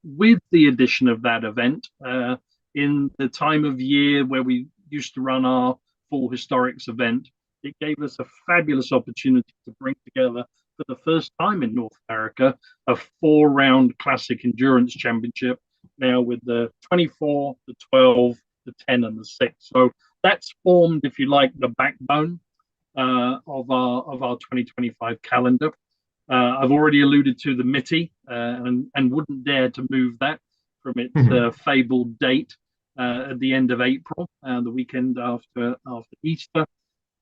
With the addition of that event, in the time of year where we used to run our full historics event, it gave us a fabulous opportunity to bring together, for the first time in North America, a 4-round classic endurance championship, now with the 24, the 12, the 10, and the 6. So that's formed, if you like, the backbone of our 2025 calendar. I've already alluded to the MITI and wouldn't dare to move that from its fabled date at the end of April, the weekend after Easter.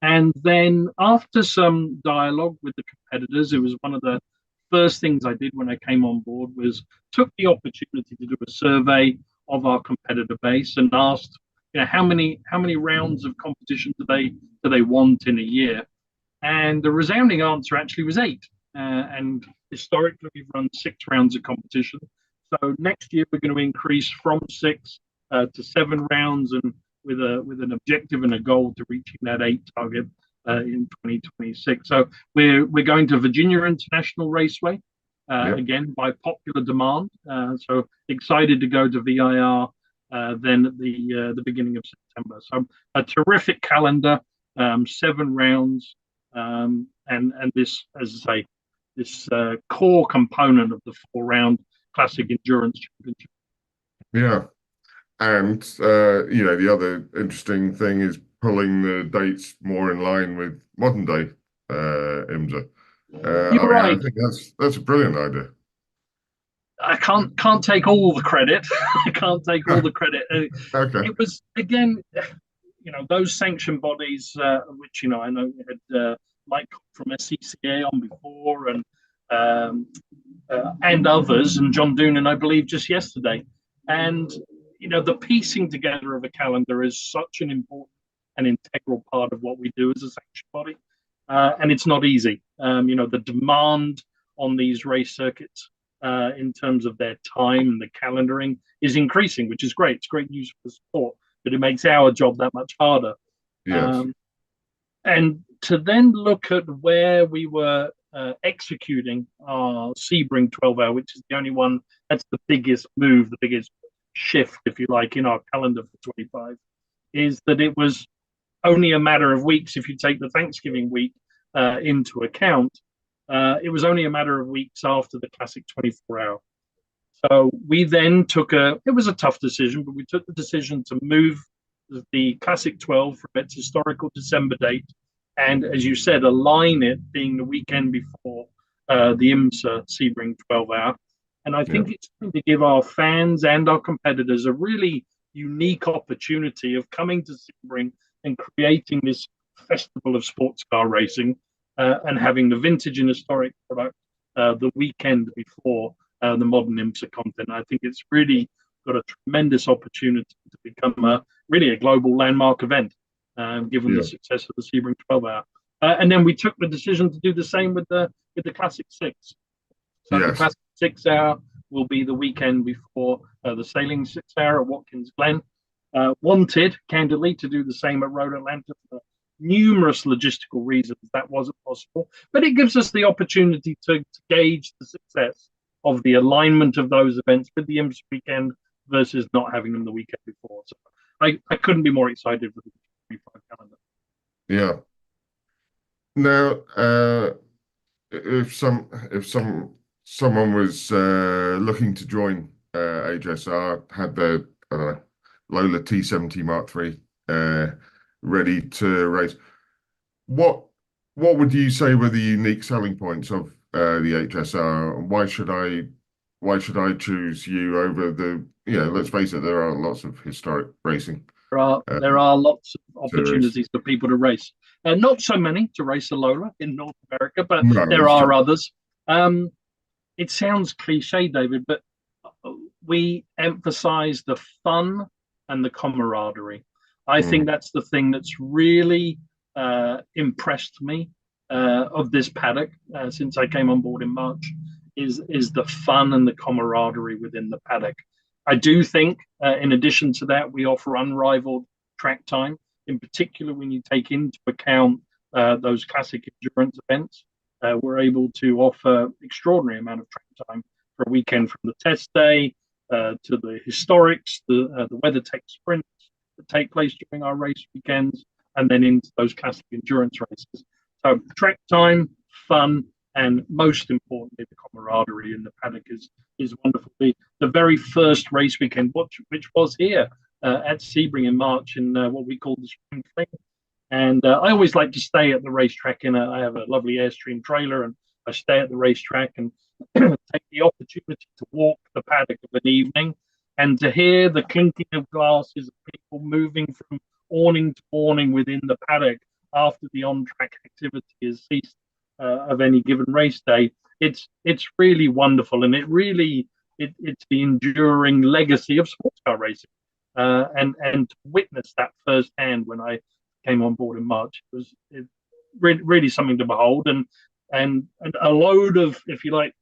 And then after some dialogue with the competitors, it was one of the first things I did when I came on board was took the opportunity to do a survey of our competitor base and asked, you know, how many rounds of competition do they want in a year? And the resounding answer actually was 8. And historically, we've run 6 rounds of competition. So next year, we're going to increase from 6 to 7 rounds, and with an objective and a goal to reaching that 8 target in 2026. So we're going to Virginia International Raceway again by popular demand. So excited to go to VIR then at the beginning of September. So a terrific calendar, 7 rounds, and this, as I say, this core component of the 4-round classic endurance championship. Yeah. And, you know, the other interesting thing is pulling the dates more in line with modern day IMSA. You're right. I think that's a brilliant idea. I can't take all the credit. I can't take all the credit. Okay. It was, again, you know, those sanction bodies, which, you know, I know we had Mike from SCCA on before, and others, and John Doonan, I believe, just yesterday. And, you know, the piecing together of a calendar is such an important and integral part of what we do as a sanction body. And it's not easy. You know, the demand on these race circuits in terms of their time and the calendaring is increasing, which is great. It's great news for the sport, but it makes our job that much harder. Yes. And to then look at where we were executing our Sebring 12-hour, which is the only one, that's the biggest move, the biggest shift, if you like, in our calendar for 25, is that it was only a matter of weeks, if you take the Thanksgiving week into account, it was only a matter of weeks after the classic 24-hour. So we then took it was a tough decision, but we took the decision to move the classic 12 from its historical December date, and as you said, align it being the weekend before the IMSA Sebring 12-hour. And I think it's going to give our fans and our competitors a really unique opportunity of coming to Sebring and creating this festival of sports car racing and having the vintage and historic product the weekend before the modern IMSA content. I think it's really got a tremendous opportunity to become really a global landmark event, given the success of the Sebring 12-hour. And then we took the decision to do the same with the Classic 6. So the Classic 6-hour will be the weekend before the Sailing 6-hour at Watkins Glen. Wanted, candidly, to do the same at Road Atlanta for numerous logistical reasons. That wasn't possible. But it gives us the opportunity to gauge the success of the alignment of those events with the IMSA weekend versus not having them the weekend before. So I couldn't be more excited for the 25 calendar. Yeah. Now, if someone was looking to join HSR, had their Lola T70 Mark III ready to race, what would you say were the unique selling points of the HSR? Why should I choose you over the? Let's face it, there are lots of historic racing There are lots of opportunities for people to race. Not so many to race a Lola in North America, but there are others. It sounds cliche, David, but we emphasize the fun and the camaraderie. I think that's the thing that's really impressed me of this paddock since I came on board in March is the fun and the camaraderie within the paddock. I do think, in addition to that, we offer unrivaled track time, in particular when you take into account those classic endurance events. We're able to offer extraordinary amount of track time for a weekend, from the test day to the historics, the WeatherTech sprints that take place during our race weekends, and then into those classic endurance races. So track time, fun, and most importantly, the camaraderie in the paddock is wonderful. The very first race weekend, which was here at Sebring in March, in what we call the Spring Fling. And I always like to stay at the racetrack. I have a lovely Airstream trailer, and I stay at the racetrack and take the opportunity to walk the paddock of an evening and to hear the clinking of glasses of people moving from awning to awning within the paddock after the on-track activity has ceased of any given race day. It's really wonderful, and it's the enduring legacy of sports car racing. And to witness that firsthand when I came on board in March, it was really something to behold, and a load of, if you like,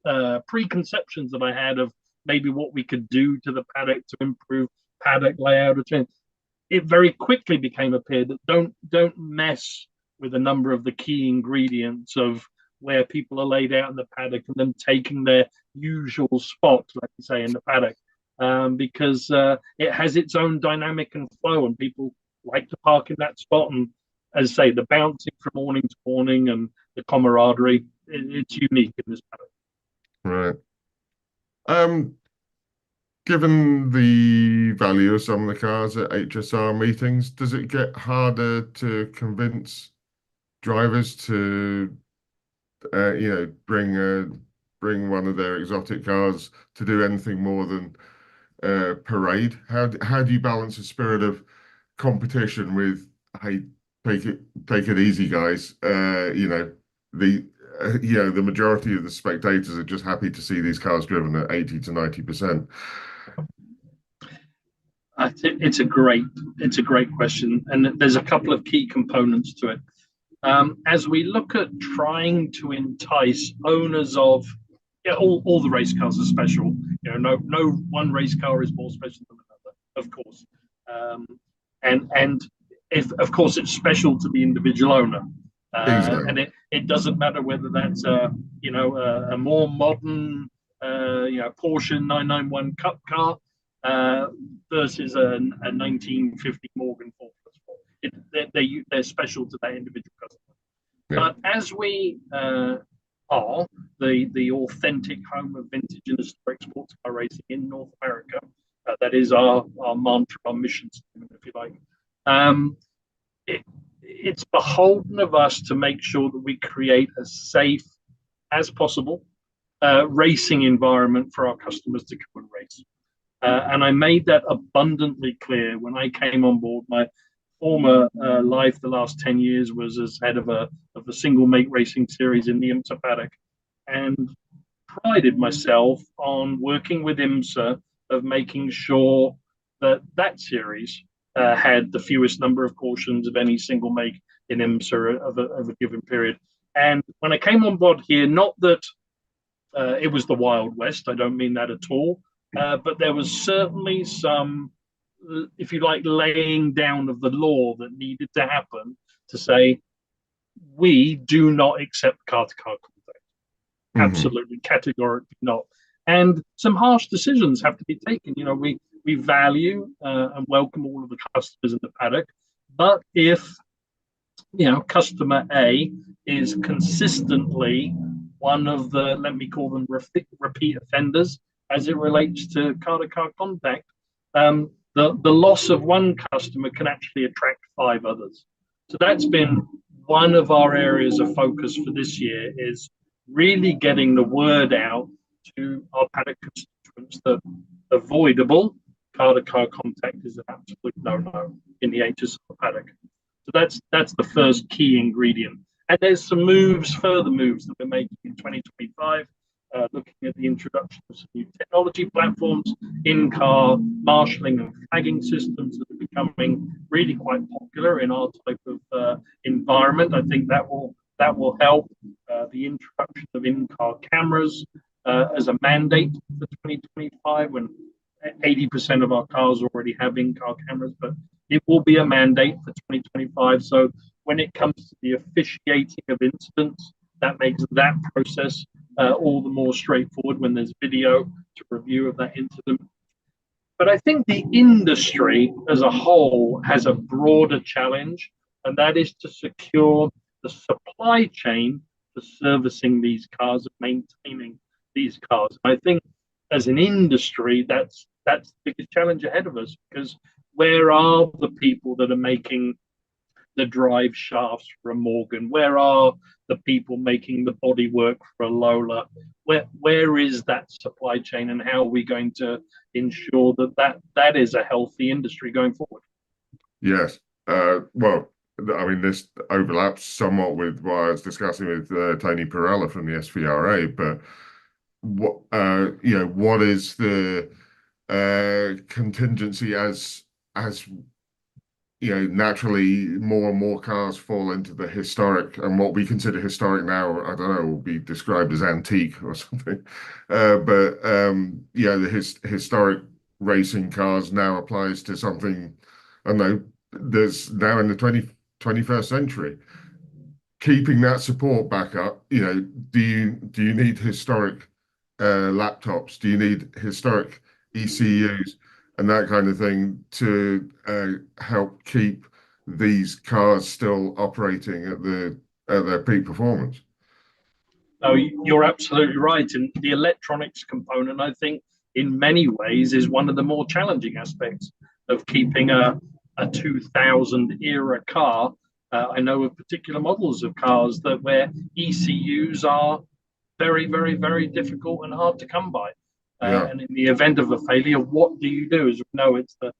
preconceptions that I had of maybe what we could do to the paddock to improve paddock layout or change. It very quickly became apparent that don't mess with a number of the key ingredients of where people are laid out in the paddock and them taking their usual spot, like you say, in the paddock, because it has its own dynamic and flow, and people like to park in that spot. And as I say, the bouncing from awning to awning and the camaraderie, it's unique in this paddock. Right. Given the value of some of the cars at HSR meetings, does it get harder to convince drivers to, bring one of their exotic cars to do anything more than parade? How do you balance the spirit of competition with, hey, take it easy, guys? The majority of the spectators are just happy to see these cars driven at 80 to 90%. It's a great question, and there's a couple of key components to it. As we look at trying to entice owners of all the race cars are special. No one race car is more special than another, of course. And if of course it's special to the individual owner. And it doesn't matter whether that's a more modern Porsche 991 Cup car versus a 1950 Morgan 4+4. They're special to that individual customer. Yeah. But as we are the authentic home of vintage and historic sports car racing in North America, that is our mantra, our mission statement, if you like. It's beholden of us to make sure that we create as safe as possible racing environment for our customers to come and race. And I made that abundantly clear when I came on board. My former life, the last 10 years, was as head of a single make racing series in the IMSA paddock, and prided myself on working with IMSA of making sure that series had the fewest number of cautions of any single make in IMSA of a given period. And when I came on board here, not that it was the Wild West, I don't mean that at all, but there was certainly some, if you like, laying down of the law that needed to happen to say, we do not accept car-to-car contact. Absolutely, categorically not. And some harsh decisions have to be taken. We value and welcome all of the customers in the paddock, but if customer A is consistently one of the, let me call them repeat offenders as it relates to car-to-car contact, the loss of one customer can actually attract 5 others. So that's been one of our areas of focus for this year, is really getting the word out to our paddock constituents that avoidable car-to-car contact is an absolute no-no. in the HSR paddock. So that's the first key ingredient. And there's some further moves that we're making in 2025, looking at the introduction of some new technology platforms, in-car marshalling and flagging systems that are becoming really quite popular in our type of environment. I think that will help. The introduction of in-car cameras as a mandate for 2025, when 80% of our cars already have in-car cameras, but it will be a mandate for 2025. So when it comes to the officiating of incidents, that makes that process all the more straightforward when there's video to review of that incident. But I think the industry as a whole has a broader challenge, and that is to secure the supply chain for servicing these cars and maintaining these cars. I think as an industry, that's the biggest challenge ahead of us, because where are the people that are making the drive shafts for a Morgan? Where are the people making the bodywork for a Lola? Where is that supply chain, and how are we going to ensure that is a healthy industry going forward? Yes. Well, I mean, this overlaps somewhat with what I was discussing with Tony Perella from the SVRA, but what is the contingency as naturally more and more cars fall into the historic, and what we consider historic now, I don't know, will be described as antique or something. The historic racing cars now applies to something, I don't know, there's now in the 21st century. Keeping that support back up, do you need historic laptops? Do you need historic ECUs and that kind of thing to help keep these cars still operating at their peak performance? No, you're absolutely right. And the electronics component, I think, in many ways, is one of the more challenging aspects of keeping a 2000 era car. I know of particular models of cars where ECUs are very, very, very difficult and hard to come by. And in the event of a failure, what do you do? As we know, it's the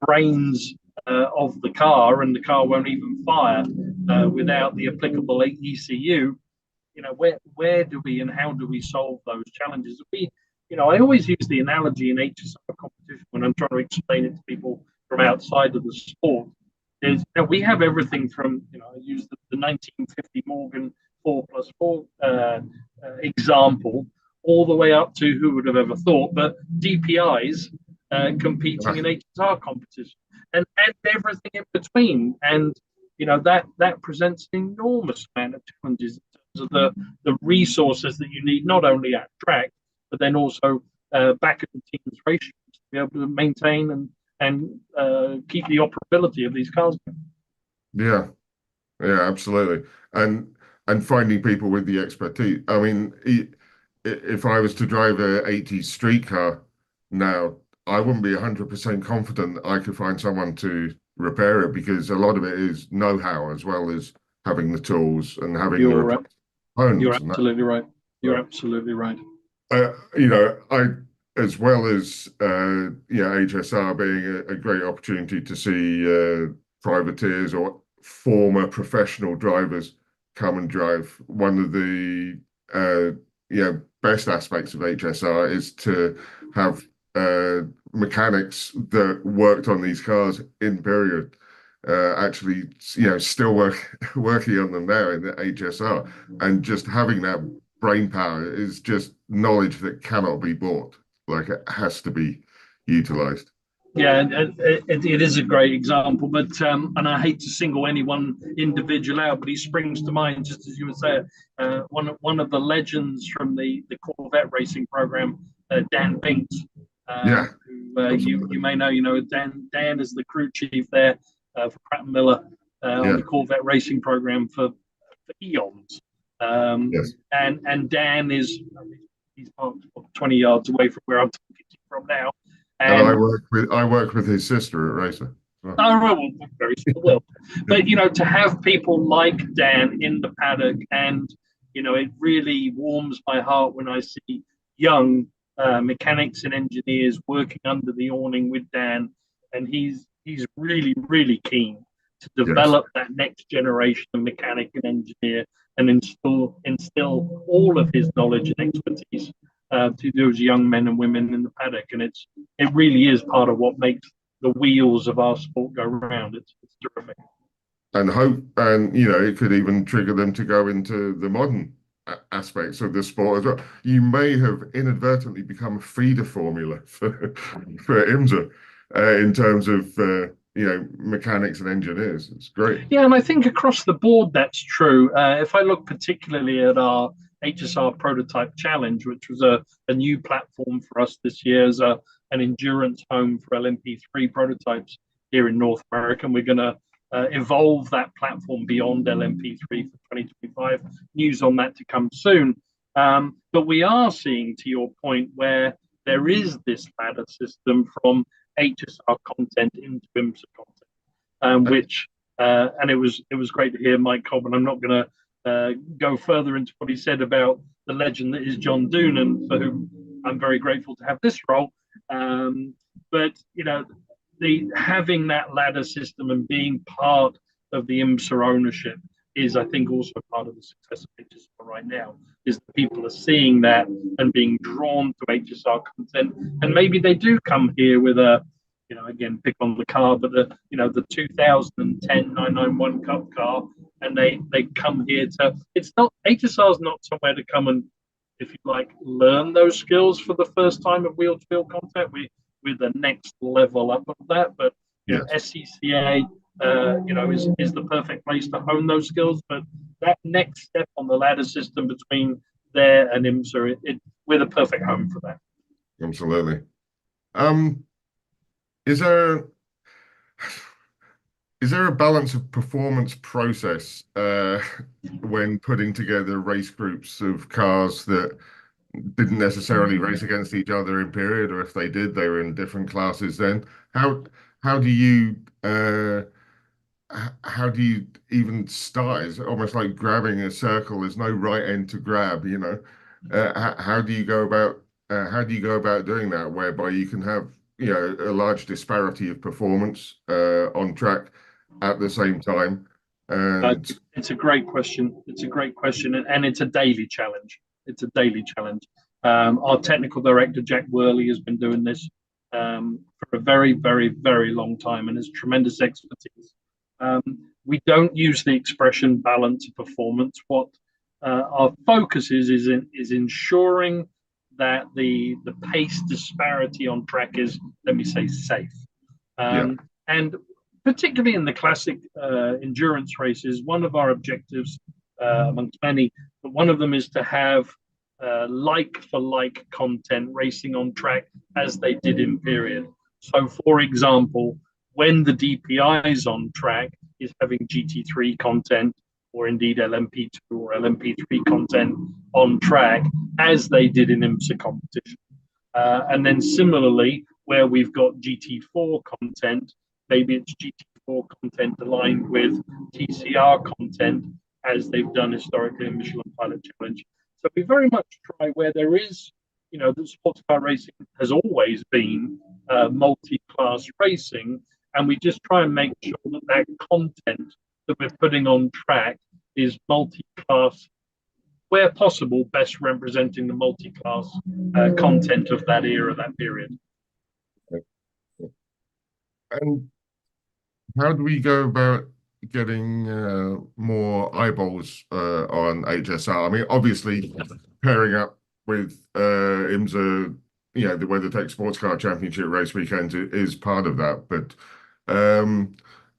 brains of the car, and the car won't even fire without the applicable ECU. Where do we and how do we solve those challenges? I always use the analogy in HSR competition when I'm trying to explain it to people from outside of the sport. Is we have everything from I use the 1950 Morgan 4+4 example, all the way up to who would have ever thought, but DPIs competing in HSR competition, and everything in between. And that presents an enormous amount of challenges in terms of the resources that you need, not only at track, but then also back at the team's ratios to be able to maintain and keep the operability of these cars. Yeah, absolutely. And finding people with the expertise. I mean, if I was to drive a 80s street car now, I wouldn't be 100% confident that I could find someone to repair it, because a lot of it is know-how as well as having the tools and having the components. You're absolutely right. You're absolutely right. I, as well as HSR being a great opportunity to see privateers or former professional drivers come and drive. One of the best aspects of HSR is to have mechanics that worked on these cars in period actually still working on them now in the HSR, and just having that brain power is just knowledge that cannot be bought. Like, it has to be utilized. Yeah, it is a great example, but and I hate to single any one individual out, but he springs to mind, just as you would say, one of the legends from the Corvette racing program, Dan Binks. Who you may know. Dan is the crew chief there for Pratt & Miller on the Corvette racing program for eons. And Dan he's parked 20 yards away from where I'm talking from now. And I work with his sister at Racer. Oh, well, very well. But to have people like Dan in the paddock, and it really warms my heart when I see young mechanics and engineers working under the awning with Dan, and he's he's really, really keen to develop that next generation of mechanic and engineer and instill all of his knowledge and expertise to those young men and women in the paddock. And it really is part of what makes the wheels of our sport go round. It's terrific. And hope, and you know, it could even trigger them to go into the modern aspects of the sport as well. You may have inadvertently become a feeder formula for IMSA in terms of you know, mechanics and engineers. It's great. Yeah, and I think across the board that's true. If I look particularly at our HSR Prototype Challenge, which was a new platform for us this year as an endurance home for LMP3 prototypes here in North America, and we're going to evolve that platform beyond LMP3 for 2025. News on that to come soon. But we are seeing, to your point, where there is this ladder system from HSR content into IMSA content, which and it was great to hear Mike Cobb, and I'm not going to go further into what he said about the legend that is John Doonan, for whom I'm very grateful to have this role. But you know, having that ladder system and being part of the IMSA ownership is, I think, also part of the success of HSR right now, is that people are seeing that and being drawn to HSR content. And maybe they do come here with a, you know, again, pick on the car, but the 2010 991 Cup car, and they come here to, it's not, HSR is not somewhere to come and, if you like, learn those skills for the first time of wheel-to-wheel contact. We're the next level up of that, but you know, SCCA, you know, is the perfect place to hone those skills. But that next step on the ladder system between there and IMSA, we're the perfect home for that. Absolutely. Is there a balance of performance process when putting together race groups of cars that didn't necessarily race against each other in period, or if they did, they were in different classes then? How do you even start? It's almost like grabbing a circle. There's no right end to grab, you know. How do you go about doing that, whereby you can have, you know, a large disparity of performance on track at the same time? And it's a great question. It's a great question, and it's a daily challenge. It's a daily challenge. Our technical director, Jack Worley, has been doing this for a very, very, very long time and has tremendous expertise. We don't use the expression balance of performance. What our focus is ensuring that the pace disparity on track is, let me say, safe. And particularly in the classic endurance races, one of our objectives, amongst many, but one of them is to have like-for-like content racing on track as they did in period. So, for example, when the DPI's on track is having GT3 content, or indeed LMP2 or LMP3 content on track, as they did in IMSA competition. And then similarly, where we've got GT4 content, maybe it's GT4 content aligned with TCR content, as they've done historically in Michelin Pilot Challenge. So we very much try, where there is, you know, the sports car racing has always been multi-class racing, and we just try and make sure that that content that we're putting on track is multi-class, where possible, best representing the multi-class content of that era, that period. And how do we go about getting more eyeballs on HSR? I mean, obviously, pairing up with IMSA, you know, the WeatherTech Sports Car Championship race weekend is part of that, but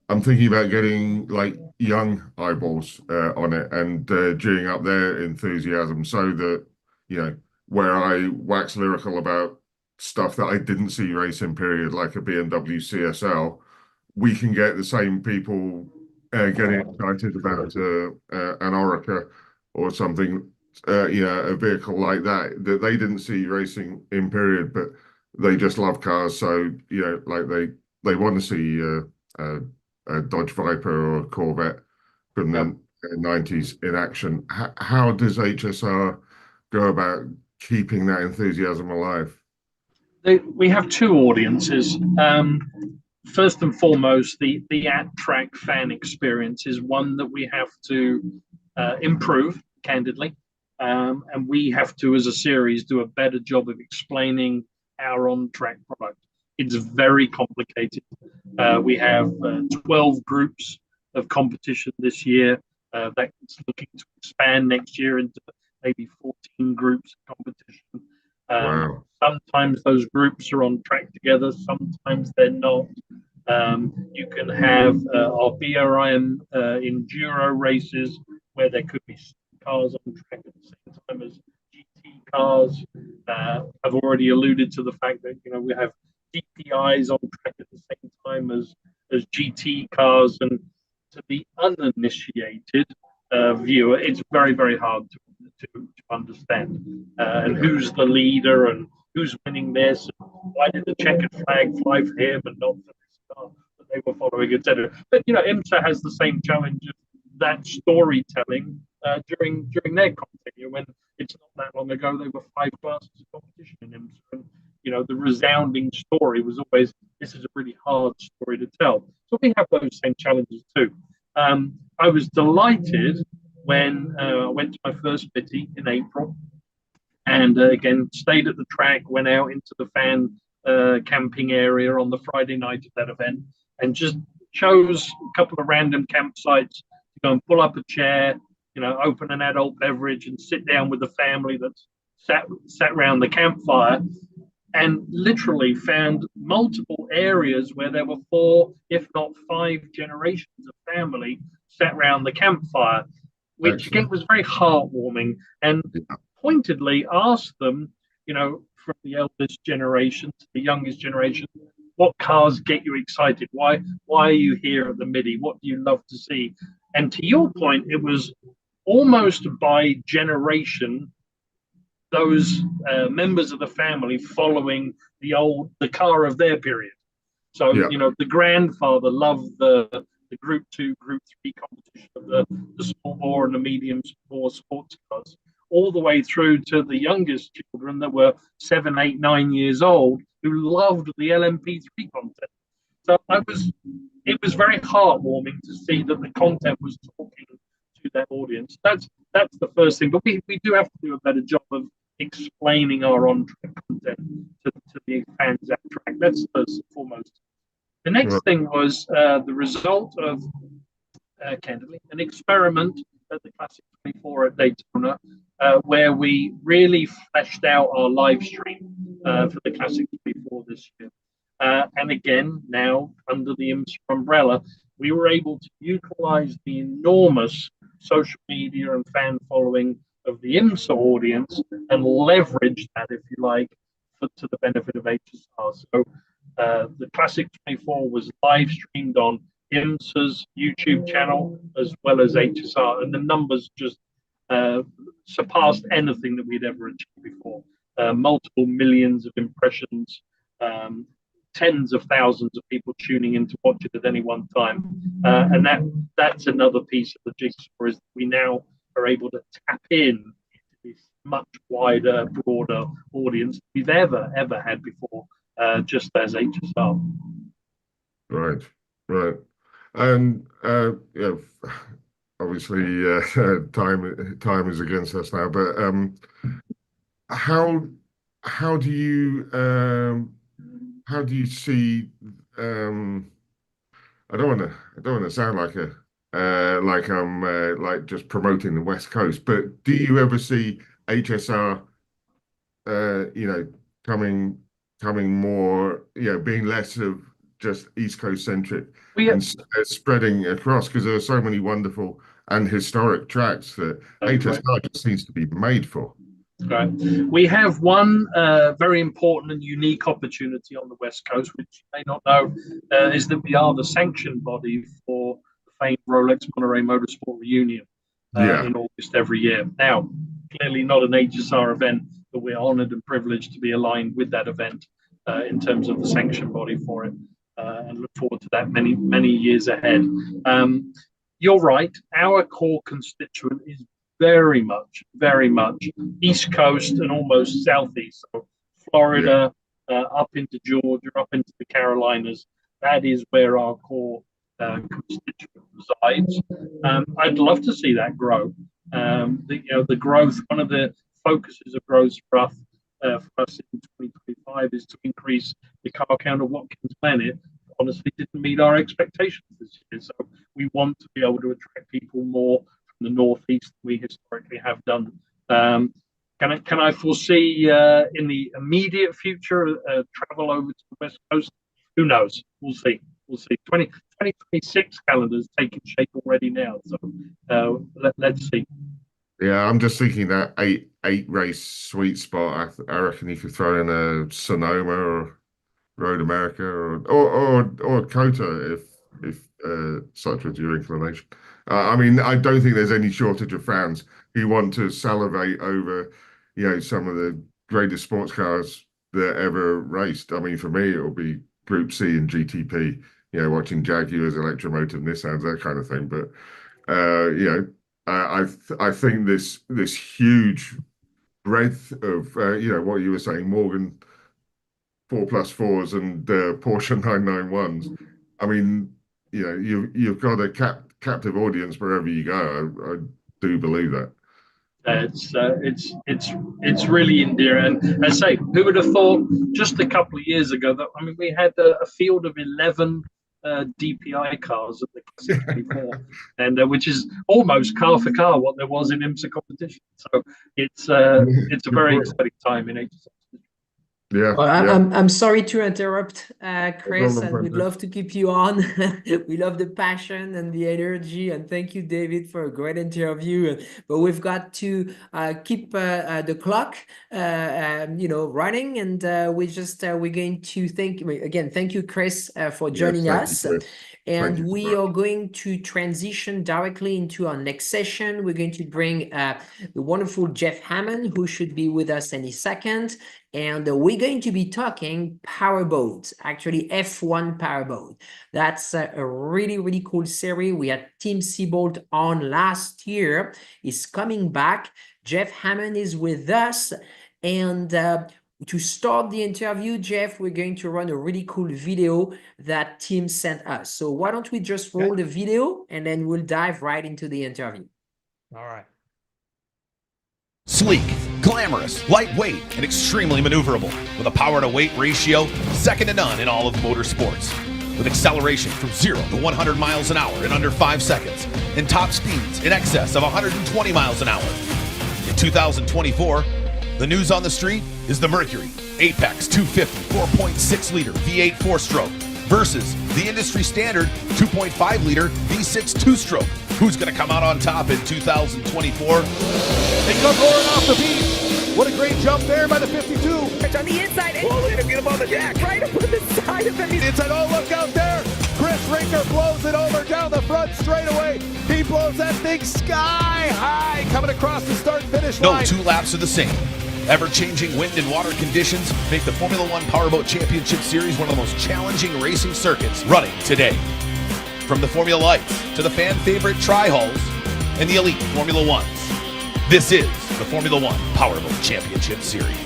I'm thinking about getting like young eyeballs on it and gearing up their enthusiasm, so that, you know, where I wax lyrical about stuff that I didn't see racing period, like a BMW CSL, we can get the same people getting excited about an Orica or something, you know, a vehicle like that they didn't see racing in period, but they just love cars. So, you know, like they want to see a Dodge Viper or a Corvette from the 90s in action. How does HSR go about keeping that enthusiasm alive? We have two audiences. first and foremost, the at-track fan experience is one that we have to improve, candidly. And we have to, as a series, do a better job of explaining our on-track product. It's very complicated. We have 12 groups of competition this year. That's looking to expand next year into maybe 14 groups of competition. Wow. Sometimes those groups are on track together, sometimes they're not. You can have our BRIM enduro races where there could be cars on track at the same time as GT cars. I've already alluded to the fact that we have DPIs on track at the same time as GT cars, and to the uninitiated viewer, it's very, very hard to understand. And who's the leader and who's winning this? And why did the checkered flag fly for him and not for this car that they were following, etc. But IMSA has the same challenge of that storytelling during their content. When it's not that long ago, there were 5 classes of competition in IMSA, and the resounding story was always, this is a really hard story to tell. So we have those same challenges too. I was delighted when I went to my first Bitty in April, and again stayed at the track, went out into the fan camping area on the Friday night of that event, and just chose a couple of random campsites to go and pull up a chair, open an adult beverage and sit down with the family that's sat around the campfire, and literally found multiple areas where there were 4, if not 5 generations of family sat around the campfire, which again was very heartwarming, and pointedly asked them, from the eldest generation to the youngest generation, what cars get you excited? Why are you here at the Midi? What do you love to see? And to your point, it was almost by generation, those members of the family following the car of their period. So, the grandfather loved the Group 2, Group 3 competition of the small bore and the medium bore sports cars, all the way through to the youngest children that were 7, 8, 9 years old, who loved the LMP3 content. So it was very heartwarming to see that the content was talking to that audience. That's the first thing. But we do have to do a better job of explaining our on-track content to the fans at track. That's first and foremost. The next thing was the result of, candidly, an experiment at the Classic 24 at Daytona, where we really fleshed out our live stream for the Classic 24 this year. And again, now under the IMSA umbrella, we were able to utilize the enormous social media and fan following of the IMSA audience and leverage that, if you like, to the benefit of HSR. So the Classic 24 was live streamed on IMSA's YouTube channel as well as HSR, and the numbers just surpassed anything that we'd ever achieved before. Multiple millions of impressions, tens of thousands of people tuning in to watch it at any one time, and that's another piece of the jigsaw, is we now are able to tap in into this much wider, broader audience we've ever had before, just as HSR. Right. And obviously time is against us now, but how do you see, I don't want to sound like I'm like just promoting the West Coast, but do you ever see HSR coming more, being less of just East Coast centric and spreading across, because there are so many wonderful and historic tracks that HSR just seems to be made for? Right. We have one very important and unique opportunity on the West Coast, which you may not know, is that we are the sanction body for the famed Rolex Monterey Motorsport reunion in August every year. Now, clearly not an HSR event, but we're honored and privileged to be aligned with that event in terms of the sanction body for it, and look forward to that many, many years ahead. You're right. Our core constituent is very much East Coast and almost Southeast. So Florida, up into Georgia, up into the Carolinas. that is where our core constituent resides. I'd love to see that grow. The growth, one of the focuses of growth for us in 2025 is to increase the car count of Watkins Glen. It honestly didn't meet our expectations this year. So we want to be able to attract people more from the Northeast than we historically have done. Can I foresee in the immediate future travel over to the West Coast? Who knows? We'll see. 2026 calendar's taking shape already now. So let's see. Yeah, I'm just thinking that eight race sweet spot. I reckon you could throw in a Sonoma or Road America or COTA if such was your inclination. I mean, I don't think there's any shortage of fans who want to salivate over, some of the greatest sports cars that ever raced. I mean, for me, it'll be Group C and GTP. Watching Jaguars, Electromotive, Nissans, that kind of thing. But I think this huge breadth of what you were saying, Morgan 4+4s and Porsche 991s. I mean, you've got a captive audience wherever you go. I do believe that. It's really endearing. And I say, who would have thought just a couple of years ago that we had a field of 11 DPI cars at the Classic 24, and which is almost car for car what there was in IMSA competition. So it's a very exciting time in HSX. Yeah, well, I'm sorry to interrupt, Chris, and we'd love to keep you on. We love the passion and the energy, and thank you, David, for a great interview. But we've got to keep the clock, running, and we're going to thank you, Chris, for joining us. And we are going to transition directly into our next session. We're going to bring the wonderful Jeff Hammond, who should be with us any second. And we're going to be talking powerboats, actually F1 Powerboat. That's a really, really cool series. We had Tim Seabolt on last year. He's coming back. Jeff Hammond is with us. And to start the interview, Jeff, we're going to run a really cool video that Tim sent us. So why don't we just roll the video and then we'll dive right into the interview. All right. Sleek, glamorous, lightweight, and extremely maneuverable, with a power-to-weight ratio second to none in all of motorsports. With acceleration from 0 to 100 miles an hour in under 5 seconds, and top speeds in excess of 120 miles an hour. In 2024, the news on the street is the Mercury Apex 250 4.6-liter V8 4-stroke versus the industry standard 2.5-liter V6 2-stroke. Who's going to come out on top in 2024? They come roaring off the beat. What a great jump there by the 52. It's on the inside. Oh, look at him get him on the deck. Right up on the side of him. The inside. Oh, look out there. Chris Rinker blows it over down the front straightaway. He blows that thing sky high coming across the start-finish line. No 2 laps are the same. Ever-changing wind and water conditions make the Formula 1 Powerboat Championship Series one of the most challenging racing circuits running today. From the Formula Lights to the fan-favorite Tri-Hulls and the elite Formula 1s, this is the Formula 1 Powerboat Championship Series.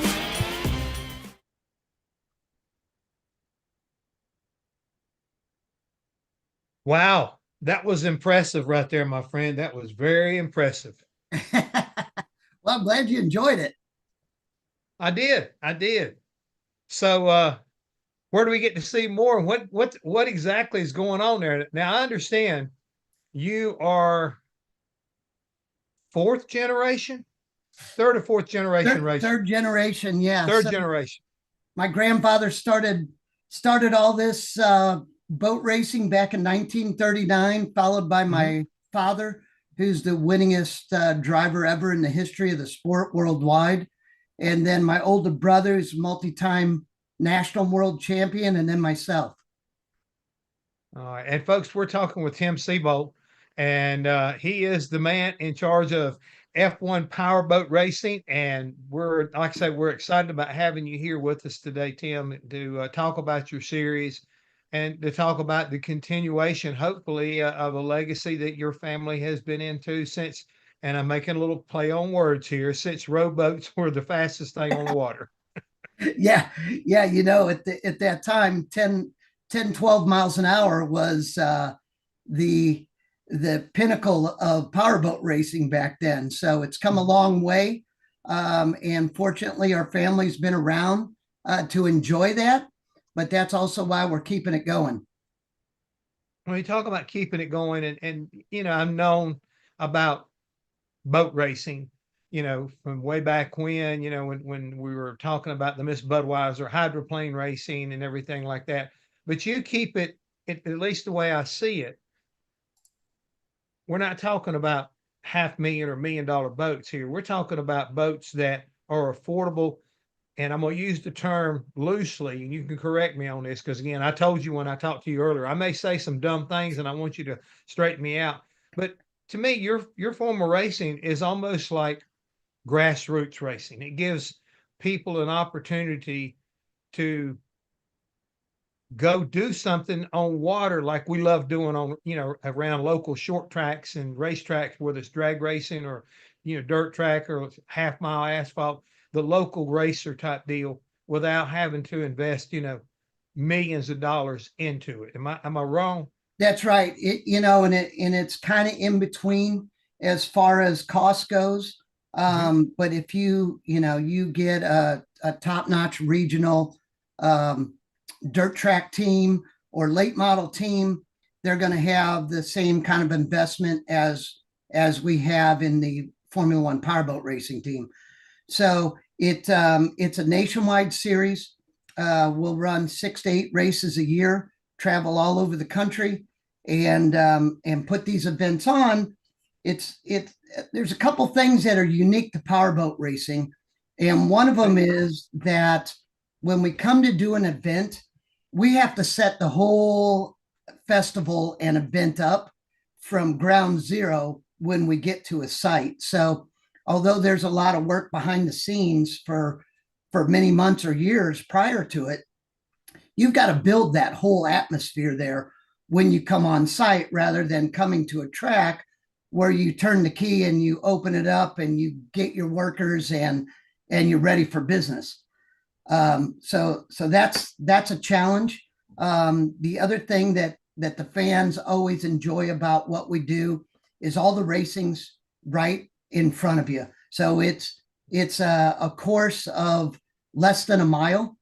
Wow, that was impressive right there, my friend. That was very impressive. Well, I'm glad you enjoyed it. I did. So where do we get to see more? What exactly is going on there? Now I understand you are third or fourth generation racing. Third generation, yeah. Third generation. My grandfather started all this boat racing back in 1939, followed by my father, who's the winningest driver ever in the history of the sport worldwide. And then my older brother is multi-time national world champion, and then myself. All right. And folks, we're talking with Tim Seabolt, and he is the man in charge of F1 Powerboat Racing. And we're excited about having you here with us today, Tim, to talk about your series and to talk about the continuation, hopefully, of a legacy that your family has been into since, and I'm making a little play on words here, since rowboats were the fastest thing on the water. Yeah. At that time, 10 10, 12 miles an hour was the pinnacle of powerboat racing back then. So it's come a long way. And fortunately, our family's been around to enjoy that. But that's also why we're keeping it going. When you talk about keeping it going, and you know, I've known about boat racing, you know, from way back when, you know, when we were talking about the Miss Budweiser hydroplane racing and everything like that. But you keep it, at least the way I see it, we're not talking about $500,000 or $1 million boats here. We're talking about boats that are affordable. And I'm going to use the term loosely, and you can correct me on this, because again, I told you when I talked to you earlier, I may say some dumb things and I want you to straighten me out. But to me, your form of racing is almost like grassroots racing. It gives people an opportunity to go do something on water like we love doing on, you know, around local short tracks and racetracks, whether it's drag racing or, you know, dirt track or half-mile asphalt, the local racer type deal, without having to invest, you know, millions of dollars into it. Am I wrong? That's right. You know, and it's kind of in between as far as cost goes. But if you get a top-notch regional dirt track team or late model team, they're going to have the same kind of investment as we have in the Formula One powerboat racing team. So it's a nationwide series. We'll run 6 to 8 races a year, travel all over the country, and put these events on. There's a couple things that are unique to powerboat racing, and one of them is that when we come to do an event, we have to set the whole festival and event up from ground zero when we get to a site. So although there's a lot of work behind the scenes for many months or years prior to it, you've got to build that whole atmosphere there when you come on site, rather than coming to a track where you turn the key and you open it up and you get your workers and you're ready for business. So that's a challenge. The other thing that the fans always enjoy about what we do is all the racing's right in front of you. So it's a course of less than a mile.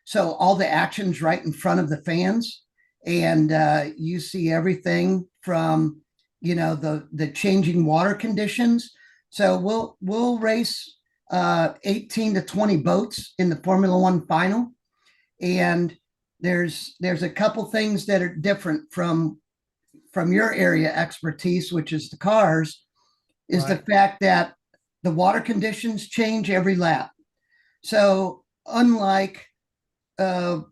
So all the action's right in front of the fans, and you see everything from, you know, the changing water conditions. So we'll race 18 to 20 boats in the Formula One final, and there's a couple things that are different from your area expertise, which is the cars, is the fact that the water conditions change every lap. So unlike an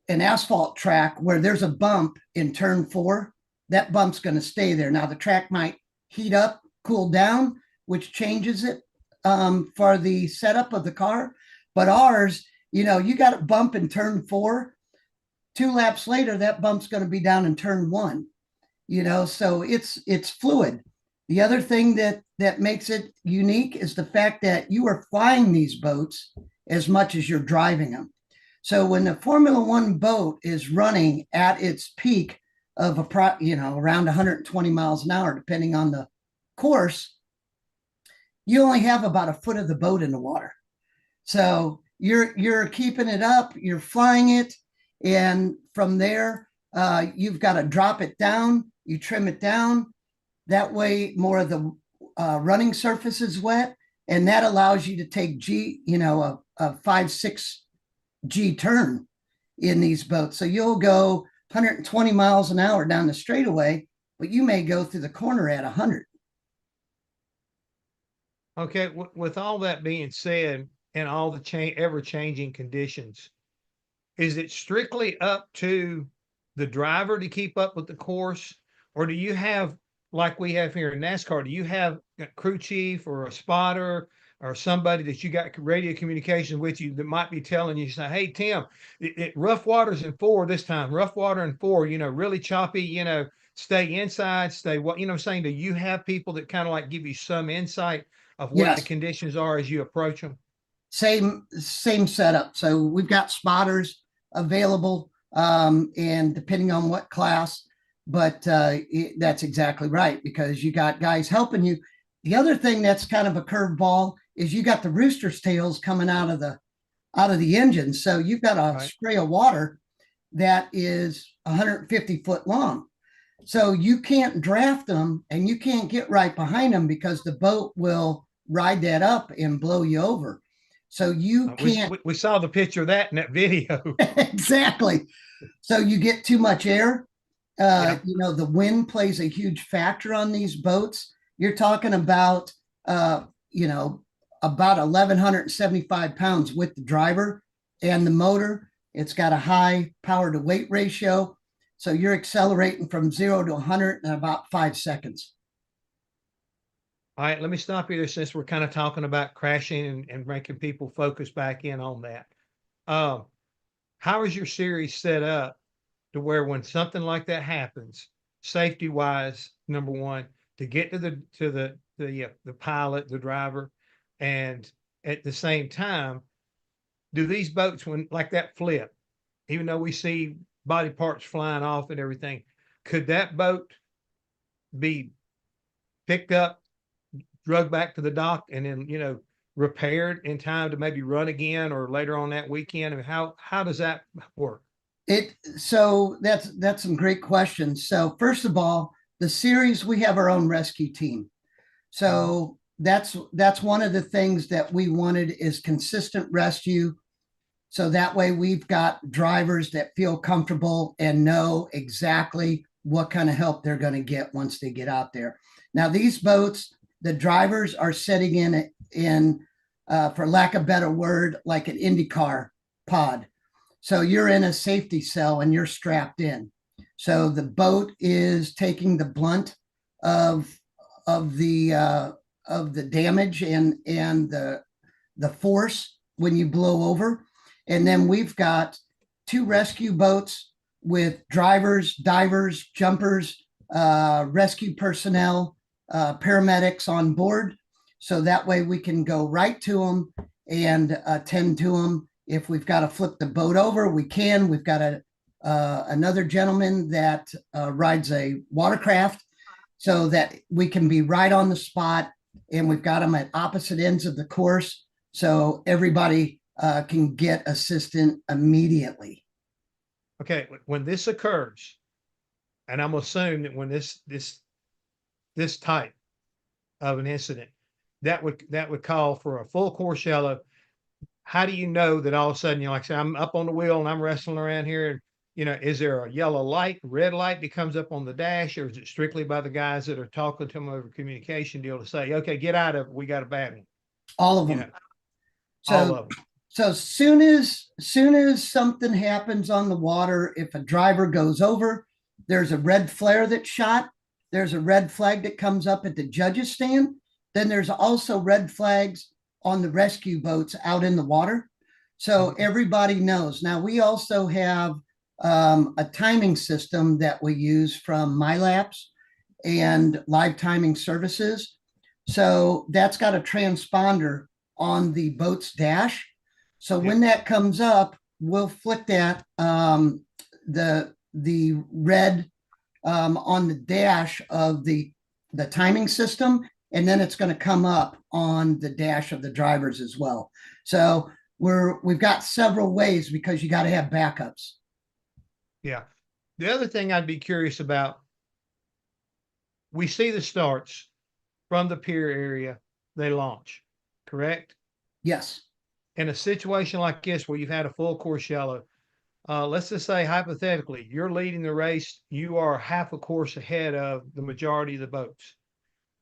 asphalt track where there's a bump in turn 4, that bump's going to stay there. Now the track might heat up, cool down, which changes it for the setup of the car. But ours, you know, you got a bump in turn 4, 2 laps later, that bump's going to be down in turn 1, you know, so it's fluid. The other thing that makes it unique is the fact that you are flying these boats as much as you're driving them. So when the Formula One boat is running at its peak of around 120 miles an hour, depending on the course, you only have about a foot of the boat in the water. So you're keeping it up, you're flying it, and from there, you've got to drop it down, you trim it down. That way, more of the running surface is wet, and that allows you to take a 5-6 G turn in these boats. So you'll go 120 miles an hour down the straightaway, but you may go through the corner at 100. Okay, with all that being said, and all the ever-changing conditions, is it strictly up to the driver to keep up with the course, or do you have, like we have here in NASCAR, do you have a crew chief or a spotter or somebody that you got radio communication with you that might be telling you, say, hey, Tim, rough water's in 4 this time, rough water in 4, you know, really choppy, you know, stay inside, stay what, you know what I'm saying? Do you have people that kind of like give you some insight of what the conditions are as you approach them? Same setup. So we've got spotters available and depending on what class, but that's exactly right, because you got guys helping you. The other thing that's kind of a curveball is you got the rooster's tails coming out of the engine. So you've got a spray of water that is 150 foot long. So you can't draft them and you can't get right behind them because the boat will ride that up and blow you over. So you can't. We saw the picture of that in that video. Exactly. So you get too much air. You know, the wind plays a huge factor on these boats. You're talking about, you know, about 1,175 pounds with the driver and the motor. It's got a high power to weight ratio. So you're accelerating from 0 to 100 in about 5 seconds. All right, let me stop you there since we're kind of talking about crashing and making people focus back in on that. How is your series set up to where when something like that happens, safety wise, number one, to get to the pilot, the driver, and at the same time, do these boats, when like that flip, even though we see body parts flying off and everything, could that boat be picked up, drug back to the dock, and then, you know, repaired in time to maybe run again or later on that weekend? I mean, how does that work? So that's some great questions. So first of all, the series, we have our own rescue team. So that's one of the things that we wanted is consistent rescue. So that way we've got drivers that feel comfortable and know exactly what kind of help they're going to get once they get out there. Now, these boats, the drivers are sitting in for lack of a better word, like an IndyCar pod. So you're in a safety cell and you're strapped in. So the boat is taking the blunt of the damage and the force when you blow over. And then we've got 2 rescue boats with drivers, divers, jumpers, rescue personnel, paramedics on board. So that way we can go right to them and attend to them. If we've got to flip the boat over, we can. We've got another gentleman that rides a watercraft so that we can be right on the spot, and we've got them at opposite ends of the course so everybody can get assistance immediately. Okay, when this occurs, and I'm assuming that when this type of an incident, that would call for a full course yellow. How do you know that all of a sudden, you know, like I say, I'm up on the wheel and I'm wrestling around here, and, you know, is there a yellow light, red light that comes up on the dash, or is it strictly by the guys that are talking to them over communication deal to say, okay, get out of it, we got a bad one? All of them. You know, all of them. So soon as something happens on the water, if a driver goes over, there's a red flare that's shot. There's a red flag that comes up at the judges stand. Then there's also red flags on the rescue boats out in the water. So everybody knows. Now, we also have a timing system that we use from MyLapse and Live Timing Services. So that's got a transponder on the boat's dash. So when that comes up, we'll flick that, the red on the dash of the timing system, and then it's going to come up on the dash of the drivers as well. So we've got several ways because you got to have backups. Yeah. The other thing I'd be curious about, we see the starts from the pier area, they launch, correct? Yes. In a situation like this where you've had a full course yellow, let's just say hypothetically, you're leading the race, you are half a course ahead of the majority of the boats.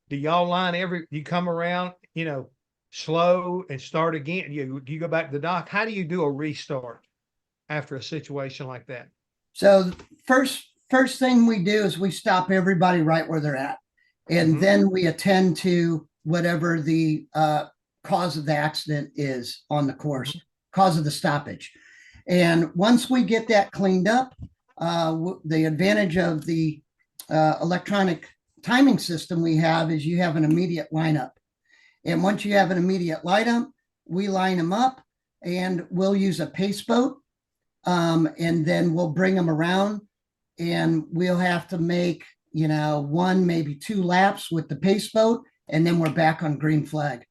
Do y'all line you come around, you know, slow and start again? You go back to the dock? How do you do a restart after a situation like that? So first thing we do is we stop everybody right where they're at. And then we attend to whatever the cause of the accident is on the course, cause of the stoppage. And once we get that cleaned up, the advantage of the electronic timing system we have is you have an immediate lineup. And once you have an immediate lineup, we line them up and we'll use a pace boat And then we'll bring them around and we'll have to make, one, maybe 2 laps with the pace boat. And then we're back on green flag.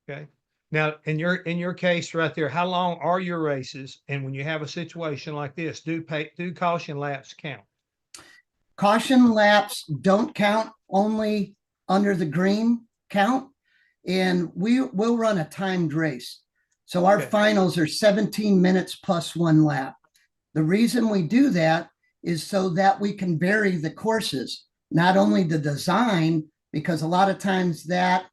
Okay. Now, in your case right there, how long are your races? And when you have a situation like this, do caution laps count? Caution laps don't count, only under the green count. And we will run a timed race. So our finals are 17 minutes plus 1 lap. The reason we do that is so that we can vary the courses, not only the design, because a lot of times that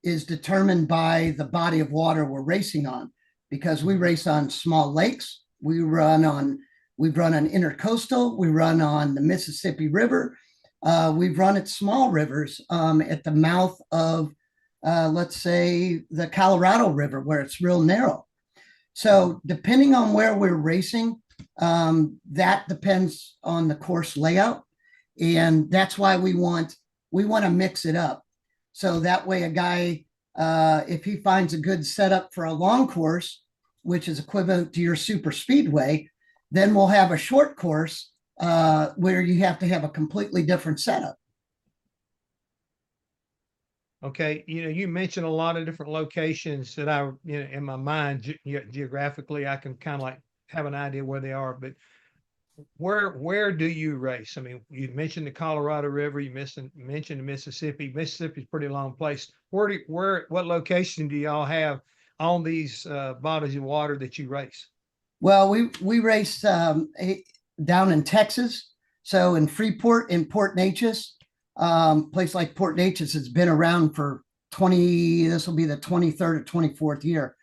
is determined by the body of water we're racing on, because we race on small lakes. We run on intercoastal. We run on the Mississippi River. We've run at small rivers at the mouth of, let's say, the Colorado River, where it's real narrow. So depending on where we're racing, that depends on the course layout. And that's why we want to mix it up. So that way a guy, if he finds a good setup for a long course, which is equivalent to your super speedway, then we'll have a short course where you have to have a completely different setup. Okay. You mentioned a lot of different locations that in my mind, geographically, I can kind of like have an idea where they are, but where do you race? I mean, you mentioned the Colorado River, you mentioned the Mississippi. Mississippi's a pretty long place. What location do y'all have on these bodies of water that you race? Well, we race down in Texas. So in Freeport, in Port Neches, place like Port Neches has been around for this will be the 23rd or 24th year.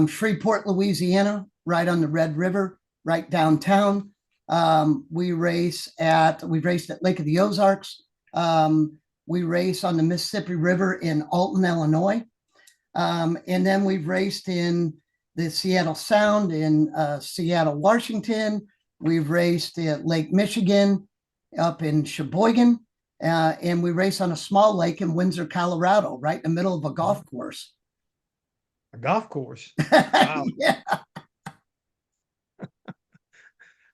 Shreveport, Louisiana, right on the Red River, right downtown. We've raced at Lake of the Ozarks. We race on the Mississippi River in Alton, Illinois. And then we've raced in the Seattle Sound in Seattle, Washington. We've raced at Lake Michigan up in Sheboygan. And we race on a small lake in Windsor, Colorado, right in the middle of a golf course. A golf course? Wow. Yeah.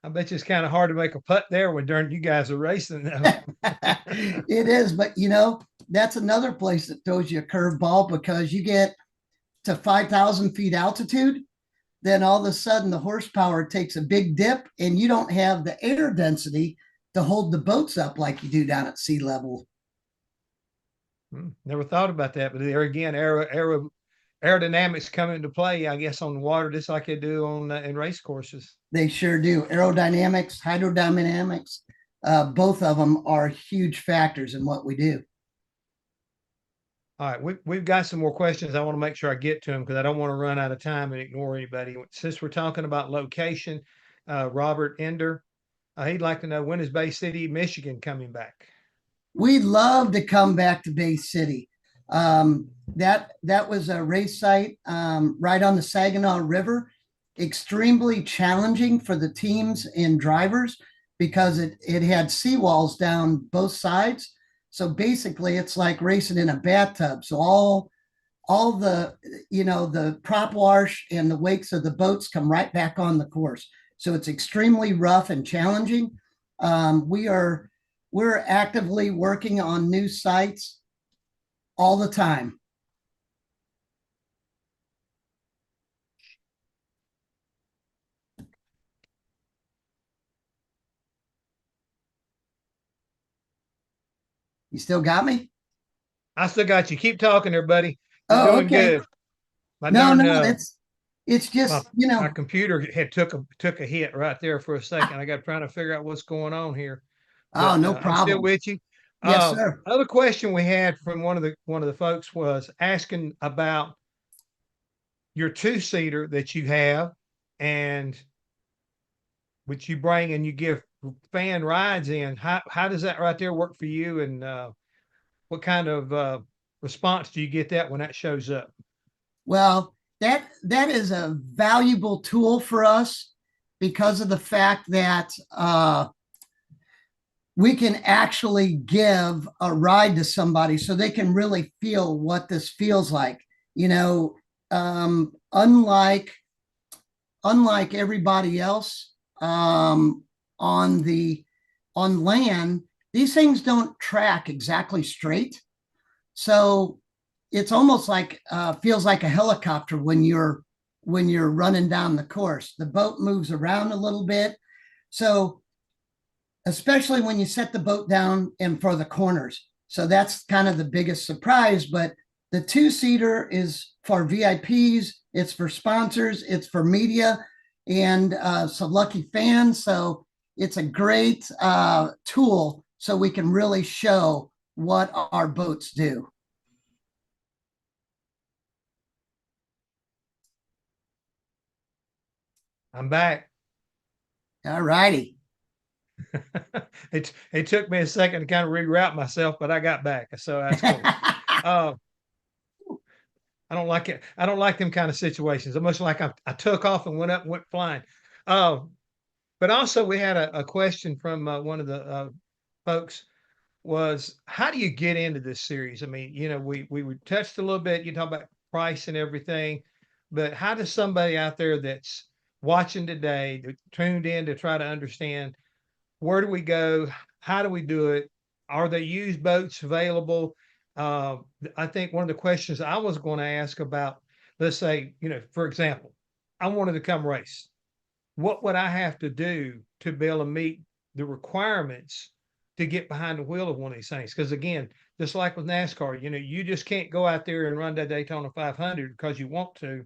I bet you it's kind of hard to make a putt there when you guys are racing. It is, but that's another place that throws you a curveball, because you get to 5,000 feet altitude, then all of a sudden the horsepower takes a big dip and you don't have the air density to hold the boats up like you do down at sea level. Never thought about that, but there again, aerodynamics come into play, I guess, on the water, just like they do in race courses. They sure do. Aerodynamics, hydrodynamics, both of them are huge factors in what we do. All right, we've got some more questions. I want to make sure I get to them because I don't want to run out of time and ignore anybody. Since we're talking about location, Robert Ender, he'd like to know, when is Bay City, Michigan coming back? We'd love to come back to Bay City. That was a race site right on the Saginaw River. Extremely challenging for the teams and drivers because it had seawalls down both sides. So basically it's like racing in a bathtub. So all the, the prop wash and the wakes of the boats come right back on the course. So it's extremely rough and challenging. We're actively working on new sites all the time. You still got me? I still got you. Keep talking there, buddy. You're doing okay. Good. It's just, my computer had took a hit right there for a second. I got trying to figure out what's going on here. But, no problem. I'm still with you. Yes, sir. Another question we had from one of the folks was asking about your 2-seater that you have and which you bring and you give fan rides in. How does that right there work for you? And what kind of response do you get that when that shows up? Well, that is a valuable tool for us because of the fact that we can actually give a ride to somebody so they can really feel what this feels like. Unlike unlike everybody else on land, these things don't track exactly straight. So it's almost like feels like a helicopter when you're running down the course. The boat moves around a little bit. So especially when you set the boat down and for the corners. So that's kind of the biggest surprise. But the two-seater is for VIPs, it's for sponsors, it's for media, and some lucky fans. So it's a great tool so we can really show what our boats do. I'm back. All righty. It took me a second to kind of reroute myself, but I got back. So that's cool. I don't like it. I don't like them kind of situations. Almost like I took off and went up and went flying. But also we had a question from one of the folks was, how do you get into this series? I mean, you know, we touched a little bit, you talk about price and everything, but how does somebody out there that's watching today, that tuned in to try to understand, where do we go? How do we do it? Are there used boats available? I think one of the questions I was going to ask about, let's say, you know, for example, I wanted to come race. What would I have to do to be able to meet the requirements to get behind the wheel of one of these things? Because again, just like with NASCAR, you know, you just can't go out there and run that Daytona 500 because you want to.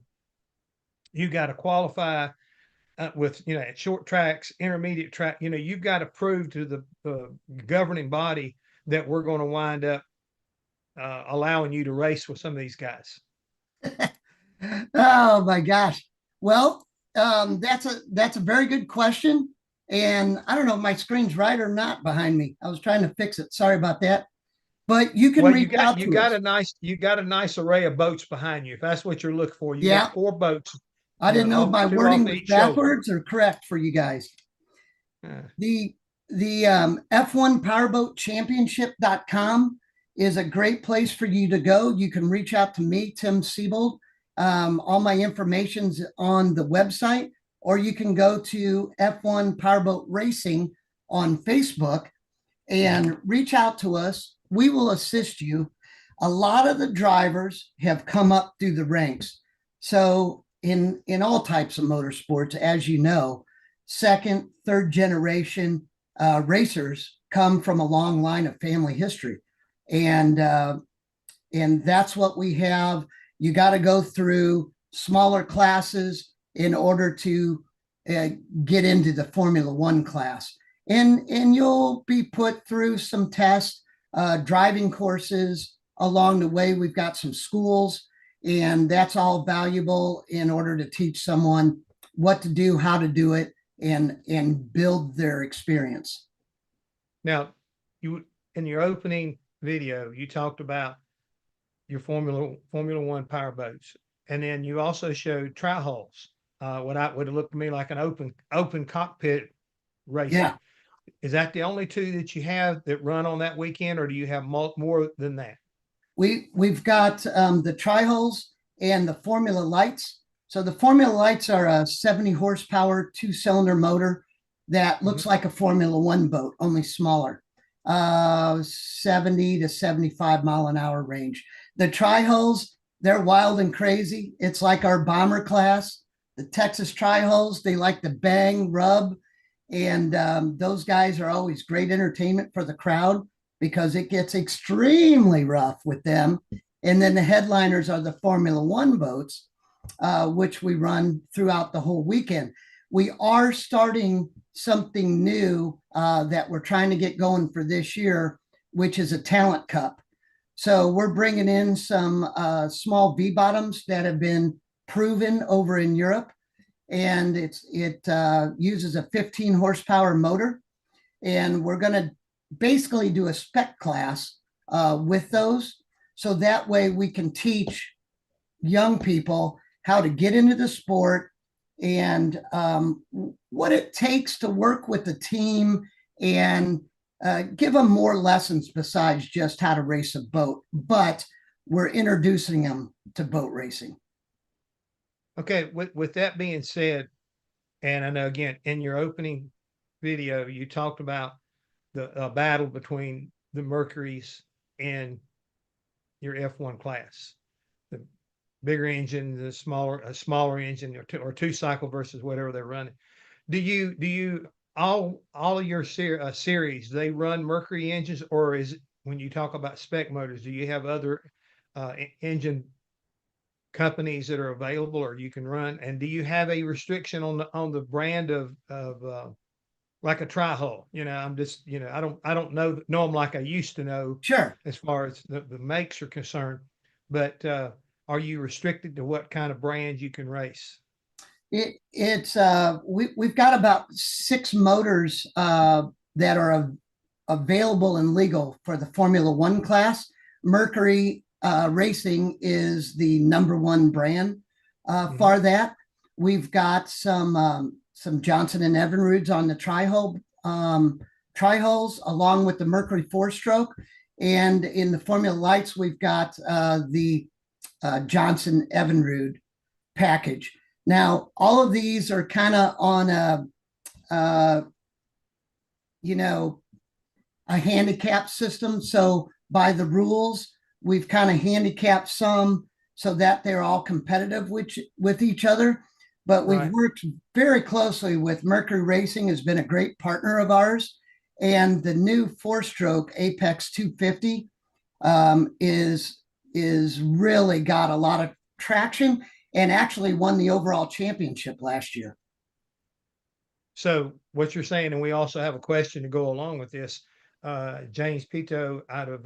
You got to qualify with, you know, at short tracks, intermediate track, you know, you've got to prove to the governing body that we're going to wind up allowing you to race with some of these guys. Oh my gosh. Well, that's a very good question. And I don't know if my screen's right or not behind me. I was trying to fix it. Sorry about that. But you can reach out to us. You got a nice array of boats behind you. If that's what you're looking for, you got 4 boats. I didn't know if my wording was backwards or correct for you guys. The F1 Powerboat Championship.com is a great place for you to go. You can reach out to me, Tim Siebold. All my information's on the website, or you can go to F1 Powerboat Racing on Facebook and reach out to us. We will assist you. A lot of the drivers have come up through the ranks. So in all types of motorsports, as you know, second, third generation racers come from a long line of family history. And that's what we have. You got to go through smaller classes in order to get into the Formula One class. And you'll be put through some tests, driving courses along the way. We've got some schools, and that's all valuable in order to teach someone what to do, how to do it, and build their experience. Now, you in your opening video, you talked about your Formula One powerboats, and then you also showed tri-hulls. What would look to me like an open cockpit race. Yeah. Is that the only 2 that you have that run on that weekend, or do you have more than that? We've got the tri-hulls and the Formula Lights. So the Formula Lights are a 70 horsepower 2-cylinder motor that looks like a Formula One boat, only smaller, 70 to 75 mile an hour range. The tri-hulls, they're wild and crazy. It's like our bomber class. The Texas tri-hulls, they like to bang, rub, and those guys are always great entertainment for the crowd because it gets extremely rough with them. And then the headliners are the Formula One boats, which we run throughout the whole weekend. We are starting something new that we're trying to get going for this year, which is a talent cup. So we're bringing in some small V-bottoms that have been proven over in Europe. And it uses a 15 horsepower motor. And we're going to basically do a spec class with those. So that way we can teach young people how to get into the sport and what it takes to work with the team and give them more lessons besides just how to race a boat. But we're introducing them to boat racing. Okay, with that being said, And I know, again, in your opening video, you talked about the battle between the Mercuries and your F1 class, the bigger engine, a smaller engine, or two cycle versus whatever they're running. Do you all of your series, they run Mercury engines, or is it, when you talk about spec motors, do you have other engine companies that are available, or you can run? And do you have a restriction on the brand of like a tri-hull? I'm just, I don't know them like I used to know. Sure. As far as the makes are concerned, but are you restricted to what kind of brand you can race? We've got about 6 motors that are available and legal for the Formula One class. Mercury Racing is the #1 brand for that. We've got some Johnson and Evinrudes on the tri-hulls, along with the Mercury 4-stroke. And in the Formula Lights, we've got the Johnson Evinrude package. Now, all of these are kind of on a handicap system. So by the rules, we've kind of handicapped some so that they're all competitive with each other. But we've worked very closely with Mercury Racing, has been a great partner of ours. And the new 4-stroke Apex 250 is really got a lot of traction, and actually won the overall championship last year. So what you're saying, and we also have a question to go along with this. James Pito out of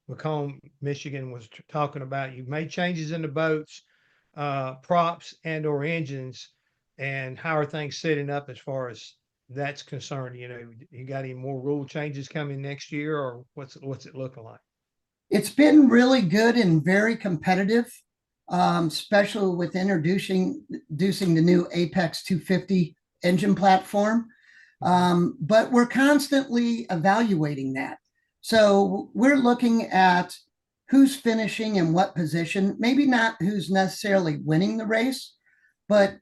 Macomb, Michigan, was talking about, you've made changes in the boats, props and or engines, and how are things setting up as far as that's concerned? You got any more rule changes coming next year, or what's it looking like? It's been really good and very competitive. Especially with introducing the new Apex 250 engine platform. But we're constantly evaluating that. So we're looking at who's finishing in what position, maybe not who's necessarily winning the race, but,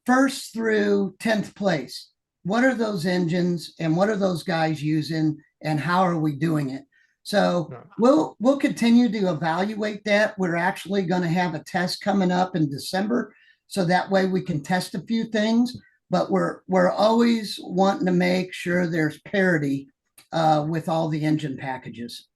first through 10th place. What are those engines and what are those guys using, and how are we doing it? So we'll continue to evaluate that. We're actually going to have a test coming up in December, so that way we can test a few things. But we're always wanting to make sure there's parity with all the engine packages.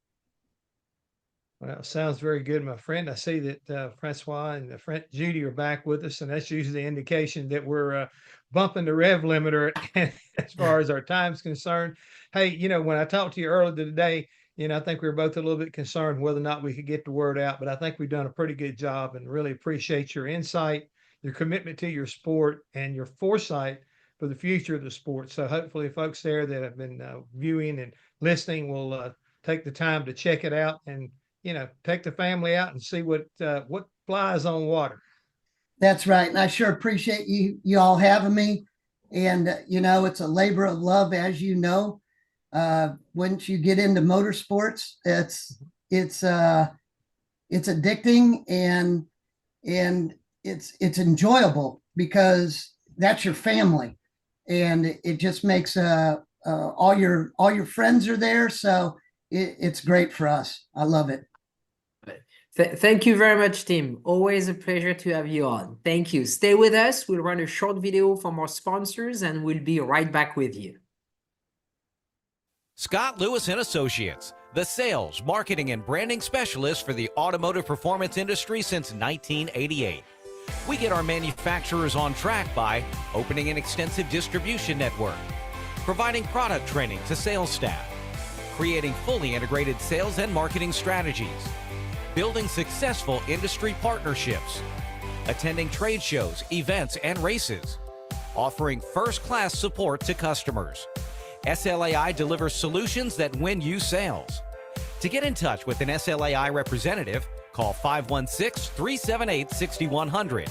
Well, sounds very good, my friend. I see that Francois and Judy are back with us, and that's usually the indication that we're bumping the rev limiter as far as our time's concerned. Hey, when I talked to you earlier today, I think we were both a little bit concerned whether or not we could get the word out, but I think we've done a pretty good job, and really appreciate your insight, your commitment to your sport, and your foresight for the future of the sport. So hopefully folks there that have been viewing and listening will take the time to check it out, and, take the family out and see what flies on water. That's right. And I sure appreciate you all having me. And, it's a labor of love, as you know. Once you get into motorsports, it's addicting, and it's enjoyable because that's your family, and it just makes all your friends are there. So it's great for us. I love it. Thank you very much, Tim. Always a pleasure to have you on. Thank you. Stay with us. We'll run a short video from our sponsors, and we'll be right back with you. Scott Lewis & Associates, the sales, marketing, and branding specialist for the automotive performance industry since 1988. We get our manufacturers on track by opening an extensive distribution network, providing product training to sales staff, creating fully integrated sales and marketing strategies, building successful industry partnerships, attending trade shows, events, and races, offering first-class support to customers. SLAI delivers solutions that win you sales. To get in touch with an SLAI representative, call 516-378-6100.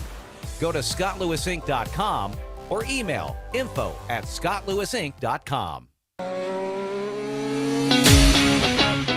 Go to scottlewisinc.com or email info@scottlewisinc.com.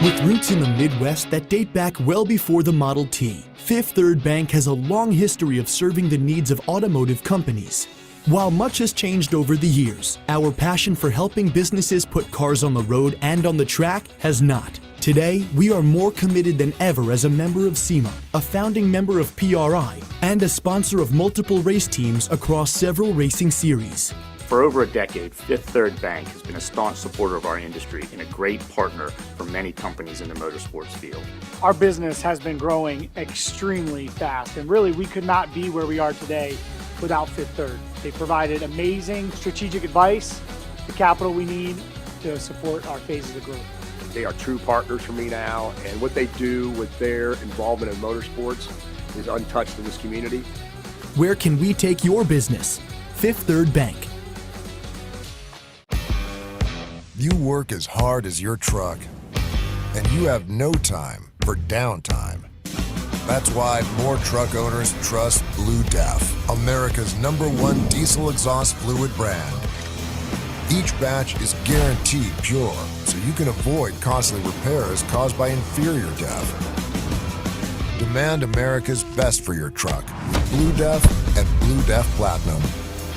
With roots in the Midwest that date back well before the Model T, Fifth Third Bank has a long history of serving the needs of automotive companies. While much has changed over the years, our passion for helping businesses put cars on the road and on the track has not. Today, we are more committed than ever as a member of SEMA, a founding member of PRI, and a sponsor of multiple race teams across several racing series. For over a decade, Fifth Third Bank has been a staunch supporter of our industry and a great partner for many companies in the motorsports field. Our business has been growing extremely fast, and really we could not be where we are today without Fifth Third. They provided amazing strategic advice, the capital we need to support our phases of growth. They are true partners for me now, and what they do with their involvement in motorsports is untouched in this community. Where can we take your business? Fifth Third Bank. You work as hard as your truck, and you have no time for downtime. That's why more truck owners trust Blue Def, America's #1 diesel exhaust fluid brand. Each batch is guaranteed pure, so you can avoid costly repairs caused by inferior DEF. Demand America's best for your truck. Blue Def and Blue Def Platinum.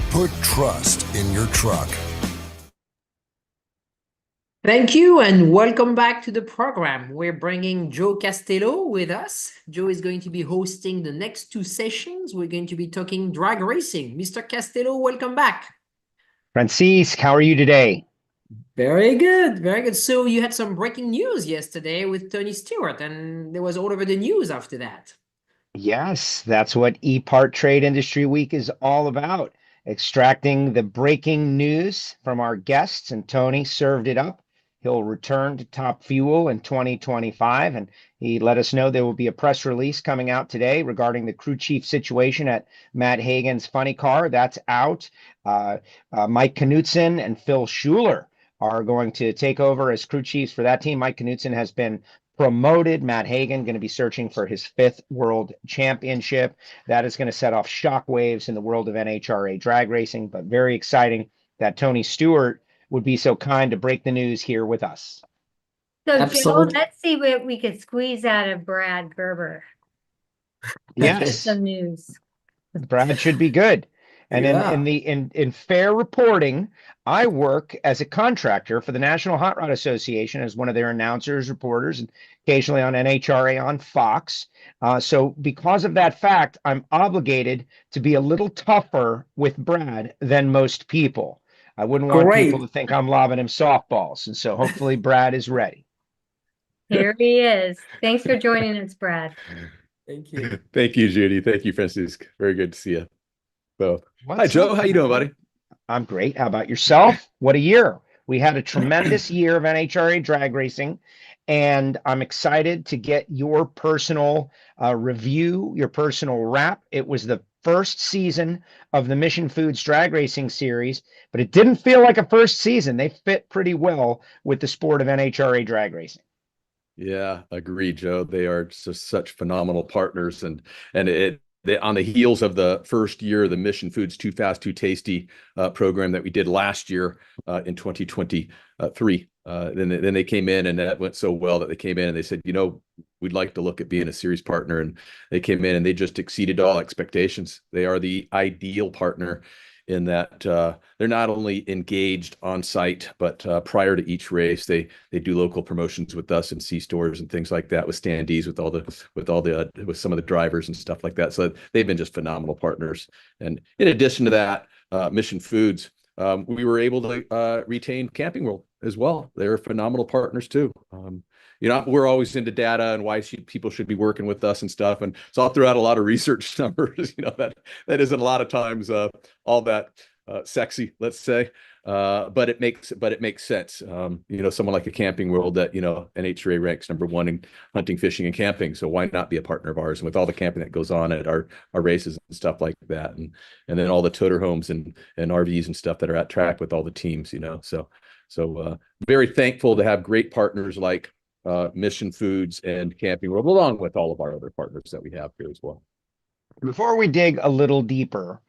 Put trust in your truck. Thank you and welcome back to the program. We're bringing Joe Castello with us. Joe is going to be hosting the next two sessions. We're going to be talking drag racing. Mr. Castello, welcome back. Francisque, how are you today? Very good, very good. So you had some breaking news yesterday with Tony Stewart, and there was all over the news after that. Yes, that's what EPARTRADE Industry Week is all about. Extracting the breaking news from our guests, and Tony served it up. He'll return to Top Fuel in 2025, and he let us know there will be a press release coming out today regarding the crew chief situation at Matt Hagan's Funny Car. That's out. Mike Knutson and Phil Schuler are going to take over as crew chiefs for that team. Mike Knutson has been promoted. Matt Hagan going to be searching for his 5th world championship. That is going to set off shockwaves in the world of NHRA drag racing, but very exciting that Tony Stewart would be so kind to break the news here with us. So Absolutely. Joe, let's see what we could squeeze out of Brad Gerber. Yes. Some news. Brad should be good. And in fair reporting, I work as a contractor for the National Hot Rod Association as one of their announcers, reporters, and occasionally on NHRA on Fox. So because of that fact, I'm obligated to be a little tougher with Brad than most people. I wouldn't want people to think I'm lobbing him softballs. And so hopefully Brad is ready. Here he is. Thanks for joining us, Brad. Thank you. Thank you, Judy. Thank you, Francisque. Very good to see you both. Hi, Joe. How you doing, buddy? I'm great. How about yourself? What a year. We had a tremendous year of NHRA drag racing, and I'm excited to get your personal review, your personal wrap. It was the first season of the Mission Foods drag racing series, but it didn't feel like a first season. They fit pretty well with the sport of NHRA drag racing. Yeah, agreed, Joe. They are just such phenomenal partners, and they on the heels of the first year of the Mission Foods Too Fast, Too Tasty program that we did last year in 2023. Then they came in, and that went so well that they came in and they said, we'd like to look at being a series partner. And they came in and they just exceeded all expectations. They are the ideal partner in that they're not only engaged on site, but prior to each race, they do local promotions with us in C-stores and things like that, with standees, with some of the drivers and stuff like that. So they've been just phenomenal partners. And in addition to that, Mission Foods, we were able to retain Camping World as well. They're phenomenal partners too. We're always into data and why people should be working with us and stuff. And so I'll throw out a lot of research numbers, that isn't a lot of times all that sexy, let's say. But it makes sense. Someone like a Camping World that, NHRA ranks #1 in hunting, fishing, and camping. So why not be a partner of ours? And with all the camping that goes on at our races and stuff like that. And then all the toter homes and RVs and stuff that are at track with all the teams, So very thankful to have great partners like Mission Foods and Camping World, along with all of our other partners that we have here as well. Before we dig a little deeper,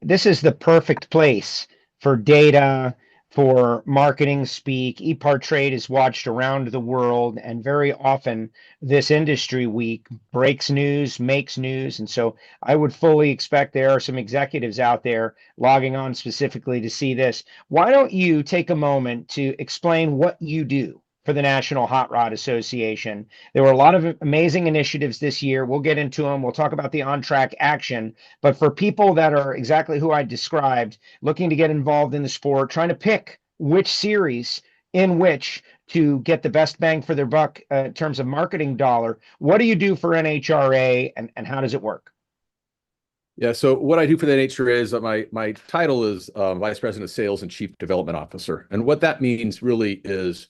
this is the perfect place for data, for marketing speak. EPARTRADE is watched around the world, and very often this industry week breaks news, makes news. And so I would fully expect there are some executives out there logging on specifically to see this. Why don't you take a moment to explain what you do for the National Hot Rod Association? There were a lot of amazing initiatives this year. We'll get into them. We'll talk about the on-track action. But for people that are exactly who I described, looking to get involved in the sport, trying to pick which series in which to get the best bang for their buck in terms of marketing dollar, what do you do for NHRA, and how does it work? Yeah, so what I do for the NHRA is my title is Vice President of Sales and Chief Development Officer. And what that means really is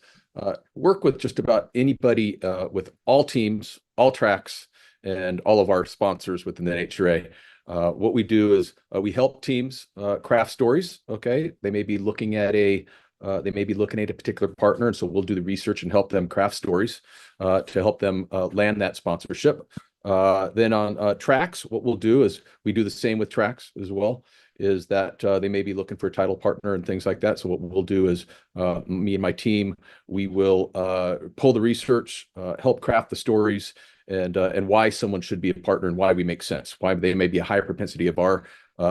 work with just about anybody with all teams, all tracks, and all of our sponsors within the NHRA. What we do is we help teams craft stories. Okay, they may be looking at a particular partner, and so we'll do the research and help them craft stories to help them land that sponsorship. Then on tracks, what we'll do is we do the same with tracks as well, is that they may be looking for a title partner and things like that. So what we'll do is me and my team, we will pull the research, help craft the stories, and why someone should be a partner and why we make sense, why they may be a higher propensity of our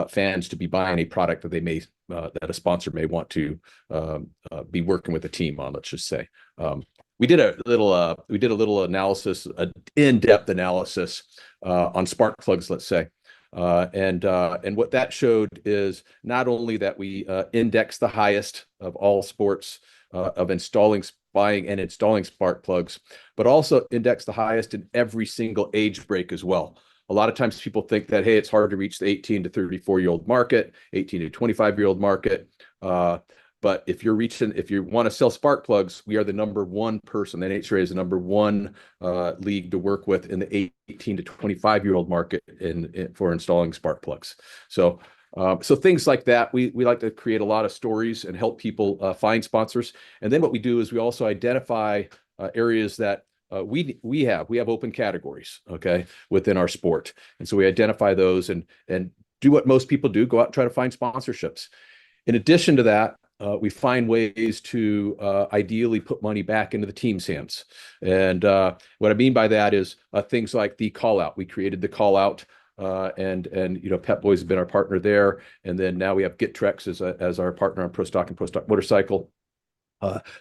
fans to be buying a product that they may that a sponsor may want to be working with a team on, let's just say. We did a little analysis, an in-depth analysis on spark plugs, let's say. And what that showed is not only that we index the highest of all sports of buying and installing spark plugs, but also index the highest in every single age break as well. A lot of times people think that, hey, it's hard to reach the 18 to 34-year-old market, 18 to 25-year-old market. But if you want to sell spark plugs, we are the number one person. The NHRA is the number one league to work with in the 18 to 25-year-old market for installing spark plugs. So things like that, we like to create a lot of stories and help people find sponsors. And then what we do is we also identify areas that we have open categories, okay, within our sport. And so we identify those and do what most people do, go out and try to find sponsorships. In addition to that, we find ways to ideally put money back into the team's hands. And what I mean by that is things like the call out. We created the call out, and Pep Boys have been our partner there. And then now we have Gittrex as our partner on Pro Stock and Pro Stock Motorcycle.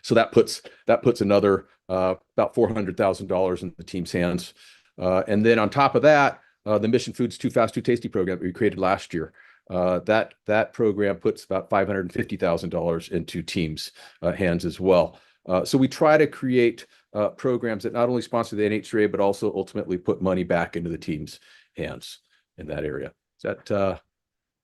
So that puts another about $400,000 in the team's hands. And then on top of that, the Mission Foods Too Fast, Too Tasty program that we created last year. That program puts about $550,000 into teams' hands as well. So we try to create programs that not only sponsor the NHRA, but also ultimately put money back into the team's hands in that area. Does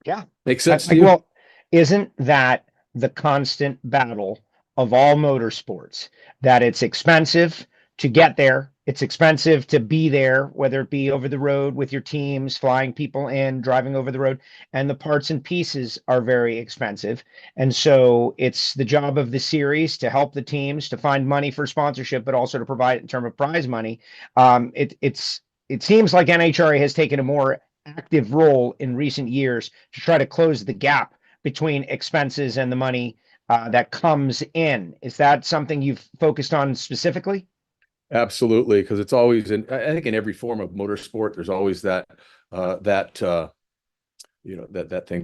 that make sense to you? Well, isn't that the constant battle of all motorsports, that it's expensive to get there? It's expensive to be there, whether it be over the road with your teams, flying people in, driving over the road, and the parts and pieces are very expensive. And so it's the job of the series to help the teams to find money for sponsorship, but also to provide it in terms of prize money. It seems like NHRA has taken a more active role in recent years to try to close the gap between expenses and the money that comes in. Is that something you've focused on specifically? Absolutely, because it's always I think in every form of motorsport, there's always that thing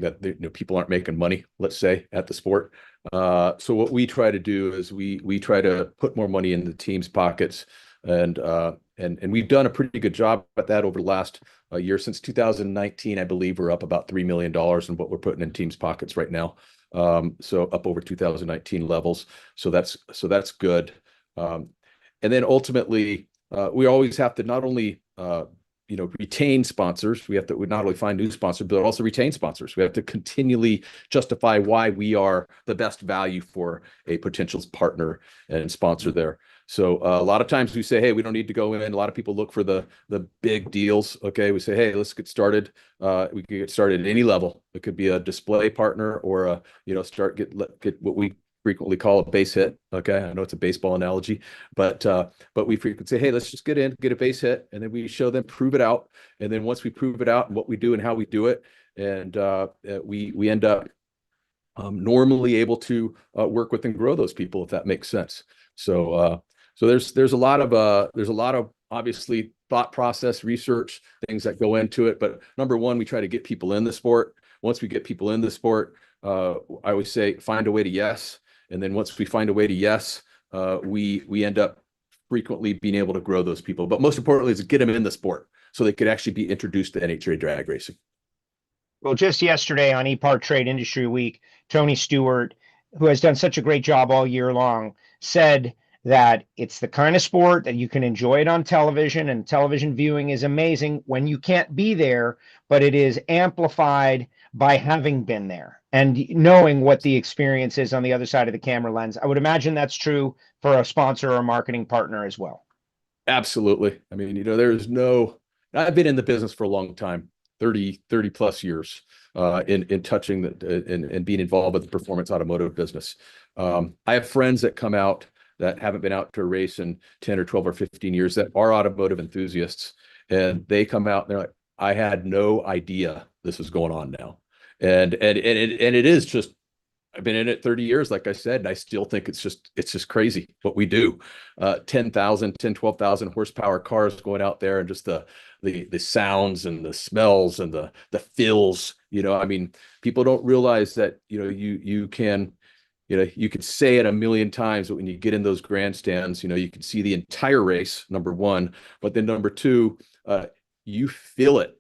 that people aren't making money, let's say, at the sport. So what we try to do is we try to put more money in the team's pockets, and we've done a pretty good job at that over the last year. Since 2019, I believe we're up about $3 million in what we're putting in teams' pockets right now. So up over 2019 levels. So that's good. And then ultimately, we always have to not only retain sponsors. We have to not only find new sponsors, but also retain sponsors. We have to continually justify why we are the best value for a potential partner and sponsor there. So a lot of times we say, hey, we don't need to go in. A lot of people look for the big deals. Okay, we say, hey, let's get started. We can get started at any level. It could be a display partner or get what we frequently call a base hit. Okay, I know it's a baseball analogy, but we frequently say, hey, let's just get a base hit, and then we show them, prove it out, and then once we prove it out and what we do and how we do it, and we end up normally able to work with and grow those people, if that makes sense. So there's a lot of obviously thought process, research, things that go into it. But number one, we try to get people in the sport. Once we get people in the sport, I always say find a way to yes. And then once we find a way to yes, we end up frequently being able to grow those people. But most importantly is to get them in the sport so they could actually be introduced to NHRA drag racing. Well, just yesterday on EPARTRADE Industry Week, Tony Stewart, who has done such a great job all year long, said that it's the kind of sport that you can enjoy it on television, and television viewing is amazing when you can't be there, but it is amplified by having been there and knowing what the experience is on the other side of the camera lens. I would imagine that's true for a sponsor or a marketing partner as well. Absolutely. I mean, I've been in the business for a long time, 30 plus years, in touching and being involved with the performance automotive business. I have friends that come out that haven't been out to a race in 10 or 12 or 15 years that are automotive enthusiasts. And they come out and they're like, I had no idea this was going on now. And it is just, I've been in it 30 years, like I said, and I still think it's just crazy what we do. 12,000 horsepower cars going out there, and just the sounds and the smells and the feels, I mean, people don't realize that, you can say it a million times, but when you get in those grandstands, you can see the entire race, number one, but then number two, you feel it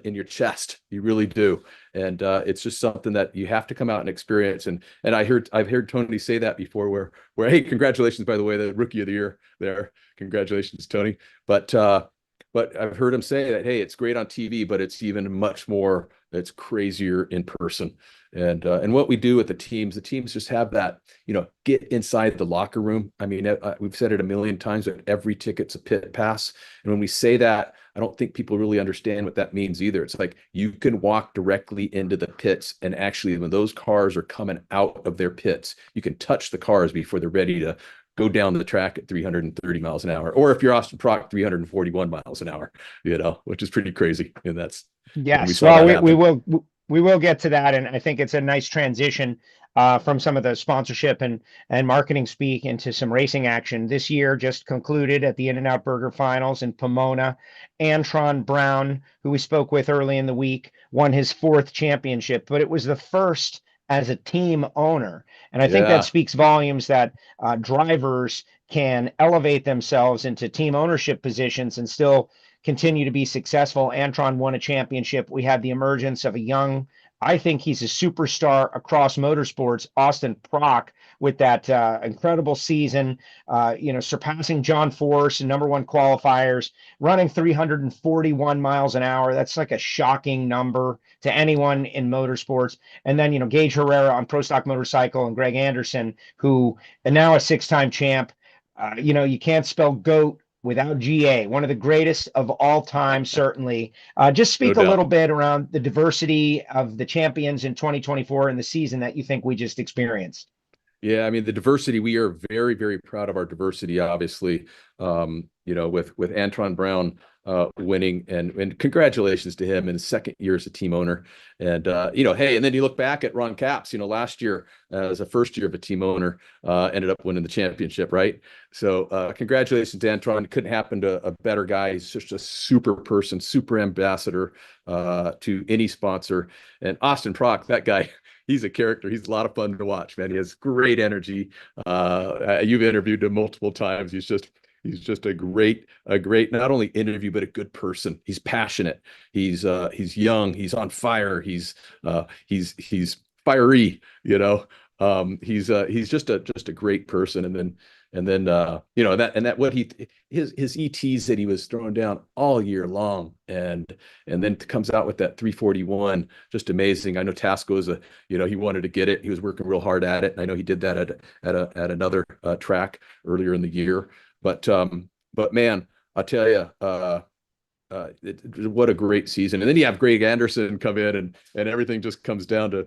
in your chest. You really do. And it's just something that you have to come out and experience. And I've heard Tony say that before, where, hey, congratulations, by the way, the rookie of the year there. Congratulations, Tony. But I've heard him say that, hey, it's great on TV, but it's even much more, it's crazier in person. And what we do with the teams just have that, get inside the locker room. I mean, we've said it a million times that every ticket's a pit pass. And when we say that, I don't think people really understand what that means either. It's like you can walk directly into the pits, and actually when those cars are coming out of their pits, you can touch the cars before they're ready to go down the track at 330 miles an hour, or if you're Austin Prock, 341 miles an hour, which is pretty crazy. And that's, yes, well, we will get to that. And I think it's a nice transition from some of the sponsorship and marketing speak into some racing action. This year just concluded at the In-N-Out Burger Finals in Pomona. Antron Brown, who we spoke with early in the week, won his 4th championship, but it was the first as a team owner. And I think that speaks volumes that drivers can elevate themselves into team ownership positions and still continue to be successful. Antron won a championship. We had the emergence of a young, I think he's a superstar across motorsports, Austin Prock, with that incredible season, surpassing John Force in #1 qualifiers, running 341 miles an hour. That's like a shocking number to anyone in motorsports. And then, Gage Herrera on Pro Stock Motorcycle, and Greg Anderson, who are now a 6-time champ. You can't spell GOAT without GA, one of the greatest of all time, certainly. Just speak a little bit around the diversity of the champions in 2024 and the season that you think we just experienced. Yeah, I mean, the diversity, we are very, very proud of our diversity, obviously, with Antron Brown winning, and congratulations to him in his 2nd year as a team owner. And, hey, and then you look back at Ron Capps, last year as a first year of a team owner, ended up winning the championship, right? So congratulations to Antron. Couldn't happen to a better guy. He's just a super person, super ambassador to any sponsor. And Austin Prock, that guy, he's a character. He's a lot of fun to watch, man. He has great energy. You've interviewed him multiple times. He's just a great, not only interview, but a good person. He's passionate. He's young. He's on fire. He's fiery, he's just a great person. And then his ETs that he was throwing down all year long, and then comes out with that 341, just amazing. I know Tasco he wanted to get it. He was working real hard at it. And I know he did that at another track earlier in the year. But man, I'll tell you, what a great season. And then you have Greg Anderson come in, and everything just comes down to,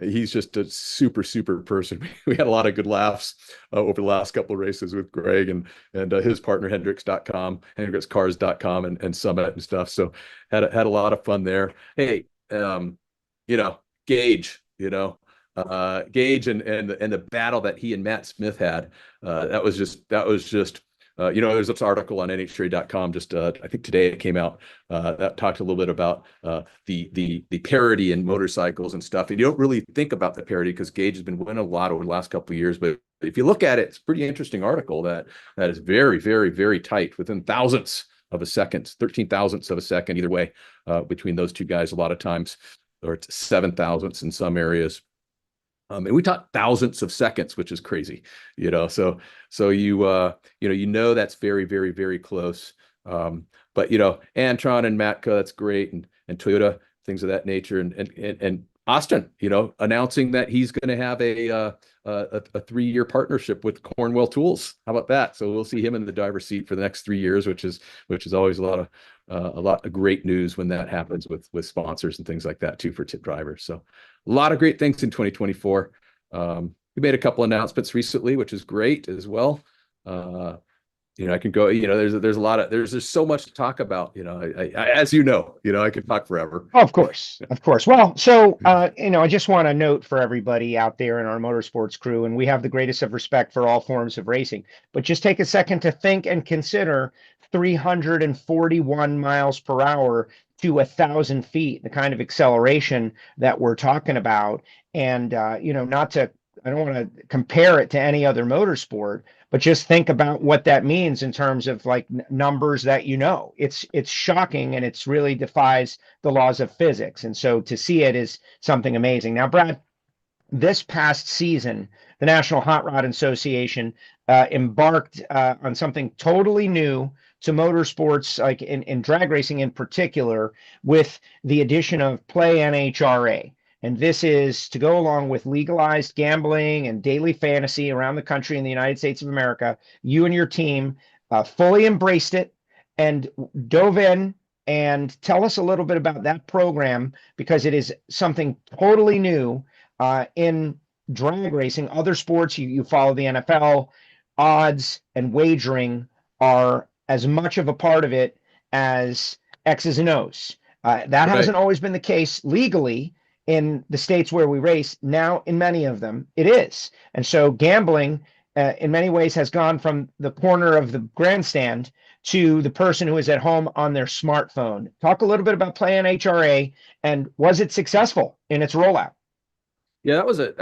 he's just a super, super person. We had a lot of good laughs over the last couple of races with Greg and his partner, Hendricks.com, HendricksCars.com and Summit and stuff. So had a lot of fun there. Hey, Gage, Gage and the battle that he and Matt Smith had, that was just there's this article on NHRA.com just I think today it came out that talked a little bit about the parity in motorcycles and stuff. And you don't really think about the parity because Gage has been winning a lot over the last couple of years, but if you look at it, it's a pretty interesting article that is very, very, very tight, within thousandths of a second, 13 thousandths of a second either way, between those two guys a lot of times, or it's 7 thousandths in some areas. And we talk thousandths of seconds, which is crazy, so that's very, very, very close. But Antron and Matco, that's great, and Toyota, things of that nature, and Austin, announcing that he's going to have a 3-year partnership with Cornwell Tools. How about that? So we'll see him in the driver's seat for the next 3 years, which is always a lot of great news when that happens with sponsors and things like that too for tip drivers. So a lot of great things in 2024. We made a couple announcements recently, which is great as well. I can go, there's so much to talk about, as I could talk forever. Of course. Well, so, I just want to note for everybody out there in our motorsports crew, and we have the greatest of respect for all forms of racing, but just take a second to think and consider 341 miles per hour to 1,000 feet, the kind of acceleration that we're talking about. And, I don't want to compare it to any other motorsport, but just think about what that means in terms of like numbers that it's shocking, and it's really defies the laws of physics. And so to see it is something amazing. Now, Brad, this past season, the National Hot Rod Association embarked on something totally new to motorsports, like in drag racing in particular, with the addition of Play NHRA. And this is to go along with legalized gambling and daily fantasy around the country in the United States of America. You and your team fully embraced it and dove in, and tell us a little bit about that program, because it is something totally new in drag racing. Other sports, you follow the NFL, odds and wagering are as much of a part of it as X's and O's. That hasn't always been the case legally in the states where we race. Now, in many of them, it is. And so gambling, in many ways, has gone from the corner of the grandstand to the person who is at home on their smartphone. Talk a little bit about Play NHRA, and was it successful in its rollout? Yeah, that was a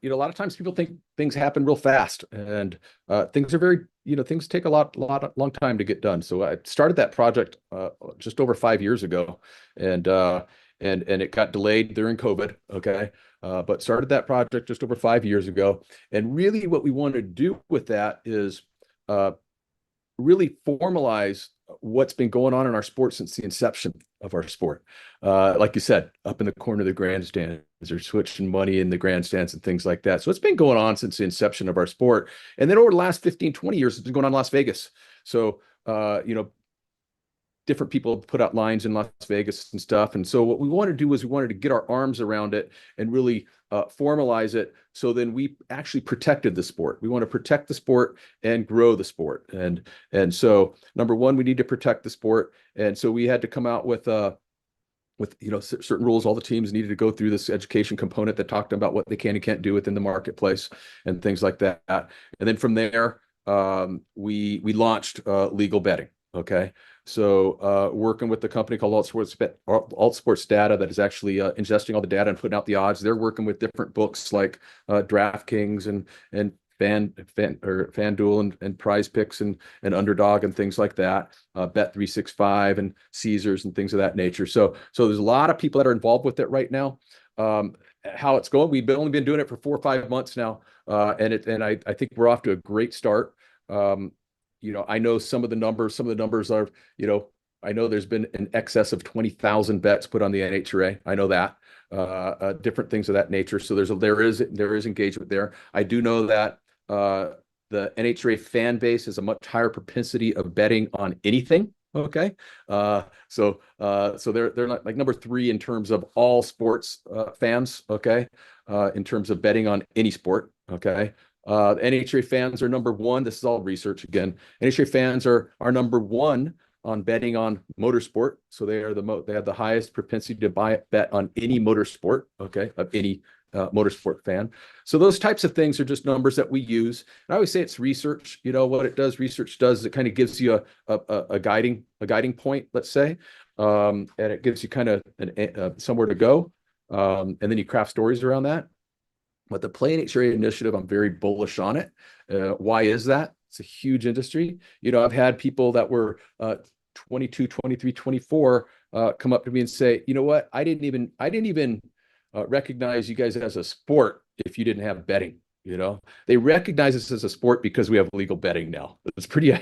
a lot of times people think things happen real fast, and things are very, things take a long time to get done. So I started that project just over 5 years ago, and it got delayed during COVID. Okay. But started that project just over 5 years ago. And really what we wanted to do with that is really formalize what's been going on in our sport since the inception of our sport. Like you said, up in the corner of the grandstands, they're switching money in the grandstands and things like that. So it's been going on since the inception of our sport. And then over the last 15, 20 years, it's been going on in Las Vegas. So, different people put out lines in Las Vegas and stuff. And so what we wanted to do was we wanted to get our arms around it and really formalize it. So then we actually protected the sport. We want to protect the sport and grow the sport. And so number one, we need to protect the sport. And so we had to come out with certain rules. All the teams needed to go through this education component that talked about what they can and can't do within the marketplace and things like that. And then from there, we launched legal betting. Okay. So working with the company called Alt Sports Data that is actually ingesting all the data and putting out the odds. They're working with different books like DraftKings and FanDuel and Prize Picks and Underdog and things like that. Bet365 and Caesars and things of that nature. So there's a lot of people that are involved with it right now. How it's going, we've only been doing it for 4 or 5 months now, and I think we're off to a great start. I know some of the numbers are, I know there's been an excess of 20,000 bets put on the NHRA. I know that, different things of that nature. So there is engagement there. I do know that the NHRA fan base has a much higher propensity of betting on anything. Okay. So they're not like number 3 in terms of all sports fans. Okay. In terms of betting on any sport. Okay. NHRA fans are number 1. This is all research again. NHRA fans are number 1 on betting on motorsport. So they have the highest propensity to bet on any motorsport, okay, of any motorsport fan. So those types of things are just numbers that we use. And I always say it's research. You know what it does? Research does, it kind of gives you a guiding point, let's say, and it gives you kind of somewhere to go, and then you craft stories around that. But the Play NHRA initiative, I'm very bullish on it. Why is that? It's a huge industry. You know, I've had people that were 22, 23, 24 come up to me and say, you know what? I didn't even recognize you guys as a sport if you didn't have betting. You know, they recognize us as a sport because we have legal betting now. It's pretty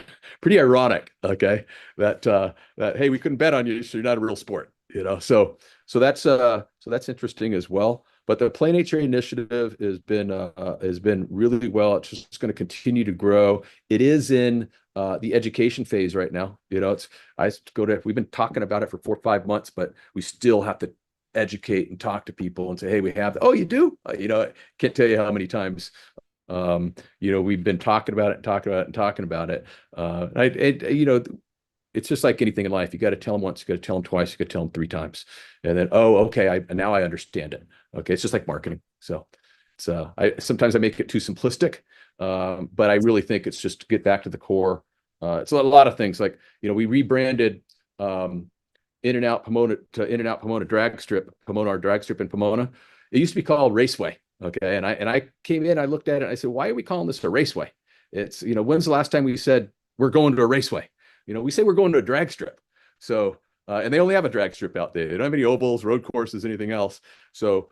ironic. Okay, that hey, we couldn't bet on you, so you're not a real sport. You know, so that's interesting as well. But the Play NHRA initiative has been really well. It's just going to continue to grow. It is in the education phase right now. You know, we've been talking about it for 4 or 5 months, but we still have to educate and talk to people and say, hey, we have, oh, you do? You know, I can't tell you how many times, you know, we've been talking about it. You know, it's just like anything in life. You got to tell them once, you got to tell them twice, you got to tell them 3 times. And then, oh, okay, now I understand it. Okay, it's just like marketing. So sometimes I make it too simplistic, but I really think it's just to get back to the core. It's a lot of things, like, you know, we rebranded In-N-Out Pomona to In-N-Out Pomona Drag Strip, our drag strip in Pomona. It used to be called Raceway. Okay, and I came in, I looked at it, and I said, why are we calling this a raceway? It's, you know, when's the last time we said we're going to a raceway? You know, we say we're going to a drag strip. So, and they only have a drag strip out there. They don't have any ovals, road courses, anything else. So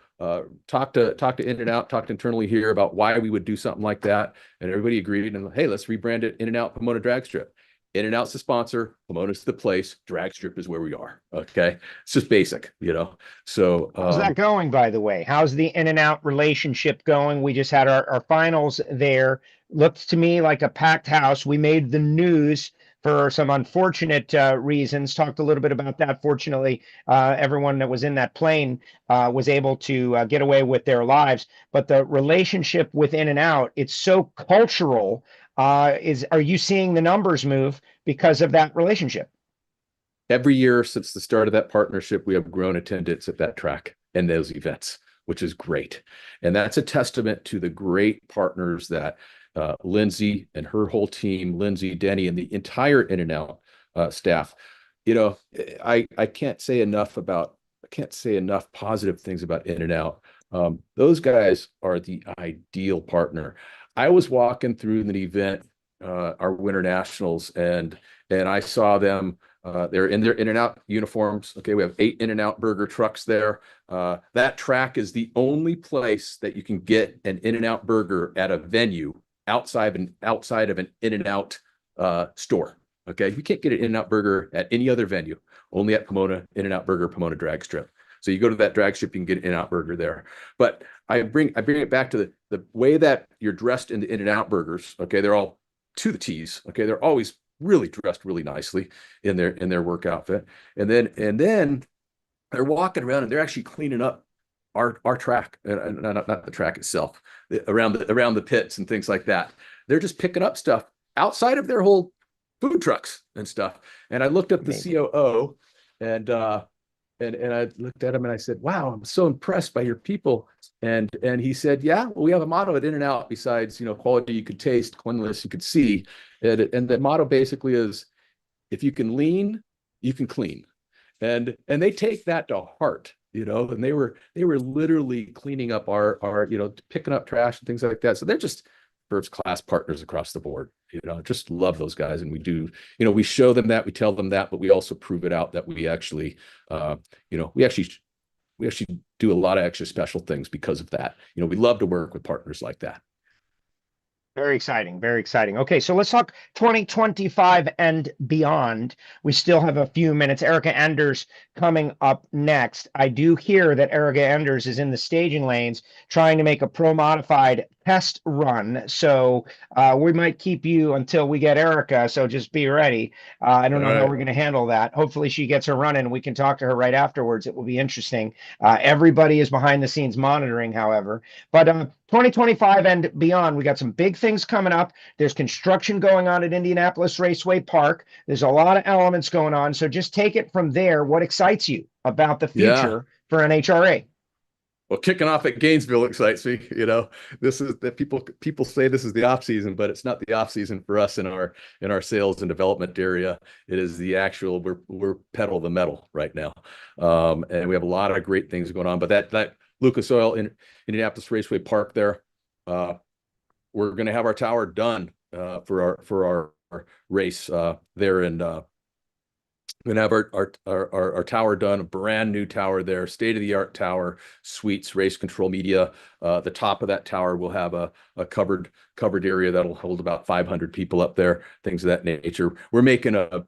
talk to In-N-Out, talked internally here about why we would do something like that. And everybody agreed. And hey, let's rebrand it In-N-Out Pomona Drag Strip. In-N-Out's the sponsor, Pomona's the place, drag strip is where we are. Okay. It's just basic, you know. So how's that going, by the way? How's the In-N-Out relationship going? We just had our finals there. Looks to me like a packed house. We made the news for some unfortunate reasons. Talked a little bit about that. Fortunately, everyone that was in that plane was able to get away with their lives. But the relationship with In-N-Out, it's so cultural. Are you seeing the numbers move because of that relationship? Every year since the start of that partnership, we have grown attendance at that track and those events, which is great. And that's a testament to the great partners that Lindsay and her whole team, Lindsay, Denny, and the entire In-N-Out staff. You know, I can't say enough positive things about In-N-Out. Those guys are the ideal partner. I was walking through an event, our Winter Nationals, and I saw them. They're in their In-N-Out uniforms. Okay, we have 8 In-N-Out burger trucks there. That track is the only place that you can get an In-N-Out burger at a venue outside of an In-N-Out store. Okay, you can't get an In-N-Out burger at any other venue. Only at Pomona In-N-Out Burger, Pomona Drag Strip. So you go to that drag strip, you can get an In-N-Out burger there. But I bring it back to the way that you're dressed in the In-N-Out burgers. Okay, they're all to the T's. Okay, they're always really dressed really nicely in their work outfit, and then they're walking around and they're actually cleaning up our track, not the track itself, around the pits and things like that. They're just picking up stuff outside of their whole food trucks and stuff. And I looked up the COO, and I looked at him and I said, wow, I'm so impressed by your people. And he said, yeah, well, we have a motto at In-N-Out besides, you know, quality you could taste, cleanliness you could see. And the motto basically is, if you can lean, you can clean. And they take that to heart, you know, and they were literally cleaning up our, you know, picking up trash and things like that. So they're just first class partners across the board. You know, just love those guys. And we do, you know, we show them that, we tell them that, but we also prove it out that we actually, you know, we actually do a lot of extra special things because of that. You know, we love to work with partners like that. Very exciting. Very exciting. Okay, so let's talk 2025 and beyond. We still have a few minutes. Erica Enders coming up next. I do hear that Erica Enders is in the staging lanes trying to make a pro modified test run. So we might keep you until we get Erica. So just be ready. I don't know how we're going to handle that. Hopefully she gets her run in. We can talk to her right afterwards. It will be interesting. Everybody is behind the scenes monitoring, however. But 2025 and beyond, we got some big things coming up. There's construction going on at Indianapolis Raceway Park. There's a lot of elements going on. So just take it from there. What excites you about the future for NHRA? Well, kicking off at Gainesville excites me. You know, this is that people say this is the off season, but it's not the off season for us in our sales and development area. It is the actual we're pedal the metal right now, and we have a lot of great things going on. But that Lucas Oil in Indianapolis Raceway Park there, we're going to have our tower done for our race there in. We're going to have our tower done, a brand new tower there, state-of-the-art tower, suites, race control media. The top of that tower will have a covered area that'll hold about 500 people up there, things of that nature. We're making a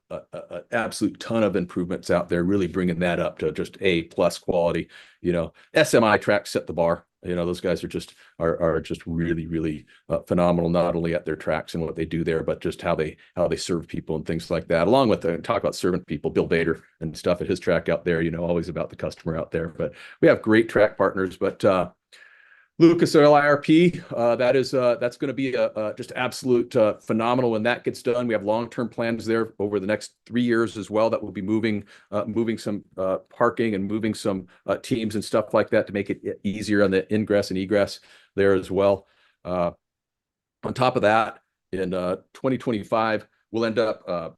absolute ton of improvements out there, really bringing that up to just A+ quality. You know, SMI tracks set the bar. You know, those guys are just really phenomenal, not only at their tracks and what they do there, but just how they serve people and things like that. Along with talk about serving people, Bill Bader and stuff at his track out there, you know, always about the customer out there. But we have great track partners. But Lucas Oil IRP, that's going to be just absolute phenomenal when that gets done. We have long-term plans there over the next 3 years as well that will be moving some parking and moving some teams and stuff like that to make it easier on the ingress and egress there as well. On top of that, in 2025, we'll end up,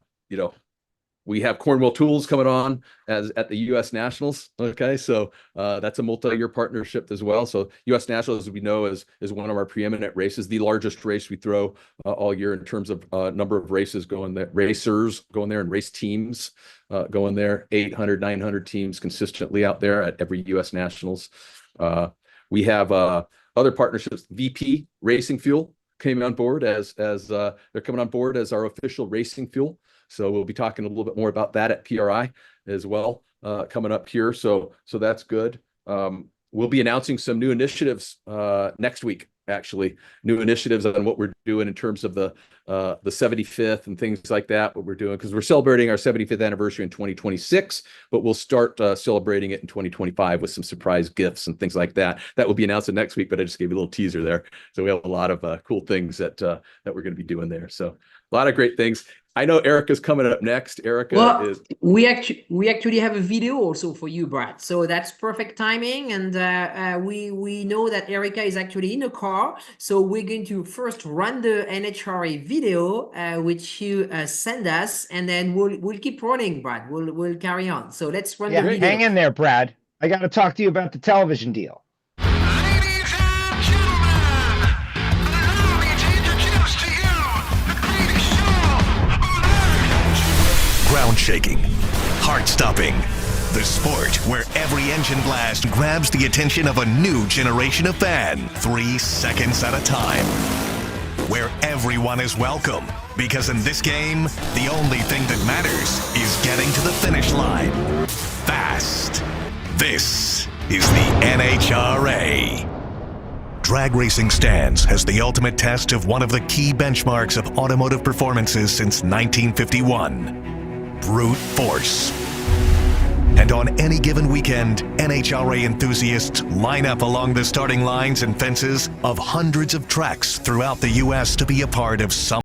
we have Cornwell Tools coming on at the U.S. Nationals. Okay, so that's a multi-year partnership as well. So U.S. Nationals, as we know, is one of our preeminent races, the largest race we throw all year in terms of number of races going there, racers going there, and race teams going there. 800, 900 teams consistently out there at every U.S. Nationals. We have other partnerships. VP Racing Fuel came on board as they're coming on board as our official racing fuel. So we'll be talking a little bit more about that at PRI as well coming up here. So that's good. We'll be announcing some new initiatives next week, actually, new initiatives on what we're doing in terms of the 75th and things like that, what we're doing, because we're celebrating our 75th anniversary in 2026, but we'll start celebrating it in 2025 with some surprise gifts and things like that. That will be announced next week, but I just gave you a little teaser there. So we have a lot of cool things that we're going to be doing there. So a lot of great things. I know Erica's coming up next. Erica is. We actually have a video also for you, Brad. So that's perfect timing. And we know that Erica is actually in a car. So we're going to first run the NHRA video, which you send us, and then we'll keep running, Brad. We'll carry on. So let's run the video. Hang in there, Brad. I got to talk to you about the television deal. Ground-shaking, heart-stopping, the sport where every engine blast grabs the attention of a new generation of fan, 3 seconds at a time. Where everyone is welcome, because in this game, the only thing that matters is getting to the finish line fast. This is the NHRA. Drag racing stands as the ultimate test of one of the key benchmarks of automotive performances since 1951. Brute force. And on any given weekend, NHRA enthusiasts line up along the starting lines and fences of hundreds of tracks throughout the U.S. to be a part of some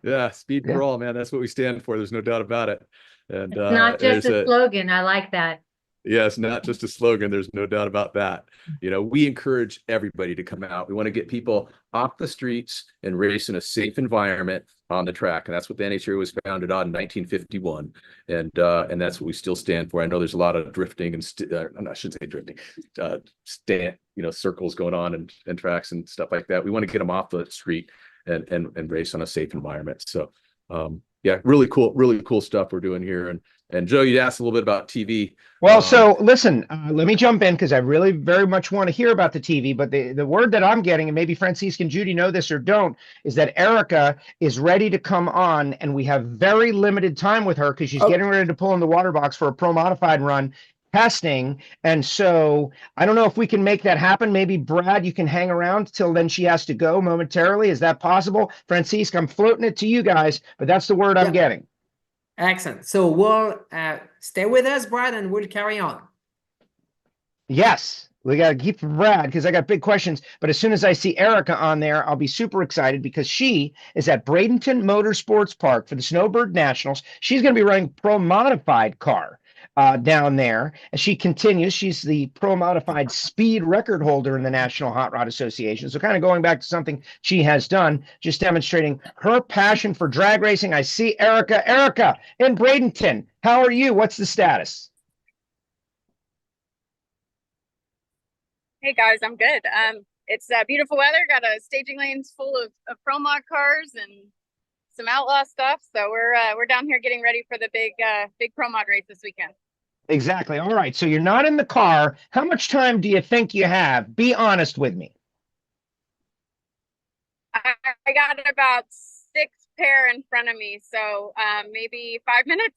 Yeah, speed Yeah. for all, man. That's what we stand for. There's no doubt about it. And It's not just there's a slogan. I like that. yeah, it's not just a slogan. There's no doubt about that. You know, we encourage everybody to come out. We want to get people off the streets and race in a safe environment on the track. And that's what the NHRA was founded on in 1951. And that's what we still stand for. I know there's a lot of drifting and I shouldn't say drifting, circles going on and tracks and stuff like that. We want to get them off the street and race on a safe environment. So, yeah, really cool stuff we're doing here. And Joe, you asked a little bit about TV. Well, so listen, let me jump in because I really very much want to hear about the TV. But the word that I'm getting, and maybe Francisque and Judy know this or don't, is that Erica is ready to come on, and we have very limited time with her because she's getting ready to pull in the water box for a pro modified run testing. And so I don't know if we can make that happen. Maybe Brad, you can hang around till then. She has to go momentarily. Is that possible? Francisque, I'm floating it to you guys, but that's the word I'm getting. Excellent. So we'll stay with us, Brad, and we'll carry on. Yes, we got to keep Brad because I got big questions. But as soon as I see Erica on there, I'll be super excited because she is at Bradenton Motorsports Park for the Snowbird Nationals. She's going to be running pro modified car down there. And she continues. She's the pro modified speed record holder in the National Hot Rod Association. So kind of going back to something she has done, just demonstrating her passion for drag racing. I see Erica. Erica in Bradenton, how are you? What's the status? Hey guys, I'm good. It's beautiful weather. Got a staging lanes full of pro mod cars and some outlaw stuff. So we're down here getting ready for the big pro mod race this weekend. Exactly. All right. So you're not in the car. How much time do you think you have? Be honest with me. I got about 6 pair in front of me. So maybe 5 minutes.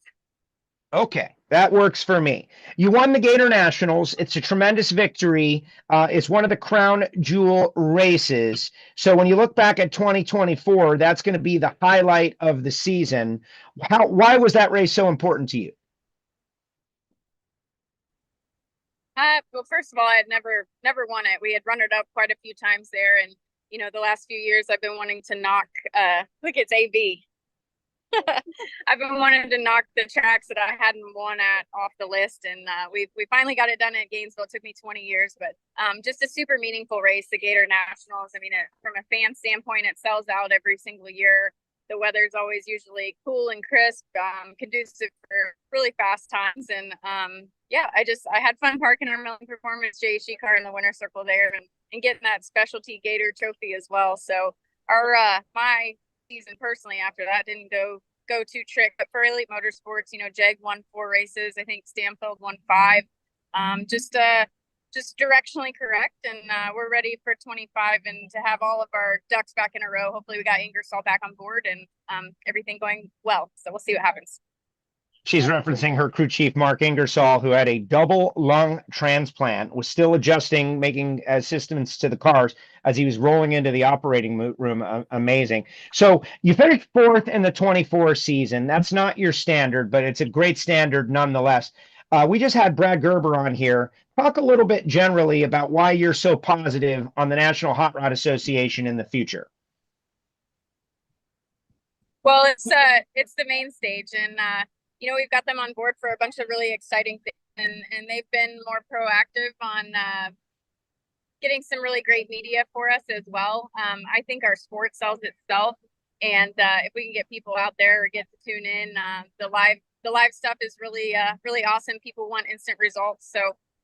Okay, that works for me. You won the Gator Nationals. It's a tremendous victory. It's one of the crown jewel races. So when you look back at 2024, that's going to be the highlight of the season. Why was that race so important to you? Well, first of all, I had never won it. We had run it up quite a few times there, and the last few years I've been wanting to knock. Look, it's AB. I've been wanting to knock the tracks that I hadn't won at off the list, and we finally got it done at Gainesville. It took me 20 years, but just a super meaningful race, the Gator Nationals. I mean, from a fan standpoint, it sells out every single year. The weather's always usually cool and crisp, conducive for really fast times, and yeah, I had fun parking our Millen Performance JHG car in the winner's circle there, and getting that specialty Gator trophy as well. So our my season personally after that didn't go too trick, but for Elite Motorsports, Jeg won 4 races. I think Stamfeld won 5. Just directionally correct, and we're ready for 25 and to have all of our ducks back in a row. Hopefully we got Ingersoll back on board and everything going well. So we'll see what happens. She's referencing her crew chief, Mark Ingersoll, who had a double lung transplant, was still adjusting, making assistance to the cars as he was rolling into the operating room. Amazing. So you finished 4th in the 24 season. That's not your standard, but it's a great standard nonetheless. We just had Brad Gerber on here. Talk a little bit generally about why you're so positive on the National Hot Rod Association in the future. Well, it's the main stage, and we've got them on board for a bunch of really exciting things, and they've been more proactive on getting some really great media for us as well. I think our sport sells itself, and if we can get people out there or get to tune in, the live stuff is really awesome. People want instant results, so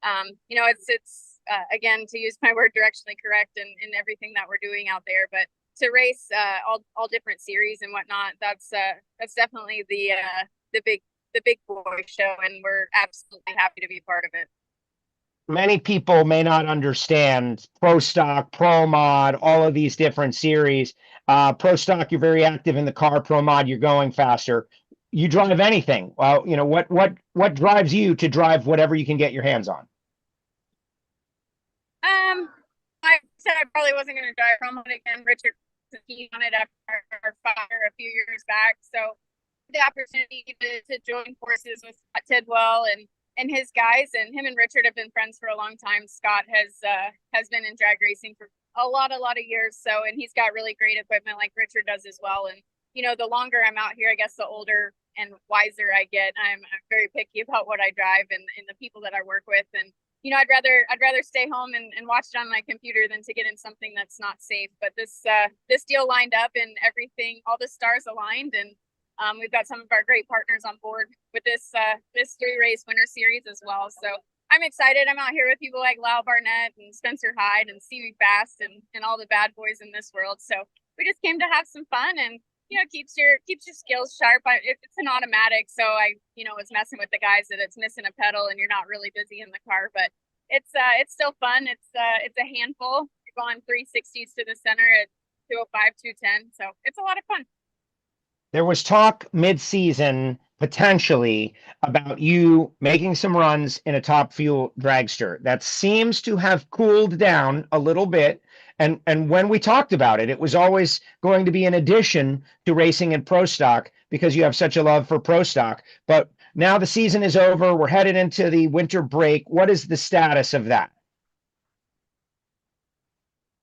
it's again, to use my word, directionally correct in everything that we're doing out there. But to race all different series and whatnot, that's definitely the big boy show, and we're absolutely happy to be part of it. Many people may not understand Pro Stock, Pro Mod, all of these different series. Pro Stock, you're very active in the car. Pro Mod, you're going faster. You drive anything. Well, what drives you to drive whatever you can get your hands on? I said I probably wasn't going to drive Pro Mod again. Richard was keen on it after our fire a few years back, so the opportunity to join forces with Scott Tidwell and his guys, and him and Richard have been friends for a long time. Scott has been in drag racing for a lot of years, so, and he's got really great equipment like Richard does as well, and the longer I'm out here, I guess the older and wiser I get. I'm very picky about what I drive and the people that I work with. And, I'd rather stay home and watch it on my computer than to get in something that's not safe. But this deal lined up and everything, all the stars aligned, and we've got some of our great partners on board with this 3-race winter series as well. So I'm excited. I'm out here with people like Lyle Barnett and Spencer Hyde and Stevie Fast and all the bad boys in this world. So we just came to have some fun and, keeps your skills sharp. It's an automatic. So I, was messing with the guys that it's missing a pedal and you're not really busy in the car, but it's still fun. It's a handful. You're going 360s to the center at 205, 210. So it's a lot of fun. There was talk mid-season potentially about you making some runs in a Top Fuel dragster. That seems to have cooled down a little bit. And when we talked about it, it was always going to be an addition to racing in Pro Stock because you have such a love for Pro Stock. But now the season is over. We're headed into the winter break. What is the status of that?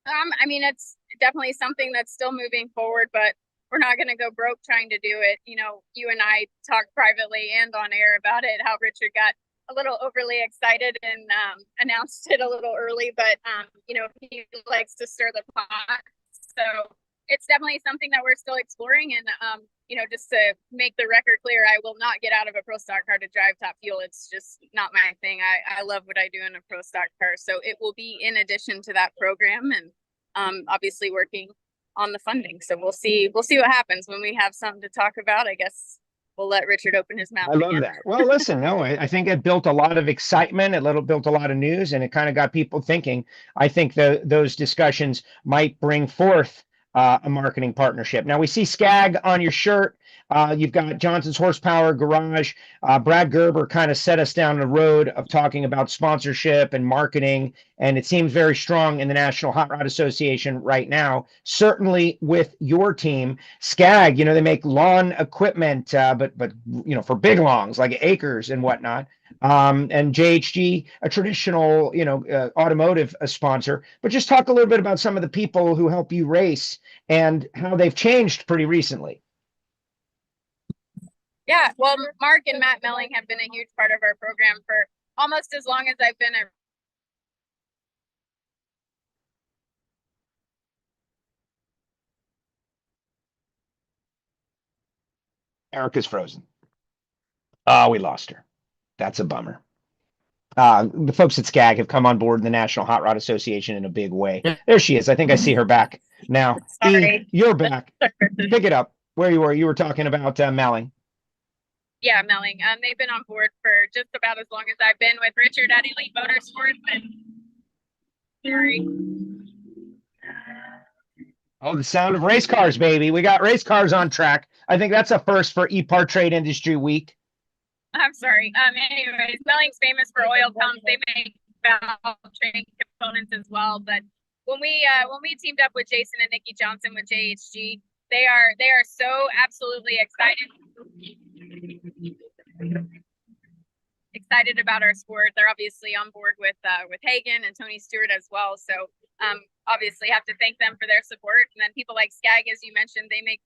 It's definitely something that's still moving forward, but we're not going to go broke trying to do it. You and I talked privately and on air about it, how Richard got a little overly excited and announced it a little early, but he likes to stir the pot. So it's definitely something that we're still exploring. And, just to make the record clear, I will not get out of a Pro Stock car to drive Top Fuel. It's just not my thing. I love what I do in a Pro Stock car. So it will be in addition to that program and obviously working on the funding. So we'll see what happens when we have something to talk about. I guess we'll let Richard open his mouth. I love that. Well, listen, no, I think it built a lot of excitement. It built a lot of news, and it kind of got people thinking. I think those discussions might bring forth a marketing partnership. Now we see SCAG on your shirt. You've got Johnson's Horsepower Garage. Brad Gerber kind of set us down the road of talking about sponsorship and marketing, and it seems very strong in the National Hot Rod Association right now. Certainly with your team, SCAG, they make lawn equipment, but for big lawns like acres and whatnot. And JHG, a traditional, automotive sponsor. But just talk a little bit about some of the people who help you race and how they've changed pretty recently. Yeah, well, Mark and Matt Melling have been a huge part of our program for almost as long as I've been a Erica's frozen. Oh, we lost her. That's a bummer. The folks at SCAG have come on board in the National Hot Rod Association in a big way. There she is. I think I see her back now. Sorry. You're back. Pick it up where you were. You were talking about Melling. Yeah, Melling. They've been on board for just about as long as I've been with Richard at Elite Motorsports. And sorry. Oh, the sound of race cars, baby. We got race cars on track. I think that's a first for EPARTRADE Industry Week. I'm sorry. Anyways, Melling's famous for oil pumps. They make valve train components as well. But when we teamed up with Jason and Nikki Johnson with JHG, they are so absolutely excited about our sport. They're obviously on board with Hagen and Tony Stewart as well. So obviously have to thank them for their support. And then people like SCAG, as you mentioned, they make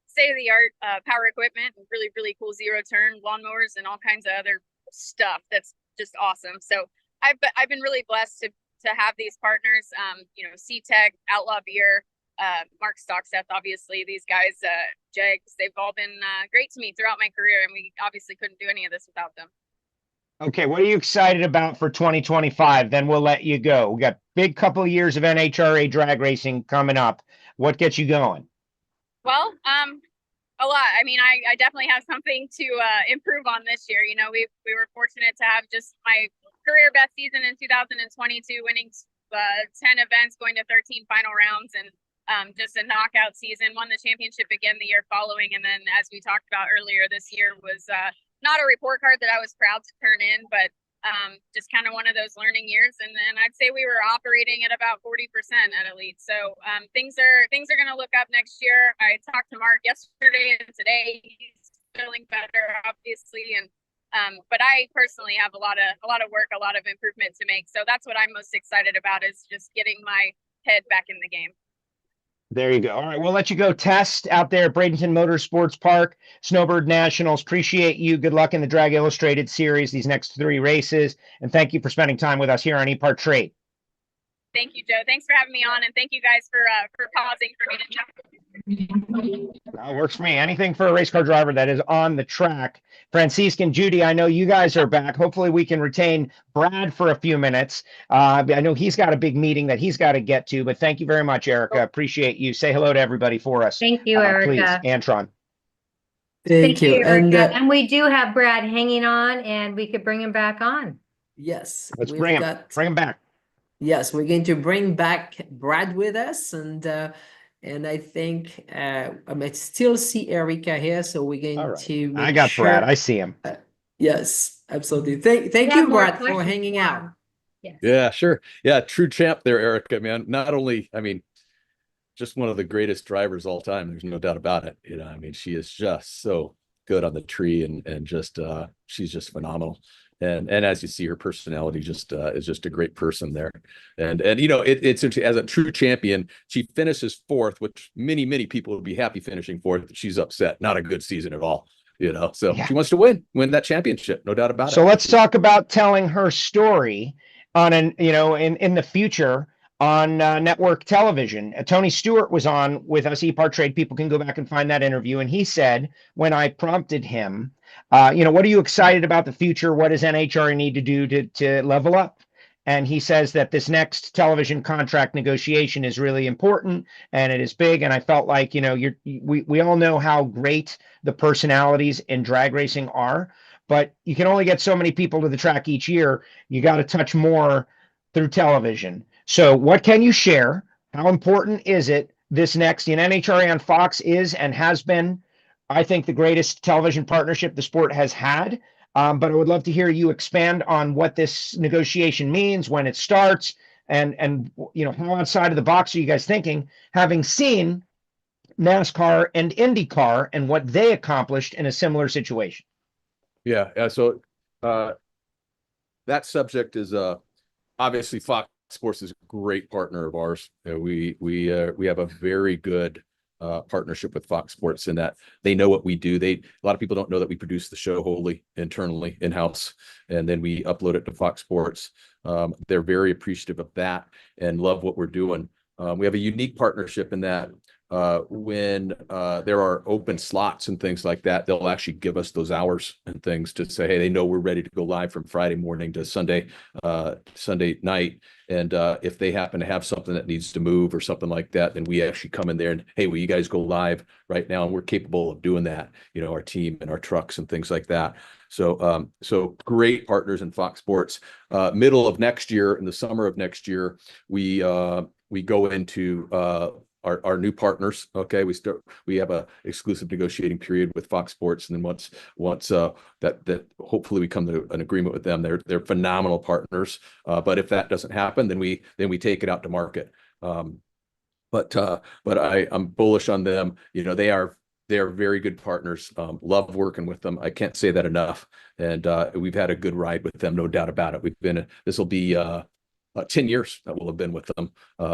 state-of-the-art power equipment and really, really cool zero-turn lawnmowers and all kinds of other stuff that's just awesome. So I've been really blessed to have these partners, C-Tech, Outlaw Beer, Mark Stockseth, obviously, these guys, Jegs, they've all been great to me throughout my career, and we obviously couldn't do any of this without them. Okay, what are you excited about for 2025? Then we'll let you go. We got big couple of years of NHRA drag racing coming up. What gets you going? Well, a lot. I definitely have something to improve on this year. We were fortunate to have just my career best season in 2022, winning 10 events, going to 13 final rounds, and just a knockout season. Won the championship again the year following, and then as we talked about earlier, this year was not a report card that I was proud to turn in, but just kind of one of those learning years. And then I'd say we were operating at about 40% at Elite. So things are going to look up next year. I talked to Mark yesterday and today. He's feeling better, obviously, and but I personally have a lot of work, a lot of improvement to make. So that's what I'm most excited about, is just getting my head back in the game. There you go. All right, we'll let you go test out there at Bradenton Motorsports Park, Snowbird Nationals. Appreciate you. Good luck in the Drag Illustrated series, these next 3 races. And thank you for spending time with us here on EPARTRADE. Thank you, Joe. Thanks for having me on, and thank you guys for pausing for me to jump. That works for me. Anything for a race car driver that is on the track. Francisque and Judy, I know you guys are back. Hopefully we can retain Brad for a few minutes. I know he's got a big meeting that he's got to get to, but thank you very much, Erica. Appreciate you. Say hello to everybody for us. Thank you, Erica. Please, Antron. Thank you, Erica. And we do have Brad hanging on, and we could bring him back on. Yes. Let's bring him back. Yes, we're going to bring back Brad with us, and I think I might still see Erica here, so we're going to. I got Brad. I see him. Yes, absolutely. Thank you, Brad, for hanging out. Yes. Yeah, sure. Yeah, true champ there, Erica, man. Not only, I mean, just one of the greatest drivers all time. There's no doubt about it. You know, I mean, she is just so good on the tree, and just she's just phenomenal. And as you see, her personality just is just a great person there. And you know, it's as a true champion, she finishes 4th, which many people would be happy finishing 4th. She's upset. Not a good season at all. You know, so she wants to win that championship, no doubt about it. So let's talk about telling her story on in the future on network television. Tony Stewart was on with us, EPARTRADE. People can go back and find that interview. And he said, when I prompted him, what are you excited about the future? What does NHRA need to do to level up? And he says that this next television contract negotiation is really important, and it is big. And I felt like, we all know how great the personalities in drag racing are, but you can only get so many people to the track each year. You got to touch more through television. So what can you share? How important is it? This next NHRA on Fox is and has been, I think, the greatest television partnership the sport has had. But I would love to hear you expand on what this negotiation means, when it starts, and how outside of the box are you guys thinking, having seen NASCAR and IndyCar and what they accomplished in a similar situation? Yeah. So that subject is obviously Fox Sports is a great partner of ours. We have a very good partnership with Fox Sports in that they know what we do. A lot of people don't know that we produce the show wholly internally in-house, and then we upload it to Fox Sports. They're very appreciative of that and love what we're doing. We have a unique partnership in that when there are open slots and things like that, they'll actually give us those hours and things to say, hey, they know we're ready to go live from Friday morning to Sunday night. And if they happen to have something that needs to move or something like that, then we actually come in there and, hey, will you guys go live right now? And we're capable of doing that, our team and our trucks and things like that. So great partners in Fox Sports. Middle of next year, in the summer of next year, we go into our new partners. Okay, we have a exclusive negotiating period with Fox Sports, and then once that hopefully we come to an agreement with them. They're phenomenal partners. But if that doesn't happen, then we take it out to market. But I'm bullish on them. They are very good partners. Love working with them. I can't say that enough. And we've had a good ride with them, no doubt about it. This will be 10 years that we'll have been with them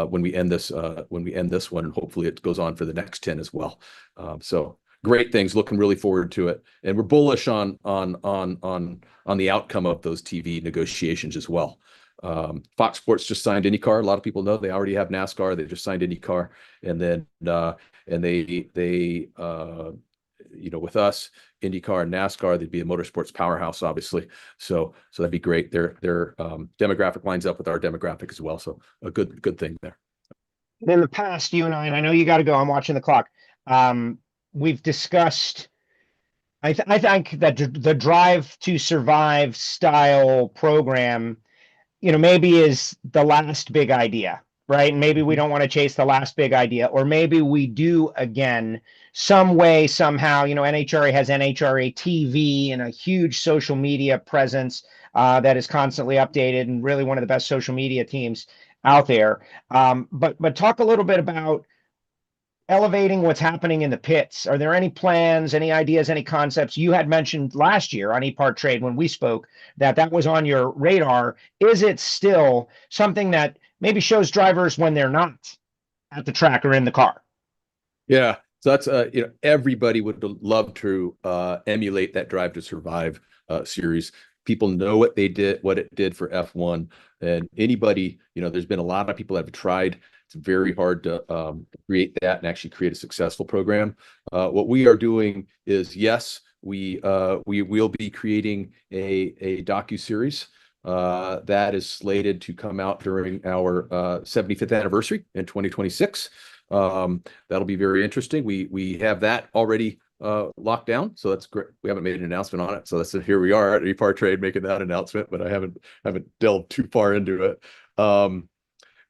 when we end this one, and hopefully it goes on for the next 10 as well. So great things, looking really forward to it, and we're bullish on the outcome of those TV negotiations as well. Fox Sports just signed IndyCar. A lot of people know they already have NASCAR. They just signed IndyCar, and then they with us, IndyCar and NASCAR, they'd be a motorsports powerhouse, obviously. So that'd be great. Their demographic lines up with our demographic as well. So a good thing there. In the past, you and I know you got to go. I'm watching the clock. We've discussed. I think that the Drive to Survive style program, maybe is the last big idea, right? And maybe we don't want to chase the last big idea, or maybe we do again. Some way, somehow, NHRA has NHRA TV and a huge social media presence that is constantly updated, and really one of the best social media teams out there. But talk a little bit about elevating what's happening in the pits. Are there any plans, any ideas, any concepts? You had mentioned last year on EPARTRADE when we spoke that was on your radar. Is it still something that maybe shows drivers when they're not at the track or in the car? Yeah. So that's everybody would love to emulate that Drive to Survive series. People know what it did for F1, and anybody, there's been a lot of people that have tried. It's very hard to create that and actually create a successful program. What we are doing is, yes, we will be creating a docu-series that is slated to come out during our 75th anniversary in 2026. That'll be very interesting. We have that already locked down, so that's great. We haven't made an announcement on it, so here we are at EPARTRADE making that announcement, but I haven't delved too far into it.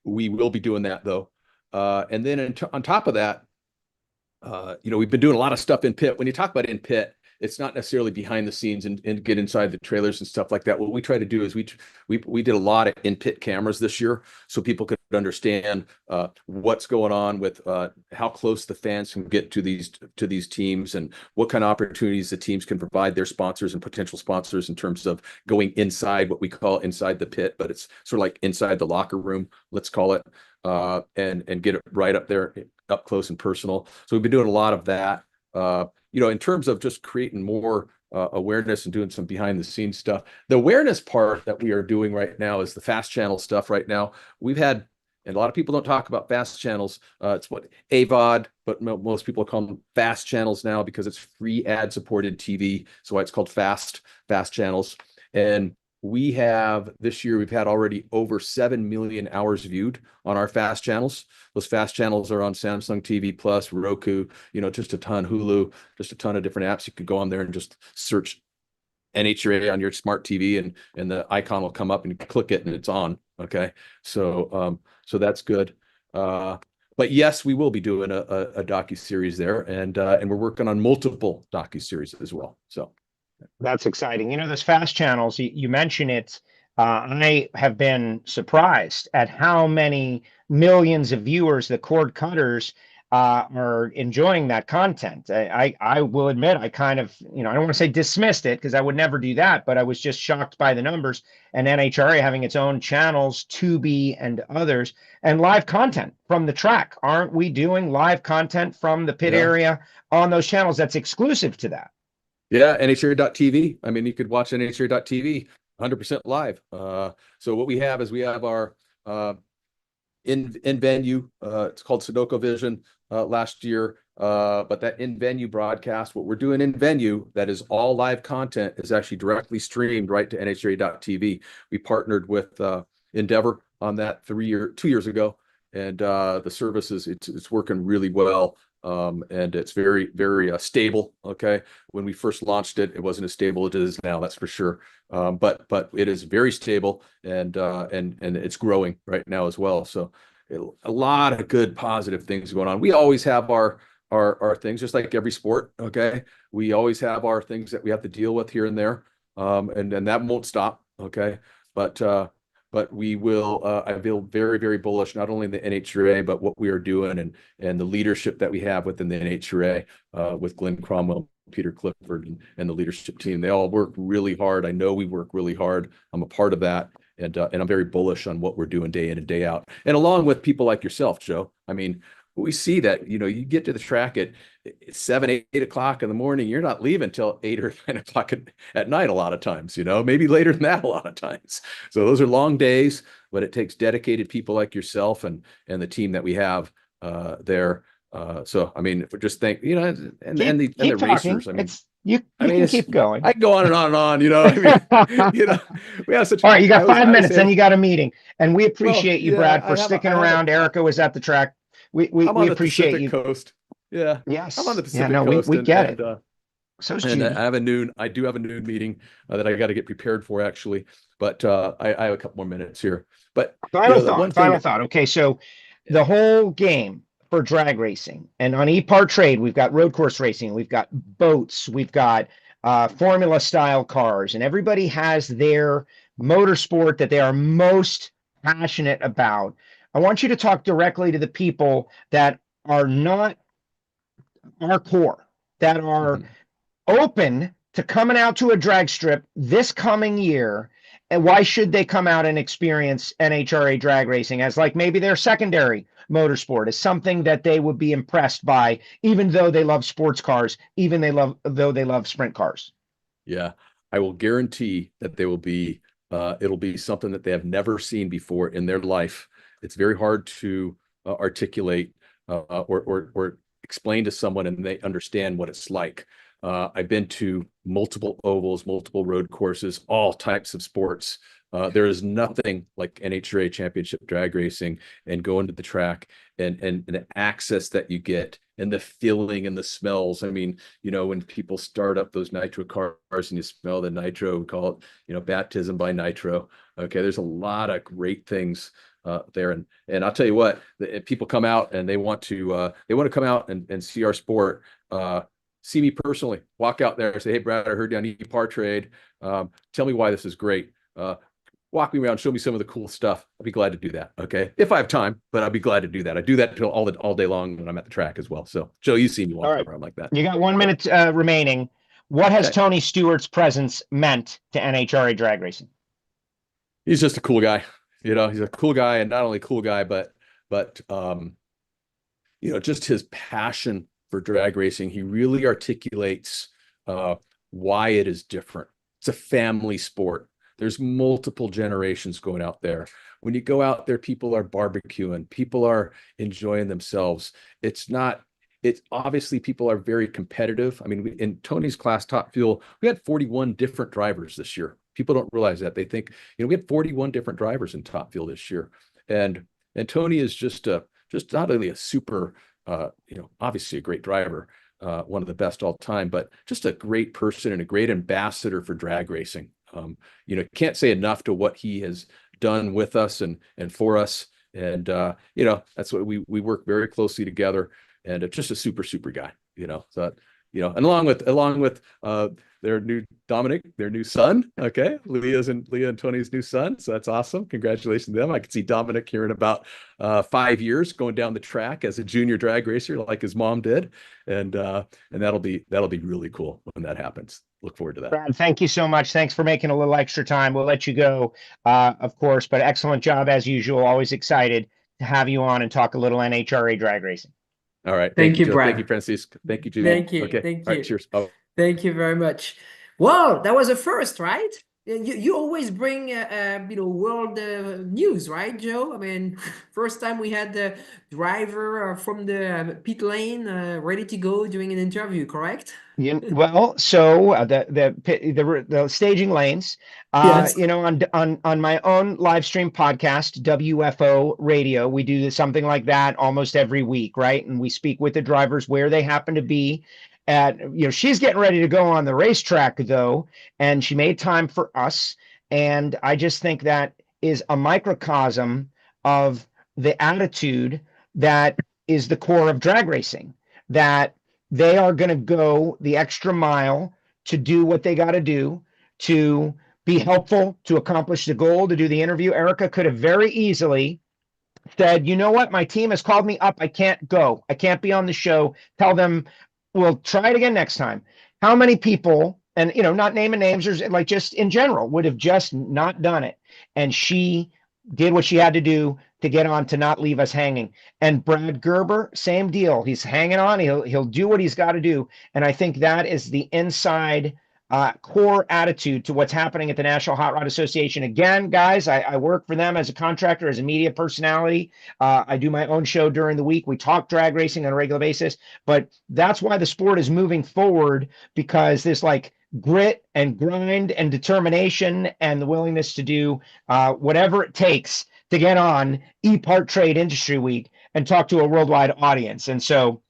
We will be doing that though, and then on top of that, we've been doing a lot of stuff in pit. When you talk about in pit, it's not necessarily behind the scenes and get inside the trailers and stuff like that. What we try to do is we did a lot of in pit cameras this year, so people could understand what's going on with how close the fans can get to these teams, and what kind of opportunities the teams can provide their sponsors and potential sponsors in terms of going inside, what we call inside the pit, but it's sort of like inside the locker room, let's call it, and get it right up there, up close and personal. So we've been doing a lot of that. In terms of just creating more awareness and doing some behind the scenes stuff. The awareness part that we are doing right now is the fast channel stuff right now. We've had, and a lot of people don't talk about fast channels. It's what AVOD, but most people call them fast channels now because it's free ad supported TV. So it's called fast channels. And this year, we've had already over 7 million hours viewed on our fast channels. Those fast channels are on Samsung TV Plus, Roku, just a ton, Hulu, just a ton of different apps. You could go on there and just search NHRA on your smart TV, and the icon will come up and you can click it and it's on. Okay. So that's good. But yes, we will be doing a docu-series there, and we're working on multiple docu-series as well. So. That's exciting. Those fast channels, you mentioned it. I have been surprised at how many millions of viewers the cord cutters are enjoying that content. I will admit, I kind of, I don't want to say dismissed it because I would never do that, but I was just shocked by the numbers, and NHRA having its own channels, Tubi and others, and live content from the track. Aren't we doing live content from the pit area on those channels that's exclusive to that? Yeah, NHRA.TV. I mean, you could watch NHRA.TV 100% live. So what we have is we have our in venue. It's called Sudoku Vision last year. But that in venue broadcast, what we're doing in venue, that is all live content, is actually directly streamed right to NHRA.TV. We partnered with Endeavor on that 2 years ago, and the services, it's working really well. And it's very, very stable. Okay. When we first launched it, it wasn't as stable as it is now, that's for sure. But it is very stable, and it's growing right now as well. So a lot of good, positive things going on. We always have our things, just like every sport. Okay. We always have our things that we have to deal with here and there. And that won't stop. Okay. But we will, I feel very, very bullish, not only in the NHRA, but what we are doing and the leadership that we have within the NHRA with Glenn Cromwell, Peter Clifford, and the leadership team. They all work really hard. I know we work really hard. I'm a part of that. And I'm very bullish on what we're doing day in and day out. And along with people like yourself, Joe, I mean, we see that, you get to the track at 7, 8 o'clock in the morning, you're not leaving till 8 or 9 o'clock at night a lot of times, maybe later than that a lot of times. So those are long days, but it takes dedicated people like yourself and the team that we have there. So, I mean, just think, and the racers, I mean, you can keep going. I can go on and on and on, I mean, we have such. All right, you got 5 minutes, then you got a meeting, and we appreciate you, Brad, for sticking around. Erica was at the track. We appreciate you. Coast. Yeah. Yes. I'm on the Pacific Coast. We get it. So and I do have a noon meeting that I got to get prepared for, actually. But I have a couple more minutes here. But final thought. Okay, so the whole game for drag racing, and on EPARTRADE, we've got road course racing, we've got boats, we've got formula style cars, and everybody has their motorsport that they are most passionate about. I want you to talk directly to the people that are not our core, that are open to coming out to a drag strip this coming year And why should they come out and experience NHRA drag racing as like maybe their secondary motorsport, as something that they would be impressed by, even though they love sports cars, though they love sprint cars? Yeah, I will guarantee that they will be, it'll be something that they have never seen before in their life. It's very hard to articulate or explain to someone and they understand what it's like. I've been to multiple ovals, multiple road courses, all types of sports. There is nothing like NHRA championship drag racing, and going to the track and the access that you get and the feeling and the smells. I mean, you know, when people start up those nitro cars and you smell the nitro, we call it, you know, baptism by nitro. Okay, there's a lot of great things there, and I'll tell you what, people come out and they want to come out and see our sport. See me personally, walk out there and say, hey, Brad, I heard you on EPARTRADE. Tell me why this is great. Walk me around, show me some of the cool stuff. I'll be glad to do that. Okay. If I have time, but I'll be glad to do that. I do that all day long when I'm at the track as well. So Joe, you see me walking around like that. You got 1 minute remaining. What has Tony Stewart's presence meant to NHRA drag racing? He's just a cool guy. You know, he's a cool guy, and not only a cool guy, but you know, just his passion for drag racing. He really articulates why it is different. It's a family sport. There's multiple generations going out there. When you go out there, people are barbecuing, people are enjoying themselves. It's obviously people are very competitive. I mean, in Tony's class, Top Fuel, we had 41 different drivers this year. People don't realize that. They think, you know, we had 41 different drivers in Top Fuel this year. And Tony is just not only a super, you know, obviously a great driver, one of the best all time, but just a great person and a great ambassador for drag racing. You know, can't say enough to what he has done with us and for us. And, you know, that's what we work very closely together, and just a super guy, you know, so, you know, and along with their new Dominic, their new son. Okay. Leah and Tony's new son. So that's awesome. Congratulations to them. I can see Dominic here in about 5 years going down the track as a junior drag racer like his mom did. And that'll be really cool when that happens. Look forward to that. Brad, thank you so much. Thanks for making a little extra time. We'll let you go, of course, but excellent job as usual. Always excited to have you on and talk a little NHRA drag racing. All right. Thank you, Joe. Brad. Thank you, Francisco. Thank you, Julie. Thank you. Okay. Thank All you. right, cheers. Oh. Thank you very much. Well, that was a first, right? You always bring you know, world news, right, Joe? I mean, first time we had the driver from the pit lane ready to go doing an interview, correct? Well, so the staging lanes, Yes. you know, on my own live stream podcast, WFO Radio, we do something like that almost every week, right? And we speak with the drivers where they happen to be. You know, she's getting ready to go on the racetrack though, and she made time for us. And I just think that is a microcosm of the attitude that is the core of drag racing, that they are going to go the extra mile to do what they got to do to be helpful, to accomplish the goal, to do the interview. Erica could have very easily said, you know what, my team has called me up. I can't go. I can't be on the show. Tell them we'll try it again next time. How many people, and, you know, not naming names, or like just in general, would have just not done it? And she did what she had to do to get on, to not leave us hanging. And Brad Gerber, same deal. He's hanging on. He'll do what he's got to do. And I think that is the inside core attitude to what's happening at the National Hot Rod Association. Again, guys, I work for them as a contractor, as a media personality. I do my own show during the week. We talk drag racing on a regular basis, but that's why the sport is moving forward, because there's like grit and grind and determination and the willingness to do whatever it takes to get on EPARTRADE Industry Week and talk to a worldwide audience. And so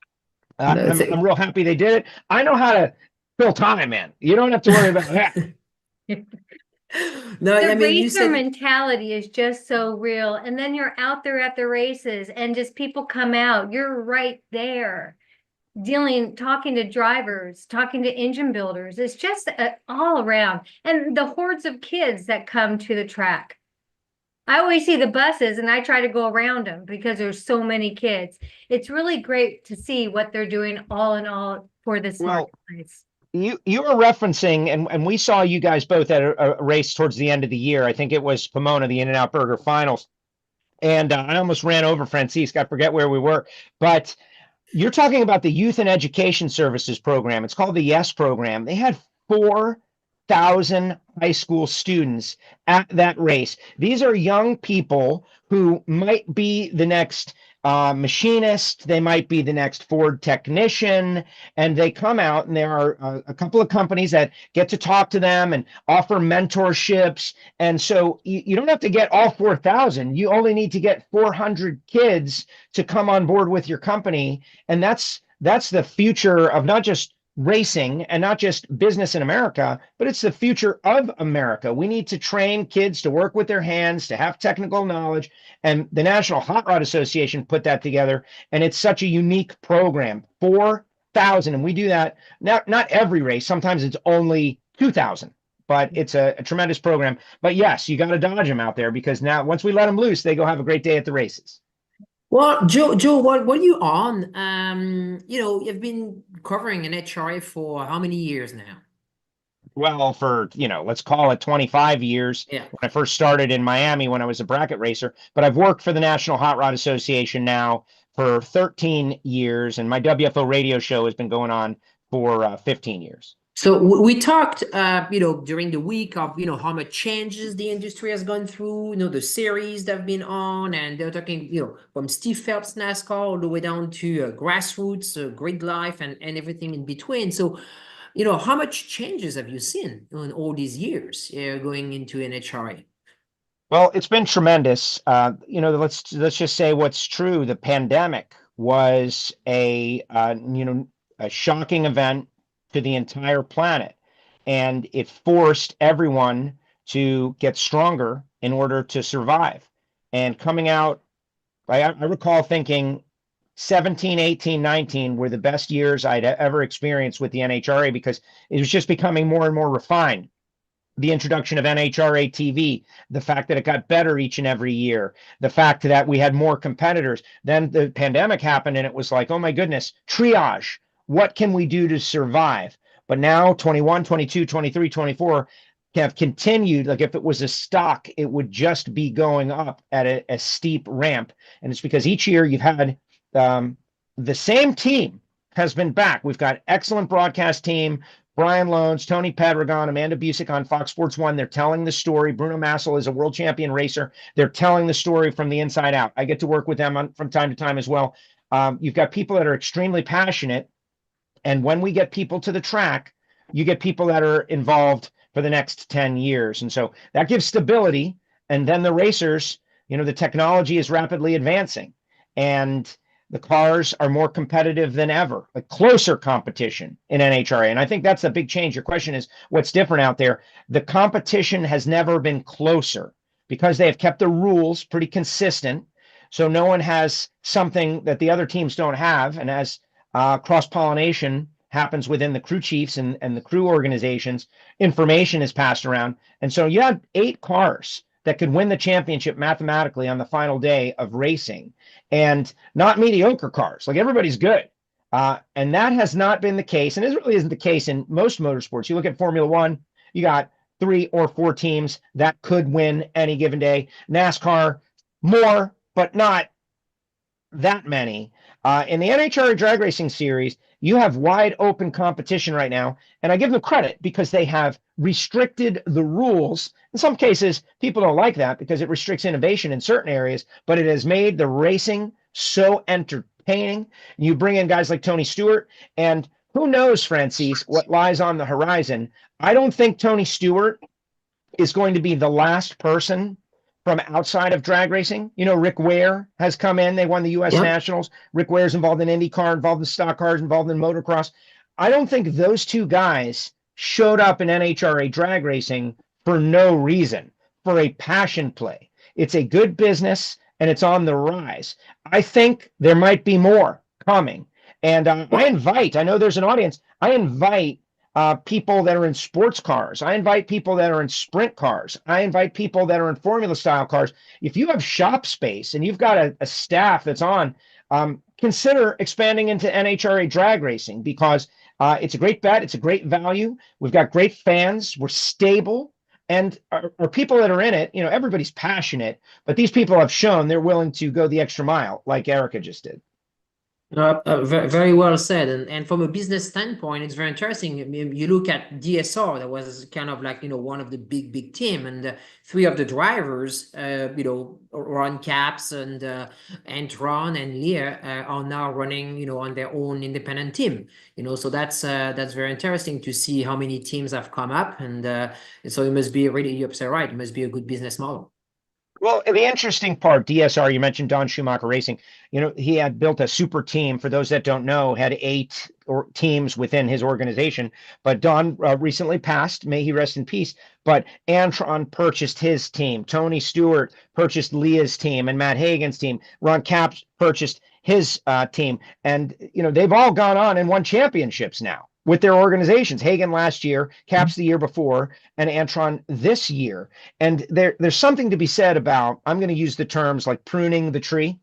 I'm real happy they did it. I know how to fill time, man. You don't have to worry about that. No, the racer mentality is just so real. And then you're out there at the races and just people come out. You're right there talking to drivers, talking to engine builders. It's just all around. And the hordes of kids that come to the track. I always see the buses and I try to go around them because there's so many kids. It's really great to see what they're doing all in all for this marketplace. You are referencing, and we saw you guys both at a race towards the end of the year. I think it was Pomona, the In-N-Out Burger Finals. And I almost ran over Francisque. I forget where we were. But you're talking about the Youth and Education Services program. It's called the YES program. They had 4,000 high school students at that race. These are young people who might be the next machinist, they might be the next Ford technician, and they come out, and there are a couple of companies that get to talk to them and offer mentorships. And so you don't have to get all 4,000. You only need to get 400 kids to come on board with your company. And that's the future of not just racing and not just business in America, but it's the future of America. We need to train kids to work with their hands, to have technical knowledge. And the National Hot Rod Association put that together. And it's such a unique program, 4,000. And we do that not every race. Sometimes it's only 2,000, but it's a tremendous program. But yes, you got to dodge them out there, because now once we let them loose, they go have a great day at the races. Well, Joe, what are you on? You've been covering NHRA for how many years now? Well, for, let's call it 25 years. Yeah. When I first started in Miami when I was a bracket racer, but I've worked for the National Hot Rod Association now for 13 years, and my WFO radio show has been going on for 15 years. So we talked, during the week of, how much changes the industry has gone through, the series that have been on, and they're talking, from Steve Phelps NASCAR all the way down to grassroots, grid life, and everything in between. So, how much changes have you seen in all these years going into NHRA? Well, it's been tremendous. Let's just say what's true. The pandemic was a shocking event to the entire planet, and it forced everyone to get stronger in order to survive. And coming out, I recall thinking 17, 18, 19 were the best years I'd ever experienced with the NHRA, because it was just becoming more and more refined. The introduction of NHRA TV, the fact that it got better each and every year, the fact that we had more competitors. Then the pandemic happened, and it was like, oh my goodness, triage. What can we do to survive? But now 21, 22, 23, 24 have continued. Like if it was a stock, it would just be going up at a steep ramp. And it's because each year you've had the same team has been back. We've got excellent broadcast team, Brian Loans, Tony Padragon, Amanda Busick on Fox Sports 1. They're telling the story. Bruno Massel is a world champion racer. They're telling the story from the inside out. I get to work with them from time to time as well. You've got people that are extremely passionate. And when we get people to the track, you get people that are involved for the next 10 years. And so that gives stability. And then the racers, the technology is rapidly advancing, and the cars are more competitive than ever, a closer competition in NHRA. And I think that's a big change. Your question is, what's different out there? The competition has never been closer because they have kept the rules pretty consistent. So no one has something that the other teams don't have. And as cross-pollination happens within the crew chiefs and the crew organizations, information is passed around. And so you have 8 cars that could win the championship mathematically on the final day of racing, and not mediocre cars. Like everybody's good. And that has not been the case. And it really isn't the case in most motorsports. You look at Formula One, you got 3 or 4 teams that could win any given day. NASCAR, more, but not that many. In the NHRA Drag Racing Series, you have wide open competition right now, and I give them credit because they have restricted the rules. In some cases, people don't like that because it restricts innovation in certain areas, but it has made the racing so entertaining. You bring in guys like Tony Stewart, and who knows, Francis, what lies on the horizon. I don't think Tony Stewart is going to be the last person from outside of drag racing. Rick Ware has come in. They won the U.S. Nationals. Rick Ware's involved in IndyCar, involved in stock cars, involved in motocross. I don't think those 2 guys showed up in NHRA drag racing for no reason, for a passion play. It's a good business, and it's on the rise. I think there might be more coming. And I know there's an audience. I invite people that are in sports cars. I invite people that are in sprint cars. I invite people that are in formula style cars. If you have shop space and you've got a staff that's on, consider expanding into NHRA drag racing, because It's a great bet. It's a great value. We've got great fans. We're stable. And our people that are in it, everybody's passionate, but these people have shown they're willing to go the extra mile, like Erica just did. Very, very well said. And from a business standpoint, it's very interesting. I mean, you look at DSR, that was kind of like, one of the big team, and three of the drivers, Ron Capps and Antron and Lear are now running, on their own independent team. So that's very interesting to see how many teams have come up, and so it must be really, you're right, it must be a good business model. Well, the interesting part, DSR, you mentioned Don Schumacher Racing. He had built a super team. For those that don't know, had 8 teams within his organization. But Don recently passed. May he rest in peace. But Antron purchased his team. Tony Stewart purchased Leah's team and Matt Hagan's team. Ron Capps purchased his team. And, they've all gone on and won championships now with their organizations. Hagan last year, Capps the year before, and Antron this year. And there's something to be said about, I'm going to use the terms like pruning the tree.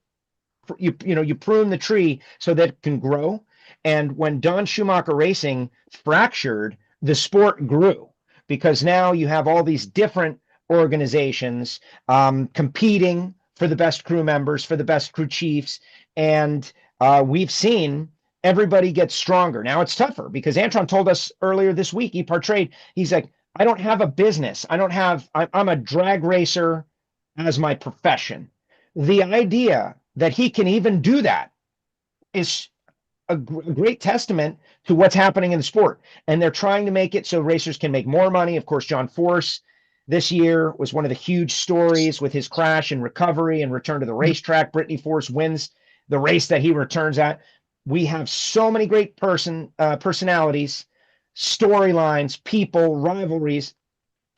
You prune the tree so that it can grow. And when Don Schumacher Racing fractured, the sport grew, because now you have all these different organizations competing for the best crew members, for the best crew chiefs. And we've seen everybody gets stronger. Now it's tougher, because Antron told us earlier this week, EPARTRADE, he's like, I don't have a business. I'm a drag racer as my profession. The idea that he can even do that is a great testament to what's happening in the sport. And they're trying to make it so racers can make more money. Of course, John Force this year was one of the huge stories with his crash and recovery and return to the racetrack. Brittany Force wins the race that he returns at. We have so many great personalities, storylines, people, rivalries,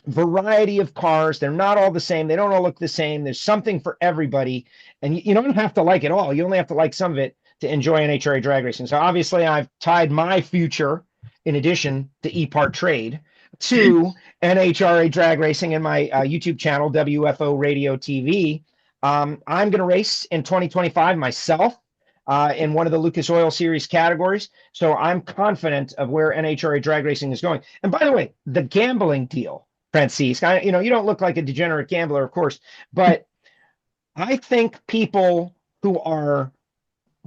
variety of cars. They're not all the same. They don't all look the same. There's something for everybody. And you don't have to like it all. You only have to like some of it to enjoy NHRA drag racing. So obviously I've tied my future, in addition to EPARTRADE, to NHRA drag racing in my YouTube channel, WFO Radio TV. I'm going to race in 2025 myself. In one of the Lucas Oil Series categories. So I'm confident of where NHRA drag racing is going. And by the way, the gambling deal, Francis, you don't look like a degenerate gambler, of course, but I think people who are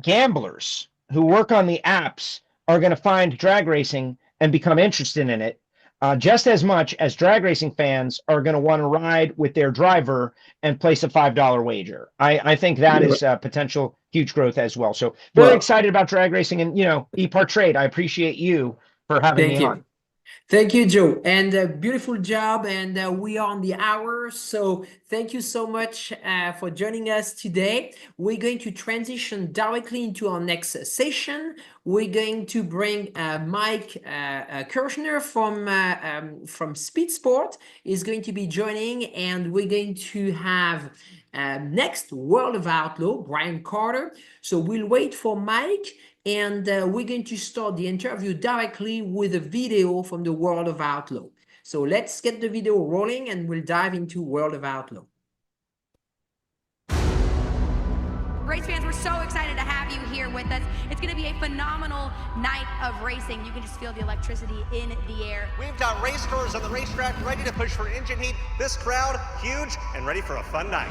gamblers, who work on the apps, are going to find drag racing and become interested in it just as much as drag racing fans are going to want to ride with their driver and place a $5 wager. I think that is potential huge growth as well. So very excited about drag racing, and EPARTRADE. I appreciate you for having me on. Thank you, Joe, and beautiful job. And we are on the hour, so thank you so much for joining us today. We're going to transition directly into our next session. We're going to bring Mike Kirchner from Speed Sport is going to be joining, and we're going to have next World of Outlaw, Brian Carter. So we'll wait for Mike. And we're going to start the interview directly with a video from the World of Outlaw. So let's get the video rolling, and we'll dive into World of Outlaw. Race fans, we're so excited to have you here with us. It's going to be a phenomenal night of racing. You can just feel the electricity in the air. We've got race cars on the racetrack ready to push for engine heat. This crowd, huge and ready for a fun night.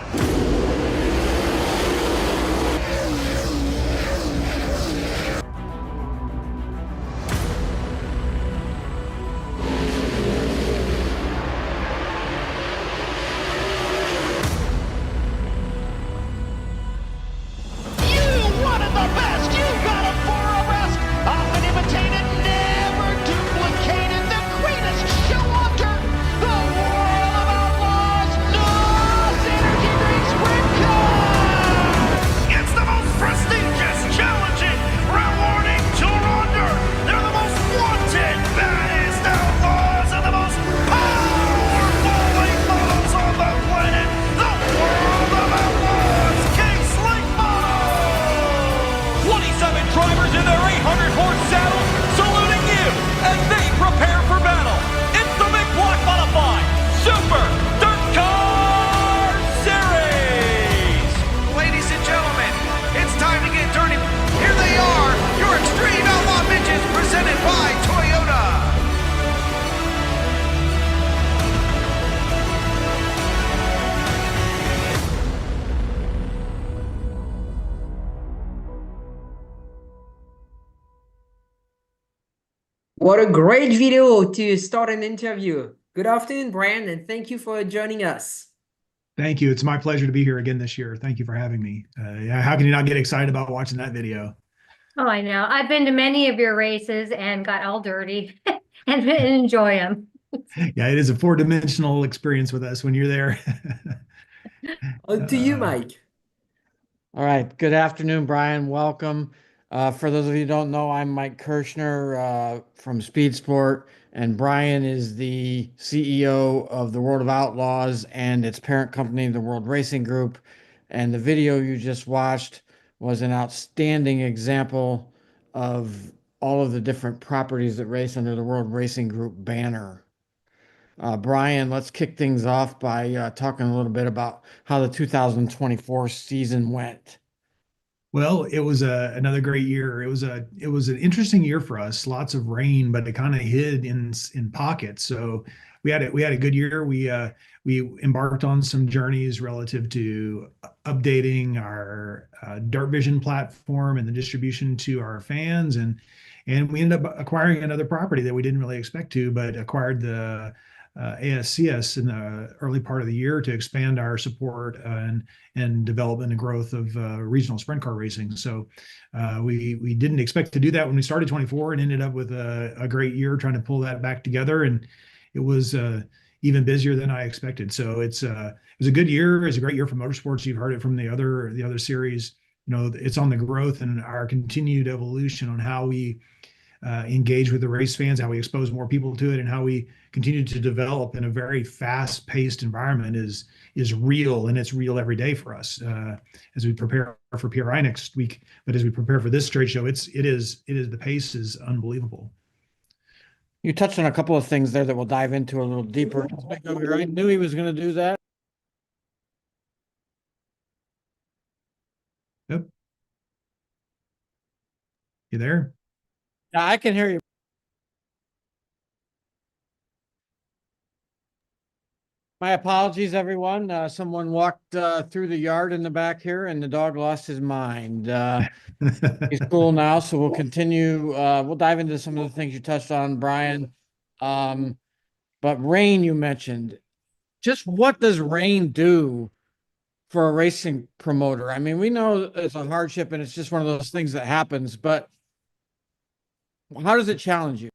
Prestige What a great video to start an interview. Good afternoon, Brian, and thank you for joining us. Thank you. It's my pleasure to be here again this year. Thank you for having me. Yeah, how can you not get excited about watching that video? Oh, I know. I've been to many of your races and got all dirty and enjoy them. Yeah, it is a four-dimensional experience with us when you're there. On to you, Mike. All right. Good afternoon, Brian. Welcome. For those of you who don't know, I'm Mike Kirshner from Speed Sport, and Brian is the CEO of the World of Outlaws and its parent company, the World Racing Group. And the video you just watched was an outstanding example of all of the different properties that race under the World Racing Group banner. Brian, let's kick things off by talking a little bit about how the 2024 season went. Well, it was another great year. It was an interesting year for us. Lots of rain, but it kind of hid in pockets. So we had a good year. We embarked on some journeys relative to updating our Dirt Vision platform and the distribution to our fans, and we ended up acquiring another property that we didn't really expect to, but acquired the ASCS in the early part of the year to expand our support and development and growth of regional sprint car racing. So we didn't expect to do that when we started 24, and ended up with a great year trying to pull that back together. And it was even busier than I expected. So it was a good year. It was a great year for motorsports. You've heard it from the other series. You know, it's on the growth and our continued evolution on how we engage with the race fans, how we expose more people to it, and how we continue to develop in a very fast-paced environment is real, and it's real every day for us as we prepare for PRI next week. But as we prepare for this trade show, the pace is unbelievable. You touched on a couple of things there that we'll dive into a little deeper. I knew he was going to do that. Yep. You there? Yeah, I can hear you. My apologies, everyone. Someone walked through the yard in the back here, and the dog lost his mind. He's cool now, so we'll continue. We'll dive into some of the things you touched on, Brian. But rain, you mentioned. Just what does rain do for a racing promoter? I mean, we know it's a hardship, and it's just one of those things that happens, but how does it challenge you?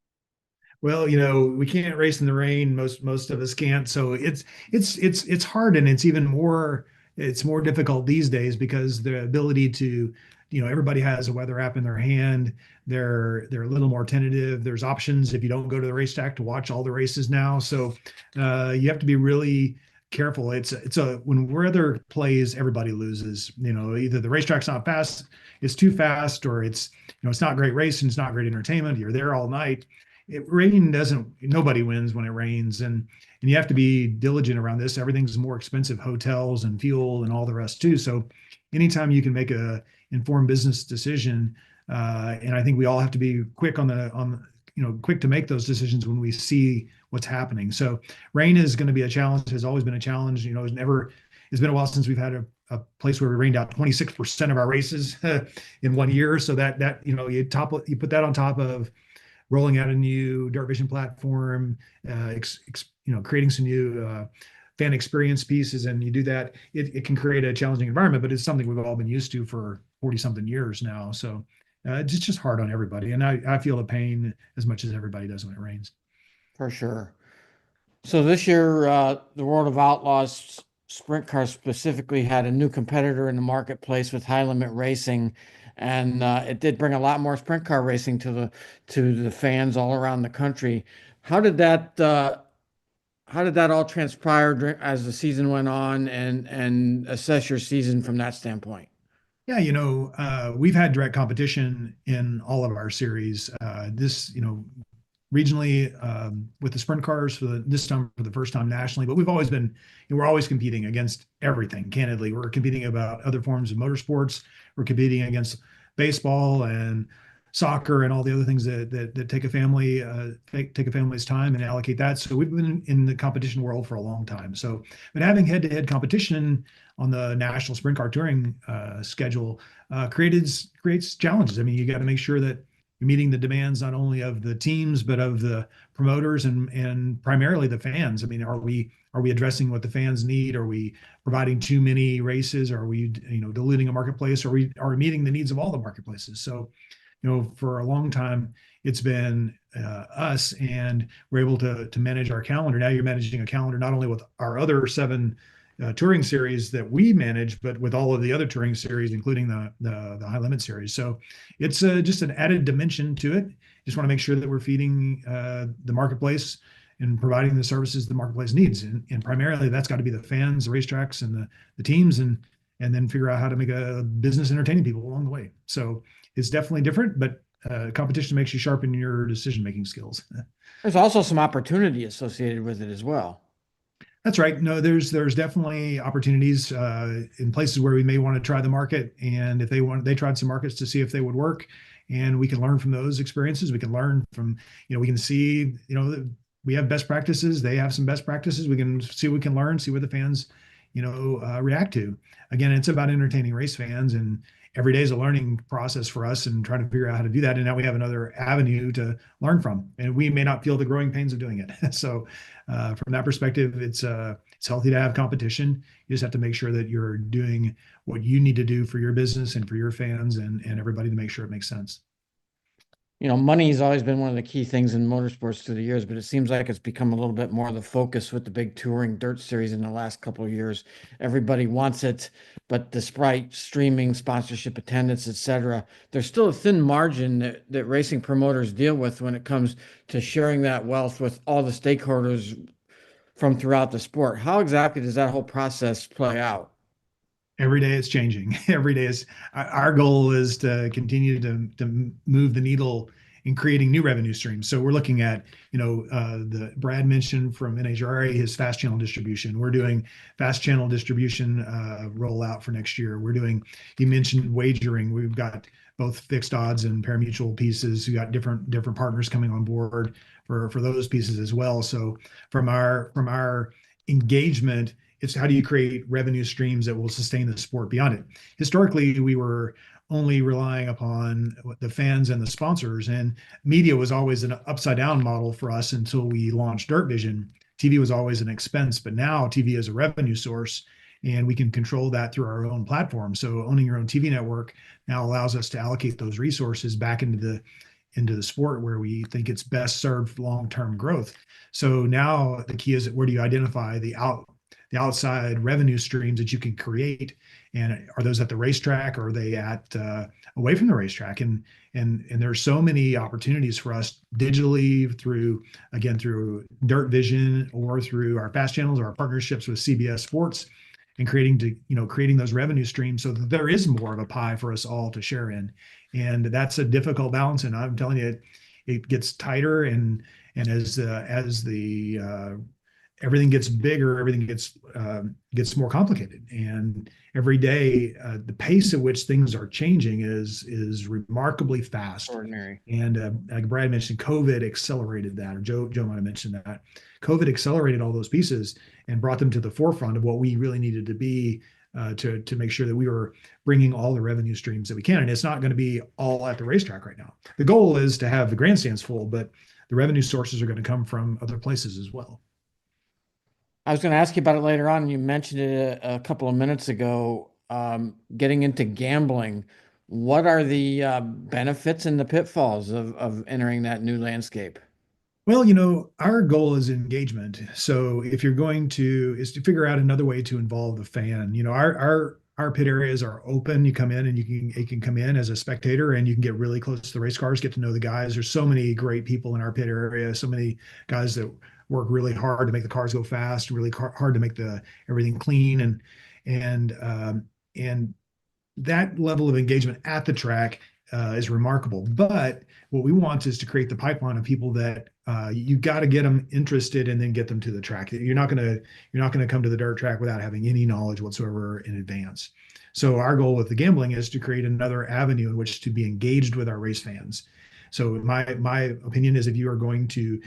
Well, you know, we can't race in the rain. Most of us can't. So it's hard, and it's more difficult these days because the ability to, you know, everybody has a weather app in their hand. They're a little more tentative. There's options if you don't go to the racetrack to watch all the races now. So you have to be really careful. When weather plays, everybody loses. You know, either the racetrack's not fast, it's too fast, or it's not great racing, it's not great entertainment. You're there all night. Nobody wins when it rains, and you have to be diligent around this. Everything's more expensive, hotels and fuel and all the rest too. So anytime you can make a informed business decision, and I think we all have to be quick quick to make those decisions when we see what's happening. So rain is going to be a challenge, has always been a challenge. You know, it's been a while since we've had a place where we rained out 26% of our races in 1 year. So that you put that on top of rolling out a new Dirt Vision platform, creating some new fan experience pieces, and you do that, it can create a challenging environment, but it's something we've all been used to for 40-something years now. So it's just hard on everybody, and I feel the pain as much as everybody does when it rains. For sure. So this year, the World of Outlaws sprint car specifically had a new competitor in the marketplace with High Limit Racing. And it did bring a lot more sprint car racing to the fans all around the country. How did that all transpire as the season went on, and assess your season from that standpoint? Yeah, we've had direct competition in all of our series. Regionally with the sprint cars this time for the first time nationally, but we've always been, we're always competing against everything. Candidly, we're competing about other forms of motorsports. We're competing against baseball and soccer and all the other things that take a family's time and allocate that. So we've been in the competition world for a long time. So, but having head-to-head competition on the National Sprint Car Touring schedule creates challenges. I mean, you got to make sure that meeting the demands not only of the teams but of the promoters and primarily the fans. I mean, are we addressing what the fans need? Are we providing too many races? Are we diluting a marketplace? Are we meeting the needs of all the marketplaces? So, for a long time, it's been us, and we're able to manage our calendar. Now you're managing a calendar not only with our other 7 touring series that we manage, but with all of the other touring series, including the high limit series. So it's just an added dimension to it. Just want to make sure that we're feeding the marketplace and providing the services the marketplace needs. And primarily that's got to be the fans, the racetracks, and the teams, and then figure out how to make a business entertaining people along the way. So it's definitely different, but competition makes you sharpen your decision-making skills. There's also some opportunity associated with it as well. That's right. No, there's definitely opportunities in places where we may want to try the market, and if they tried some markets to see if they would work, and we can learn from those experiences. We can learn from, we can see, we have best practices. They have some best practices. We can see, we can learn, see what the fans, react to. Again, it's about entertaining race fans, and every day is a learning process for us and trying to figure out how to do that. And now we have another avenue to learn from, and we may not feel the growing pains of doing it. So from that perspective, it's healthy to have competition. You just have to make sure that you're doing what you need to do for your business and for your fans and everybody to make sure it makes sense. Money has always been one of the key things in motorsports through the years, but it seems like it's become a little bit more of the focus with the big touring dirt series in the last couple of years. Everybody wants it, but despite streaming, sponsorship, attendance, etc., there's still a thin margin that racing promoters deal with when it comes to sharing that wealth with all the stakeholders from throughout the sport. How exactly does that whole process play out? Every day it's changing. Every day is our goal is to continue to move the needle in creating new revenue streams. So we're looking at, the Brad mentioned from NHRA, his fast channel distribution. We're doing fast channel distribution rollout for next year. He mentioned wagering. We've got both fixed odds and parimutuel pieces. We got different partners coming on board for those pieces as well. So from our engagement, it's how do you create revenue streams that will sustain the sport beyond it? Historically, we were only relying upon the fans and the sponsors, and media was always an upside down model for us until we launched Dirt Vision. TV was always an expense, but now TV is a revenue source, and we can control that through our own platform. So owning your own TV network now allows us to allocate those resources back into the sport where we think it's best served long-term growth. So now the key is, where do you identify the outside revenue streams that you can create, and are those at the racetrack, or are they at away from the racetrack? And there's so many opportunities for us digitally through Dirt Vision or through our fast channels or our partnerships with CBS Sports, and creating those revenue streams so that there is more of a pie for us all to share in. And that's a difficult balance, and I'm telling you, it gets tighter, and as the everything gets bigger, everything gets more complicated, and every day the pace at which things are changing is remarkably fast. Extraordinary. And like Brad mentioned, COVID accelerated that, or Joe might have mentioned that. COVID accelerated all those pieces and brought them to the forefront of what we really needed to be to make sure that we were bringing all the revenue streams that we can. And it's not going to be all at the racetrack right now. The goal is to have the grandstands full, but the revenue sources are going to come from other places as well. I was going to ask you about it later on. You mentioned it a couple of minutes ago, getting into gambling. What are the benefits and the pitfalls of entering that new landscape? Well, our goal is engagement. So if you're is to figure out another way to involve the fan. Our pit areas are open. You come in and you can come in as a spectator, and you can get really close to the race cars, get to know the guys. There's so many great people in our pit area, so many guys that work really hard to make the cars go fast, really hard to make everything clean, and that level of engagement at the track is remarkable. But what we want is to create the pipeline of people that you got to get them interested and then get them to the track. You're not going to come to the dirt track without having any knowledge whatsoever in advance. So our goal with the gambling is to create another avenue in which to be engaged with our race fans. So my opinion is, if you are going to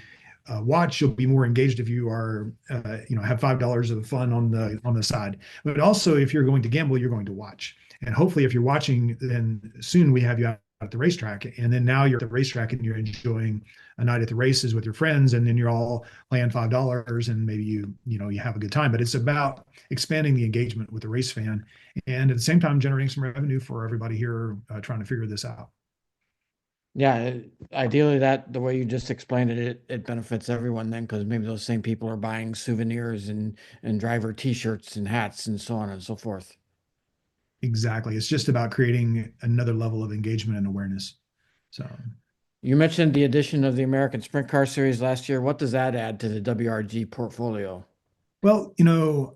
watch, you'll be more engaged if you are, have $5 of fun on the side. But also, if you're going to gamble, you're going to watch. And hopefully, if you're watching, then soon we have you out at the racetrack. And then now you're at the racetrack and you're enjoying a night at the races with your friends, and then you're all playing $5 and maybe you have a good time. But it's about expanding the engagement with the race fan, and at the same time generating some revenue for everybody here trying to figure this out. Yeah, ideally that the way you just explained it, it benefits everyone then, because maybe those same people are buying souvenirs and driver T-shirts and hats and so on and so forth. Exactly. It's just about creating another level of engagement and awareness. So you mentioned the addition of the American Sprint Car Series last year. What does that add to the WRG portfolio? Well,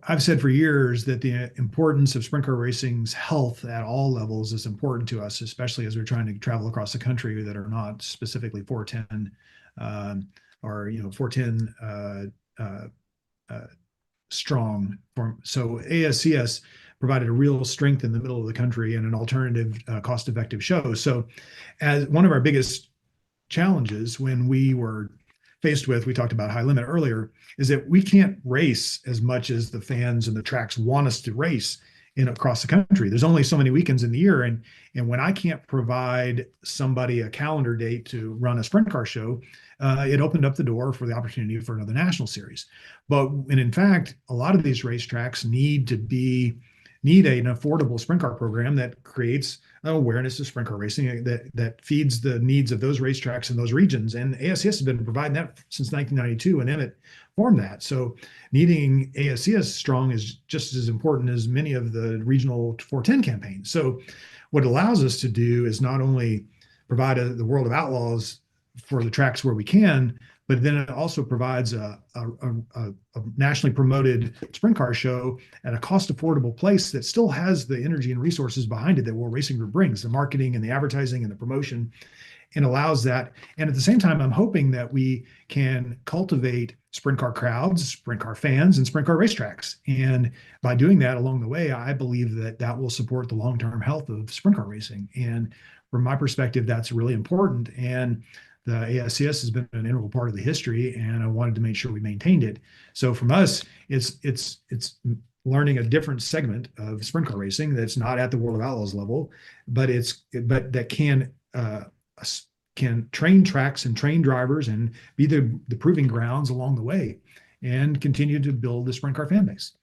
I've said for years that the importance of sprint car racing's health at all levels is important to us, especially as we're trying to travel across the country that are not specifically 410 or 410 strong. So ASCS provided a real strength in the middle of the country and an alternative, cost-effective show. So, as one of our biggest challenges when we were faced with, we talked about high limit earlier, is that we can't race as much as the fans and the tracks want us to race across the country. There's only so many weekends in the year, and when I can't provide somebody a calendar date to run a sprint car show, it opened up the door for the opportunity for another national series. And in fact, a lot of these racetracks need an affordable sprint car program that creates an awareness of sprint car racing that feeds the needs of those racetracks in those regions. And ASCS has been providing that since 1992, and Emmett formed that. So needing ASCS strong is just as important as many of the regional 410 campaigns. So what it allows us to do is not only provide the World of Outlaws for the tracks where we can, but then it also provides a nationally promoted sprint car show at a cost affordable place that still has the energy and resources behind it that World Racing Group brings, the marketing and the advertising and the promotion, and allows that. And at the same time, I'm hoping that we can cultivate sprint car crowds, sprint car fans, and sprint car racetracks. And by doing that along the way, I believe that will support the long-term health of sprint car racing. And from my perspective, that's really important. And the ASCS has been an integral part of the history, and I wanted to make sure we maintained it. So from us, it's learning a different segment of sprint car racing that's not at the World of Outlaws level, but that can train tracks and train drivers and be the proving grounds along the way, and continue to build the sprint car fan base.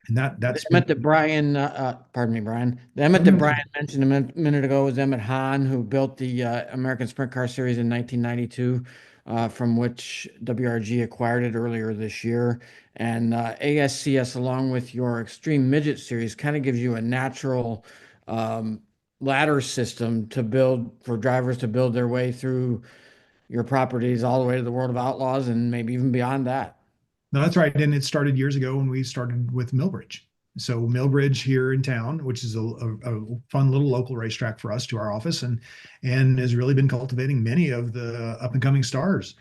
And that's Emmett that Brian, pardon me, Brian. The Emmett that Brian mentioned a minute ago was Emmett Hahn, who built the American Sprint Car Series in 1992, from which WRG acquired it earlier this year. And ASCS, along with your Extreme Midget Series, kind of gives you a natural ladder system to build for drivers to build their way through your properties all the way to the World of Outlaws and maybe even beyond that. No, that's right. And it started years ago when we started with Millbridge. So Millbridge here in town, which is a fun little local racetrack for us, to our office, and has really been cultivating many of the up and coming stars.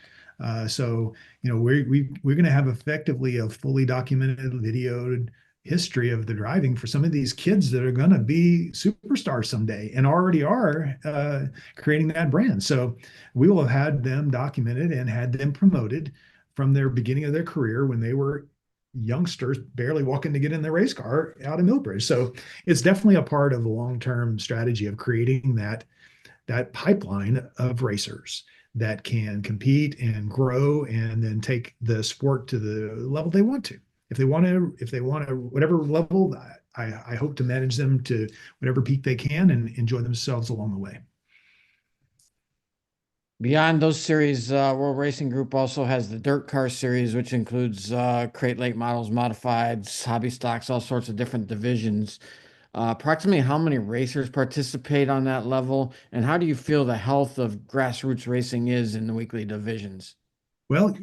So we're going to have effectively a fully documented, videoed history of the driving for some of these kids that are going to be superstars someday and already are creating that brand. So we will have had them documented and had them promoted from their beginning of their career when they were youngsters barely walking to get in their race car out of Millbridge. So it's definitely a part of the long-term strategy of creating that pipeline of racers that can compete and grow and then take the sport to the level they want to. If they want to, whatever level, I hope to manage them to whatever peak they can and enjoy themselves along the way. Beyond those series, World Racing Group also has the Dirt Car Series, which includes crate late models, modifieds, hobby stocks, all sorts of different divisions. Approximately how many racers participate on that level, and how do you feel the health of grassroots racing is in the weekly divisions? Well,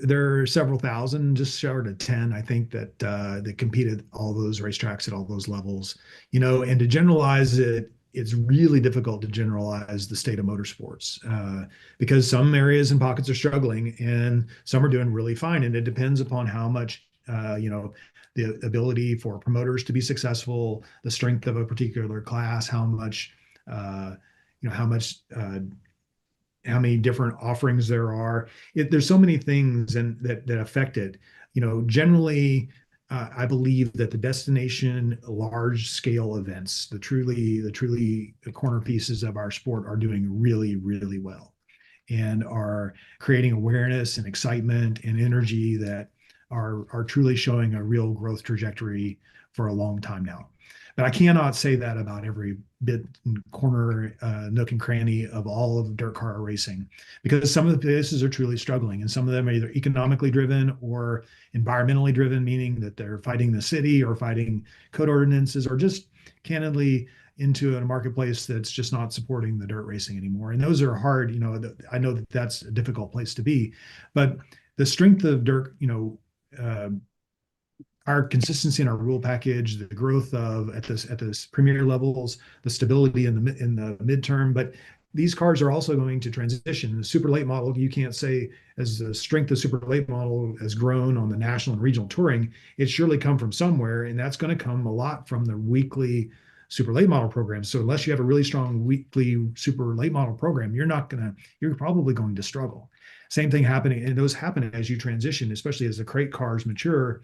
there are several thousand, just short of 10, I think, that compete at all those racetracks at all those levels. And to generalize it, it's really difficult to generalize the state of motorsports because some areas and pockets are struggling and some are doing really fine. And it depends upon how much, the ability for promoters to be successful, the strength of a particular class, how many different offerings there are. There's so many things that affect it. Generally, I believe that the destination large scale events, the truly corner pieces of our sport, are doing really, really well, and are creating awareness and excitement and energy that are truly showing a real growth trajectory for a long time now. But I cannot say that about every bit and corner, nook and cranny of all of dirt car racing, because some of the places are truly struggling, and some of them are either economically driven or environmentally driven, meaning that they're fighting the city or fighting code ordinances, or just candidly into a marketplace that's just not supporting the dirt racing anymore. And those are hard. I know that that's a difficult place to be, but the strength of dirt, our consistency in our rule package, the growth of at this premier levels, the stability in the midterm. But these cars are also going to transition. The super late model, you can't say, as the strength of super late model has grown on the national and regional touring, it's surely come from somewhere, and that's going to come a lot from the weekly super late model program. So unless you have a really strong weekly super late model program, you're probably going to struggle. Same thing happening, and those happen as you transition, especially as the crate cars mature.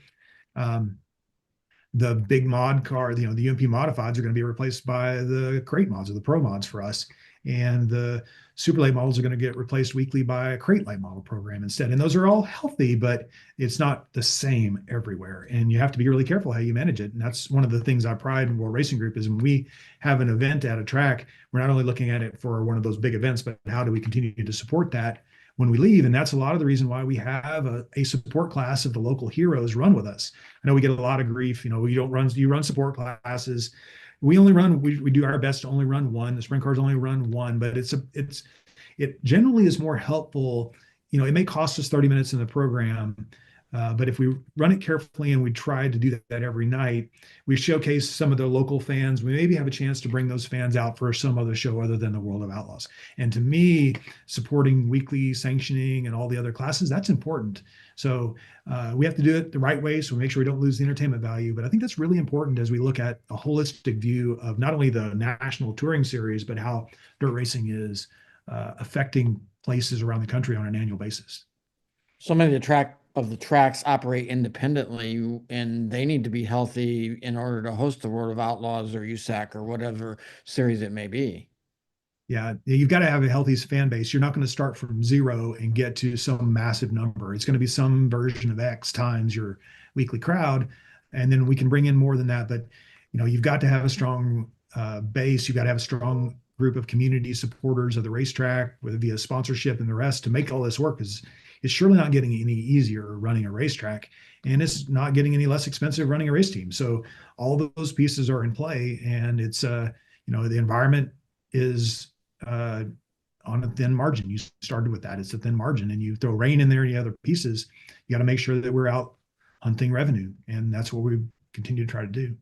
The big mod car, the UMP modifieds are going to be replaced by the crate mods or the pro mods for us. And the super late models are going to get replaced weekly by a crate late model program instead. And those are all healthy, but it's not the same everywhere. And you have to be really careful how you manage it. And that's one of the things I pride in World Racing Group, is when we have an event at a track, we're not only looking at it for one of those big events, but how do we continue to support that when we leave? And that's a lot of the reason why we have a support class of the local heroes run with us. I know we get a lot of grief. You run support classes. We do our best to only run one. The sprint cars only run one, but it generally is more helpful. It may cost us 30 minutes in the program, but if we run it carefully and we try to do that every night, we showcase some of the local fans. We maybe have a chance to bring those fans out for some other show other than the World of Outlaws. And to me, supporting weekly sanctioning and all the other classes, that's important. So we have to do it the right way, so we make sure we don't lose the entertainment value. But I think that's really important as we look at a holistic view of not only the national touring series, but how dirt racing is affecting places around the country on an annual basis. So many of the tracks operate independently, and they need to be healthy in order to host the World of Outlaws or USAC or whatever series it may be. Yeah, you've got to have a healthy fan base. You're not going to start from zero and get to some massive number. It's going to be some version of X times your weekly crowd, and then we can bring in more than that. But you've got to have a strong base. You've got to have a strong group of community supporters of the racetrack, whether via sponsorship and the rest, to make all this work. Because it's surely not getting any easier running a racetrack, and it's not getting any less expensive running a race team. So all of those pieces are in play, and it's the environment is on a thin margin. You started with that. It's a thin margin, and you throw rain in there and the other pieces, you got to make sure that we're out hunting revenue. And that's what we continue to try to do.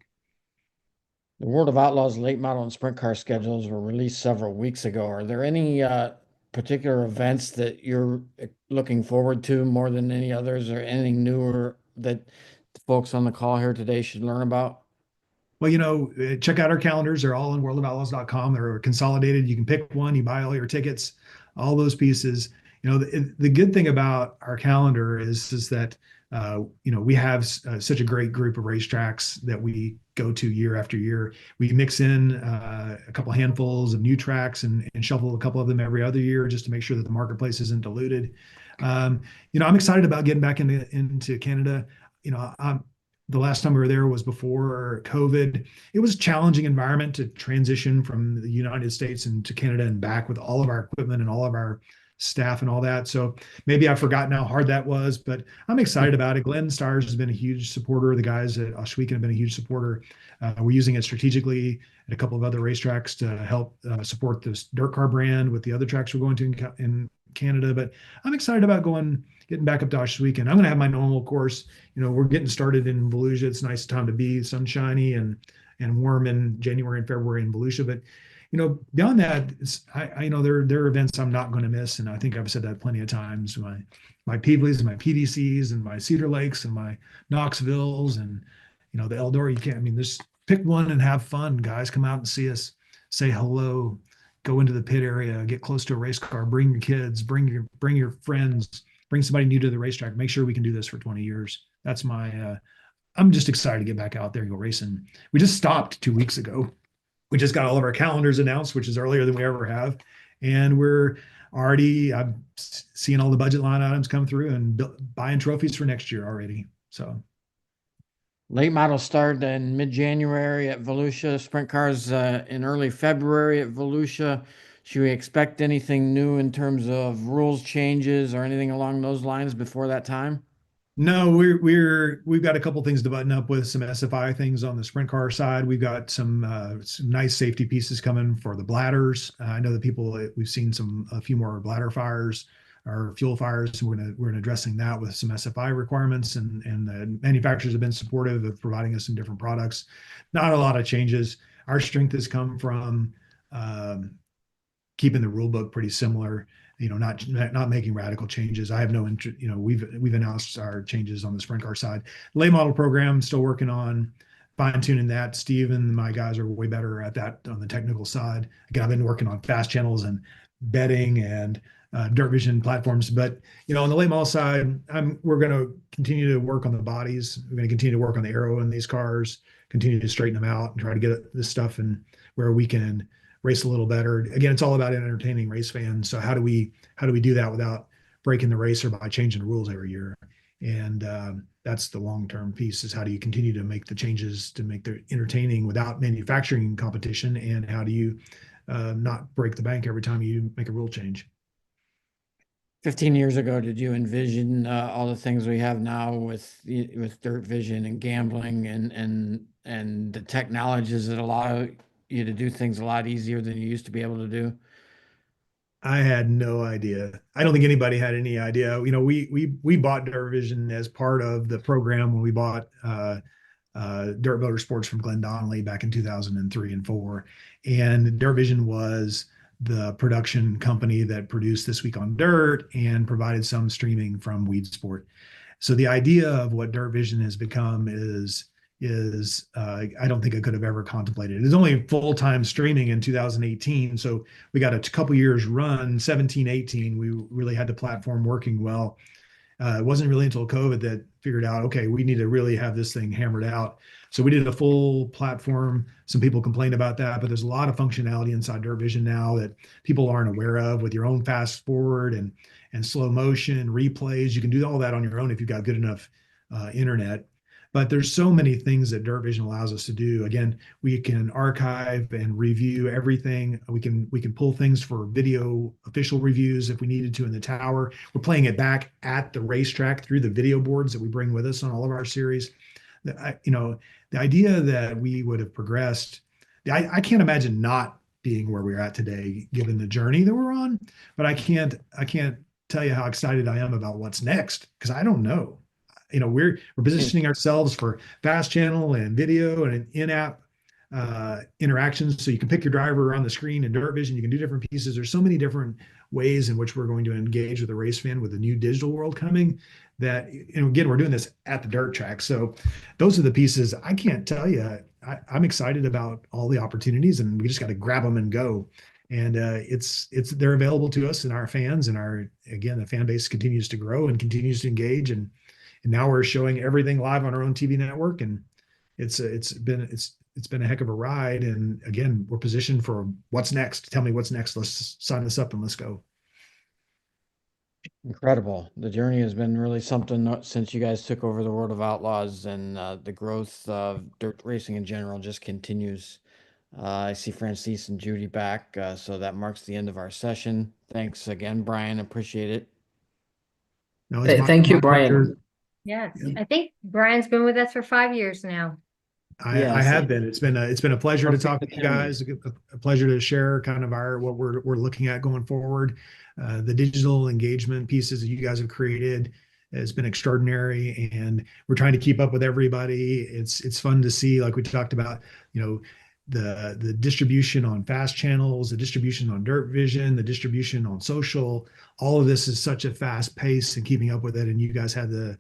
The World of Outlaws late model and sprint car schedules were released several weeks ago. Are there any particular events that you're looking forward to more than any others, or anything newer that the folks on the call here today should learn about? Well, check out our calendars. They're all on worldofoutlaws.com. They're consolidated. You can pick one, you buy all your tickets, all those pieces. The good thing about our calendar is that, we have such a great group of racetracks that we go to year after year. We mix in a couple handfuls of new tracks and shuffle a couple of them every other year, just to make sure that the marketplace isn't diluted. I'm excited about getting back into Canada. The last time we were there was before COVID. It was a challenging environment to transition from the United States into Canada and back with all of our equipment and all of our staff and all that. So maybe I've forgotten how hard that was, but I'm excited about it. Glenn Stars has been a huge supporter. The guys at Oshweekon have been a huge supporter. We're using it strategically at a couple of other racetracks to help support this dirt car brand with the other tracks we're going to in Canada. But I'm excited about getting back up to Oshweekon. I'm going to have my normal course. We're getting started in Volusia. It's a nice time to be sunshiny and warm in January and February in Volusia. But beyond that, I know there are events I'm not going to miss, and I think I've said that plenty of times. My Peebleys and my PDCs and my Cedar Lakes and my Knoxvilles and the Eldora. You can't. Just pick one and have fun, guys. Come out and see us. Say hello. Go into the pit area. Get close to a race car. Bring your kids. Bring your friends. Bring somebody new to the racetrack. Make sure we can do this for 20 years. That's my I'm just excited to get back out there and go racing. We just stopped 2 weeks ago. We just got all of our calendars announced, which is earlier than we ever have. And we're already, I'm seeing all the budget line items come through and buying trophies for next year already. So Late model start in mid-January at Volusia, sprint cars in early February at Volusia. Should we expect anything new in terms of rules changes or anything along those lines before that time? no, we've got a couple things to button up with some SFI things on the sprint car side. We've got some nice safety pieces coming for the bladders. I know that we've seen a few more bladder fires or fuel fires. So we're addressing that with some SFI requirements, and the manufacturers have been supportive of providing us some different products. Not a lot of changes. Our strength has come from keeping the rule book pretty similar, not making radical changes. I have no interest, we've announced our changes on the sprint car side. Late model program, still working on fine tuning that. Steve and my guys are way better at that on the technical side. Again, I've been working on fast channels and betting and dirt vision platforms, but on the late model side, we're going to continue to work on the bodies. We're going to continue to work on the aero in these cars, continue to straighten them out and try to get this stuff in where we can race a little better. Again, it's all about entertaining race fans. So how do we do that without breaking the race or by changing the rules every year? And that's the long-term piece, is how do you continue to make the changes to make the entertaining without manufacturing competition, and how do you not break the bank every time you make a rule change? 15 years ago, did you envision all the things we have now with dirt vision and gambling and the technologies that allow you to do things a lot easier than you used to be able to do? I had no idea. I don't think anybody had any idea. We bought Dirt Vision as part of the program when we bought Dirt Motorsports from Glenn Donnelly back in 2003 and 4. And Dirt Vision was the production company that produced This Week on Dirt and provided some streaming from Weed Sport. So the idea of what Dirt Vision has become is I don't think I could have ever contemplated. It's only full-time streaming in 2018. So we got a couple years run, 17, 18. We really had the platform working well. It wasn't really until COVID that figured out, okay, we need to really have this thing hammered out. So we did a full platform. Some people complained about that, but there's a lot of functionality inside Dirt Vision now that people aren't aware of, with your own fast forward and slow motion replays. You can do all that on your own if you've got good enough internet. But there's so many things that Dirt Vision allows us to do. Again, we can archive and review everything. We can pull things for video official reviews if we needed to in the tower. We're playing it back at the racetrack through the video boards that we bring with us on all of our series. The idea that we would have progressed, I can't imagine not being where we're at today, given the journey that we're on. But I can't tell you how excited I am about what's next, because I don't know. We're positioning ourselves for fast channel and video and in-app interactions. So you can pick your driver on the screen in Dirt Vision. You can do different pieces. There's so many different ways in which we're going to engage with the race fan with the new digital world coming, that, again, we're doing this at the dirt track. So those are the pieces. I can't tell you. I'm excited about all the opportunities, and we just got to grab them and go. And they're available to us and our fans, and the fan base continues to grow and continues to engage. And now we're showing everything live on our own TV network, and it's been a heck of a ride. And again, we're positioned for what's next. Tell me what's next. Let's sign this up and let's go. Incredible. The journey has been really something since you guys took over the world of Outlaws, and the growth of dirt racing in general just continues. I see Francis and Judy back, so that marks the end of our session. Thanks again, Brian. Appreciate it. No, thank you, Brian. Yes, I think Brian's been with us for 5 years now. I have been. It's been a pleasure to talk to you guys. A pleasure to share kind of what we're looking at going forward. The digital engagement pieces that you guys have created has been extraordinary, and we're trying to keep up with everybody. It's fun to see, like we talked about, the distribution on fast channels, the distribution on Dirt Vision, the distribution on social. All of this is such a fast pace, and keeping up with it. And you guys had the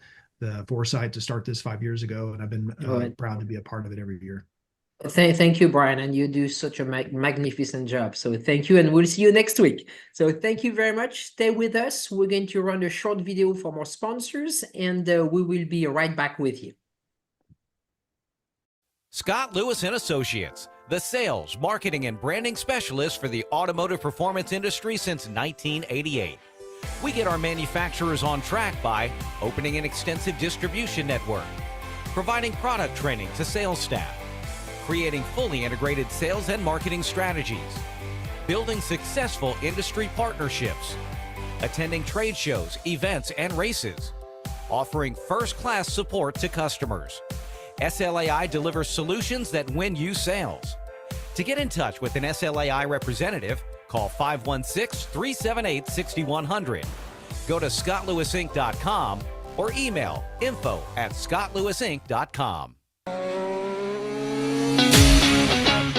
foresight to start this 5 years ago, and I've been proud to be a part of it every year. Thank you, Brian, and you do such a magnificent job. So thank you, and we'll see you next week. So thank you very much. Stay with us. We're going to run a short video for more sponsors, and we will be right back with you. Scott Lewis and Associates, the sales, marketing, and branding specialist for the automotive performance industry since 1988. We get our manufacturers on track by opening an extensive distribution network, providing product training to sales staff, creating fully integrated sales and marketing strategies, building successful industry partnerships, attending trade shows, events, and races, offering first-class support to customers. SLAI delivers solutions that win you sales. To get in touch with an SLAI representative, call 516-378-6100. Go to scottlewisinc.com or email info@scottlewisinc.com.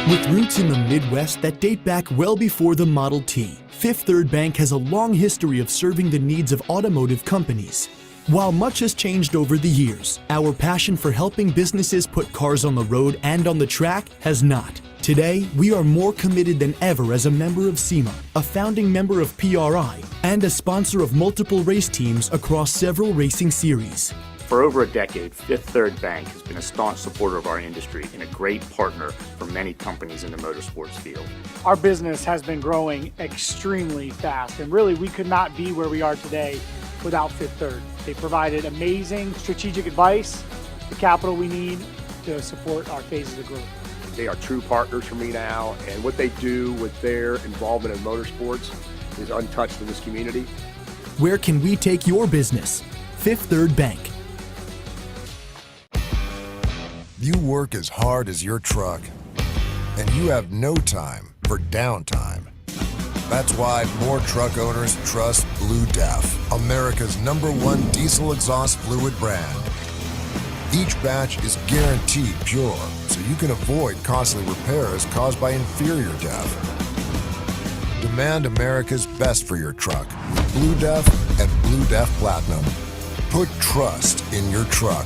With roots in the Midwest that date back well before the Model T, Fifth Third Bank has a long history of serving the needs of automotive companies. While much has changed over the years, our passion for helping businesses put cars on the road and on the track has not. Today, we are more committed than ever as a member of SEMA, a founding member of PRI, and a sponsor of multiple race teams across several racing series. For over a decade, Fifth Third Bank has been a staunch supporter of our industry and a great partner for many companies in the motorsports field. Our business has been growing extremely fast, and really we could not be where we are today without Fifth Third. They provided amazing strategic advice, the capital we need to support our phases of growth. They are true partners for me now, and what they do with their involvement in motorsports is untouched in this community. Where can we take your business? Fifth Third Bank. You work as hard as your truck, and you have no time for downtime. That's why more truck owners trust Blue Def, America's #1 diesel exhaust fluid brand. Each batch is guaranteed pure, so you can avoid costly repairs caused by inferior DEF. Demand America's best for your truck. Blue Def and Blue Def Platinum. Put trust in your truck.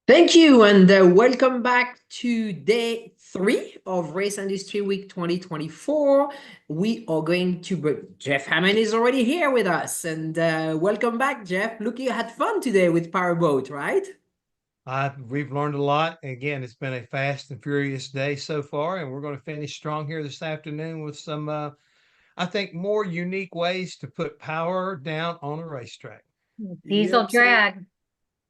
Thank you, and welcome back to day 3 of Race Industry Week 2024. We are going to bring Jeff Hammond is already here with us, and welcome back, Jeff. Look, you had fun today with Powerboat, right? We've learned a lot. Again, it's been a fast and furious day so far, and we're going to finish strong here this afternoon with some, I think, more unique ways to put power down on a racetrack. Diesel drag.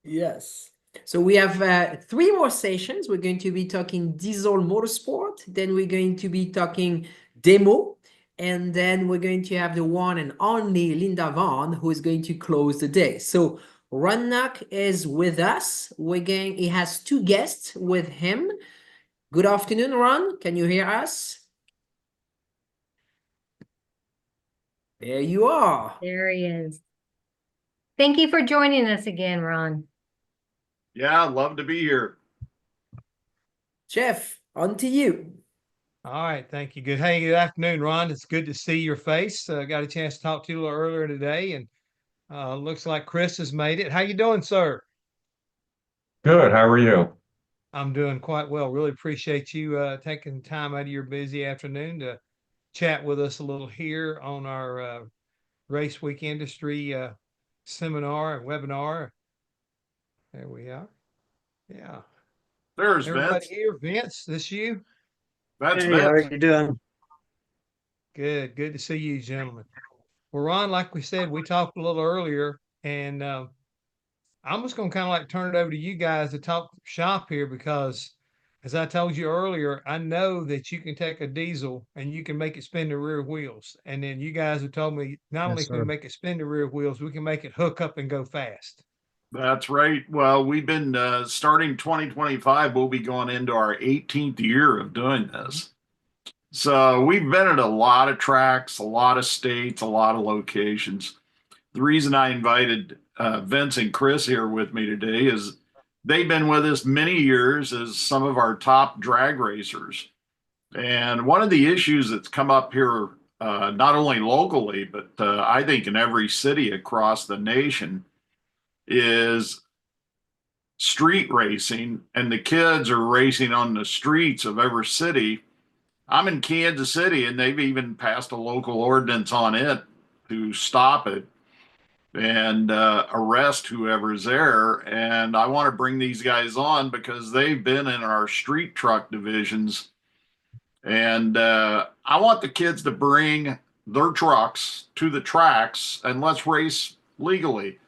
Yes. So we have 3 more sessions. We're going to be talking diesel motorsport. Then we're going to be talking demo. And then we're going to have the one and only Linda Vaughn, who is going to close the day. So Ron Nuck is with us. He has 2 guests with him. Good afternoon, Ron. Can you hear us? There you are. There he is. Thank you for joining us again, Ron. Yeah, I'd love to be here. Jeff, on to you. All right, thank you. Good afternoon, Ron. It's good to see your face. Got a chance to talk to you a little earlier today, and looks like Chris has made it. How you doing, sir? Good. How are you? I'm doing quite well. Really appreciate you taking time out of your busy afternoon to chat with us a little here on our Race Week Industry seminar and webinar. There we are. Yeah. There's everybody Vince. Here, Vince. This you? That's hey, Vince. how are you doing? Good. Good to see you, gentlemen. Well, Ron, like we said, we talked a little earlier, and I'm just going to kind of like turn it over to you guys to talk shop here because, as I told you earlier, I know that you can take a diesel and you can make it spin the rear wheels. And then you guys have told me not only can we make it spin the rear wheels, we can make it hook up and go fast. That's right. Well, we've been starting 2025. We'll be going into our 18th year of doing this. So we've been at a lot of tracks, a lot of states, a lot of locations. The reason I invited Vince and Chris here with me today is they've been with us many years as some of our top drag racers. And one of the issues that's come up here, not only locally, but I think in every city across the nation, is street racing, and the kids are racing on the streets of every city. I'm in Kansas City, and they've even passed a local ordinance on it to stop it. and arrest whoever's there. And I want to bring these guys on because they've been in our street truck divisions. And I want the kids to bring their trucks to the tracks and let's race legally.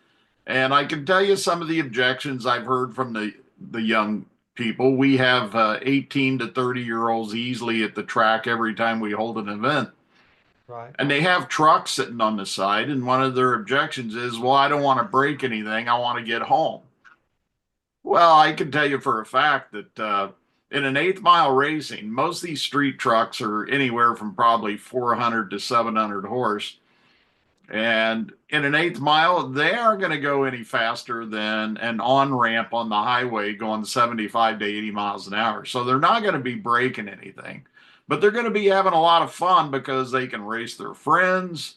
And I can tell you some of the objections I've heard from the young people. We have 18 to 30-year-olds easily at the track every time we hold an event. Right. And they have trucks sitting on the side, and one of their objections is, well, I don't want to break anything. I want to get home. Well, I can tell you for a fact that in an 8th-mile racing, most of these street trucks are anywhere from probably 400 to 700 horse. And in an 8th mile, they aren't going to go any faster than an on-ramp on the highway going 75 to 80 miles an hour. So they're not going to be breaking anything, but they're going to be having a lot of fun because they can race their friends.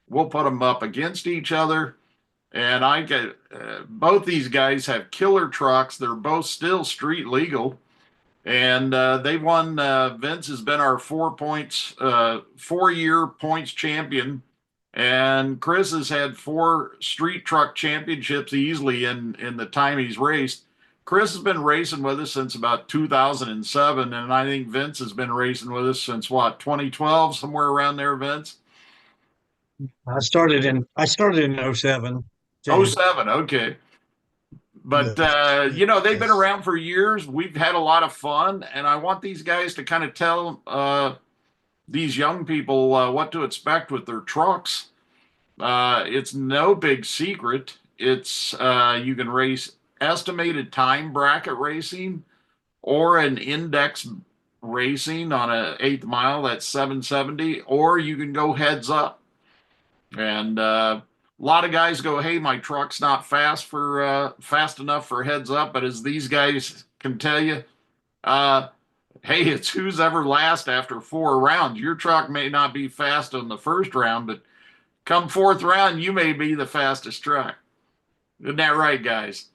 We'll put them up against each other. And I get both these guys have killer trucks. They're both still street legal. And they won. Vince has been our 4-year points champion. And Chris has had 4 street truck championships easily in the time he's raced. Chris has been racing with us since about 2007. And I think Vince has been racing with us since what, 2012, somewhere around there, Vince? I started in '07. 07, okay. But, you know, they've been around for years. We've had a lot of fun. And I want these guys to kind of tell these young people what to expect with their trucks. It's no big secret. It's you can race estimated time bracket racing or an index racing on an 8th mile, that's 770, or you can go heads up. And a lot of guys go, hey, my truck's not fast enough for heads up. But as these guys can tell you, hey, it's who's ever last after 4 rounds. Your truck may not be fast on the first round, but come 4th round, you may be the fastest truck. Isn't that right, guys?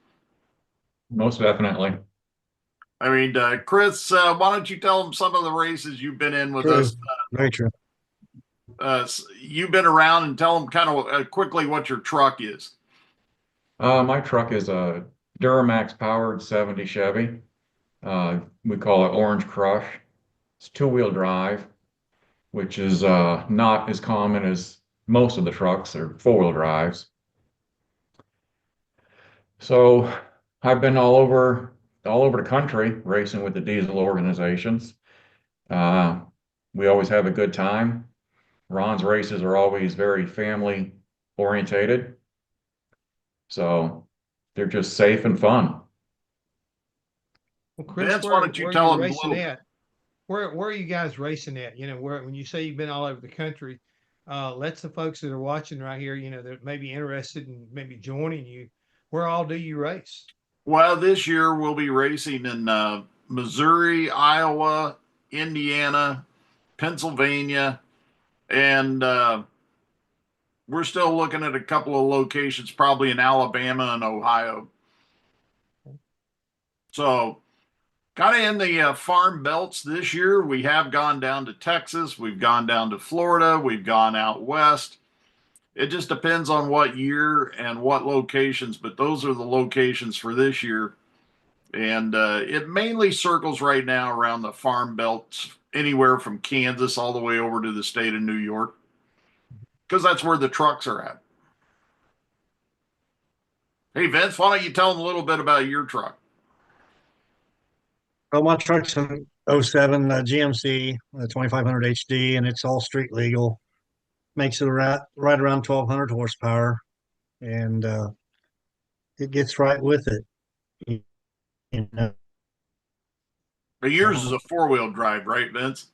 Most definitely. I mean, Chris, why don't you tell them some of the races you've been in with us? Very true. You've been around, and tell them kind of quickly what your truck is. My truck is a Duramax powered 70 Chevy. We call it Orange Crush. It's 2-wheel drive, which is not as common as most of the trucks are 4-wheel drives. So I've been all over the country racing with the diesel organizations. We always have a good time. Ron's races are always very family orientated. So they're just safe and fun. Well, Chris, Vince, why don't you tell them racing at? Where are you guys racing at? You know, when you say you've been all over the country, let the folks that are watching right here, you know, that may be interested in maybe joining you. Where all do you race? Well, this year we'll be racing in Missouri, Iowa, Indiana, Pennsylvania, and we're still looking at a couple of locations, probably in Alabama and Ohio. So kind of in the farm belts this year. We have gone down to Texas. We've gone down to Florida. We've gone out west. It just depends on what year and what locations, but those are the locations for this year. And it mainly circles right now around the farm belts, anywhere from Kansas all the way over to the state of New York, because that's where the trucks are at. Hey, Vince, why don't you tell them a little bit about your truck? Well, my truck's an '07 GMC 2500 HD, and it's all street legal. Makes it right around 1,200 horsepower, and it gets right with it. You know. But yours is a 4-wheel drive, right, Vince?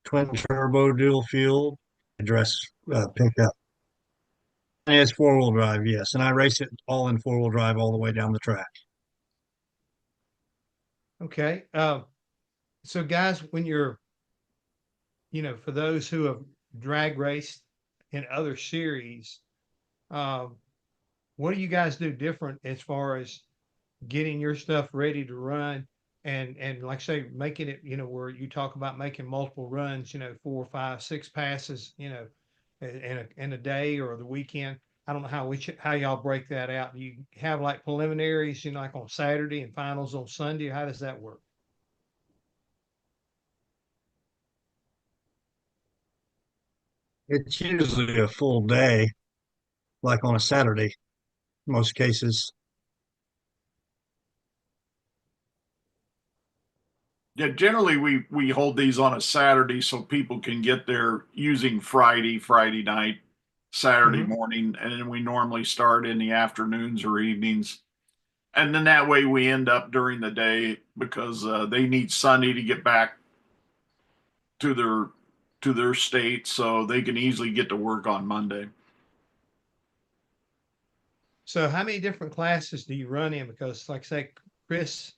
Twin turbo, dual fuel, address pickup. And it's 4-wheel drive, yes, and I race it all in 4-wheel drive all the way down the track. Okay. So guys, when you're, you know, for those who have drag raced in other series, what do you guys do different as far as getting your stuff ready to run and like say, making it, you know, where you talk about making multiple runs, you know, 4, 5, 6 passes, you know, in a day or the weekend? I don't know how y'all break that out. Do you have like preliminaries, like on Saturday and finals on Sunday? How does that work? It's usually a full day, like on a Saturday, most cases. Yeah, generally we hold these on a Saturday so people can get there using Friday night, Saturday morning, and then we normally start in the afternoons or evenings. And then that way we end up during the day because they need Sunday to get back to their state so they can easily get to work on Monday. So how many different classes do you run in? Because like I say, Chris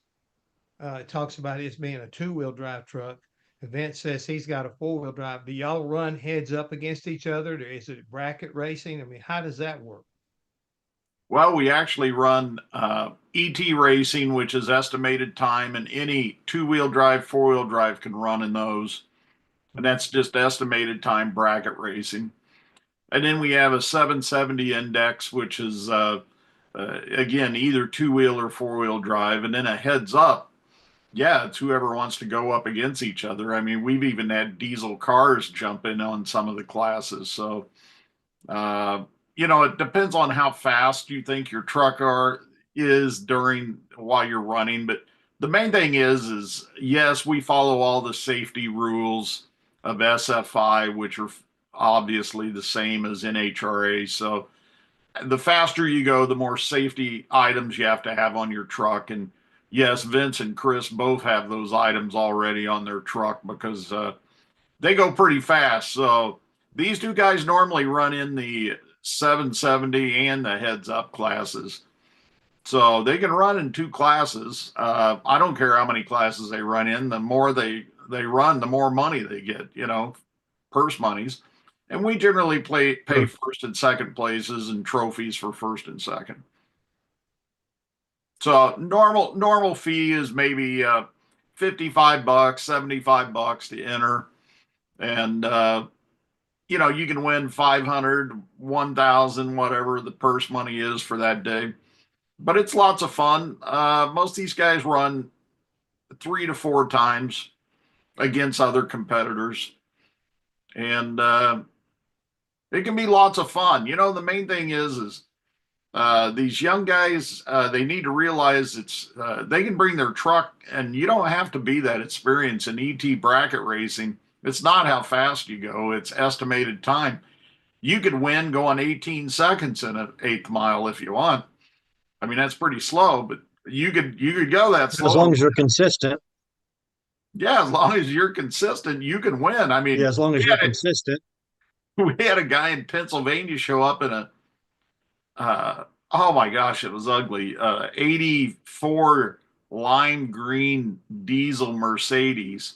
talks about it as being a 2-wheel drive truck. Vince says he's got a 4-wheel drive. Do y'all run heads up against each other? Is it bracket racing? I mean, how does that work? Well, we actually run ET racing, which is estimated time, and any 2-wheel drive, 4-wheel drive can run in those. And that's just estimated time bracket racing. And then we have a 770 index, which is, again, either 2-wheel or 4-wheel drive. And then a heads up. Yeah, it's whoever wants to go up against each other. I mean, we've even had diesel cars jump in on some of the classes. So, it depends on how fast you think your truck is while you're running. But the main thing is yes, we follow all the safety rules of SFI, which are obviously the same as NHRA. So the faster you go, the more safety items you have to have on your truck. And yes, Vince and Chris both have those items already on their truck because they go pretty fast. So these two guys normally run in the 770 and the heads up classes. So they can run in 2 classes. I don't care how many classes they run in. The more they run, the more money they get, purse monies. And we generally pay first and second places and trophies for first and second. So normal fee is maybe $55, $75 to enter. And you can win 500, 1,000, whatever the purse money is for that day. But it's lots of fun. Most of these guys run 3 to 4 times against other competitors. And it can be lots of fun. The main thing is these young guys, they need to realize they can bring their truck, and you don't have to be that experienced in ET bracket racing. It's not how fast you go, it's estimated time. You could win going 18 seconds in an 8th mile if you want. I mean, that's pretty slow, but you could go that slow. As long as you're consistent. Yeah, as long as you're consistent, you can win. I mean, yeah, as long as you're consistent. We had a guy in Pennsylvania show up in a oh my gosh, it was ugly. 84 lime green diesel Mercedes.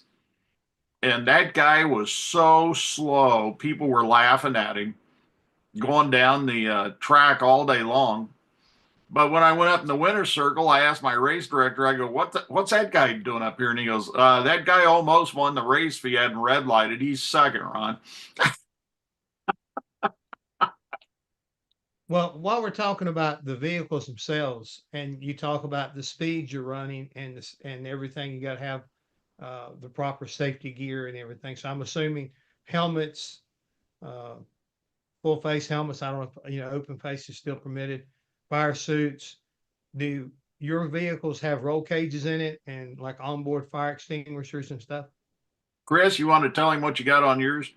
And that guy was so slow. People were laughing at him going down the track all day long. But when I went up in the winner's circle, I asked my race director, I go, what's that guy doing up here? And he goes, that guy almost won the race if he hadn't red lighted. He's second, Ron. Well, while we're talking about the vehicles themselves, and you talk about the speeds you're running and everything, you got to have the proper safety gear and everything. So I'm assuming helmets, full face helmets. I don't know if open face is still permitted. Fire suits. Do your vehicles have roll cages in it and like onboard fire extinguishers and stuff? Chris, you want to tell him what you got on yours?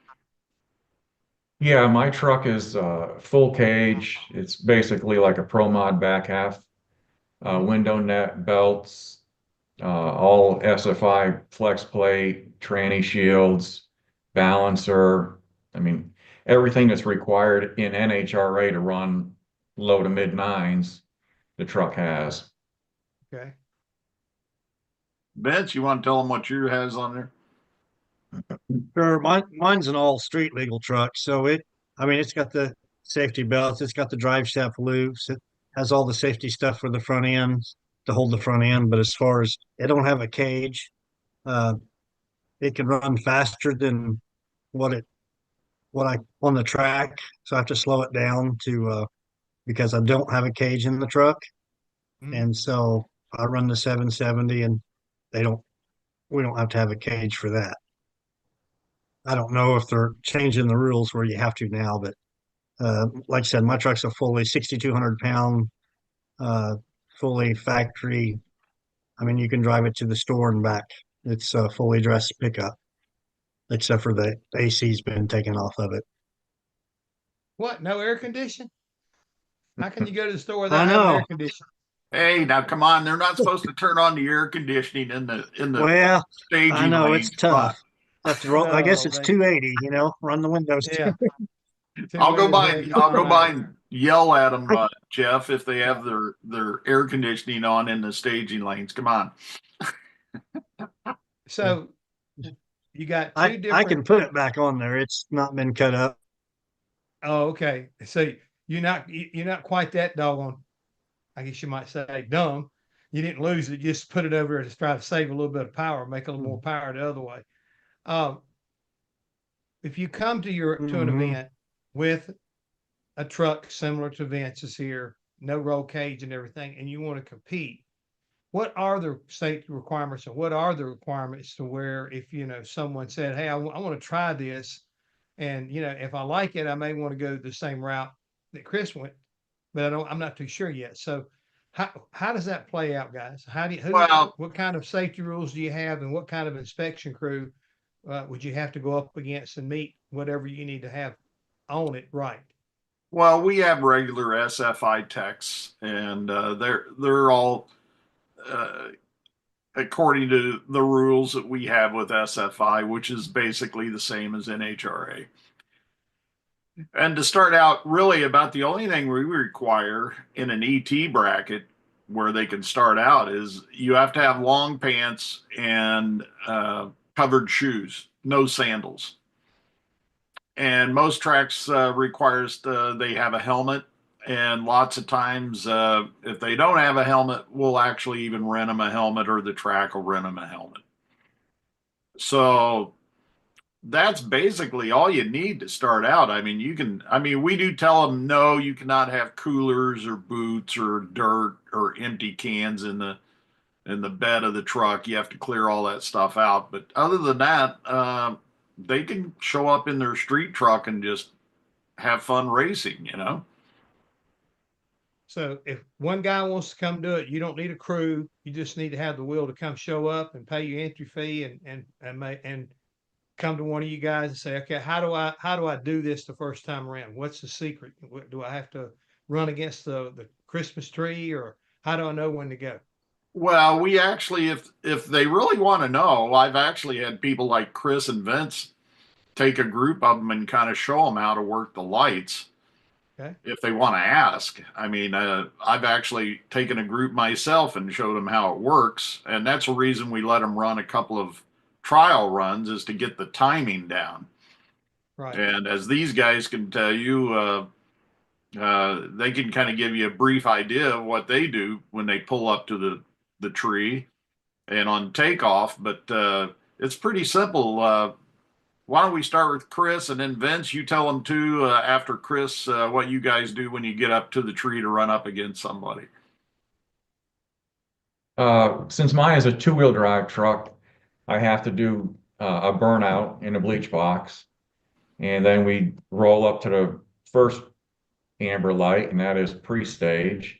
Yeah, my truck is full cage. It's basically like a Pro Mod back half, window net, belts, all SFI flex plate, tranny shields, balancer. I mean, everything that's required in NHRA to run low to mid 9s, the truck has. Okay. Vince, you want to tell them what yours has on there? Sure. Mine's an all street legal truck. So it's got the safety belts, it's got the drive shaft loops, it has all the safety stuff for the front end to hold the front end. But as far as it don't have a cage, it can run faster than what it what I on the track, so I have to slow it down to because I don't have a cage in the truck, and so I run the 770, and they don't. We don't have to have a cage for that. I don't know if they're changing the rules where you have to now, but like I said, my truck's a fully 6,200 pound, fully factory. I mean, you can drive it to the store and back. It's a fully dressed pickup, except for the AC's been taken off of it. What? No air condition? How can you go to the store I without having know. air conditioning? Hey, now come on, they're not supposed to turn on the air conditioning in the Well, staging I know lanes. it's Come on. tough. Have to roll. I guess No, it's they, 280. Run the windows. yeah. I'll go by. I'll go by Right. and yell at them, Jeff, if they have their air conditioning on in the staging lanes. Come on. So you got two I different. can put it back on there. It's not been cut up. Oh, okay. So you're not quite that doggone, I guess you might say, dumb. You didn't lose it. You just put it over to try to save a little bit of power, make a little more power the other way. If you come to an event with a truck similar to Vince's here, no roll cage and everything, and you want to compete, what are the safety requirements, and what are the requirements to where if someone said, "Hey, I want to try this," and if I like it, I may want to go the same route that Chris went, but I'm not too sure yet. So how does that play out, guys? What kind of safety rules do you have, and what kind of inspection crew would you have to go up against and meet whatever you need to have on it right? Well, we have regular SFI techs, and they're all according to the rules that we have with SFI, which is basically the same as NHRA. And to start out, really about the only thing we require in an ET bracket where they can start out is you have to have long pants and covered shoes, no sandals. And most tracks requires they have a helmet. And lots of times, if they don't have a helmet, we'll actually even rent them a helmet, or the track will rent them a helmet. So that's basically all you need to start out. I mean, we do tell them, no, you cannot have coolers or boots or dirt or empty cans in the bed of the truck. You have to clear all that stuff out. But other than that, they can show up in their street truck and just have fun racing, So if one guy wants to come do it, you don't need a crew. You just need to have the will to come show up and pay your entry fee and come to one of you guys and say, okay, how do I do this the first time around? What's the secret? Do I have to run against the Christmas tree, or how do I know when to go? Well, we actually, if they really want to know, I've actually had people like Chris and Vince take a group of them and kind of show them how to work the lights. Okay. If they want to ask. I mean, I've actually taken a group myself and showed them how it works. And that's the reason we let them run a couple of trial runs, is to get the timing down. Right. And as these guys can tell you, they can kind of give you a brief idea of what they do when they pull up to the tree and on takeoff. But it's pretty simple. Why don't we start with Chris, and then Vince, you tell them too, after Chris, what you guys do when you get up to the tree to run up against somebody. Since mine is a two-wheel drive truck, I have to do a burnout in a bleach box. And then we roll up to the first amber light, and that is pre-stage.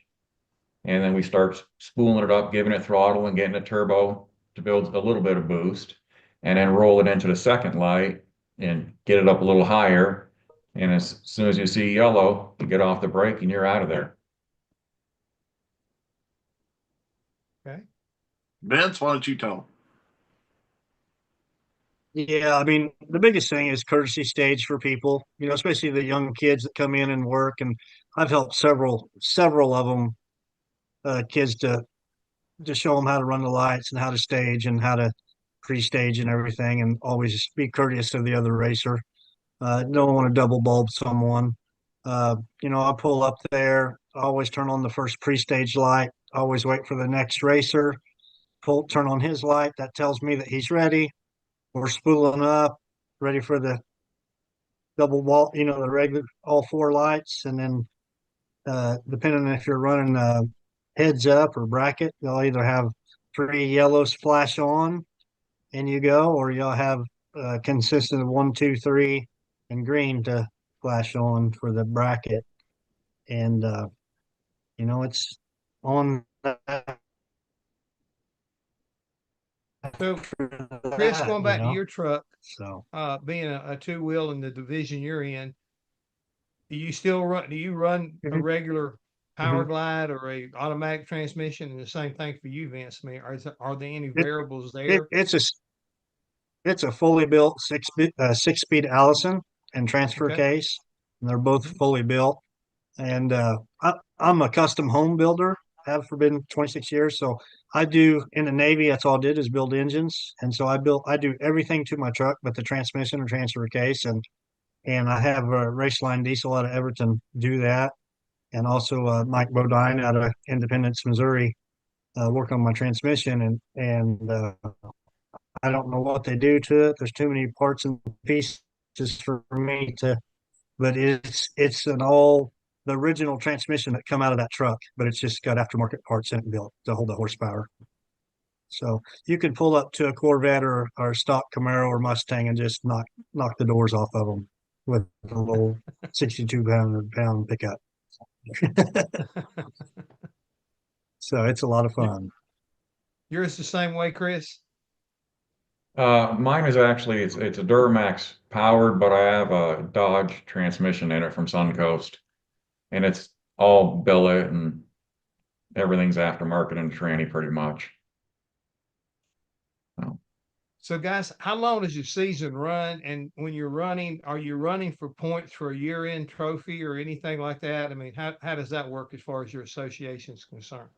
And then we start spooling it up, giving it throttle and getting a turbo to build a little bit of boost, and then roll it into the second light and get it up a little higher. And as soon as you see yellow, you get off the brake and you're out of there. Okay. Vince, why don't you tell them? Yeah, I mean, the biggest thing is courtesy stage for people, especially the young kids that come in and work. And I've helped several of them, kids to show them how to run the lights and how to stage and how to pre-stage and everything, and always be courteous to the other racer. Don't want to double bulb someone. I pull up there, I always turn on the first pre-stage light, always wait for the next racer, turn on his light. That tells me that he's ready. We're spooling up, ready for the double wall, the regular all four lights, and then depending on if you're running heads up or bracket, you'll either have 3 yellows flash on and you go, or you'll have consistent of 1, 2, 3 and green to flash on for the bracket. And it's on So, Chris, going back to your truck, so being a two-wheel in the division you're in, do you run a regular power glide or a automatic transmission? And the same thing for you, Vince. I mean, are there any variables there? It's a fully built 6-speed Allison and transfer case, and they're both fully built. And I'm a custom home builder, have for been 26 years. So I do in the Navy. That's all I did is build engines, and so I do everything to my truck, but the transmission and transfer case, and I have a Raceline Diesel out of Everton do that, and also Mike Bodine out of Independence, Missouri, work on my transmission, and I don't know what they do to it. There's too many parts and pieces for me to, but it's the original transmission that come out of that truck, but it's just got aftermarket parts in it built to hold the horsepower. So you can pull up to a Corvette or stock Camaro or Mustang and just knock the doors off of them with a little 62-pound pickup. So it's a lot of fun. Yours the same way, Chris? Mine is actually it's a Duramax powered, but I have a Dodge transmission in it from Suncoast, and it's all billet and everything's aftermarket and tranny pretty much. So guys, how long does your season run? And when you're running, are you running for points for a year-end trophy or anything like that? I mean, how does that work as far as your association is concerned?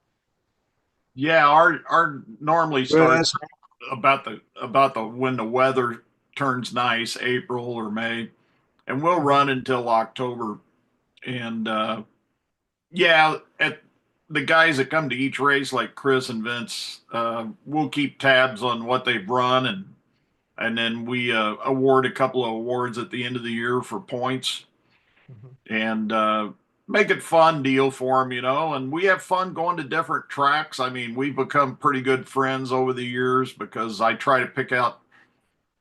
Yeah, our normally starts about the when the weather turns nice, April or May, and we'll run until October. And at the guys that come to each race, like Chris and Vince, we'll keep tabs on what they've run, and then we award a couple of awards at the end of the year for points, and make it fun deal for them, and we have fun going to different tracks. I mean, we've become pretty good friends over the years because I try to pick out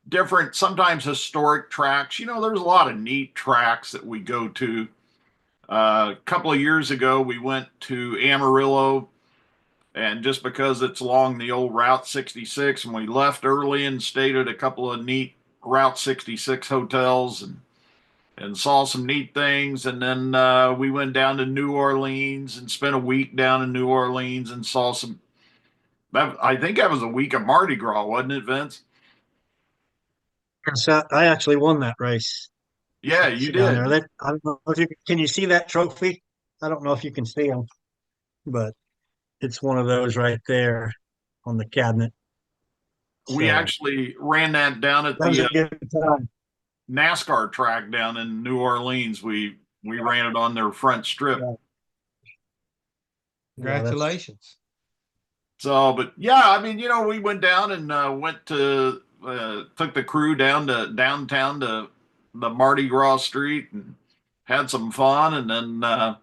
different, sometimes historic tracks. There's a lot of neat tracks that we go to. A couple of years ago, we went to Amarillo, and just because it's along the old Route 66, and we left early and stayed at a couple of neat Route 66 hotels and saw some neat things. And then we went down to New Orleans and spent a week down in New Orleans and saw I think that was a week of Mardi Gras, wasn't it, Vince? So I actually won that race. Yeah, you did. I don't know if can you see that trophy? I don't know if you can see them, but it's one of those right there on the cabinet. We actually ran that down at the NASCAR track down in New Orleans. We ran it on their front strip. Congratulations. But yeah, I mean, we went down and took the crew down to downtown to the Mardi Gras street and had some fun. And then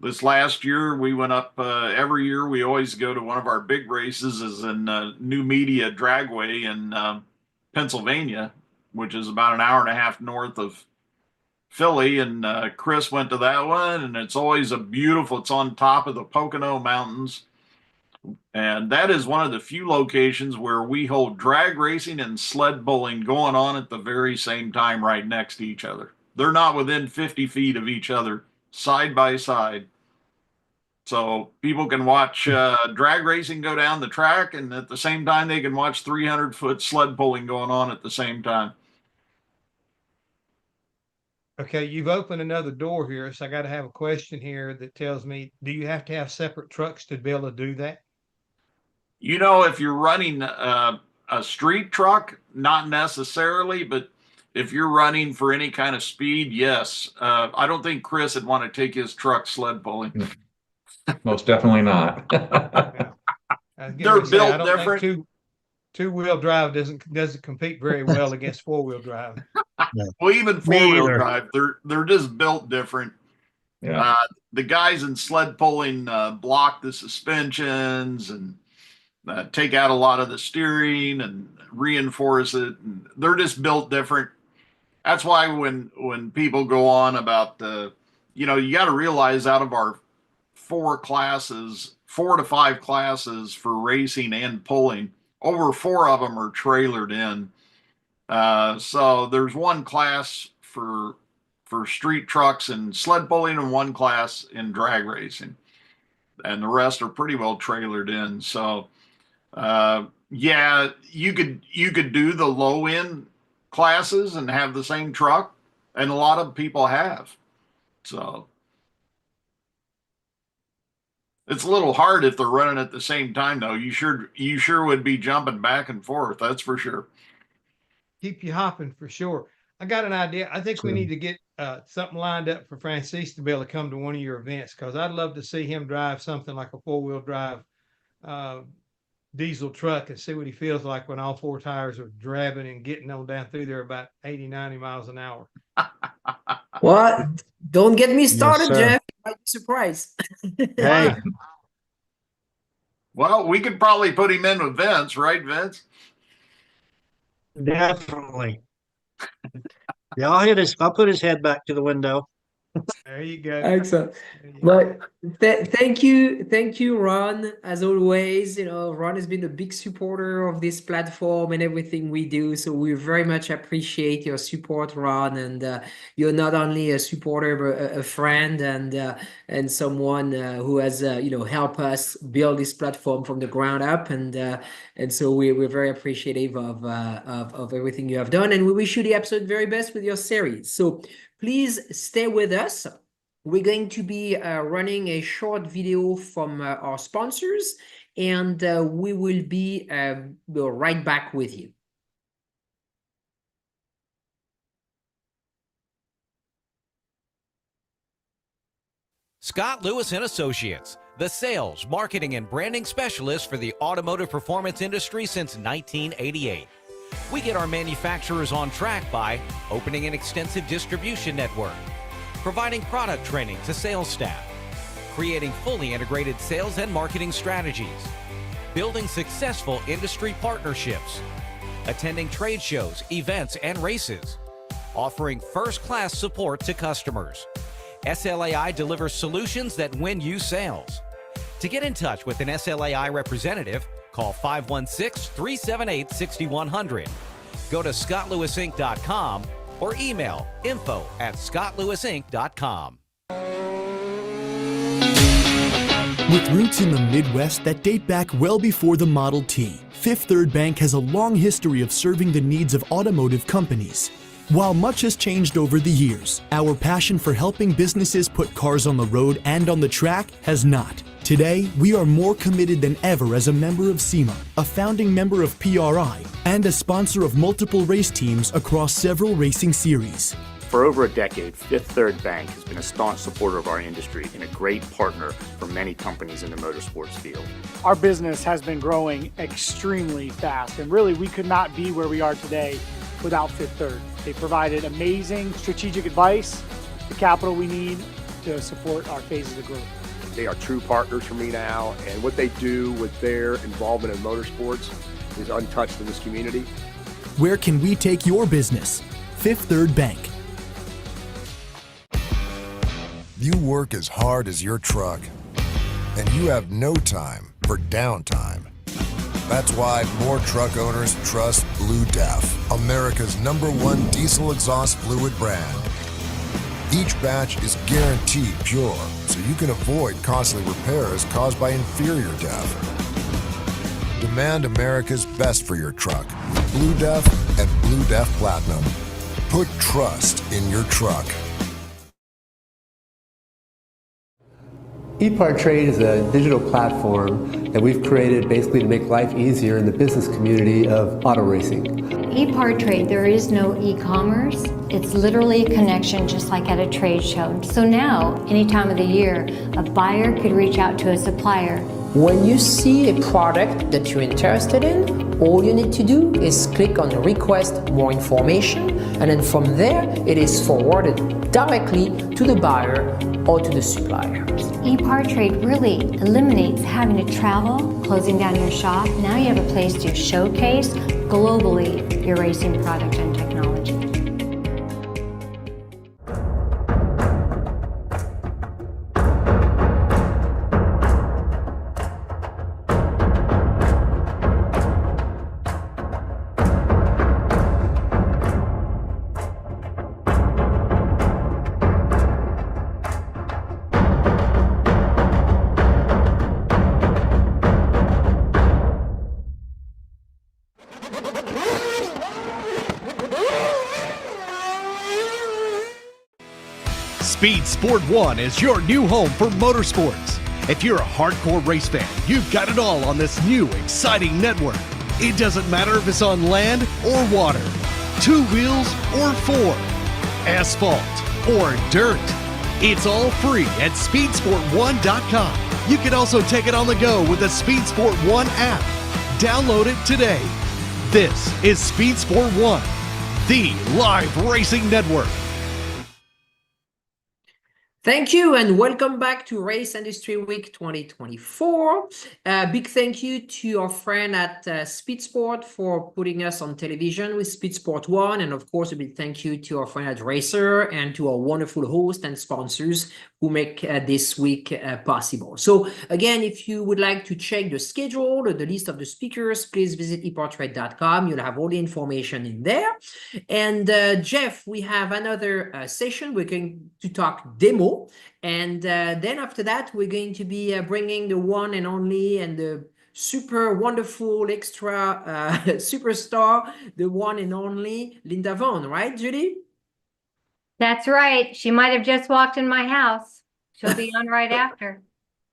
this last year we went up, every year we always go to one of our big races is in New Media Dragway in Pennsylvania, which is about an hour and a half north of Philly. And Chris went to that one, and it's always it's on top of the Pocono Mountains. And that is one of the few locations where we hold drag racing and sled bowling going on at the very same time right next to each other. They're not within 50 feet of each other, side by side. So people can watch drag racing go down the track, and at the same time, they can watch 300-foot sled pulling going on at the same time. Okay, you've opened another door here, so I got to have a question here that tells me, do you have to have separate trucks to be able to do that? If you're running a street truck, not necessarily, but if you're running for any kind of speed, yes. I don't think Chris would want to take his truck sled pulling. Most definitely not. They're built different. Two-wheel drive doesn't compete very well against four-wheel drive. Well, even Me four-wheel either. drive, they're just built different. Yeah. The guys in sled pulling block the suspensions and take out a lot of the steering and reinforce it. And they're just built different. That's why when people go on about you got to realize out of our 4 to 5 classes for racing and pulling, over 4 of them are trailered in. So there's 1 class for street trucks and sled pulling and 1 class in drag racing, and the rest are pretty well trailered in. So yeah, you could do the low end classes and have the same truck, and a lot of people have. So it's a little hard if they're running at the same time, though. You sure would be jumping back and forth. That's for sure. Keep you hopping for sure. I got an idea. I think we need to get something lined up for Francis to be able to come to one of your events, because I'd love to see him drive something like a 4-wheel drive diesel truck and see what he feels like when all 4 tires are drabbing and getting on down through there about 80, 90 miles an hour. Well, don't get me started, sir. Jeff. You might be surprised. Hey, Well, we could probably put him in with Vince, right, Vince? definitely. Yeah, I'll put his head back to the window. There you go. Excellent. There you go. But thank you, Ron. As always, Ron has been a big supporter of this platform and everything we do. So we very much appreciate your support, Ron. And you're not only a supporter, but a friend and someone who has helped us build this platform from the ground up. And so we're very appreciative of everything you have done. And we wish you the absolute very best with your series. So please stay with us. We're going to be running a short video from our sponsors, and we will be right back with you. Scott Lewis and Associates, the sales, marketing, and branding specialist for the automotive performance industry since 1988. We get our manufacturers on track by opening an extensive distribution network, providing product training to sales staff, creating fully integrated sales and marketing strategies, building successful industry partnerships, attending trade shows, events, and races, offering first-class support to customers. SLAI delivers solutions that win you sales. To get in touch with an SLAI representative, call 516-378-6100. Go to scottlewisinc.com or email info@scottlewisinc.com. With roots in the Midwest that date back well before the Model T, Fifth Third Bank has a long history of serving the needs of automotive companies. While much has changed over the years, our passion for helping businesses put cars on the road and on the track has not. Today, we are more committed than ever as a member of SEMA, a founding member of PRI, and a sponsor of multiple race teams across several racing series. For over a decade, Fifth Third Bank has been a staunch supporter of our industry and a great partner for many companies in the motorsports field. Our business has been growing extremely fast, and really we could not be where we are today without Fifth Third. They provided amazing strategic advice, the capital we need to support our phases of growth. They are true partners for me now, and what they do with their involvement in motorsports is untouched in this community. Where can we take your business? Fifth Third Bank. You work as hard as your truck, and you have no time for downtime. That's why more truck owners trust Blue Def, America's #1 diesel exhaust fluid brand. Each batch is guaranteed pure, so you can avoid costly repairs caused by inferior DEF. Demand America's best for your truck. Blue Def and Blue Def Platinum. Put trust in your truck. EPARTRADE is a digital platform that we've created basically to make life easier in the business community of auto racing. EPARTRADE, there is no e-commerce. It's literally a connection just like at a trade show. So now, any time of the year, a buyer could reach out to a supplier. When you see a product that you're interested in, all you need to do is click on request more information, and then from there it is forwarded directly to the buyer or to the supplier. EPARTRADE really eliminates having to travel, closing down your shop. Now you have a place to showcase globally your racing product and technology. Speed Sport 1 is your new home for motorsports. If you're a hardcore race fan, you've got it all on this new, exciting network. It doesn't matter if it's on land or water, 2 wheels or 4, asphalt or dirt. It's all free at speedsport1.com. You can also take it on the go with the Speed Sport 1 app. Download it today. This is Speed Sport 1, the live racing network. Thank you and welcome back to Race Industry Week 2024. Big thank you to our friend at Speed Sport for putting us on television with Speed Sport 1. And of course, a big thank you to our friend at Racer and to our wonderful hosts and sponsors who make this week possible. So again, if you would like to check the schedule or the list of the speakers, please visit ePartrade.com. You'll have all the information in there. And Jeff, we have another session. We're going to talk demo. And then after that, we're going to be bringing the one and only and the super wonderful extra superstar, the one and only Linda Vaughn, right, Judy? That's right. She might have just walked in my house. She'll be on right after.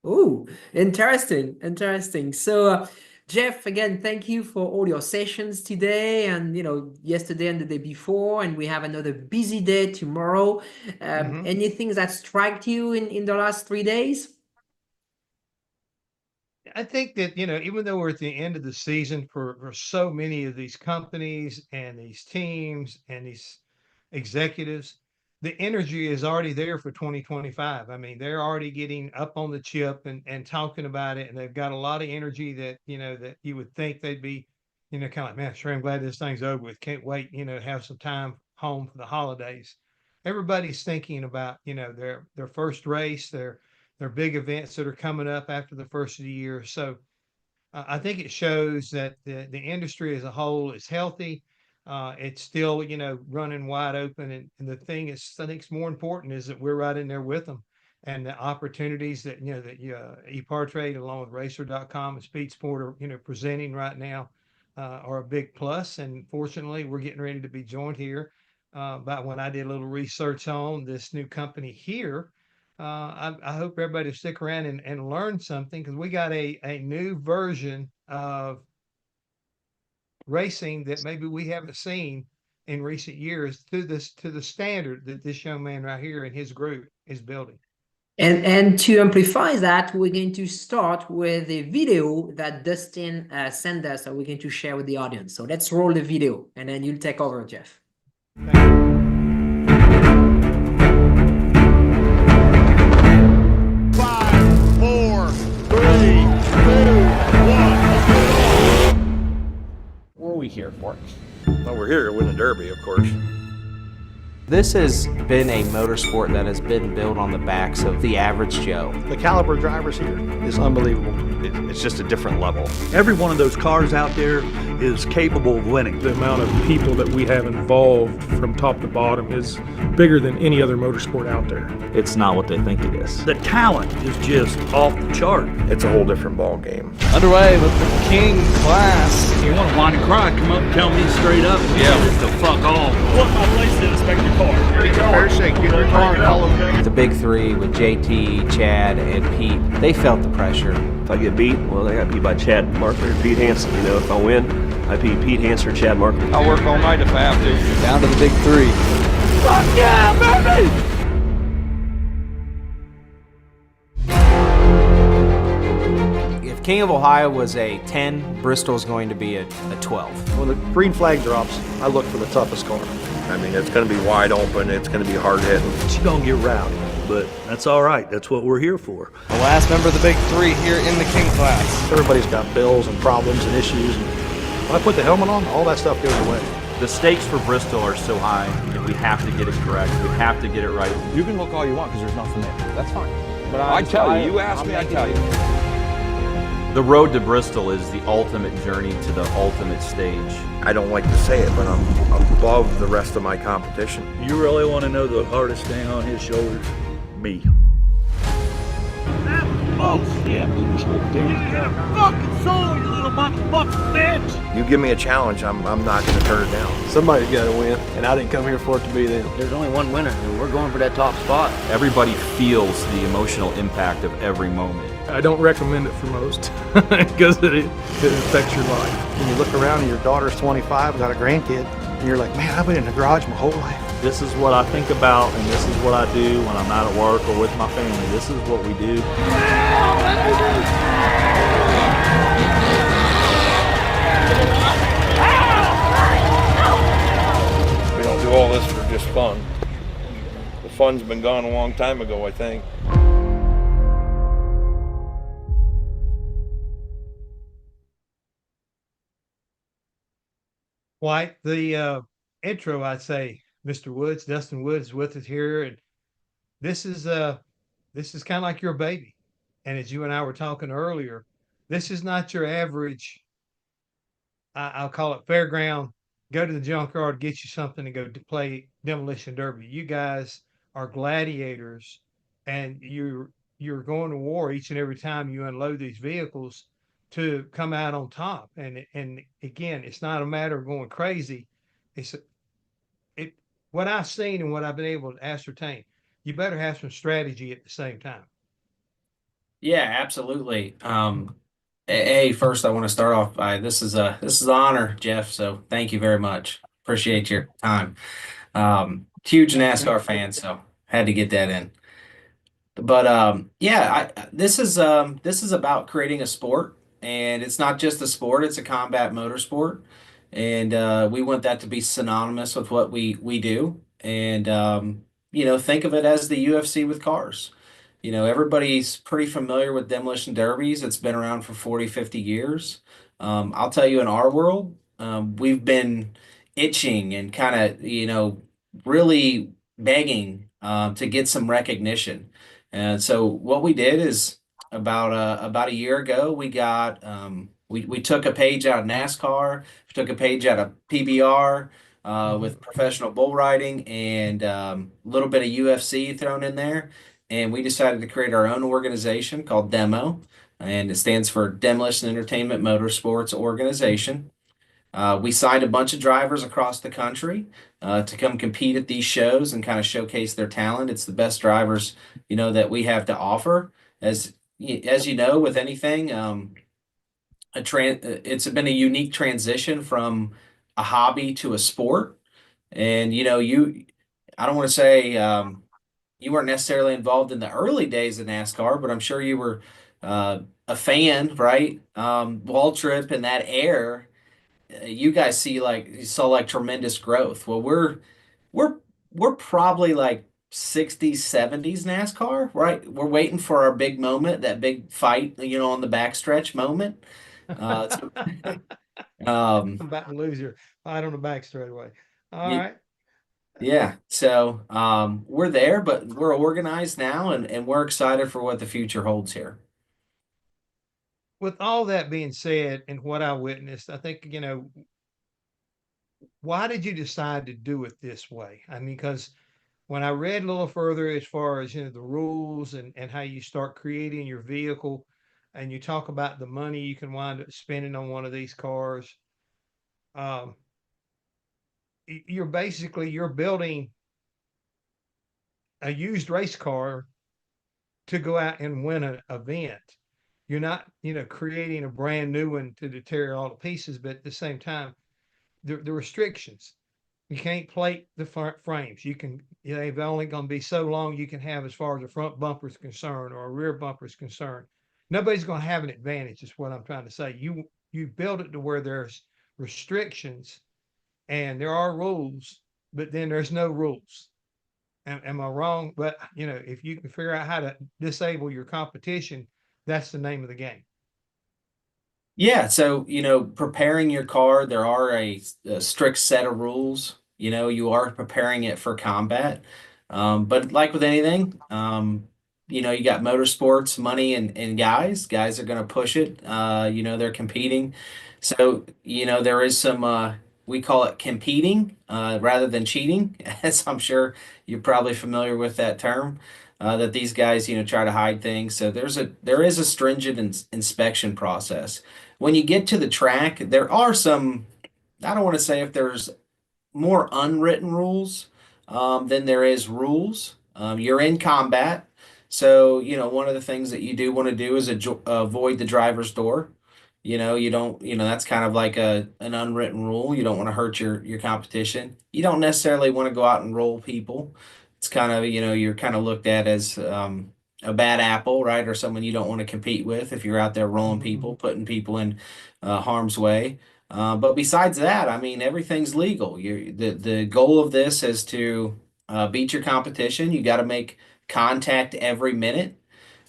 Oh, interesting, interesting. So, Jeff, again, thank you for all your sessions today and, yesterday and the day before, and we have another busy day tomorrow. Anything that struck you in the last 3 days? I think that, even though we're at the end of the season for so many of these companies and these teams and these executives, the energy is already there for 2025. I mean, they're already getting up on the chip and talking about it. And they've got a lot of energy that, that you would think they'd be, kind of like, man, sure, I'm glad this thing's over with. Can't wait, to have some time home for the holidays. Everybody's thinking about, their first race, their big events that are coming up after the first of the year. So I think it shows that the industry as a whole is healthy. It's still, running wide open. And the thing is, I think it's more important is that we're right in there with them. And the opportunities that, ePartrade along with racer.com and Speed Sport are, presenting right now are a big plus. And fortunately, we're getting ready to be joined here. About when I did a little research on this new company here, I hope everybody will stick around and learn something because we got a new version of racing that maybe we haven't seen in recent years to the standard that this young man right here and his group is building. And to amplify that, we're going to start with a video that Dustin sent us that we're going to share with the audience. So let's roll the video and then you'll take over, Jeff. What are we here for? Well, we're here to win the Derby, of course. This has been a motorsport that has been built on the backs of the average Joe. The caliber of drivers here is unbelievable. It's just a different level. Every one of those cars out there is capable of winning. The amount of people that we have involved from top to bottom is bigger than any other motorsport out there. It's not what they think it is. The talent is just off the chart. It's a whole different ball game. Underway with the King class. If you want to whine and cry, come up and tell me straight up. Yeah. The fuck off. What my place is, inspect your car. The big three with JT, Chad, and Pete, they felt the pressure. If I get beat, well, I got beat by Chad Markler and Pete Hansen. If I win, I beat Pete Hansen or Chad Markler. I'll work all night if I have to. Down to the big three. Fuck yeah, baby! If King of Ohio was a 10, Bristol is going to be a 12. When the green flag drops, I look for the toughest car. I mean, it's going to be wide open. It's going to be hard hitting. It's going to get rowdy, but that's all right. That's what we're here for. The last member of the Big Three here in the King class. Everybody's got bills and problems and issues. And when I put the helmet on, all that stuff goes away. The stakes for Bristol are so high, and we have to get it correct. We have to get it right. You can look all you want because there's nothing there. That's fine. But I tell you, you ask me, I tell you. The road to Bristol is the ultimate journey to the ultimate stage. I don't like to say it, but I'm above the rest of my competition. You really want to know the hardest thing on his shoulders? Me. Yeah. Fucking soul, you little motherfucking bitch! You give me a challenge, I'm not going to turn it down. Somebody's got to win, and I didn't come here for it to be them. There's only one winner, and we're going for that top spot. Everybody feels the emotional impact of every moment. I don't recommend it for most because it affects your life. When you look around and your daughter's 25, got a grandkid, and you're like, man, I've been in the garage my whole life. This is what I think about, and this is what I do when I'm not at work or with my family. This is what we do. We don't do all this for just fun. The fun's been gone a long time ago, I think. White, the intro, I'd say, Mr. Woods, Dustin Woods, with us here, and this is kind of like your baby. And as you and I were talking earlier, this is not your average. I'll call it fairground. Go to the junkyard, get you something, and go to play demolition derby. You guys are gladiators, and you're going to war each and every time you unload these vehicles to come out on top. And again, it's not a matter of going crazy. What I've seen and what I've been able to ascertain, you better have some strategy at the same time. Yeah, absolutely. First I want to start off by this is an honor, Jeff. So thank you very much. Appreciate your time. Huge NASCAR fan, so had to get that in. But this is about creating a sport, and it's not just a sport; it's a combat motorsport, and we want that to be synonymous with what we do. And think of it as the UFC with cars. Everybody's pretty familiar with demolition derbies. It's been around for 40, 50 years. I'll tell you, in our world, we've been itching and kind of, really begging to get some recognition. And so what we did is about a year ago, we got we took a page out of NASCAR, we took a page out of PBR with professional bull riding, and a little bit of UFC thrown in there. And we decided to create our own organization called DEMO, and it stands for Demolition Entertainment Motorsports Organization. We signed a bunch of drivers across the country to come compete at these shows and kind of showcase their talent. It's the best drivers, that we have to offer. As you know, with anything, it's been a unique transition from a hobby to a sport. And, I don't want to say you weren't necessarily involved in the early days of NASCAR, but I'm sure you were a fan, right? Waltrip and that air, you guys saw tremendous growth. Well, we're probably like 60s, 70s NASCAR, right? We're waiting for our big moment, that big fight, on the backstretch moment. I'm about to lose your fight on the back straight away. All right. Yeah, so we're there, but we're organized now, and we're excited for what the future holds here. With all that being said, and what I witnessed, I think, why did you decide to do it this way? I mean, because when I read a little further as far as, the rules and how you start creating your vehicle, and you talk about the money you can wind up spending on one of these cars, you're building a used race car to go out and win an event. You're not, creating a brand new one to tear all to pieces, but at the same time, the restrictions. You can't plate the front frames. They've only going to be so long you can have as far as the front bumper is concerned or a rear bumper is concerned. nobody's going to have an advantage, is what I'm trying to say. You build it to where there's restrictions and there are rules, but then there's no rules. Am I wrong? But if you can figure out how to disable your competition, that's the name of the game. Yeah, so preparing your car, there are a strict set of rules. You are preparing it for combat. But like with anything, you got motorsports, money, and guys. Guys are going to push it. They're competing. So, there is some, we call it competing rather than cheating, as I'm sure you're probably familiar with that term. That these guys, try to hide things. So there is a stringent inspection process. When you get to the track, there are some, I don't want to say if there's more unwritten rules than there is rules. You're in combat. So, one of the things that you do want to do is avoid the driver's door. You don't, that's kind of like an unwritten rule. You don't want to hurt your competition. You don't necessarily want to go out and roll people. It's kind of, you're kind of looked at as a bad apple, right? Or someone you don't want to compete with if you're out there rolling people, putting people in harm's way. But besides that, I mean, everything's legal. The goal of this is to beat your competition. You got to make contact every minute,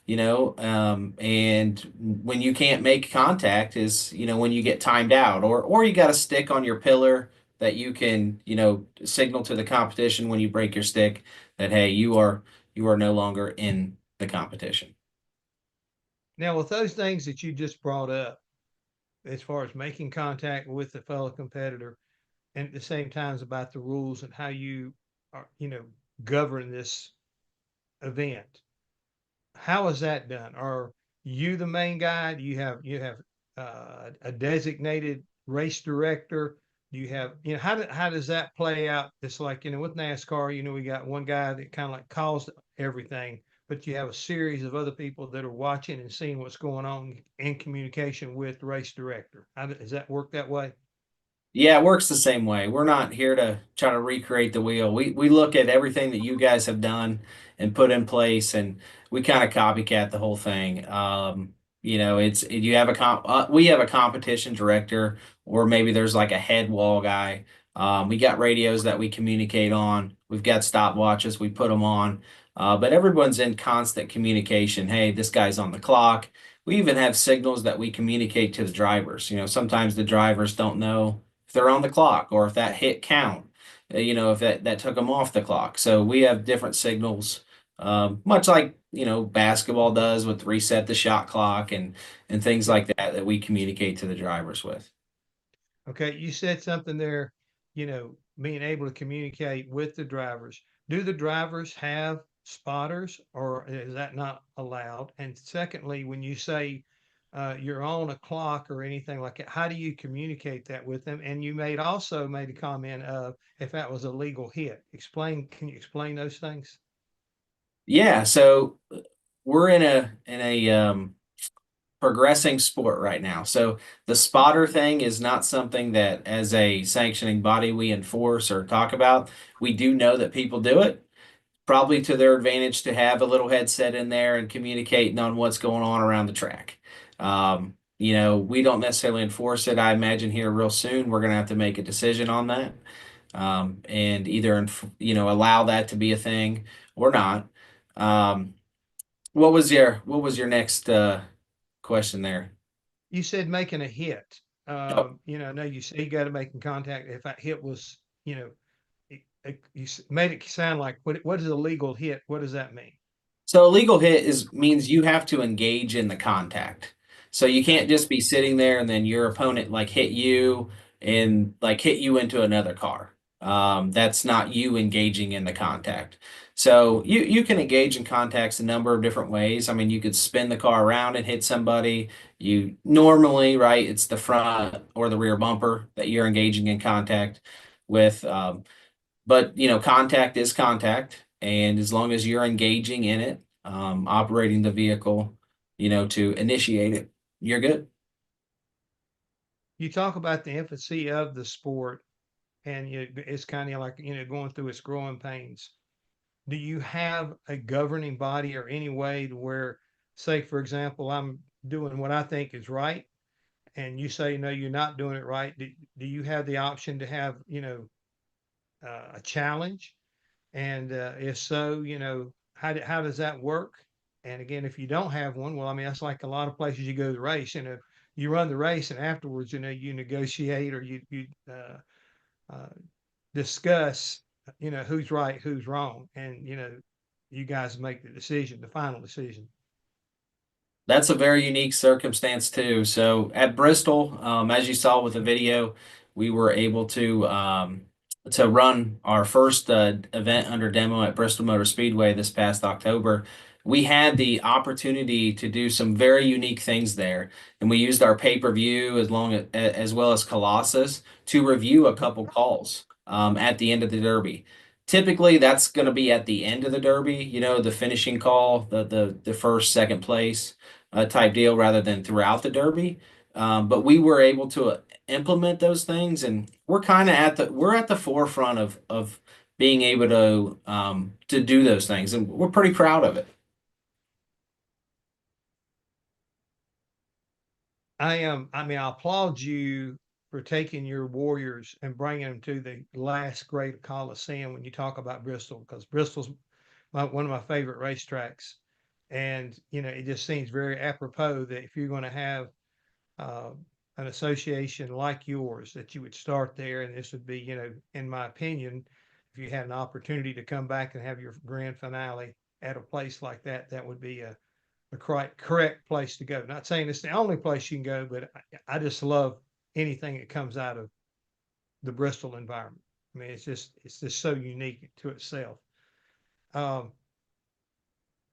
and when you can't make contact is, when you get timed out, or you got a stick on your pillar that you can, signal to the competition when you break your stick that, hey, you are no longer in the competition. Now, with those things that you just brought up, as far as making contact with the fellow competitor, and at the same time about the rules and how you are, govern this event. How is that done? Are you the main guy? Do you have a designated race director? Do you have how does that play out? It's like with NASCAR, we got one guy that kind of like calls everything, but you have a series of other people that are watching and seeing what's going on in communication with the race director. How does that work that way? Yeah, it works the same way. We're not here to try to recreate the wheel. We look at everything that you guys have done and put in place, and we kind of copycat the whole thing. You have we have a competition director, or maybe there's like a head wall guy. We got radios that we communicate on. We've got stopwatches. We put them on, but everyone's in constant communication. Hey, this guy's on the clock. We even have signals that we communicate to the drivers. Sometimes the drivers don't know they're on the clock or if that hit count, if that took them off the clock. So we have different signals, much like, basketball does with reset the shot clock and things like that we communicate to the drivers with. Okay, you said something there, being able to communicate with the drivers. Do the drivers have spotters, or is that not allowed? And secondly, when you say you're on a clock or anything like that, how do you communicate that with them? And you also made a comment of if that was a legal hit. Can you explain those things? Yeah, so we're in a progressing sport right now. So the spotter thing is not something that as a sanctioning body we enforce or talk about. We do know that people do it, probably to their advantage to have a little headset in there and communicating on what's going on around the track. We don't necessarily enforce it. I imagine here real soon we're going to have to make a decision on that, and either allow that to be a thing or not. What was your next question there? You said making a hit. I know you say you got to make contact. If that hit was, you made it sound like what is a legal hit? What does that mean? So a legal hit means you have to engage in the contact. So you can't just be sitting there and then your opponent like hit you and like hit you into another car. That's not you engaging in the contact. So you can engage in contacts a number of different ways. I mean, you could spin the car around and hit somebody. You normally, right, it's the front or the rear bumper that you're engaging in contact with. But contact is contact, and as long as you're engaging in it, operating the vehicle, to initiate it, you're good. You talk about the infancy of the sport, and it's kind of like going through its growing pains. Do you have a governing body or any way to where, say, for example, I'm doing what I think is right, and you say, no, you're not doing it right, do you have the option to have, a challenge? And if so, how does that work? And again, if you don't have one, well, I mean, that's like a lot of places you go to the race, you run the race and afterwards, you negotiate or you discuss, who's right, who's wrong. And, you guys make the decision, the final decision. That's a very unique circumstance too. So at Bristol, as you saw with the video, we were able to run our first event under demo at Bristol Motor Speedway this past October. We had the opportunity to do some very unique things there, and we used our pay-per-view as well as Colossus to review a couple calls at the end of the Derby. Typically, that's going to be at the end of the Derby, the finishing call, the first, second place type deal, rather than throughout the Derby. But we were able to implement those things, and we're kind of at the forefront of being able to do those things, and we're pretty proud of it. I mean, I applaud you for taking your warriors and bringing them to the last great Coliseum when you talk about Bristol, because Bristol's one of my favorite racetracks. And, it just seems very apropos that if you're going to have an association like yours, that you would start there. And this would be, in my opinion, if you had an opportunity to come back and have your grand finale at a place like that, that would be a correct place to go. Not saying it's the only place you can go, but I just love anything that comes out of the Bristol environment. I mean, it's just so unique to itself. The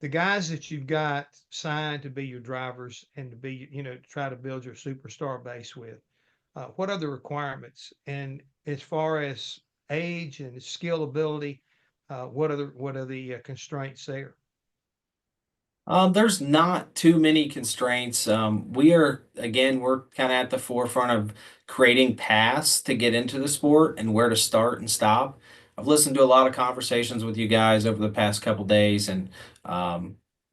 guys that you've got signed to be your drivers and to be, to try to build your superstar base with, what are the requirements? And as far as age and skill ability, what are the constraints there? There's not too many constraints. We're kind of at the forefront of creating paths to get into the sport and where to start and stop. I've listened to a lot of conversations with you guys over the past couple days, and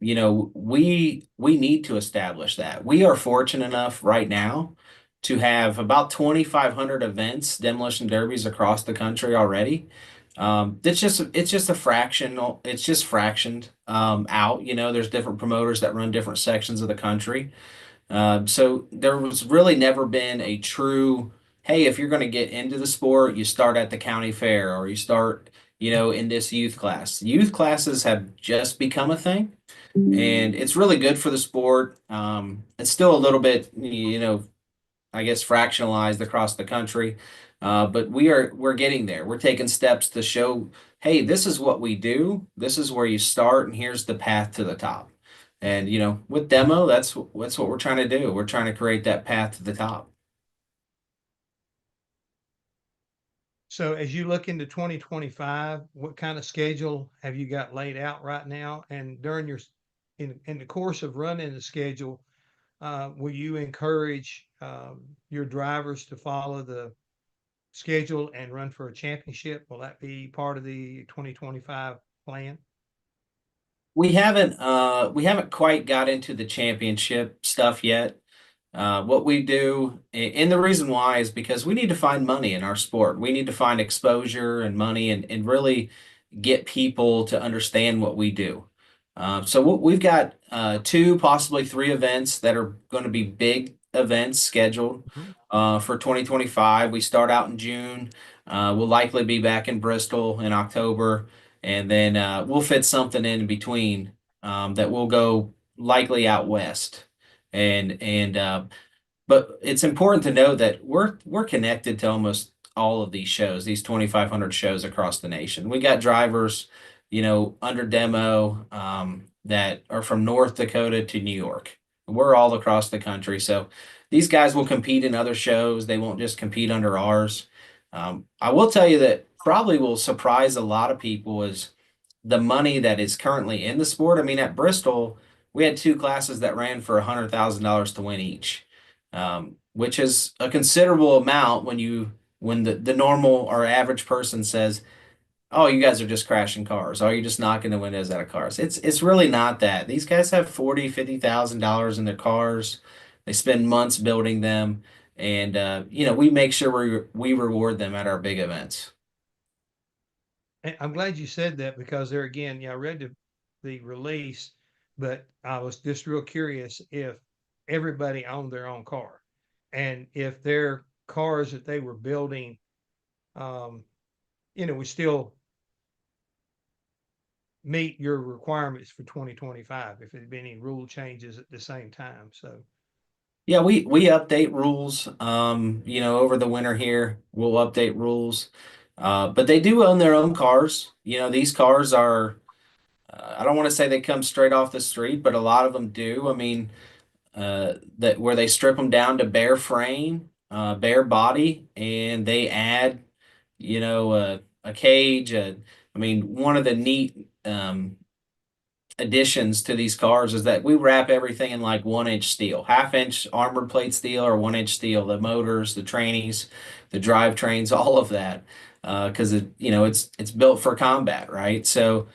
we need to establish that. We are fortunate enough right now to have about 2,500 events, demolition derbies across the country already. It's just a fractional. It's just fractioned out. There's different promoters that run different sections of the country. So there was really never been a true, hey, if you're going to get into the sport, you start at the county fair or you start, in this youth class. Youth classes have just become a thing, and it's really good for the sport. It's still a little bit, I guess, fractionalized across the country. But we're getting there. We're taking steps to show, hey, this is what we do. This is where you start, and here's the path to the top. And with demo, that's what we're trying to do. We're trying to create that path to the top. So as you look into 2025, what kind of schedule have you got laid out right now? And during in the course of running the schedule, will you encourage your drivers to follow the schedule and run for a championship? Will that be part of the 2025 plan? We haven't quite got into the championship stuff yet. What we do, and the reason why is because we need to find money in our sport. We need to find exposure and money and really get people to understand what we do. So we've got 2, possibly 3 events that are going to be big events scheduled for 2025. We start out in June. We'll likely be back in Bristol in October, and then we'll fit something in between that will go likely out west. But it's important to know that we're connected to almost all of these shows, these 2,500 shows across the nation. We got drivers, under demo that are from North Dakota to New York. We're all across the country. So these guys will compete in other shows. They won't just compete under ours. I will tell you that probably will surprise a lot of people is the money that is currently in the sport. I mean, at Bristol, we had 2 classes that ran for $100,000 to win each, which is a considerable amount when the normal or average person says, oh, you guys are just crashing cars. Oh, you're just knocking the windows out of cars. It's really not that. These guys have 40, $50,000 in their cars. They spend months building them, and we make sure we reward them at our big events. And I'm glad you said that because there again, I read the release, but I was just real curious if everybody owned their own car and if their cars that they were building, would still meet your requirements for 2025, if there'd been any rule changes at the same time. So Yeah, we update rules. Over the winter here, we'll update rules. But they do own their own cars. These cars are, I don't want to say they come straight off the street, but a lot of them do. I mean, that where they strip them down to bare frame, bare body, and they add, a cage. I mean, one of the neat additions to these cars is that we wrap everything in like 1-inch steel, half-inch armored plate steel or 1-inch steel, the motors, the trannies, the drivetrains, all of that, because it's built for combat, right? So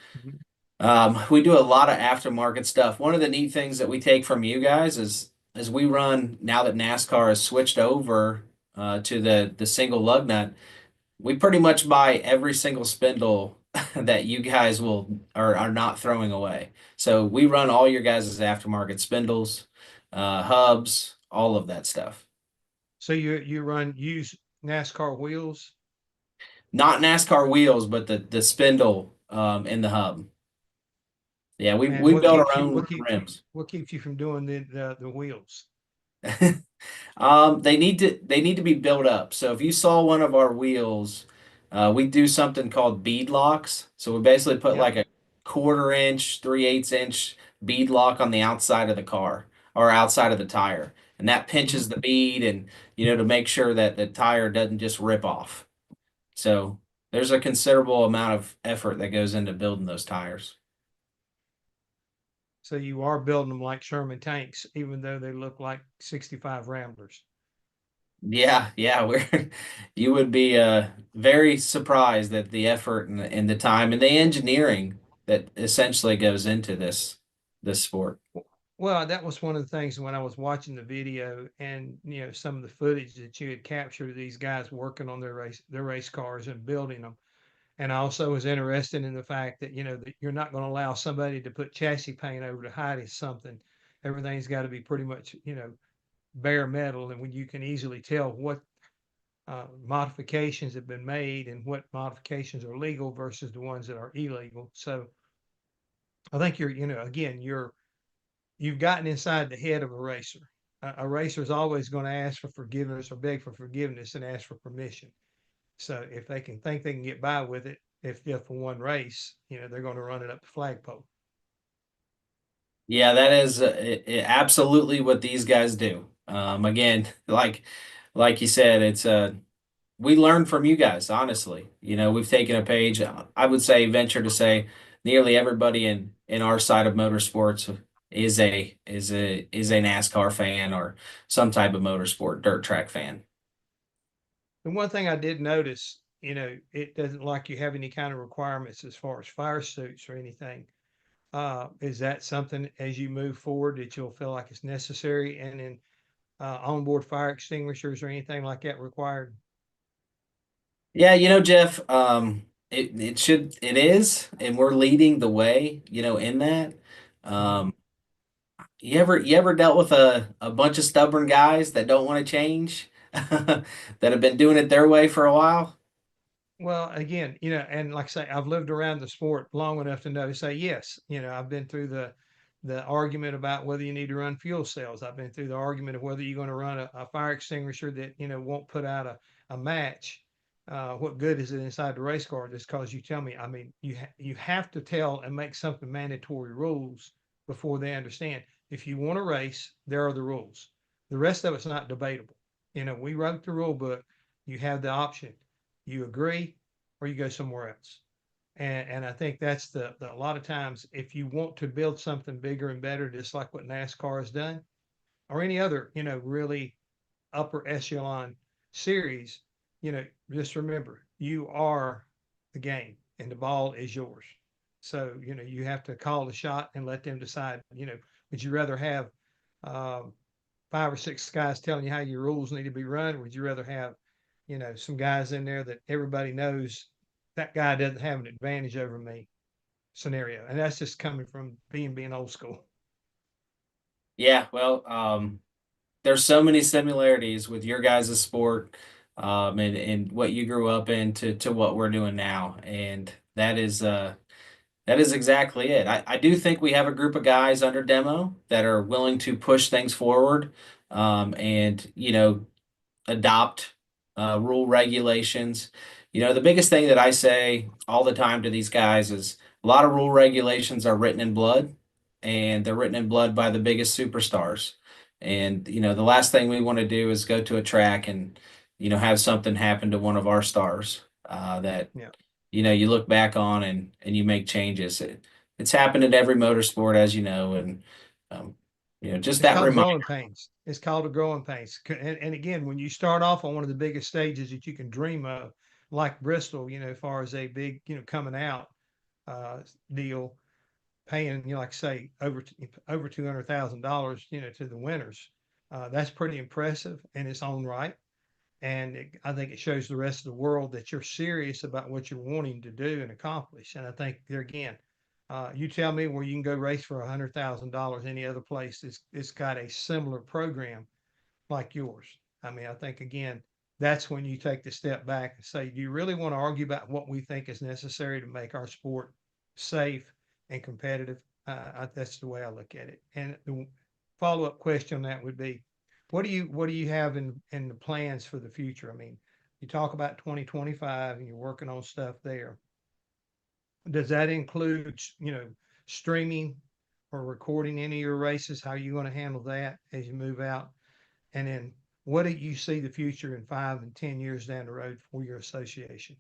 we do a lot of aftermarket stuff. One of the neat things that we take from you guys is as we run now that NASCAR has switched over to the single lug nut, we pretty much buy every single spindle that you guys are not throwing away. So we run all your guys' aftermarket spindles, hubs, all of that stuff. So you use NASCAR wheels? Not NASCAR wheels, but the spindle in the hub. Yeah, we built our own rims. What keeps you from doing the wheels? They need to be built up. So if you saw one of our wheels, we do something called bead locks. So we basically put like a 1/4 inch, 3/8 inch bead lock on the outside of the car or outside of the tire. And that pinches the bead and, to make sure that the tire doesn't just rip off. So there's a considerable amount of effort that goes into building those tires. So you are building them like Sherman tanks, even though they look like 65 Ramblers. Yeah, you would be very surprised at the effort and the time and the engineering that essentially goes into this sport. Well, that was one of the things when I was watching the video and some of the footage that you had captured of these guys working on their race cars and building them. And I also was interested in the fact that that you're not going to allow somebody to put chassis paint over to hide something. Everything's got to be pretty much bare metal, and when you can easily tell what modifications have been made and what modifications are legal versus the ones that are illegal. So I think you've gotten inside the head of a racer. A racer is always going to ask for forgiveness or beg for forgiveness and ask for permission. So if they can think they can get by with it, if for one race, they're going to run it up the flagpole. Yeah, that is absolutely what these guys do. Again, like you said, it's we learn from you guys, honestly. We've taken a page. I would say, venture to say, nearly everybody in our side of motorsports is a NASCAR fan or some type of motorsport dirt track fan. The one thing I did notice, it doesn't like you have any kind of requirements as far as fire suits or anything. Is that something as you move forward that you'll feel like it's necessary, and then onboard fire extinguishers or anything like that required? Yeah, Jeff, it is, and we're leading the way, in that. You ever dealt with a bunch of stubborn guys that don't want to change, that have been doing it their way for a while? Well, again, and like I say, I've lived around the sport long enough to know, say, yes, I've been through the argument about whether you need to run fuel cells. I've been through the argument of whether you're going to run a fire extinguisher that, won't put out a match. What good is it inside the race car? Just because you tell me, I mean, you have to tell and make something mandatory rules before they understand. If you want to race, there are the rules. The rest of it's not debatable. We wrote the rule book. You have the option. You agree or you go somewhere else. And I think that's the a lot of times, if you want to build something bigger and better, just like what NASCAR has done, or any other, really upper echelon series, just remember, you are the game. and the ball is yours. So, you have to call the shot and let them decide, would you rather have 5 or 6 guys telling you how your rules need to be run? Or would you rather have, some guys in there that everybody knows that guy doesn't have an advantage over me scenario? And that's just coming from being old school. Yeah, well, there's so many similarities with your guys' sport, and what you grew up in to what we're doing now. And that is exactly it. I do think we have a group of guys under demo that are willing to push things forward, and adopt rule regulations. The biggest thing that I say all the time to these guys is a lot of rule regulations are written in blood, and they're written in blood by the biggest superstars. And the last thing we want to do is go to a track and have something happen to one of our stars that you look back on and you make changes. It's happened in every motorsport, as you know, and just that reminder. Growing pains. It's called a growing pains. And again, when you start off on one of the biggest stages that you can dream of, like Bristol, as far as a big, coming out deal, paying, like I say, over $200,000, to the winners, that's pretty impressive in its own right. And I think it shows the rest of the world that you're serious about what you're wanting to do and accomplish. And I think there again, you tell me where you can go race for $100,000 any other place it's got a similar program like yours. I mean, I think again, that's when you take the step back and say, do you really want to argue about what we think is necessary to make our sport safe and competitive? That's the way I look at it. And the follow-up question on that would be, what do you have in the plans for the future? I mean, you talk about 2025 and you're working on stuff there. Does that include, streaming or recording any of your races? How are you going to handle that as you move out? And then what do you see the future in 5 and 10 years down the road for your association?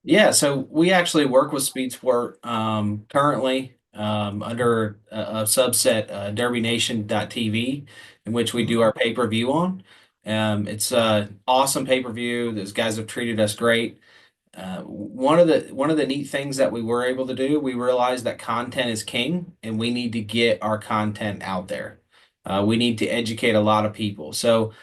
Yeah, so we actually work with Speed Sport currently under a subset, DerbyNation.tv, in which we do our pay-per-view on. It's an awesome pay-per-view. Those guys have treated us great. One of the neat things that we were able to do, we realized that content is king, and we need to get our content out there. We need to educate a lot of people. So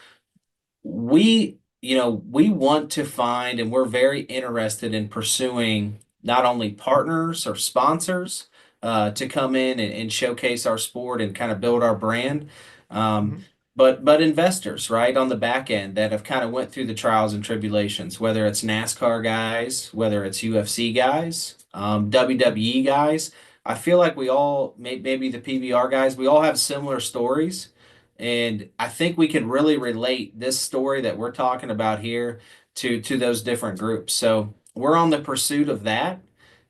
we want to find, and we're very interested in pursuing not only partners or sponsors to come in and showcase our sport and kind of build our brand, but investors, right, on the back end that have kind of went through the trials and tribulations, whether it's NASCAR guys, whether it's UFC guys, WWE guys. I feel like we all, maybe the PBR guys, we all have similar stories. And I think we can really relate this story that we're talking about here to those different groups. So we're on the pursuit of that.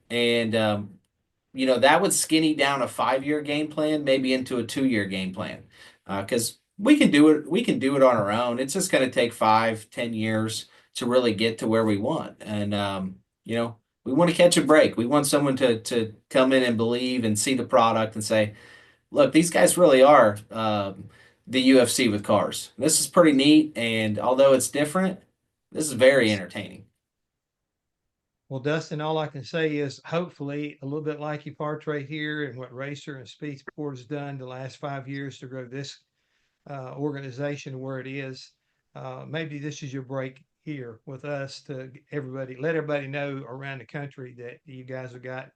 And, that would skinny down a 5-year game plan, maybe into a 2-year game plan. Because we can do it. We can do it on our own. It's just going to take 5-10 years to really get to where we want. And, we want to catch a break. We want someone to come in and believe and see the product and say, look, these guys really are the UFC with cars. This is pretty neat. And although it's different, this is very entertaining. Well, Dustin, all I can say is hopefully a little bit like EPARTRADE here and what Racer and Speed Sport has done the last 5 years to grow this organization where it is. Maybe this is your break here with us to let everybody know around the country that you guys have got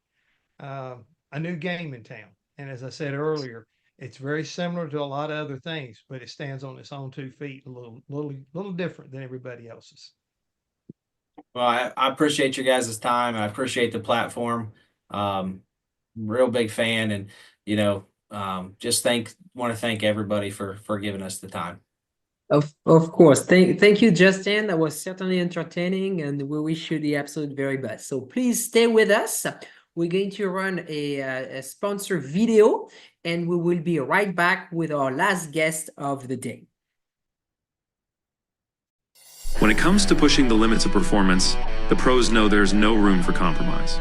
a new game in town. And as I said earlier, it's very similar to a lot of other things, but it stands on its own 2 feet, a little different than everybody else's. Well, I appreciate your guys' time. I appreciate the platform. Real big fan, and just want to thank everybody for giving us the time. Of course. Thank you, Justin. That was certainly entertaining, and we wish you the absolute very best. So please stay with us. We're going to run a sponsor video, and we will be right back with our last guest of the day. When it comes to pushing the limits of performance, the pros know there's no room for compromise.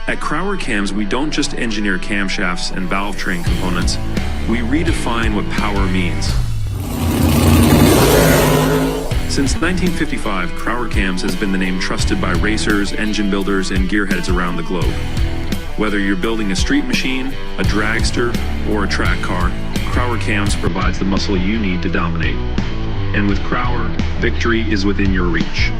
At Crowder Cams, we don't just engineer camshafts and valve train components, we redefine what power means. Since 1955, Crower Cams has been the name trusted by racers, engine builders, and gearheads around the globe. Whether you're building a street machine, a dragster, or a track car, Crower Cams provides the muscle you need to dominate. And with Crower, victory is within your reach.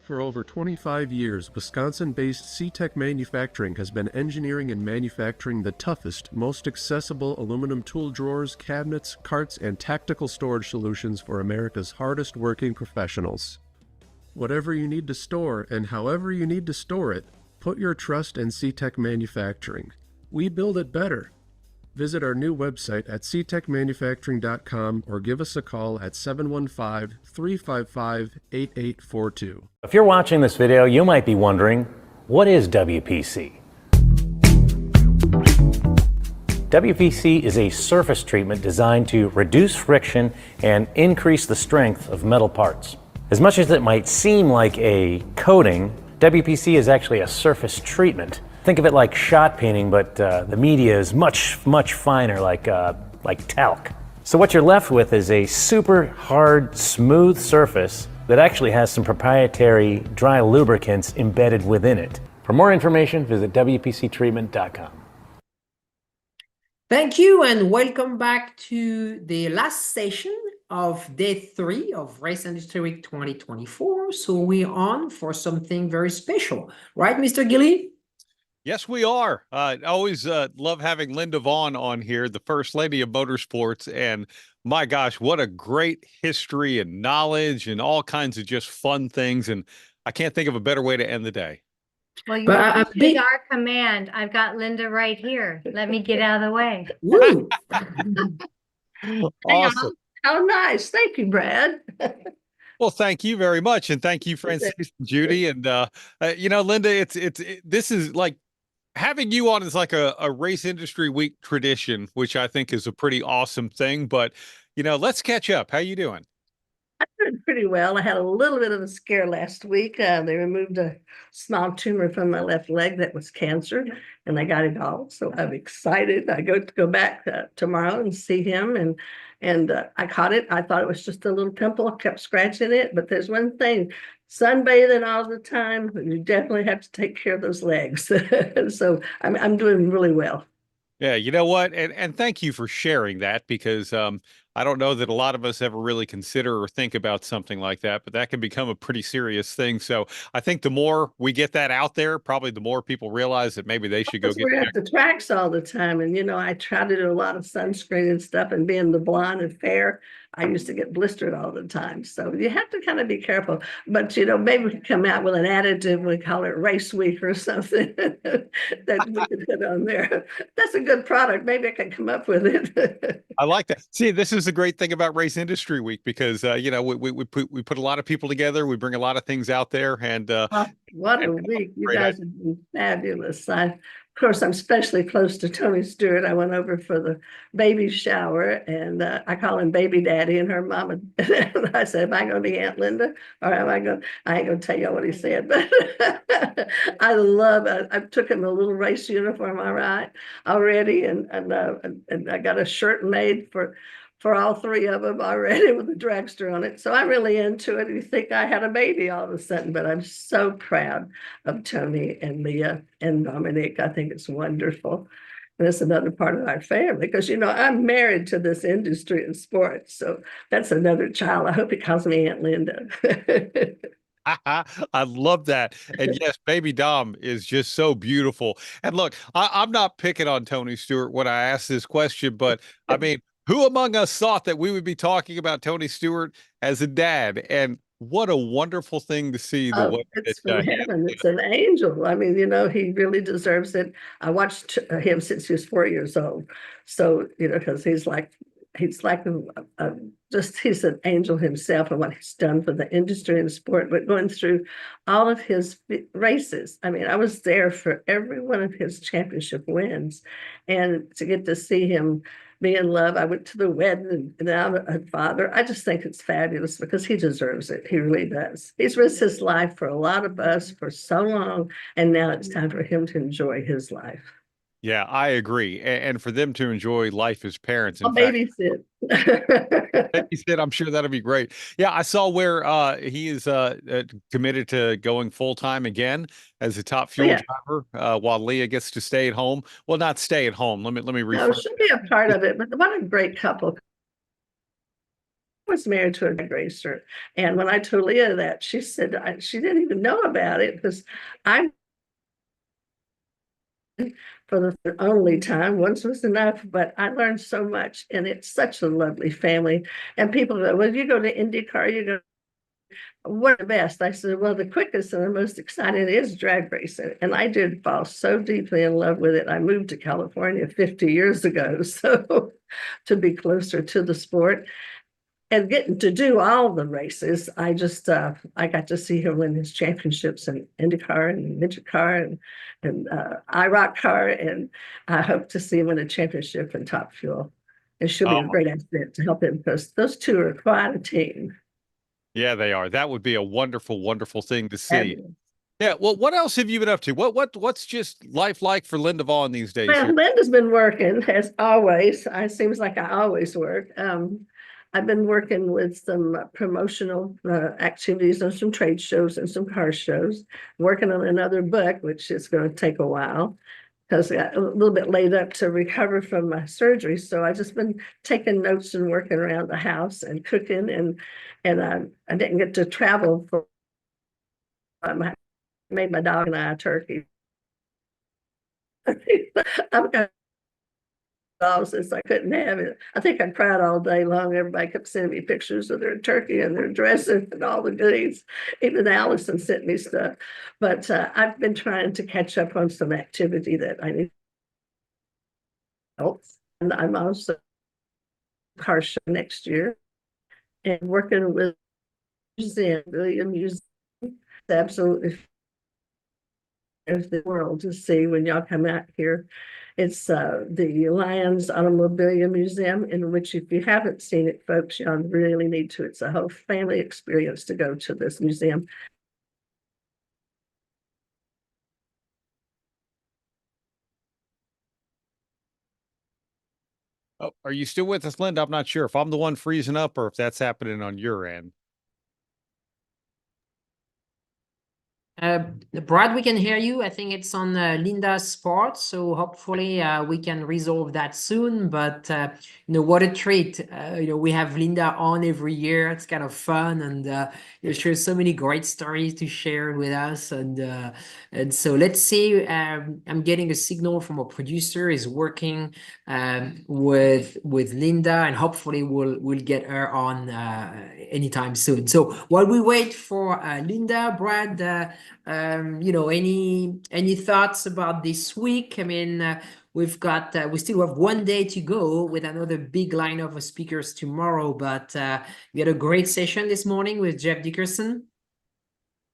For over 25 years, Wisconsin-based C-Tech Manufacturing has been engineering and manufacturing the toughest, most accessible aluminum tool drawers, cabinets, carts, and tactical storage solutions for America's hardest working professionals. Whatever you need to store and however you need to store it, put your trust in C-Tech Manufacturing. We build it better. Visit our new website at ctechmanufacturing.com or give us a call at 715-355-8842. If you're watching this video, you might be wondering, what is WPC? WPC is a surface treatment designed to reduce friction and increase the strength of metal parts. As much as it might seem like a coating, WPC is actually a surface treatment. Think of it like shot painting, but the media is much finer, like talc. So what you're left with is a super hard, smooth surface that actually has some proprietary dry lubricants embedded within it. For more information, visit WPCtreatment.com. Thank you and welcome back to the last session of day 3 of Race Industry Week 2024. So we're on for something very special, right, Mr. Gilly? Yes, we are. I always love having Linda Vaughn on here, the First Lady of Motorsports. And my gosh, what a great history and knowledge and all kinds of just fun things. And I can't think of a better way to end the day. Well, you're our command. I've got Linda right here. Let me get out of the way. Woo! Awesome. How nice. Thank you, Brad. Well, thank you very much. And thank you, Francis and Judy. And, Linda, this is like, having you on is like a Race Industry Week tradition, which I think is a pretty awesome thing. But, let's catch up. How you doing? I'm doing pretty well. I had a little bit of a scare last week. They removed a small tumor from my left leg that was cancer, and they got it all. So I'm excited. I go back tomorrow and see him, and I caught it. I thought it was just a little pimple. I kept scratching it, but there's one thing. Sunbathing all the time, you definitely have to take care of those legs. So I'm doing really well. Yeah, you know what? And thank you for sharing that, because I don't know that a lot of us ever really consider or think about something like that, but that can become a pretty serious thing. So I think the more we get that out there, probably the more people realize that maybe they should go get we're at the tracks all the time. And, I try to do a lot of sunscreen and stuff, and being the blonde and fair, I used to get blistered all the time. So you have to kind of be careful. But, maybe we could come out with an additive. We call it Race Week or something that we could put on there. That's a good product. Maybe I can come up with it. I like that. See, this is the great thing about Race Industry Week, because, we put a lot of people together. We bring a lot of things out there. And what a week. You guys have been fabulous. Of course, I'm especially close to Tony Stewart. I went over for the baby shower, and I call him Baby Daddy, and her mama. And I said, "Am I going to be Aunt Linda, or am I going?" I ain't going to tell you what he said, but I love it. I took him a little race uniform, all right, already, and I got a shirt made for all 3 of them already with the dragster on it. So I'm really into it. You think I had a baby all of a sudden, but I'm so proud of Tony and Leah and Dominic. I think it's wonderful. And it's another part of our family, because, I'm married to this industry of sports. So that's another child. I hope he calls me Aunt Linda. I love that. And yes, baby Dom is just so beautiful. And look, I'm not picking on Tony Stewart when I ask this question, but I mean, who among us thought that we would be talking about Tony Stewart as a dad? And what a wonderful thing to see the Oh, way it's that from heaven. It's an angel. I mean, he really deserves it. I watched him since he was 4 years old. So, because he's like he's an angel himself and what he's done for the industry and sport, but going through all of his races. I mean, I was there for every one of his championship wins, and to get to see him be in love. I went to the wedding and now I'm a father. I just think it's fabulous because he deserves it. He really does. He's risked his life for a lot of us for so long, and now it's time for him to enjoy his life. Yeah, I agree. And for them to enjoy life as parents, I'll in fact, babysit. babysit, I'm sure that'll be great. Yeah, I saw where he is committed to going full time again as a top fuel Yeah. driver, while Leah gets to stay at home. Well, not stay at home. Let me No, rephrase. she'll be a part of it, but what a great couple. I was married to a drag racer, and when I told Leah that, she said she didn't even know about it because I for the only time. Once was enough, but I learned so much, and it's such a lovely family. And people go, well, you go to IndyCar, you go, what the best? I said, well, the quickest and the most exciting is drag racing. And I did fall so deeply in love with it. I moved to California 50 years ago, so to be closer to the sport. And getting to do all the races, I got to see him win his championships in IndyCar and NHRA and IROC car, and I hope to see him win a championship in Top Fuel. And she'll be a great asset to help him because those two are quite a team. Yeah, they are. That would be a wonderful, wonderful thing to see. Yeah. Well, what else have you been up to? What's just life like for Linda Vaughn these days? Well, Here? Linda's been working as always. It seems like I always work. I've been working with some promotional activities on some trade shows and some car shows, working on another book, which is going to take a while because I got a little bit laid up to recover from my surgery. So I've just been taking notes and working around the house and cooking, and I didn't get to travel for I made my dog and I a turkey. I've got since I couldn't have it. I think I cried all day long. Everybody kept sending me pictures of their turkey and their dressing and all the goodies. Even Allison sent me stuff. But I've been trying to catch up on some activity that I need help. And I'm also car show next year and working with William Museum. It's absolutely of the world to see when y'all come out here. It's the Lions Automobilia Museum, in which if you haven't seen it, folks, y'all really need to. It's a whole family experience to go to this museum. Oh, are you still with us, Linda? I'm not sure if I'm the one freezing up or if that's happening on your end. Brad, we can hear you. I think it's on Linda's part, so hopefully we can resolve that soon. But what a treat! We have Linda on every year. It's kind of fun, and she has so many great stories to share with us. And so let's see. I'm getting a signal from a producer is working with Linda, and hopefully we'll get her on anytime soon. So while we wait for Linda, Brad. Any thoughts about this week? I mean, we still have one day to go with another big lineup of speakers tomorrow, but we had a great session this morning with Jeff Dickerson.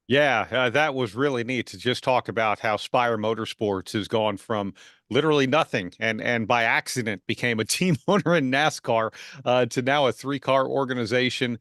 Yeah, that was really neat to just talk about how Spire Motorsports has gone from literally nothing and by accident became a team owner in NASCAR to now a 3-car organization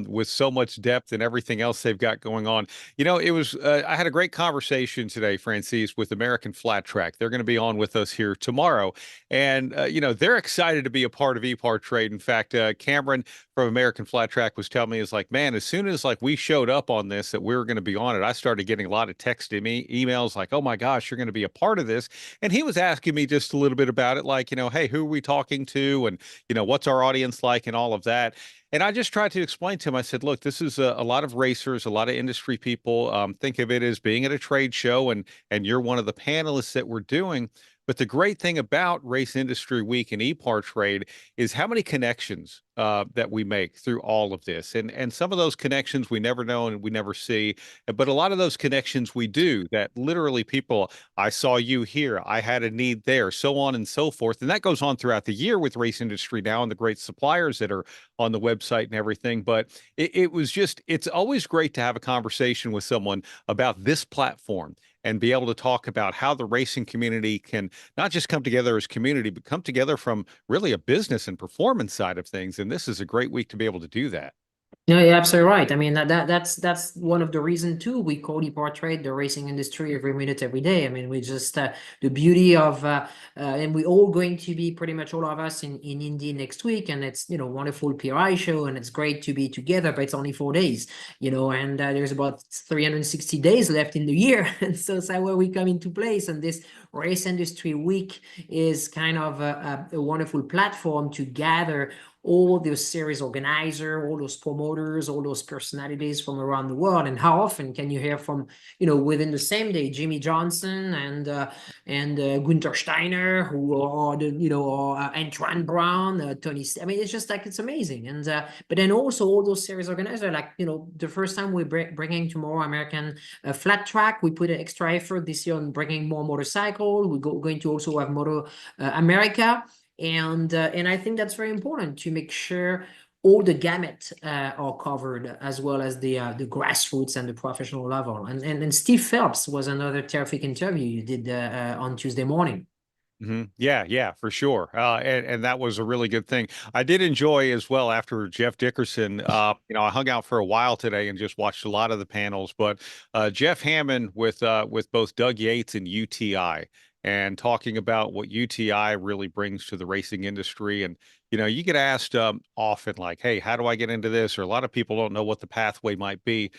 with so much depth and everything else they've got going on. It was I had a great conversation today, Francis, with American Flat Track. They're going to be on with us here tomorrow, and they're excited to be a part of EPARTRADE. In fact, Cameron from American Flat Track was telling me, is like, man, as soon as we showed up on this that we were going to be on it, I started getting a lot of text to me, emails like, oh my gosh, you're going to be a part of this. And he was asking me just a little bit about it, like, hey, who are we talking to? And, what's our audience like and all of that. And I just tried to explain to him, I said, look, this is a lot of racers, a lot of industry people. Think of it as being at a trade show and you're one of the panelists that we're doing. But the great thing about Race Industry Week and EPARTRADE is how many connections that we make through all of this. And some of those connections we never know and we never see. But a lot of those connections we do, that literally people, I saw you here, I had a need there, so on and so forth. And that goes on throughout the year with Race Industry Now and the great suppliers that are on the website and everything. But it was just, it's always great to have a conversation with someone about this platform and be able to talk about how the racing community can not just come together as community, but come together from really a business and performance side of things. And this is a great week to be able to do that. No, you're absolutely right. I mean, that's one of the reasons too we call EPARTRADE the racing industry every minute, every day. I mean, we just the beauty of and we all going to be pretty much all of us in Indy next week, and it's wonderful PRI show, and it's great to be together. But it's only 4 days, and there's about 360 days left in the year, and so that's where we come into place. And this Race Industry Week is kind of a wonderful platform to gather all those series organizers, all those promoters, all those personalities from around the world. And how often can you hear from, within the same day, Jimmy Johnson and Gunther Steiner, who are Antoine Brown, Tony. I mean, it's just like, it's amazing. And but then also all those series organizers, like the first time we're bringing tomorrow American flat track, we put an extra effort this year on bringing more motorcycle. We're going to also have Moto America. And I think that's very important to make sure all the gamut are covered, as well as the grassroots and the professional level. And Steve Phelps was another terrific interview you did on Tuesday morning. Yeah, for sure. And that was a really good thing. I did enjoy as well after Jeff Dickerson. I hung out for a while today and just watched a lot of the panels. But Jeff Hammond with both Doug Yates and UTI, and talking about what UTI really brings to the racing industry. And, you get asked often like, hey, how do I get into this? Or a lot of people don't know what the pathway might be.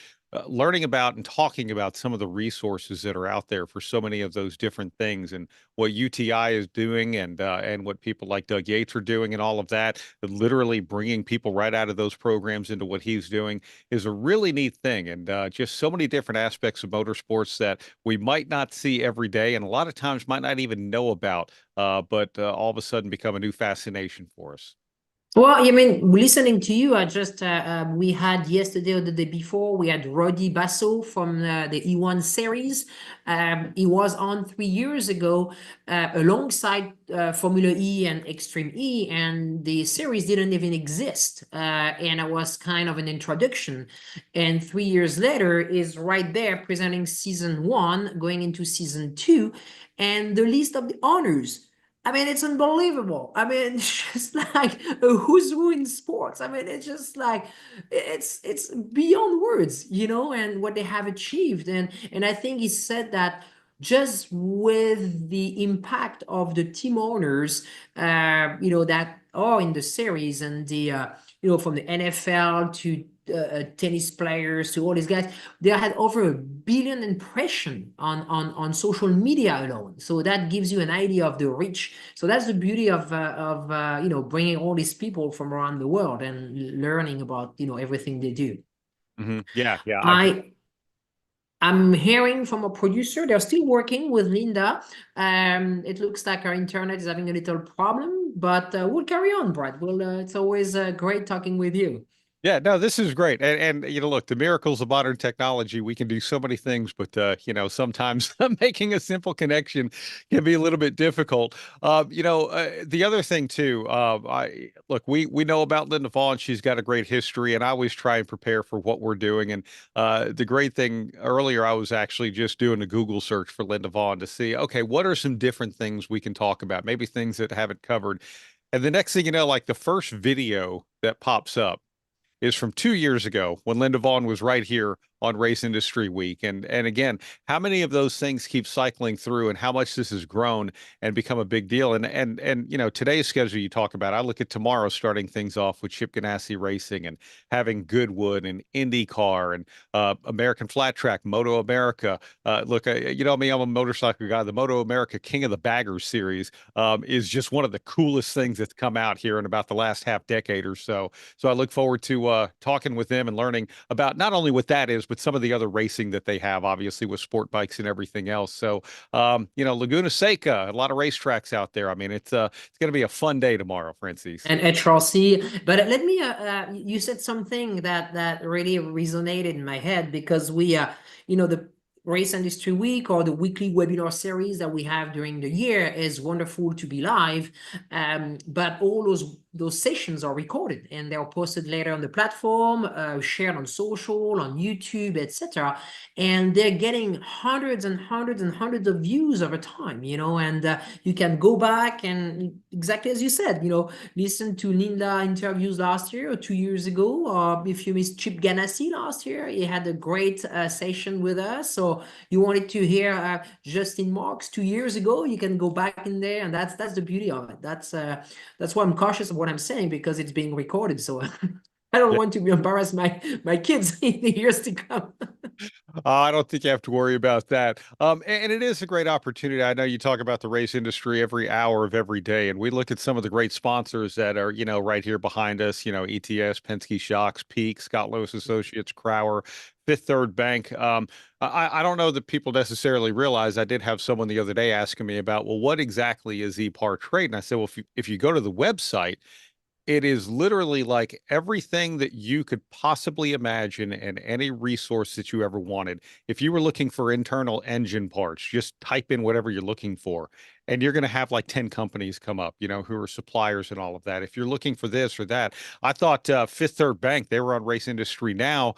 Learning about and talking about some of the resources that are out there for so many of those different things, and what UTI is doing, and what people like Doug Yates are doing, and all of that, literally bringing people right out of those programs into what he's doing is a really neat thing. And just so many different aspects of motorsports that we might not see every day, and a lot of times might not even know about, but all of a sudden become a new fascination for us. Well, I mean, listening to you, I just, we had yesterday or the day before, we had Roddy Basso from the E1 series. He was on 3 years ago alongside Formula E and Extreme E, and the series didn't even exist. And it was kind of an introduction. And 3 years later is right there presenting season 1, going into season 2, and the list of the honors. I mean, it's unbelievable. I mean, it's just like a who's who in sports. I mean, it's just like, it's beyond words, and what they have achieved. And I think he said that just with the impact of the team owners, that are in the series, and the, from the NFL to tennis players to all these guys, they had over 1 billion impressions on social media alone. So that gives you an idea of the reach. So that's the beauty of bringing all these people from around the world and learning about everything they do. Yeah. I'm hearing from a producer, they're still working with Linda. It looks like our internet is having a little problem, but we'll carry on, Brad. It's always great talking with you. Yeah, no, this is great. And look, the miracles of modern technology, we can do so many things, but sometimes making a simple connection can be a little bit difficult. The other thing too, we know about Linda Vaughn. She's got a great history, and I always try and prepare for what we're doing. And the great thing earlier, I was actually just doing a Google search for Linda Vaughn to see, okay, what are some different things we can talk about? Maybe things that haven't covered. And the next thing you know, like the first video that pops up is from 2 years ago when Linda Vaughn was right here on Race Industry Week. And again, how many of those things keep cycling through, and how much this has grown and become a big deal. And today's schedule you talk about, I look at tomorrow starting things off with Chip Ganassi Racing, and having Goodwood and IndyCar and American Flat Track, Moto America. Look, me, I'm a motorcycle guy. The Moto America King of the Baggers series is just one of the coolest things that's come out here in about the last half decade or so. So I look forward to talking with them and learning about not only what that is, but some of the other racing that they have, obviously with sport bikes and everything else. So, Laguna Seca, a lot of racetracks out there. I mean, it's going to be a fun day tomorrow, Francis. And HRC. But let me, you said something that really resonated in my head, because we, the Race Industry Week or the weekly webinar series that we have during the year is wonderful to be live. But all those sessions are recorded and they're posted later on the platform, shared on social, on YouTube, etc. And they're getting hundreds and hundreds and hundreds of views over time, and you can go back and, exactly as you said, listen to Linda interviews last year or 2 years ago, or if you missed Chip Ganassi last year, he had a great session with us. So you wanted to hear Justin Marks 2 years ago, you can go back in there, and that's the beauty of it. That's why I'm cautious of what I'm saying, because it's being recorded. So I don't want to embarrass my kids in the years to come. I don't think you have to worry about that. And it is a great opportunity. I know you talk about the race industry every hour of every day, and we look at some of the great sponsors that are, right here behind us, ETS, Penske Shocks, Peak, Scott Lewis Associates, Crower, Fifth Third Bank. I don't know that people necessarily realize. I did have someone the other day asking me about, well, what exactly is EPARTRADE? And I said, well, if you go to the website, it is literally like everything that you could possibly imagine and any resource that you ever wanted. If you were looking for internal engine parts, just type in whatever you're looking for, and you're going to have like 10 companies come up, who are suppliers and all of that. If you're looking for this or that, I thought Fifth Third Bank, they were on Race Industry Now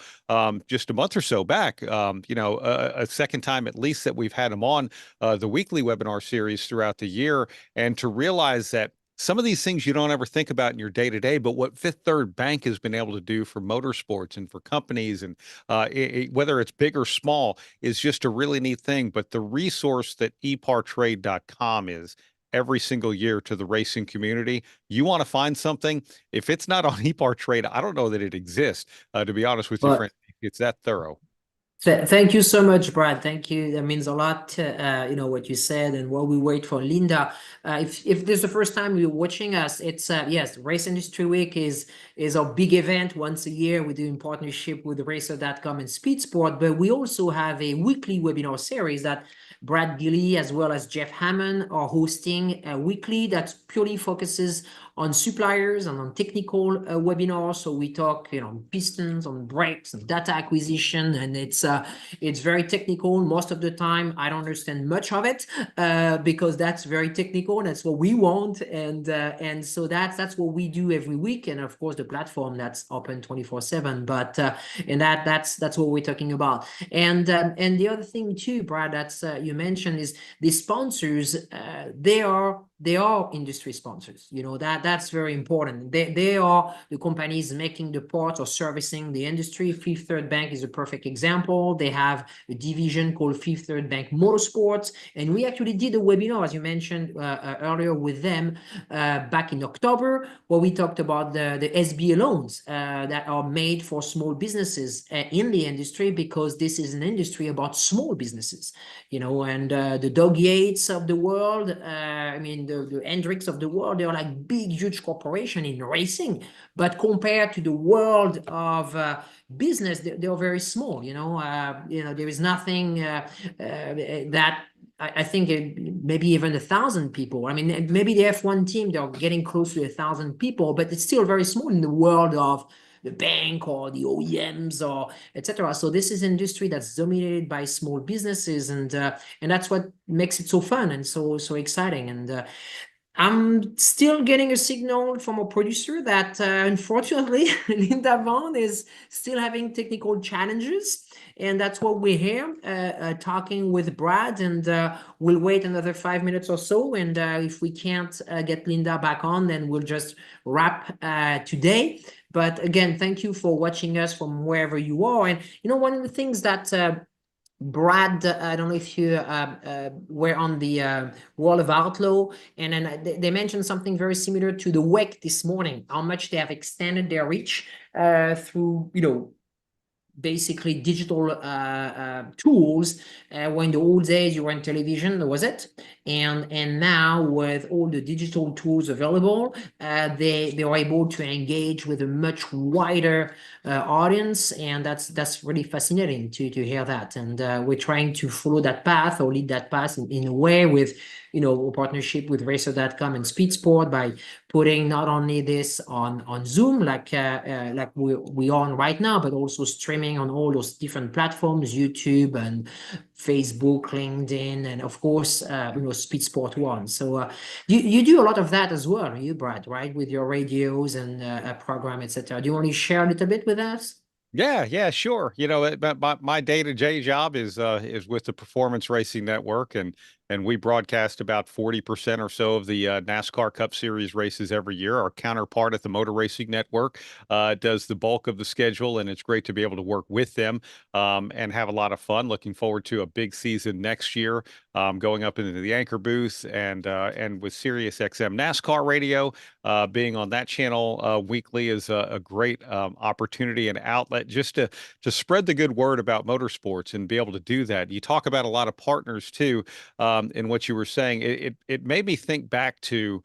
just a month or so back, a second time at least that we've had them on the weekly webinar series throughout the year. And to realize that some of these things you don't ever think about in your day-to-day, but what Fifth Third Bank has been able to do for motorsports and for companies, and whether it's big or small, is just a really neat thing. But the resource that ePartrade.com is every single year to the racing community, you want to find something, if it's not on ePartrade, I don't know that it exists, to be honest with you, friend. It's that thorough. Thank you so much, Brad. Thank you. That means a lot, what you said. And while we wait for Linda, if this is the first time you're watching us, it's yes, Race Industry Week is our big event once a year. We do in partnership with Racer.com and Speed Sport, but we also have a weekly webinar series that Brad Gilly as well as Jeff Hammond are hosting weekly, that purely focuses on suppliers and on technical webinars. So we talk, pistons, on brakes, and data acquisition, and it's very technical. Most of the time, I don't understand much of it because that's very technical. That's what we want, and so that's what we do every week. And of course, the platform that's open 24/7. But and that's what we're talking about. And the other thing too, Brad, that's you mentioned is the sponsors. They are industry sponsors. That's very important. They are the companies making the parts or servicing the industry. Fifth Third Bank is a perfect example. They have a division called Fifth Third Bank Motorsports, and we actually did a webinar, as you mentioned earlier, with them back in October, where we talked about the SBA loans that are made for small businesses in the industry, because this is an industry about small businesses, and the Doug Yates of the world, the Hendricks of the world, they are like big, huge corporation in racing, but compared to the world of business, they are very small. There is nothing that I think maybe even 1,000 people. Maybe the F1 team, they're getting close to 1,000 people, but it's still very small in the world of the bank or the OEMs or etc. So this is an industry that's dominated by small businesses, and that's what makes it so fun and so exciting. And I'm still getting a signal from a producer that unfortunately Linda Vaughn is still having technical challenges, and that's what we're here talking with Brad, and we'll wait another 5 minutes or so, and if we can't get Linda back on, then we'll just wrap today. But again, thank you for watching us from wherever you are. And one of the things that Brad, I don't know if you were on the World of Outlaw, and then they mentioned something very similar to the WEC this morning, how much they have extended their reach through, basically digital tools. When the old days you were on television, was it? And now with all the digital tools available, they are able to engage with a much wider audience, and that's really fascinating to hear that. And we're trying to follow that path or lead that path in a way with, you know, a partnership with Racer.com and Speed Sport by putting not only this on Zoom like we are on right now, but also streaming on all those different platforms, YouTube and Facebook, LinkedIn, and of course, you know, Speed Sport One. So you do a lot of that as well, you, Brad, right? With your radios and program, etc. Do you want to share a little bit with us? Yeah, sure. You know, my day-to-day job is with the Performance Racing Network, and we broadcast about 40% or so of the NASCAR Cup Series races every year. Our counterpart at the Motor Racing Network does the bulk of the schedule, and it's great to be able to work with them and have a lot of fun. Looking forward to a big season next year, going up into the anchor booth and with Sirius XM NASCAR Radio. Being on that channel weekly is a great opportunity and outlet just to spread the good word about motorsports and be able to do that. You talk about a lot of partners too. In what you were saying, it made me think back to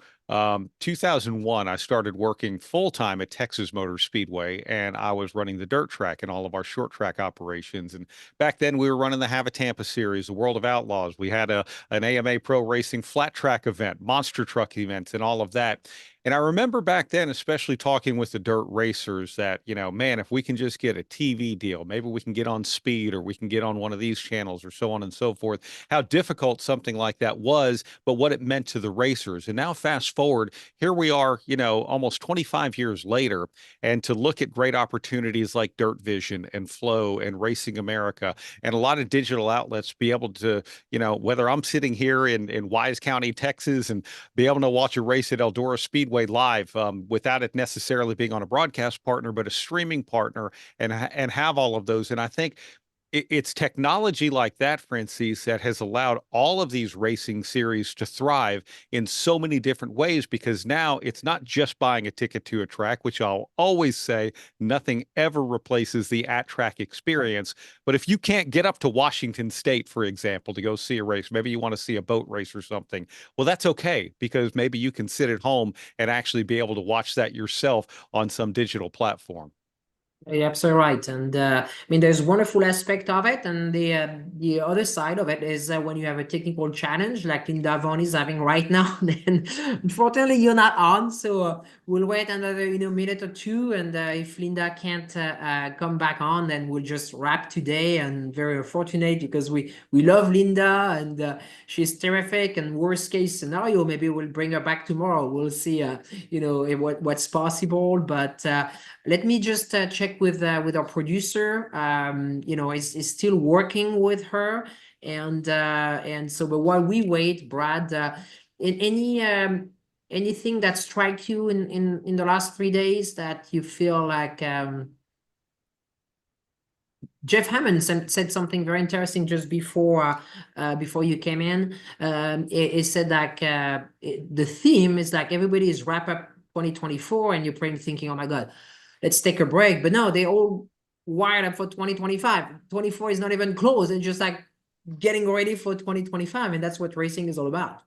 2001. I started working full time at Texas Motor Speedway, and I was running the dirt track and all of our short track operations. And back then, we were running the Have a Tampa series, the World of Outlaws. We had an AMA Pro Racing flat track event, monster truck events, and all of that. And I remember back then, especially talking with the dirt racers, that, you know, man, if we can just get a TV deal, maybe we can get on Speed or we can get on one of these channels or so on and so forth, how difficult something like that was, but what it meant to the racers. And now fast forward, here we are, you know, almost 25 years later, and to look at great opportunities like Dirt Vision and Flow and Racing America and a lot of digital outlets be able to, you know, whether I'm sitting here in Wise County, Texas, and be able to watch a race at Eldora Speedway live without it necessarily being on a broadcast partner, but a streaming partner, and have all of those. And I think it's technology like that, Francis, that has allowed all of these racing series to thrive in so many different ways, because now it's not just buying a ticket to a track, which I'll always say nothing ever replaces the at-track experience. But if you can't get up to Washington State, for example, to go see a race, maybe you want to see a boat race or something, well, that's okay, because maybe you can sit at home and actually be able to watch that yourself on some digital platform. You're absolutely right. And I mean, there's wonderful aspect of it, and the other side of it is when you have a technical challenge like Linda Vaughn is having right now, then unfortunately you're not on. So we'll wait another minute or two, and if Linda can't come back on, then we'll just wrap today. And very fortunate because we love Linda, and she's terrific. And worst case scenario, maybe we'll bring her back tomorrow. We'll see, what's possible. But let me just check with our producer. Is still working with her, and so. But while we wait, Brad, anything that strike you in the last 3 days that you feel like? Jeff Hammond said something very interesting just before you came in. It said like the theme is like everybody is wrap up 2024, and you're probably thinking, oh my God, let's take a break. But no, they all wired up for 2025. 24 is not even close. It's just like getting ready for 2025. And that's what racing is all about.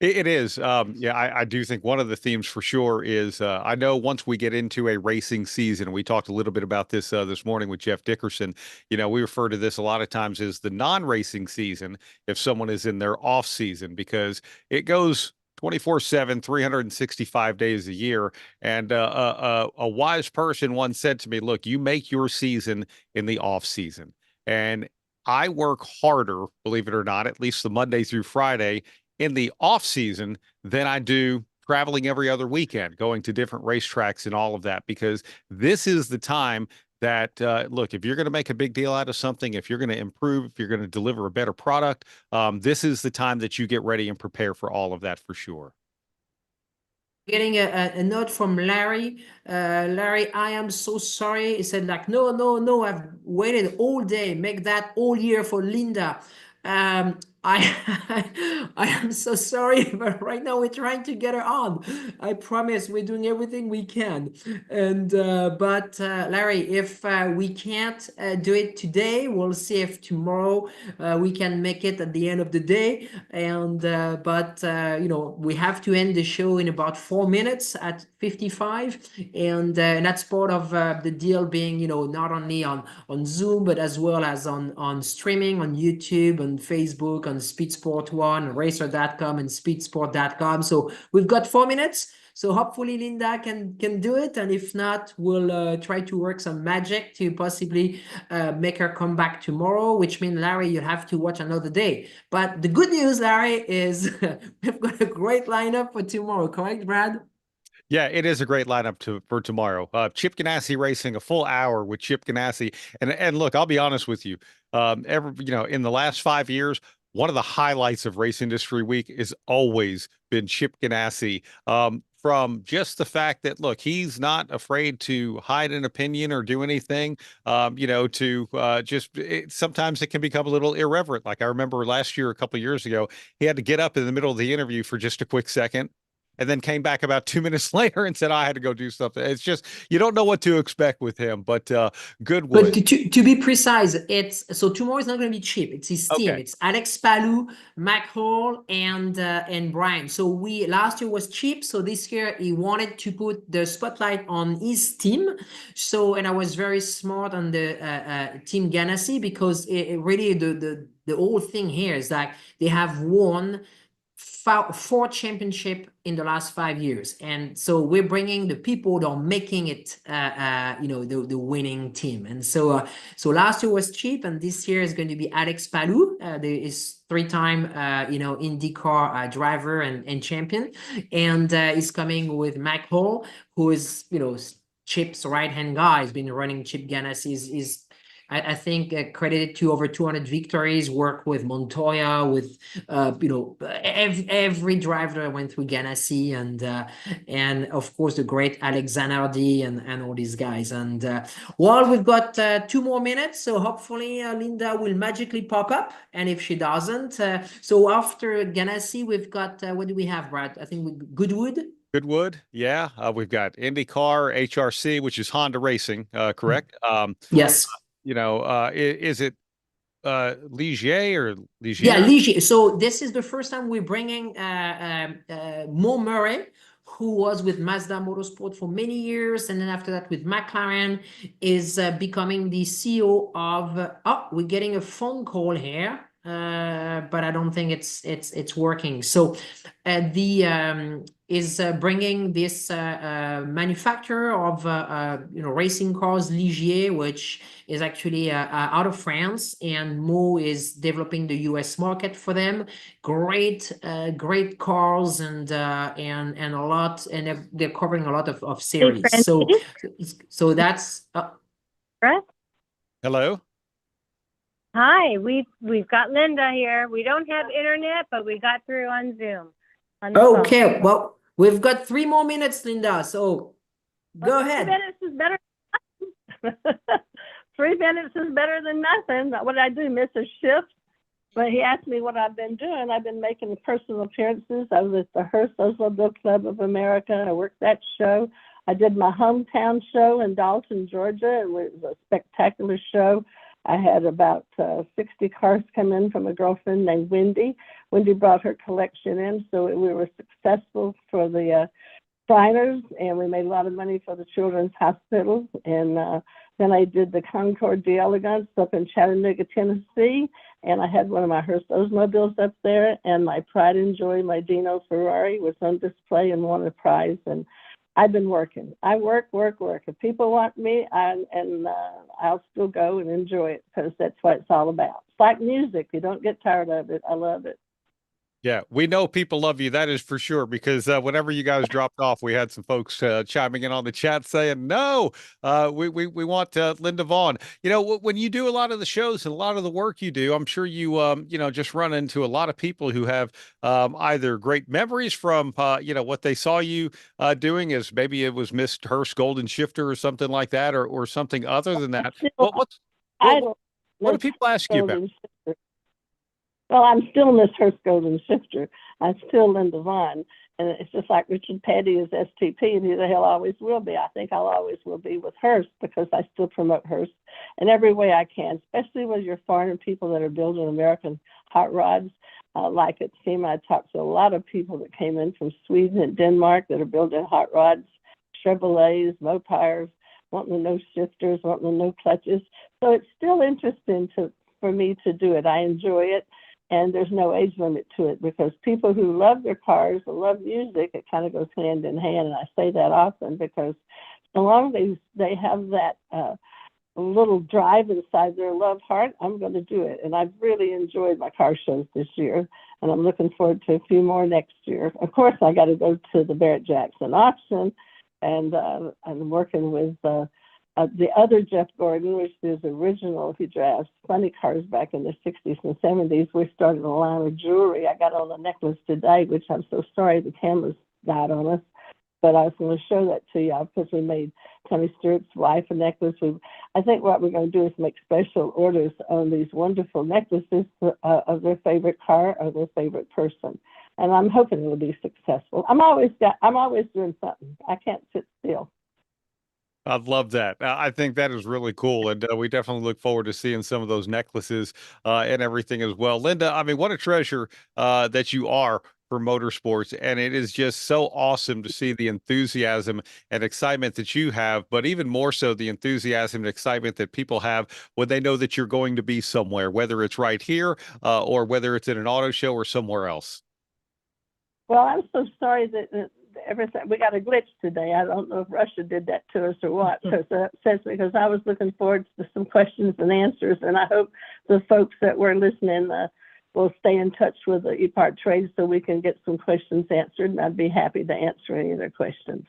It is. I do think one of the themes for sure is I know once we get into a racing season, we talked a little bit about this this morning with Jeff Dickerson. We refer to this a lot of times as the non-racing season if someone is in their off season, because it goes 24/7, 365 days a year. And a wise person once said to me, look, you make your season in the off season. And I work harder, believe it or not, at least the Monday through Friday in the off season than I do traveling every other weekend, going to different racetracks and all of that, because this is the time that, look, if you're going to make a big deal out of something, if you're going to improve, if you're going to deliver a better product, this is the time that you get ready and prepare for all of that for sure. Getting a note from Larry. Larry, I am so sorry. He said like, no, I've waited all day, make that all year for Linda. I am so sorry, but right now we're trying to get her on. I promise we're doing everything we can. And but Larry, if we can't do it today, we'll see if tomorrow we can make it at the end of the day. And but you know, we have to end the show in about 4 minutes at 55, and that's part of the deal, being, you know, not only on Zoom but as well as on streaming on YouTube, on Facebook, on Speedsport One, Racer.com, and Speedsport.com. So we've got 4 minutes. So hopefully Linda can do it, and if not, we'll try to work some magic to possibly make her come back tomorrow, which means, Larry, you have to watch another day. But the good news, Larry, is we've got a great lineup for tomorrow, correct, Brad? Yeah, it is a great lineup for tomorrow. Chip Ganassi Racing, a full hour with Chip Ganassi. And look, I'll be honest with you. In the last 5 years, one of the highlights of Race Industry Week has always been Chip Ganassi. From just the fact that, look, he's not afraid to hide an opinion or do anything, sometimes it can become a little irreverent. Like I remember last year, a couple of years ago, he had to get up in the middle of the interview for just a quick second, and then came back about 2 minutes later and said, I had to go do something. It's just, you don't know what to expect with him, but good one. But to be precise, so tomorrow is not going to be Chip. It's his team. Okay. It's Alex Palou, Mac Hall, and Brian. So last year was Chip. So this year he wanted to put the spotlight on his team. So, and I was very smart on the team Ganassi, because it really the whole thing here is that they have won 4 championships in the last 5 years, and so we're bringing the people that are making it, the winning team. And so last year was Chip, and this year is going to be Alex Palou, is 3-time IndyCar driver and champion, and he's coming with Mac Hall, who is Chip's right hand guy. He's been running Chip Ganassi. I think credited to over 200 victories, worked with Montoya, with every driver that went through Ganassi, and of course the great Alex Zanardi and all these guys. And we've got 2 more minutes, so hopefully Linda will magically pop up, and if she doesn't, so after Ganassi we've got what do we have, Brad? I think Goodwood. Goodwood, yeah. We've got IndyCar, HRC, which is Honda Racing, correct? Yes. Is it Ligier or Ligier? Yeah, Ligier. So this is the first time we're bringing Mo Murray, who was with Mazda Motorsport for many years, and then after that with McLaren, is becoming the CEO of. We're getting a phone call here, but I don't think it's working. So is bringing this manufacturer of racing cars, Ligier, which is actually out of France, and Mo is developing the US market for them. Great cars and a lot, and they're covering a lot of series. So that's Hello. Hi, we've got Linda here. We don't have internet, but we got through on Zoom. Okay, well, we've got 3 more minutes, Linda, so go ahead. 3 minutes is better. 3 minutes is better than nothing. What did I do, miss a shift? But he asked me what I've been doing. I've been making personal appearances. I was at the Hearst Oldsmobile Club of America. I worked that show. I did my hometown show in Dalton, Georgia. It was a spectacular show. I had about 60 cars come in from a girlfriend named Wendy. Wendy brought her collection in, so we were successful for the Shriners, and we made a lot of money for the Children's Hospital. And then I did the Concord d'Elegance up in Chattanooga, Tennessee, and I had one of my Hearst Oldsmobiles up there, and my Pride and Joy, my Dino Ferrari, was on display and won a prize. And I've been working. I work. If people want me, I'll still go and enjoy it, because that's what it's all about. It's like music. You don't get tired of it. I love it. Yeah, we know people love you. That is for sure, because whenever you guys dropped off, we had some folks chiming in on the chat saying, no, we want Linda Vaughn. When you do a lot of the shows and a lot of the work you do, I'm sure you, just run into a lot of people who have either great memories from, what they saw you doing, as maybe it was Miss Hearst Golden Shifter or something like that, or something other than that. What do people ask you about? Well, I'm still Miss Hearst Golden Shifter. I'm still Linda Vaughn. And it's just like Richard Petty is STP, and he the hell always will be. I think I'll always will be with Hearst because I still promote Hearst in every way I can, especially with your foreign people that are building American hot rods. Like at SEMA, I talked to a lot of people that came in from Sweden and Denmark that are building hot rods, Chevrolets, Mopars, wanting the no shifters, wanting the no clutches. So it's still interesting for me to do it. I enjoy it. And there's no age limit to it because people who love their cars and love music, it kind of goes hand in hand. And I say that often because so long as they have that little drive inside their love heart, I'm going to do it. And I've really enjoyed my car shows this year. And I'm looking forward to a few more next year. Of course, I got to go to the Barrett-Jackson auction. And I'm working with the other Jeff Gordon, which is original. He drives funny cars back in the 60s and 70s. We started a line of jewelry. I got on a necklace today, which I'm so sorry the cameras died on us. But I was going to show that to you because we made Tony Stewart's wife a necklace. I think what we're going to do is make special orders on these wonderful necklaces of their favorite car or their favorite person. And I'm hoping it'll be successful. I'm always doing something. I can't sit still. I love that. I think that is really cool, and we definitely look forward to seeing some of those necklaces and everything as well. Linda, I mean, what a treasure that you are for motorsports, and it is just so awesome to see the enthusiasm and excitement that you have, but even more so the enthusiasm and excitement that people have when they know that you're going to be somewhere, whether it's right here or whether it's in an auto show or somewhere else. Well, I'm so sorry that everything we got a glitch today. I don't know if Russia did that to us or what, because that upsets me because I was looking forward to some questions and answers, and I hope the folks that were listening will stay in touch with the EPARTRADE so we can get some questions answered, and I'd be happy to answer any of their questions.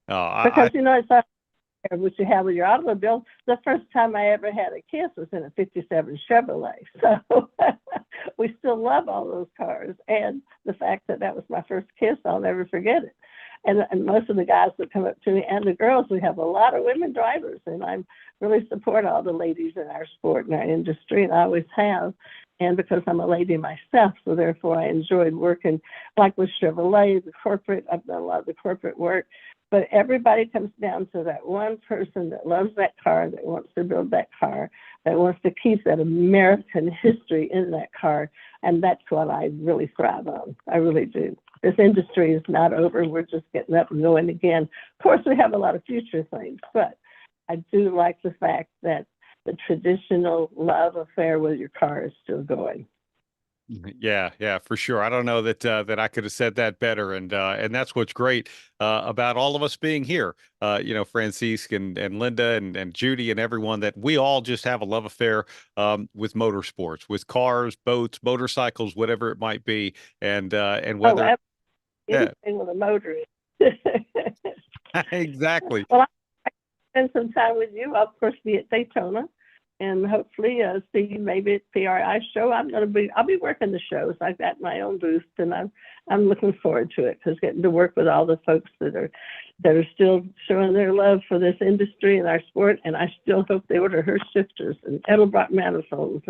Because you know it's not what you have with your automobile. The first time I ever had a kiss was in a '57 Chevrolet, so we still love all those cars. And the fact that that was my first kiss, I'll never forget it. And most of the guys that come up to me and the girls, we have a lot of women drivers, and I really support all the ladies in our sport and our industry, and I always have. And because I'm a lady myself, so therefore I enjoyed working like with Chevrolet, the corporate. I've done a lot of the corporate work. But everybody comes down to that one person that loves that car, that wants to build that car, that wants to keep that American history in that car. And that's what I really thrive on. I really do. This industry is not over. We're just getting up and going again. Of course, we have a lot of future things, but I do like the fact that the traditional love affair with your car is still going. Yeah, for sure. I don't know that that I could have said that better, and that's what's great about all of us being here. Francisque and Linda and Judy and everyone, that we all just have a love affair with motorsports, with cars, boats, motorcycles, whatever it might be, and whether anything with a motor. Exactly. Well, I spend some time with you. I'll of course be at Daytona. And hopefully see you maybe at PRI show. I'll be working the shows. I've got my own booth, and I'm looking forward to it because getting to work with all the folks that are still showing their love for this industry and our sport. And I still hope they order her shifters and Edelbrock manifolds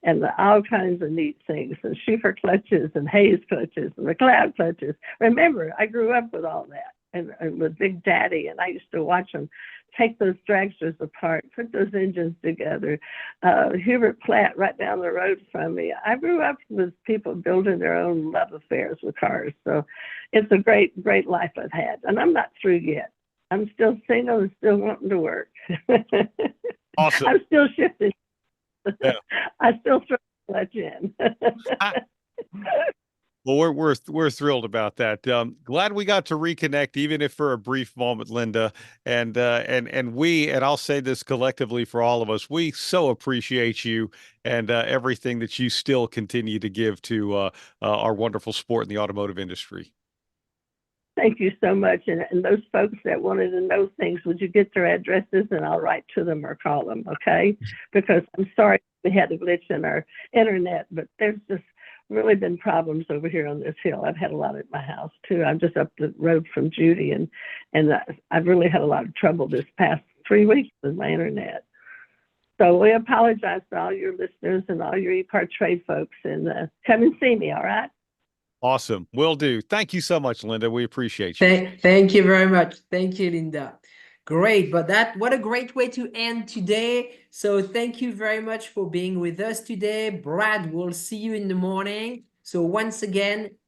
and all kinds of neat things, and Schiefer clutches and Hayes clutches and McLeod clutches. Remember, I grew up with all that and with Big Daddy, and I used to watch them take those dragsters apart, put those engines together. Hubert Platt right down the road from me. I grew up with people building their own love affairs with cars. So it's a great, great life I've had. And I'm not through yet. I'm still single and still wanting to work. Awesome. I'm still shifting. Yeah. I still throw the clutch in. Well, we're thrilled about that. Glad we got to reconnect, even if for a brief moment, Linda. And I'll say this collectively for all of us, we so appreciate you and everything that you still continue to give to our wonderful sport in the automotive industry. Thank you so much. And those folks that wanted to know things, would you get their addresses and I'll write to them or call them, okay? Because I'm sorry we had a glitch in our internet, but there's just really been problems over here on this hill. I've had a lot at my house too. I'm just up the road from Judy, and I've really had a lot of trouble this past 3 weeks with my internet. So we apologize to all your listeners and all your EPARTRADE folks, and come and see me, all right? Awesome. Will do. Thank you so much, Linda. We appreciate you. Thank you very much. Thank you, Linda. Great, but what a great way to end today. So thank you very much for being with us today. Brad, we'll see you in the morning. So once again,